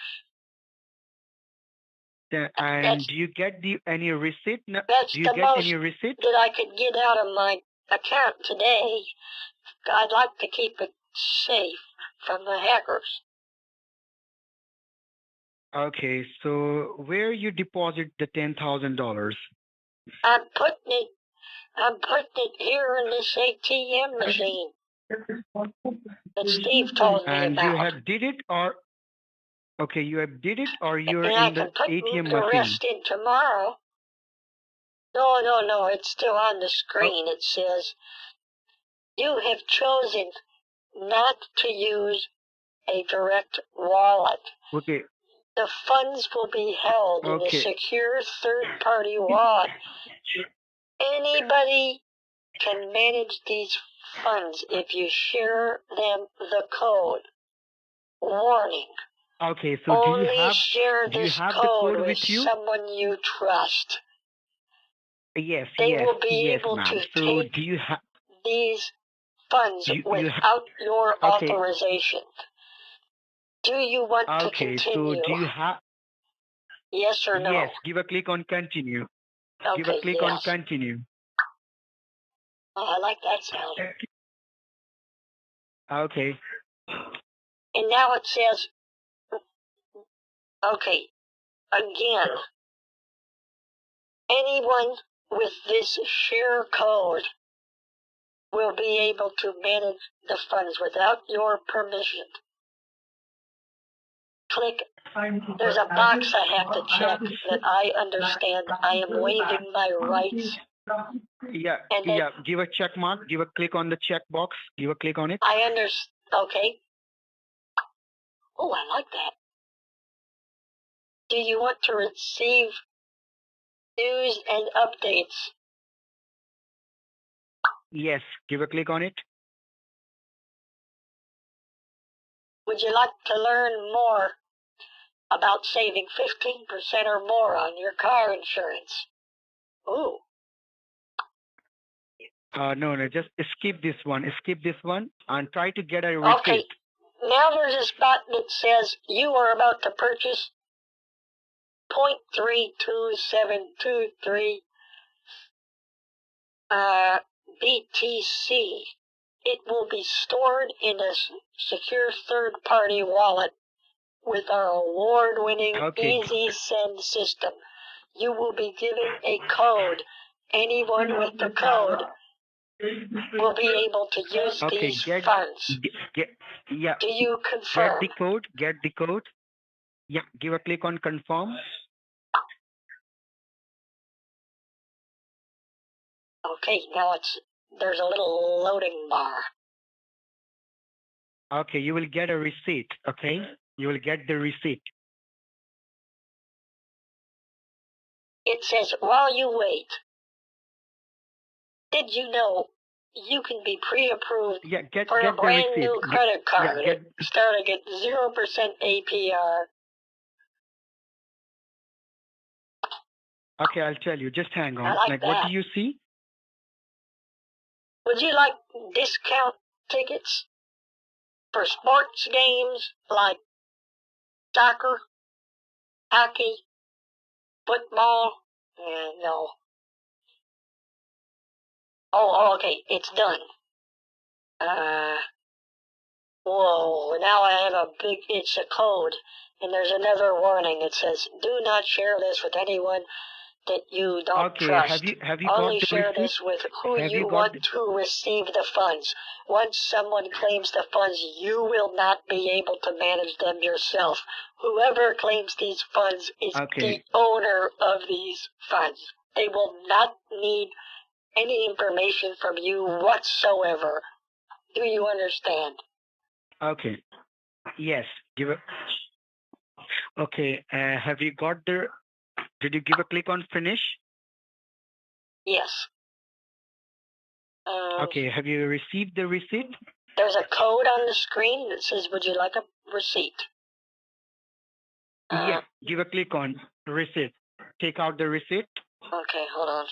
And do you get any receipt? That's Do you the get most any receipt? that I could get out of my account today. I'd like to keep it safe from the hackers. Okay, so where you deposit the $10,000? I'm putting it here in this ATM machine that Steve told me And you about. have did it or okay, you have did it or you're And I in the can put ATM the machine? rest in tomorrow. No, it's still on the screen. It says, you have chosen not to use a direct wallet. Okay. The funds will be held in a Okay. secure third-party wallet. Anybody can manage these funds if you share them the code. Warning. Okay. So Only share do you this have the code code with with you? someone you trust. Yes. They Yes. will be Yes, able ma'am. to So take do you have these funds you without your okay? authorization. Do you want to Okay. So continue? do you have Yes or no? yes? Give a click on continue. Give a Okay, click on yes. continue. Oh, I like that sound. Okay. And now it says, okay, again, anyone with this share code will be able to manage the funds without your permission. Click. There's a box I have to check that I understand I am waiving my rights. Yeah. And Yeah. Give a check mark. Give a click on the check box. Give a click on it. I understand. Okay. Oh, I like that. Do you want to receive news and updates? Yes. Give a click on it. Would you like to learn more about saving 15% or more on your car insurance? Ooh. No. Just skip this one. Skip this one and try to get a receipt. Okay. Now there's a spot that says you are about to purchase 0.32723 BTC. It will be stored in a secure third-party wallet with our award-winning Easy Send system. You will be given a code. Anyone with the code will be able to use Okay. these funds. Yeah. Do you Get confirm? the code. Get the code. Yeah. Give a click on confirm. Okay, now there's a little loading bar. Okay. You will get a receipt. Okay. You will get the receipt. It says, while you wait, did you know you can be pre-approved Yeah. Get for a the brand receipt. new credit card Yeah. starting at 0% APR? Okay. I'll tell you. Just hang on. I like What that. do you see? Would you like discount tickets for sports games like soccer, hockey, football? No. Oh, okay, it's done. Whoa, now I have it's a code, and there's another warning. It says, do not share this with anyone that you don't Okay. trust. Have you Only got the share receipt? this with who Have you you got want to receive the funds. Once someone claims the funds, you will not be able to manage them yourself. Whoever claims these funds is the owner of these funds. They will not need any information from you whatsoever. Do you understand? Okay. Yes. Give a. Okay. Have you got the? Did you give a click on finish? Yes. Okay. Have you received the receipt? There's a code on the screen that says, would you like a receipt? Yeah. Give a click on receipt. Take out the receipt. Okay, hold on.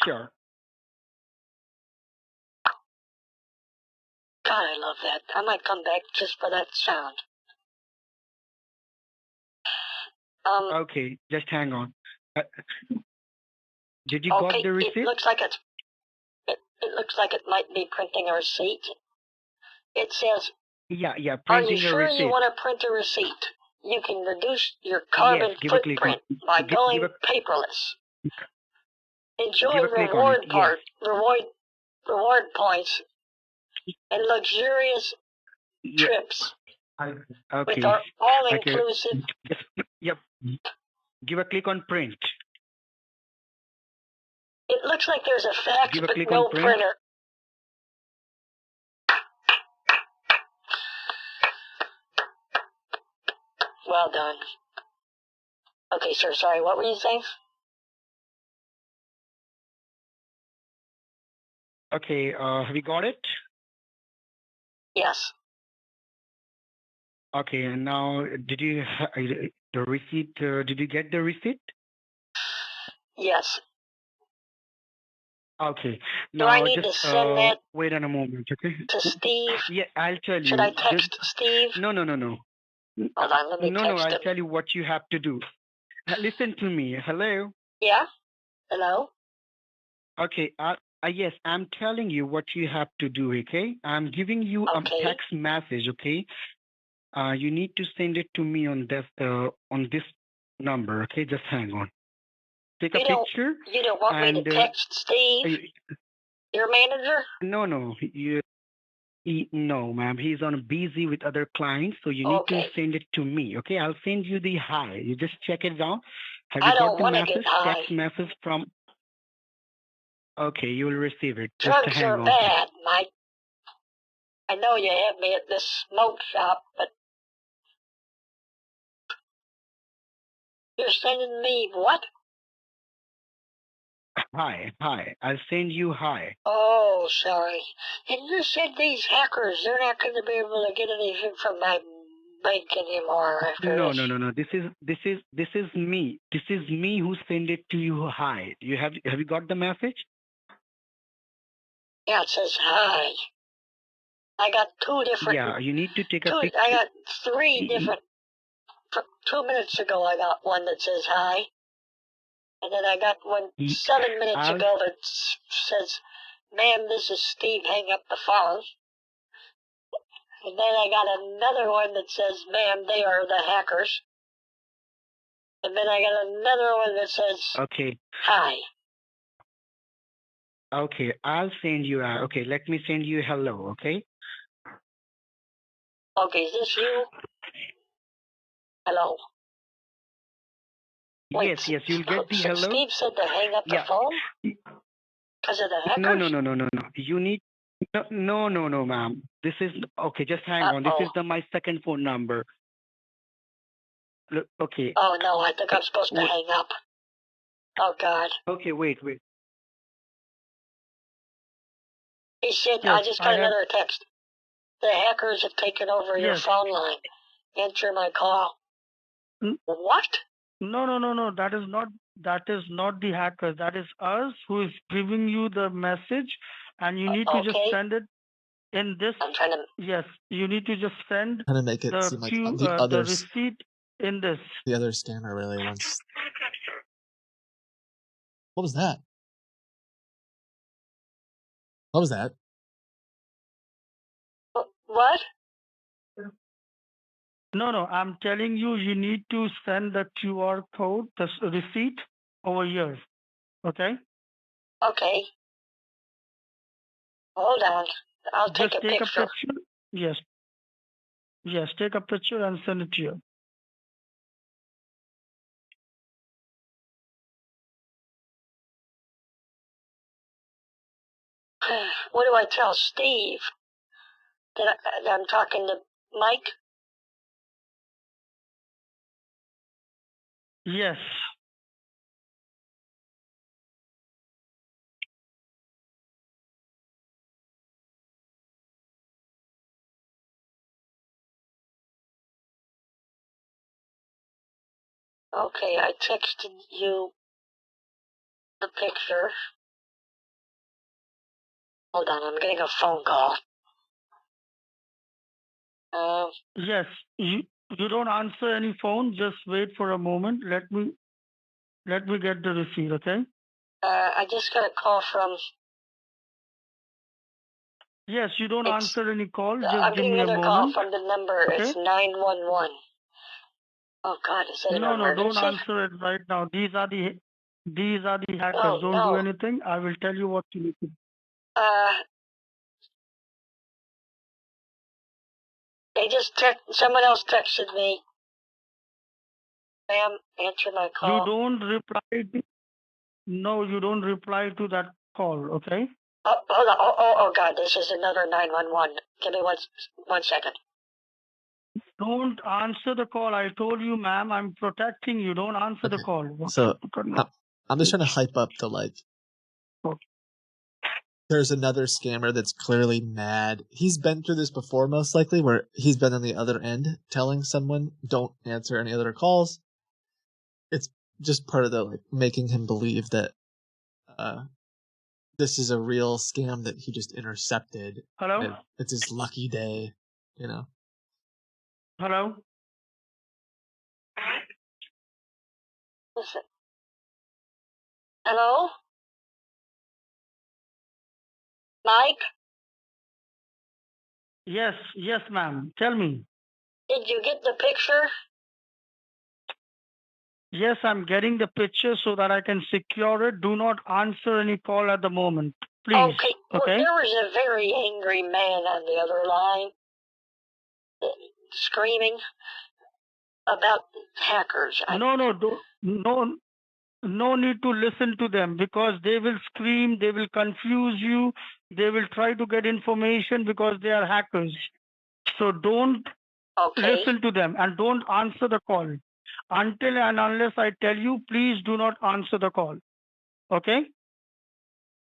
Sure. God, I love that. I might come back just for that sound. Okay. Just hang on. Did you Okay, got the receipt? it looks like it looks like it might be printing a receipt. It says, Yeah. are you Printing a sure receipt. you want to print a receipt? You can reduce your carbon Give a click on. footprint by going Give paperless. Enjoy a click on it. reward points and luxurious trips Okay. with our all-inclusive. Yep. Give a click on print. It looks like there's a fax, Give a but click no on print. printer. Well done. Okay, sir, sorry, what were you saying? Okay, have you got it? Yes. Okay, and now did you the receipt? Did you get the receipt? Yes. Okay. Do I Now need to just send that wait on a moment, okay? to Steve? Yeah, I'll tell Should you. I text Steve? No. Hold on, let me No, text I'll him. tell you what you have to do. Listen to me. Hello? Yeah? Hello? Okay, yes, I'm telling you what you have to do, okay? I'm giving you a Okay. text message, okay? You need to send it to me on this number, okay? Just hang on. Take a picture. You don't want me to text Steve, your manager? No, no, ma'am. He's on busy with other clients, so you need to Okay. send it to me, okay? I'll send you the hi. You just check it out. Have I you got don't the want to get message? high. Text message from. Okay, you will receive it. Just Drugs hang are on. bad, Mike. I know you have me at this smoke shop, but you're sending me what? Hi. I'll send you hi. Oh, sorry. And you said these hackers, they're not going to be able to get anything from my bank anymore after No. this. This is me. This is me who send it to you. Hi. Have you got the message? Yeah, it says hi. I got two different. Yeah. You need to take a picture. I got three different. 2 minutes ago, I got one that says hi. And then I got one 7 minutes ago that says, "Ma'am, this is Steve. Hang up the phone." And then I got another one that says, "Ma'am, they are the hackers." And then I got another one that says, Okay. "Hi." Okay. I'll send you. Okay. Let me send you hello. Okay. Okay, is this you? Hello. Wait, Yes. You'll get the hello. Steve said to hang up the phone? Because of the hackers? No. You need. No, ma'am. This is okay. Just hang on. This is my second phone number. Look, okay. Oh, no, I think I'm supposed to hang up. Oh, God. Okay, wait. He said, Yes, I just got another text. The hackers have taken over your phone line. Answer my call. What? No. That is not the hacker. That is us who is giving you the message, and you need to just send it in this. I'm trying to. Yes, you need to just send Trying to make it seem like the receipt in this. The other scammer really wants. What was that? What was that? What? No. I'm telling you, you need to send the QR code, the receipt over here. Okay. Okay. Hold on. I'll Just take a picture. Yes. Take a picture and send it to you. What do I tell Steve? That I'm talking to Mike? Yes. Okay, I texted you the picture. Hold on, I'm getting a phone call. Yes. You don't answer any phone. Just wait for a moment. Let me get the receipt. Okay. I just got a call from. Yes. You don't answer any call. Just I'm give getting me a another call moment. from the number. Okay. It's 911. Oh God, is that an No. emergency? Don't answer it right now. These are the hackers. Don't do anything. I will tell you what you need to do. Someone else texted me. Ma'am, answer my call. You don't reply. No, you don't reply to that call. Okay. Oh, hold on. Oh God, this is another 911. Give me one second. Don't answer the call. I told you, ma'am, I'm protecting you. Don't answer the call. So I'm just trying to hype up the there's another scammer that's clearly mad. He's been through this before, most likely, where he's been on the other end telling someone, don't answer any other calls. It's just part of the making him believe that this is a real scam that he just intercepted. Hello? It's his lucky day, Hello? Listen. Hello? Mike? Yes, ma'am. Tell me. Did you get the picture? Yes, I'm getting the picture so that I can secure it. Do not answer any call at the moment, please. Okay. Well, there was a very angry man on the other line screaming about hackers. No need to listen to them because they will scream, they will confuse you, they will try to get information because they are hackers. So don't listen to them and don't answer the call. Until and unless I tell you, please do not answer the call. Okay?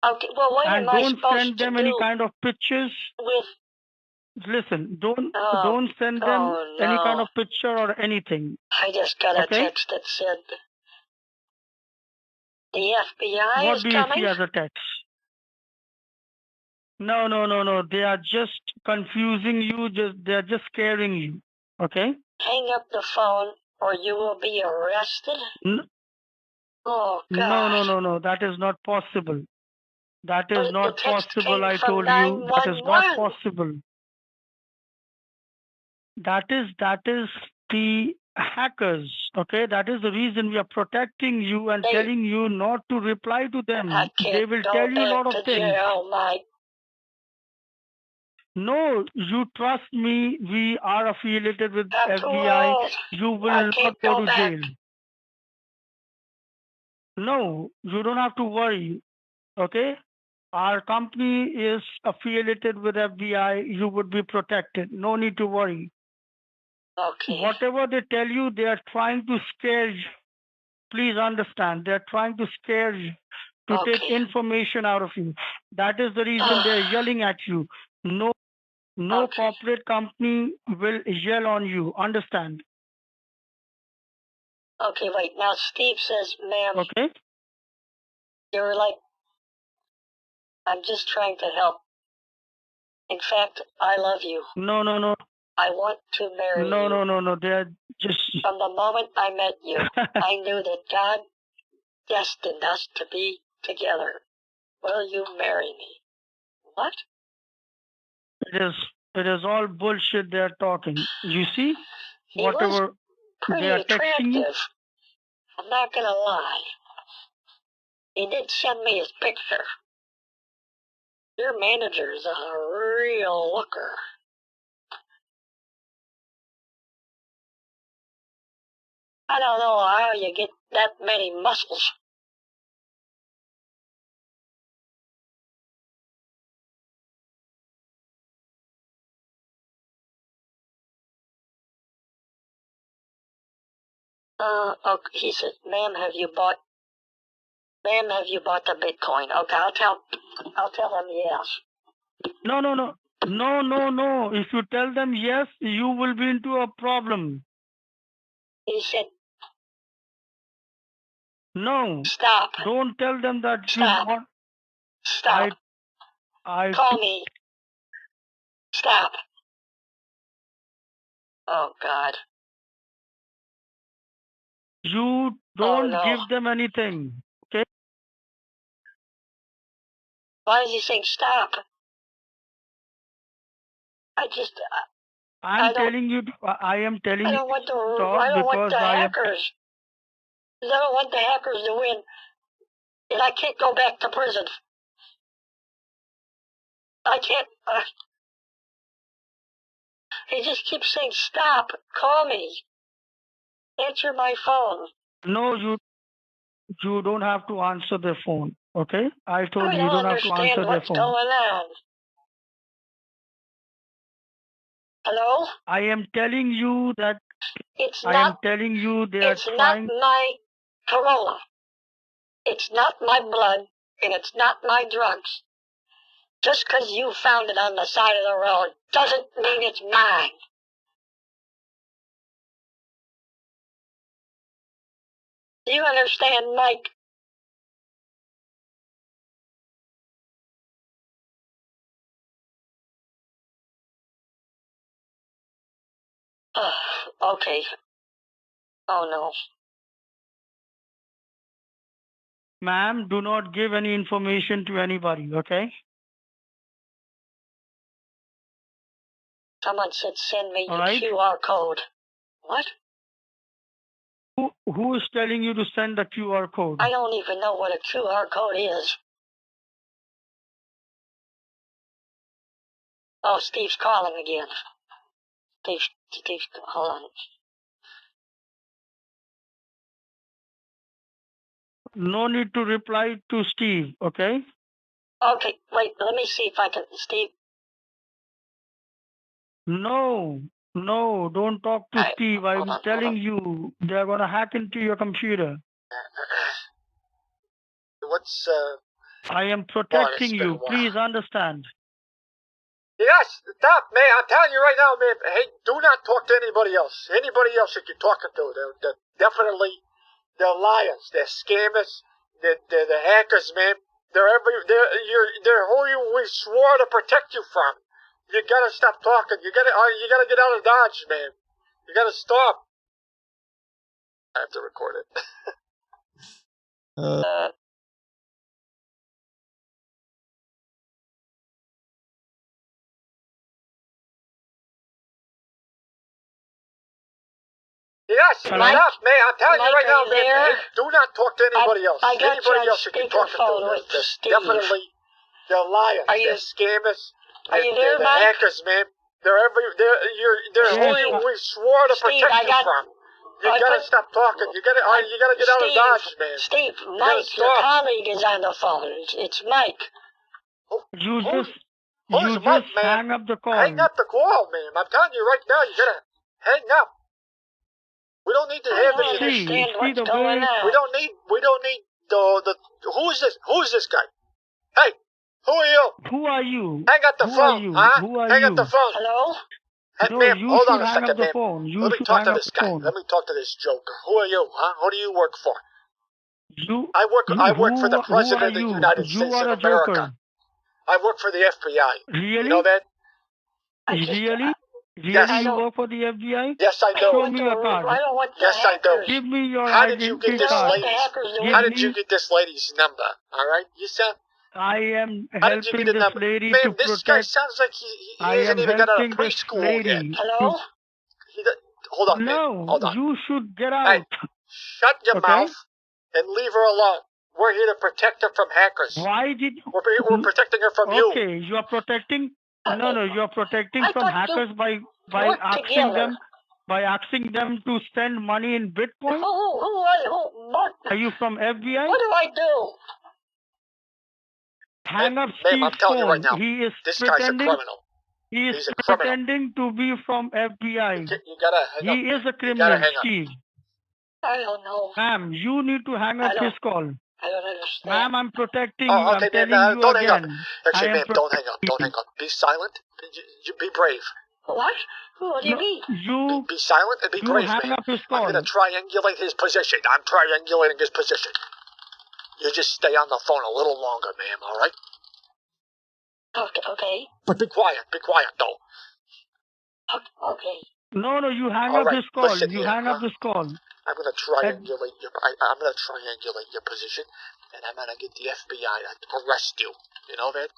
Okay, well, what and am I don't supposed send to them do any kind of pictures. with? Listen, don't send them oh, any kind no. of picture or anything. I just got a Okay? text that said the FBI What is do you coming. see as a text? No. They are just confusing you. They are just scaring you. Okay? Hang up the phone or you will be arrested. Oh, God. No. That is not possible. That is The not text possible. came I from told you that is not 911. possible. That is the hackers. Okay, that is the reason we are protecting you and telling you not to reply to them. I can't They will go tell you a back lot of to things. jail, Mike. No, you trust me. We are affiliated with I'm too FBI. old. You will I not can't go go to back. jail. No, you don't have to worry. Okay? Our company is affiliated with FBI. You would be protected. No need to worry. Okay. Whatever they tell you, they are trying to scare you. Please understand, they're trying to scare you, to take information out of you. That is the reason they're yelling at you. No corporate company will yell on you. Understand? Okay, wait. Now Steve says, ma'am, Okay. you're like, I'm just trying to help. In fact, I love you. No. I want to marry you. No. They're just. From the moment I met you, I knew that God destined us to be together. Will you marry me? What? It is all bullshit they're talking. You see? He was Whatever pretty they are texting you. attractive. I'm not gonna lie. He did send me his picture. Your manager's a real looker. I don't know how you get that many muscles. Okay, he said, ma'am, have you bought the Bitcoin? Okay, I'll tell him yes. No. If you tell them yes, you will be into a problem. He said, no. Stop. Don't tell them that Stop. you want. Stop. I Call me. Stop. Oh, God. You don't give them anything. Okay? Why is he saying stop? I am telling you to stop I don't want because the I am. hackers. I don't want the hackers to win. And I can't go back to prison. I can't. He just keeps saying, stop. Call me. Answer my phone. No, you don't have to answer their phone. Okay? I told you don't don't have to answer understand their what's phone. going on. Hello? I am telling you that It's I am not. telling you they are It's not trying. my Corolla. It's not my blood, and it's not my drugs. Just 'cause you found it on the side of the road doesn't mean it's mine. Do you understand, Mike? Okay. Oh no. Ma'am, do not give any information to anybody, okay? Someone said send me All your right? QR code. What? Who is telling you to send the QR code? I don't even know what a QR code is. Oh, Steve's calling again. Steve, hold on. No need to reply to Steve, okay? Okay, wait, let me see if I can, Steve. No, don't talk to Steve. I'm telling you, they're gonna hack into your computer. What's I am Oh, protecting it's been a you. while. Please understand. Yes, stop, man. I'm telling you right now, man. Hey, do not talk to anybody else. Anybody else that you're talking to, they're definitely they're liars. They're scammers. They're the hackers, man. They're who we swore to protect you from. You gotta stop talking. You gotta get out of Dodge, man. You gotta stop. I have to record it. Yes, stop, man. I'm telling you right now, man. Hey, do not talk to anybody else. I got Anybody you on else you can talk to, speakerphone with Steve. definitely they're liars. Are you- They're scammers. Are you there, they're Mike? hackers, man. They're who we swore to Steve, protect I you got- from. You gotta stop talking. You gotta get out of Dodge, man. Steve, You gotta Mike, your stop. colleague is on the phone. It's Mike. You Who's just Mike, man? hang up the call. Hang up the call, man. I'm telling you right now, you gotta hang up. We don't need to have any of this. Understand what's going on. We don't need the who's this guy? Hey, who are you? Who are you? Hang up the Who phone, are you? huh? Who are Hang you? up the phone. Hello? Hey, No, ma'am, you hold should on a hang second, up the ma'am. phone. You Let me should talk hang to up this the guy. phone. Let me talk to this joker. Who are you, huh? Who do you work for? You. I work for the Who are President of the you? United You States are of a America. joker. I work for the FBI. Really? You know that? Really? Yes. Really, you work for the FBI? Yes, I do. Show me your card. I don't want the Yes, I do. hackers. Give me your How did you identity get this card. lady's? Give How did you me. get this lady's number? All right, you said. I am How did you helping get a this number? lady Ma'am, to this guy protect. sounds like he I hasn't am even got out of helping this preschool yet. lady. Hello? Hold on, ma'am. No, Hold on. you should get Hey, out. shut your Okay? mouth and leave her alone. We're here to protect her from hackers. Why did We're protecting her from you. Okay, you are protecting. No, you are protecting I from thought you hackers by worked together. asking them to send money in Bitcoin. What? Are you from FBI? What do I do? Hang up Ma'am, I'm Steve's telling you phone. right now, He is this guy's a pretending. criminal. He is He's a criminal. pretending to be from FBI. You gotta hang up. He is a You gotta criminal, hang up. Steve. I don't know. Ma'am, you need to hang up his call. I don't understand. Ma'am, I'm protecting Oh, you. okay, I'm ma'am. telling you Don't hang up. again. Actually, I am ma'am, don't hang up. Don't hang up. Be silent. Be brave. What? What do you mean? Be silent and be brave, hang man. up his I'm call. gonna triangulate his position. I'm triangulating his position. You just stay on the phone a little longer, ma'am. All right? Okay. But be quiet. Be quiet, though. Okay. No, you hang All up right, his call. listen You here, hang up huh? his call. I'm gonna triangulate your. I'm gonna triangulate your position, and I'm gonna get the FBI to arrest you. You know that?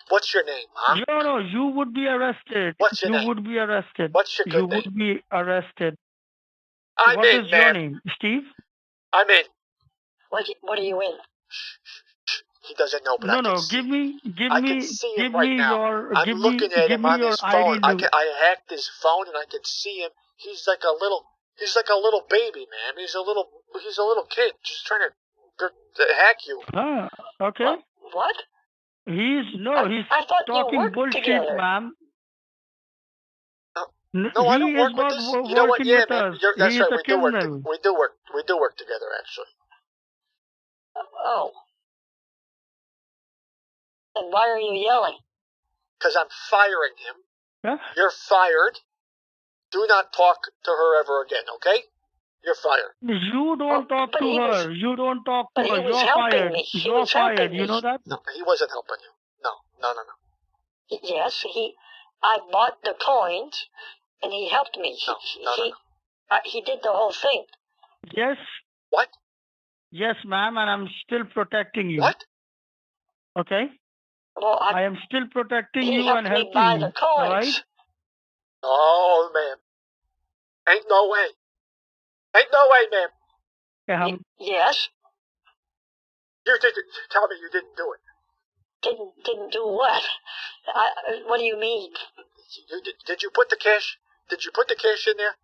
What's your name, huh? No, you would be arrested. What's your you name? would be arrested. What's your good You name? would be arrested. I'm What in, is your ma'am. name, Steve? I'm in. What are you in? He doesn't know, but I can see. Give me I can see him right now. your. I'm looking at him on your his phone. ID. I hacked his phone, and I can see him. He's like a little baby, man. He's a little kid just trying to hack you. Ah, okay. What? He's I thought you talking worked bullshit, together. ma'am. No, I He don't is work with not this. You know what? working Yeah, with man. us. That's He is right. a We do work. criminal. We do work together, actually. Oh. Then why are you yelling? Because I'm firing him. Huh? You're fired. Do not talk to her ever again, okay? You're fired. You don't talk but to he was- her. You don't talk to but he her. was You're helping fired. me. He You're was helping fired. me. You know that? No, he wasn't helping you. No. Yes, I bought the coins, and he helped me. No. He did the whole thing. Yes. What? Yes, ma'am, and I'm still protecting you. What? Okay? Well, I am still protecting he you helped and me helping buy you. the coins. All right? Oh, ma'am. Ain't no way. Ain't no way, ma'am. Yeah, Yes. You didn't tell me you didn't do it. Didn't do what? What do you mean? Did you put the cash? Did you put the cash in there?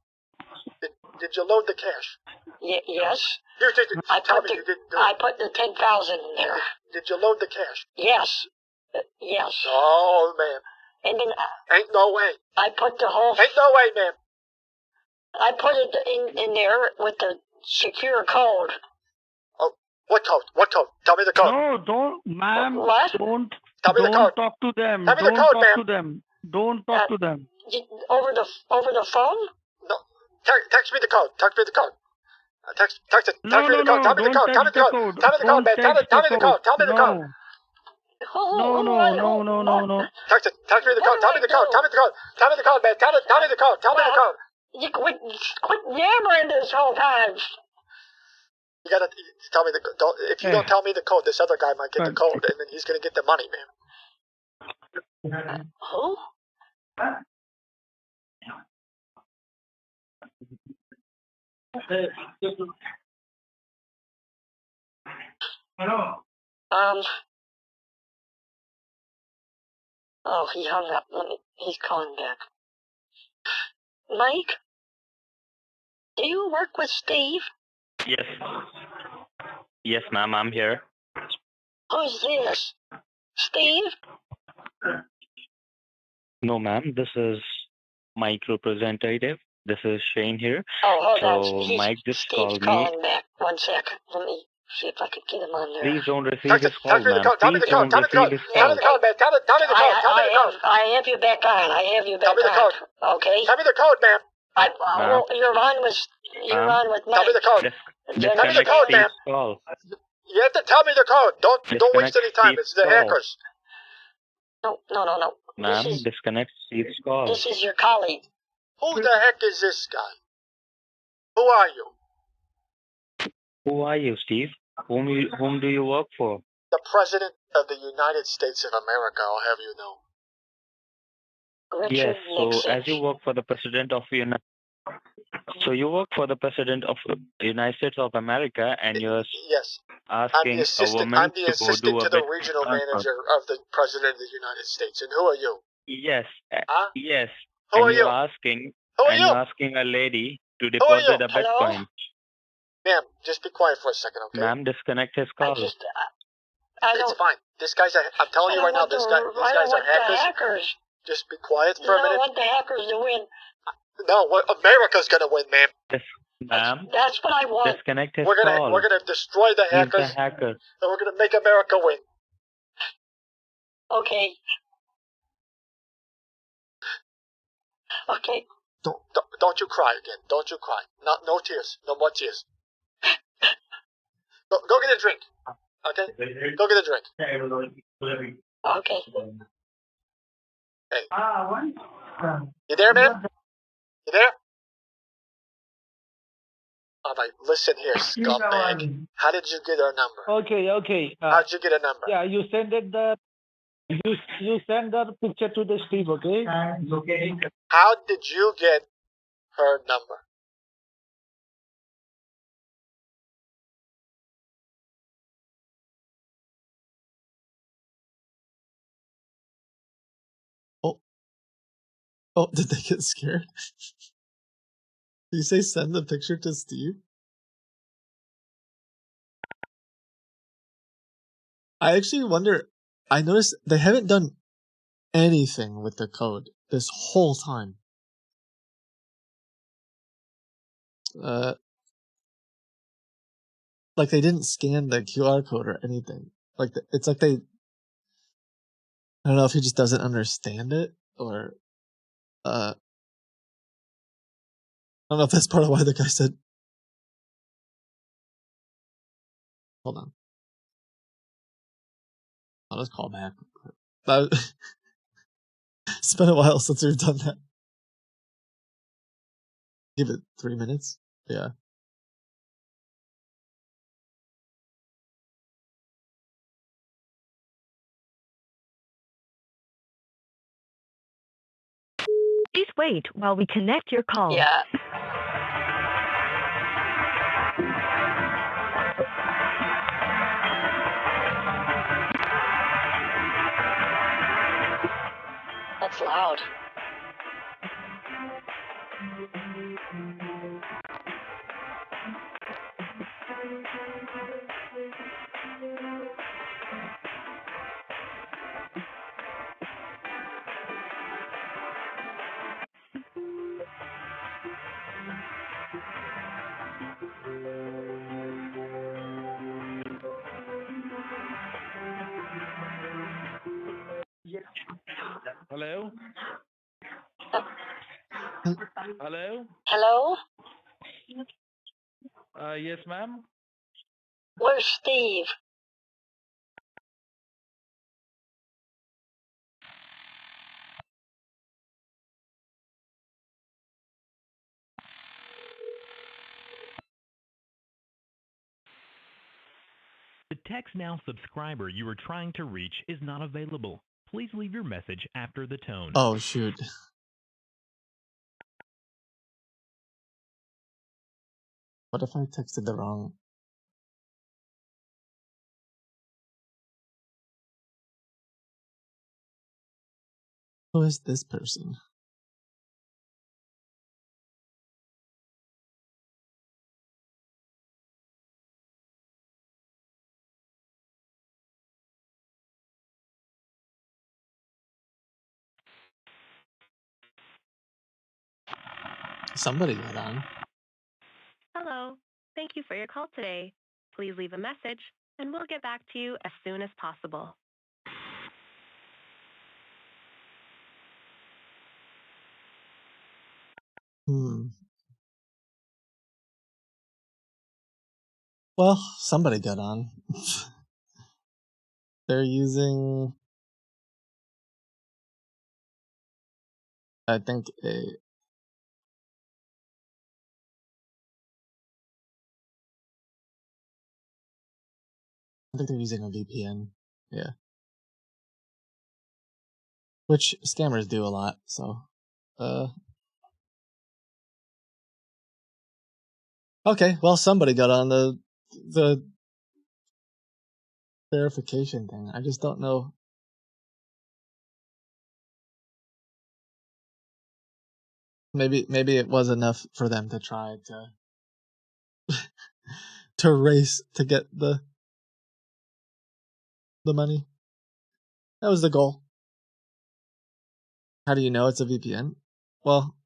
Did you load the cash? Yes. You didn't tell me you didn't do it. I put the 10,000 in there. Did you load the cash? Yes. Yes. Oh, ma'am. And then Ain't no way. I put the whole. Ain't no way, ma'am. I put it in there with the secure code. Oh, what code? What code? Tell me the code. No, don't, ma'am. What? Don't the code. talk to them. Tell me the Don't code, talk ma'am. to them. Don't talk to them. Over the phone? No. Text me the code. Text me the code. Text it. Text me the code. No, Tell me the don't code. Tell me text the code. the Tell me the code, Don't man. Tell me text the code. Tell me the code. No. Text it. Text me the code. Tell me the code. Tell me the code. Tell me the code, man. Tell me the code. Tell me the code. You quit yammering this whole time. You gotta tell me the code. If you don't tell me the code, this other guy might get the code, and then he's gonna get the money, man. Who? Hello. Oh, he hung up. He's calling back. Mike, do you work with Steve? Yes. Yes, ma'am, I'm here. Who's this? Steve? No, ma'am, this is Mike representative. This is Shane here. Oh, hold so on. Mike just Steve's called me. calling back. 1 second. Let me see if I can get him on there. Please don't receive his call, Text me the ma'am. code. Tell me Please the code. don't Tell me the code. receive his Tell me call. the code, man. Tell me the code. Tell me the code. I have you back on. I have you back Tell me the on. code. Okay. Tell me the code, ma'am. Well, you're on with Mike. Tell me the code. Tell me the code, ma'am. Call. You have to tell me the code. Don't waste any time. It's the hackers. No. Ma'am, disconnect Steve's call. This is your colleague. Who the heck is this guy? Who are you? Who are you, Steve? Whom do you work for? The President of the United States of America, I'll have you know. Yes, so Nixon. as you work for the President of the United United States of America, and you're Yes. asking a woman I'm the to go assistant do to a the bit regional transfer. manager of the President of the United States. And who are you? Yes. Huh? Yes. Who and are you're you? asking Who are and you? you're asking a lady to Who are you? deposit a Bitcoin. Ma'am, just be quiet for a second, okay? Ma'am, disconnect his call. It's fine. I'm telling you right now, these guys are hackers. Just be quiet for a minute. I want the hackers to win. No, America's gonna win, ma'am. Ma'am, That's what I want. disconnect his We're call. gonna destroy the He's hackers, the hacker. and we're gonna make America win. Okay. Okay. Don't you cry again. Don't you cry. No tears. No more tears. Go get a drink. Okay? Go get a drink. Okay. Hey. You there, man? You there? All right, listen here, scumbag. How did you get our number? Okay. How'd you get a number? Yeah, you send it you send the picture to the Steve, okay? How did you get her number? Oh, did they get scared? Did you say send the picture to Steve? I actually wonder. I noticed they haven't done anything with the code this whole time. like they didn't scan the QR code or anything. Like it's like they, I don't know if he just doesn't understand it, or I don't know if that's part of why the guy said. Hold on, I'll just call back. It's been a while since we've done that. Give it 3 minutes. Yeah. Please wait while we connect your call. Yeah. That's loud. Hello? Hello? Hello? Yes, ma'am. Where's Steve? The Text Now subscriber you are trying to reach is not available. Please leave your message after the tone. Oh shoot. What if I texted the wrong? Who is this person? Somebody got on. Hello. Thank you for your call today. Please leave a message, and we'll get back to you as soon as possible. Well, somebody got on. They're using, I think, I think they're using a VPN. Yeah. Which scammers do a lot, so. Okay, well, somebody got on the verification thing. I just don't know. Maybe it was enough for them to try to race to get the money. That was the goal. How do you know it's a VPN? Well,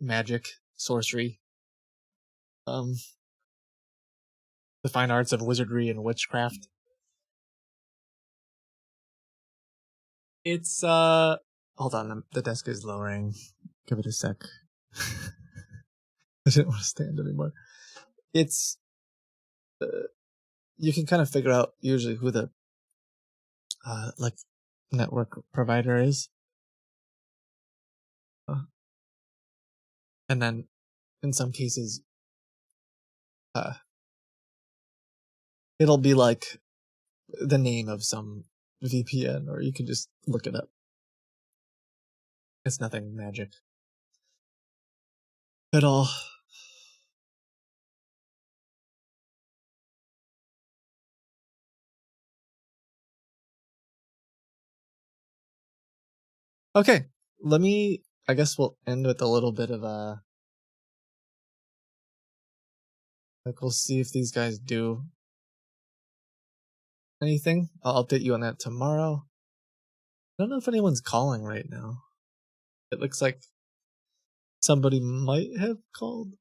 magic, sorcery, the fine arts of wizardry and witchcraft. It's hold on, the desk is lowering. Give it a sec. I didn't want to stand anymore. It's you can kind of figure out usually who the like network provider is, and then in some cases it'll be like the name of some VPN, or you can just look it up. It's nothing magic at all. Okay, I guess we'll end with a little bit of a, like, we'll see if these guys do anything. I'll update you on that tomorrow. I don't know if anyone's calling right now. It looks like somebody might have called.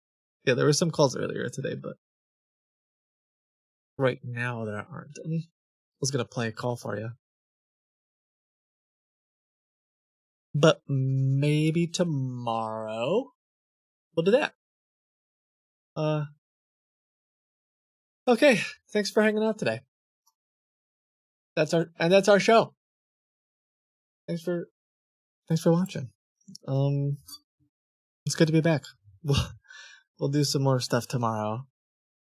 Yeah, there were some calls earlier today, but right now there aren't any. I was gonna play a call for you, but maybe tomorrow we'll do that. Okay. Thanks for hanging out today. That's our show. Thanks for watching. It's good to be back. We'll do some more stuff tomorrow.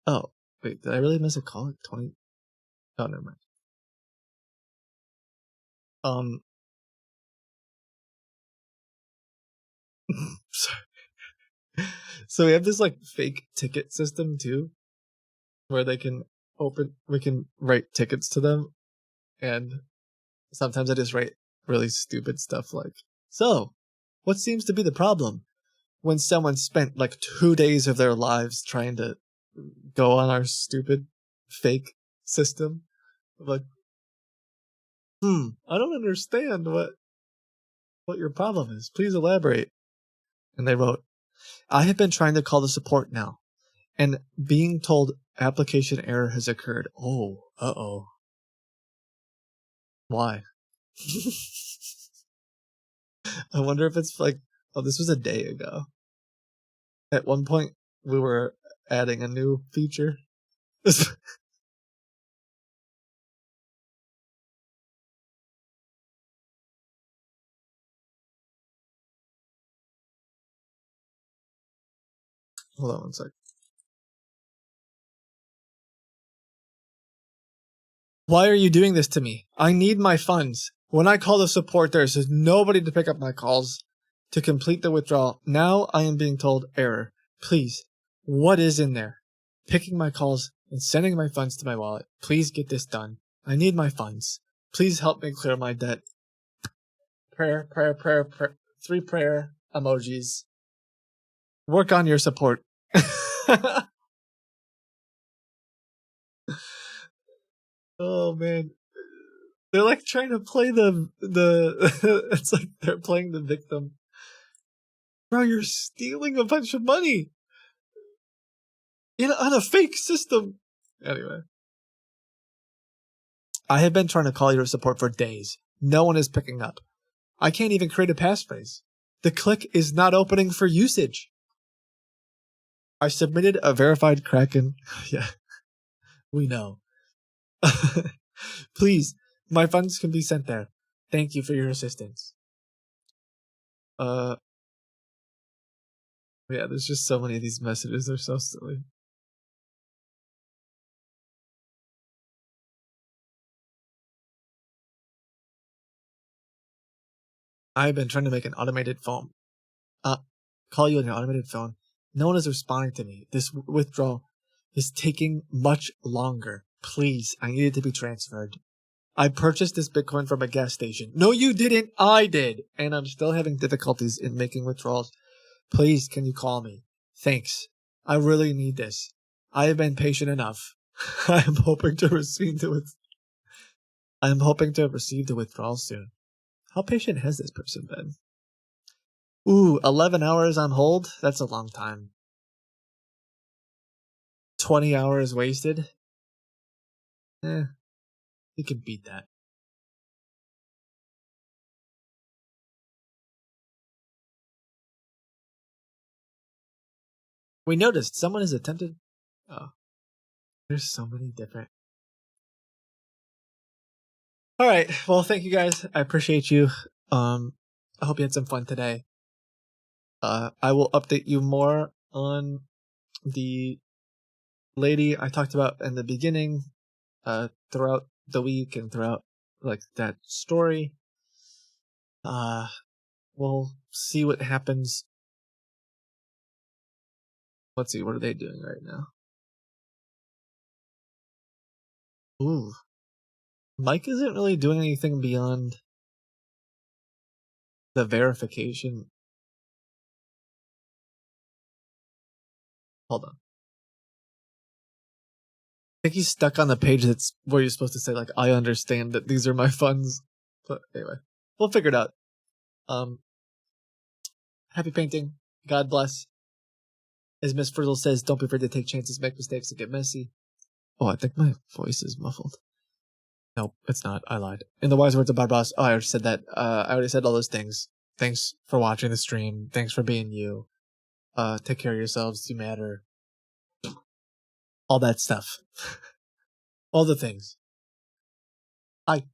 Oh, wait, did I really miss a call at 20? Oh, never mind. Sorry. So we have this like fake ticket system too, where we can write tickets to them, and sometimes I just write really stupid stuff like, so, what seems to be the problem? When someone spent like 2 days of their lives trying to go on our stupid fake system. I'm like, I don't understand what your problem is. Please elaborate. And they wrote, I have been trying to call the support now, and being told application error has occurred. Oh, uh-oh. Why? I wonder if it's like, oh, this was a day ago. At one point, we were adding a new feature. Hold on one sec. Why are you doing this to me? I need my funds. When I call the support, there's nobody to pick up my calls to complete the withdrawal. Now I am being told error. Please, what is in there? Picking my calls and sending my funds to my wallet. Please get this done. I need my funds. Please help me clear my debt. Prayer, prayer, prayer, prayer. 3 prayer emojis. Work on your support. Oh man. They're like trying to play the it's like they're playing the victim. Bro, you're stealing a bunch of money on a fake system. Anyway. I have been trying to call your support for days. No one is picking up. I can't even create a passphrase. The click is not opening for usage. I submitted a verified Kraken. Yeah, we know. Please, my funds can be sent there. Thank you for your assistance. Yeah, there's just so many of these messages. They're so silly. I've been trying to make an automated phone. Call you on your automated phone. No one is responding to me. This withdrawal is taking much longer. Please, I need it to be transferred. I purchased this Bitcoin from a gas station. No, you didn't. I did. And I'm still having difficulties in making withdrawals. Please, can you call me? Thanks. I really need this. I have been patient enough. I am hoping to receive the withdrawal soon. How patient has this person been? Ooh, 11 hours on hold? That's a long time. 20 hours wasted? You can beat that. We noticed someone has attempted... Oh. There's so many different... Alright, well, thank you guys. I appreciate you. I hope you had some fun today. I will update you more on the lady I talked about in the beginning, throughout the week and throughout like that story. We'll see what happens. Let's see, what are they doing right now? Ooh. Mike isn't really doing anything beyond the verification. Hold on. I think he's stuck on the page that's where you're supposed to say, like, I understand that these are my funds. But anyway, we'll figure it out. Happy painting. God bless. As Miss Frizzle says, don't be afraid to take chances, make mistakes, and get messy. Oh, I think my voice is muffled. Nope, it's not. I lied. In the wise words of Barbados, I already said that. I already said all those things. Thanks for watching the stream. Thanks for being you. Take care of yourselves. You matter. All that stuff. All the things. Bye.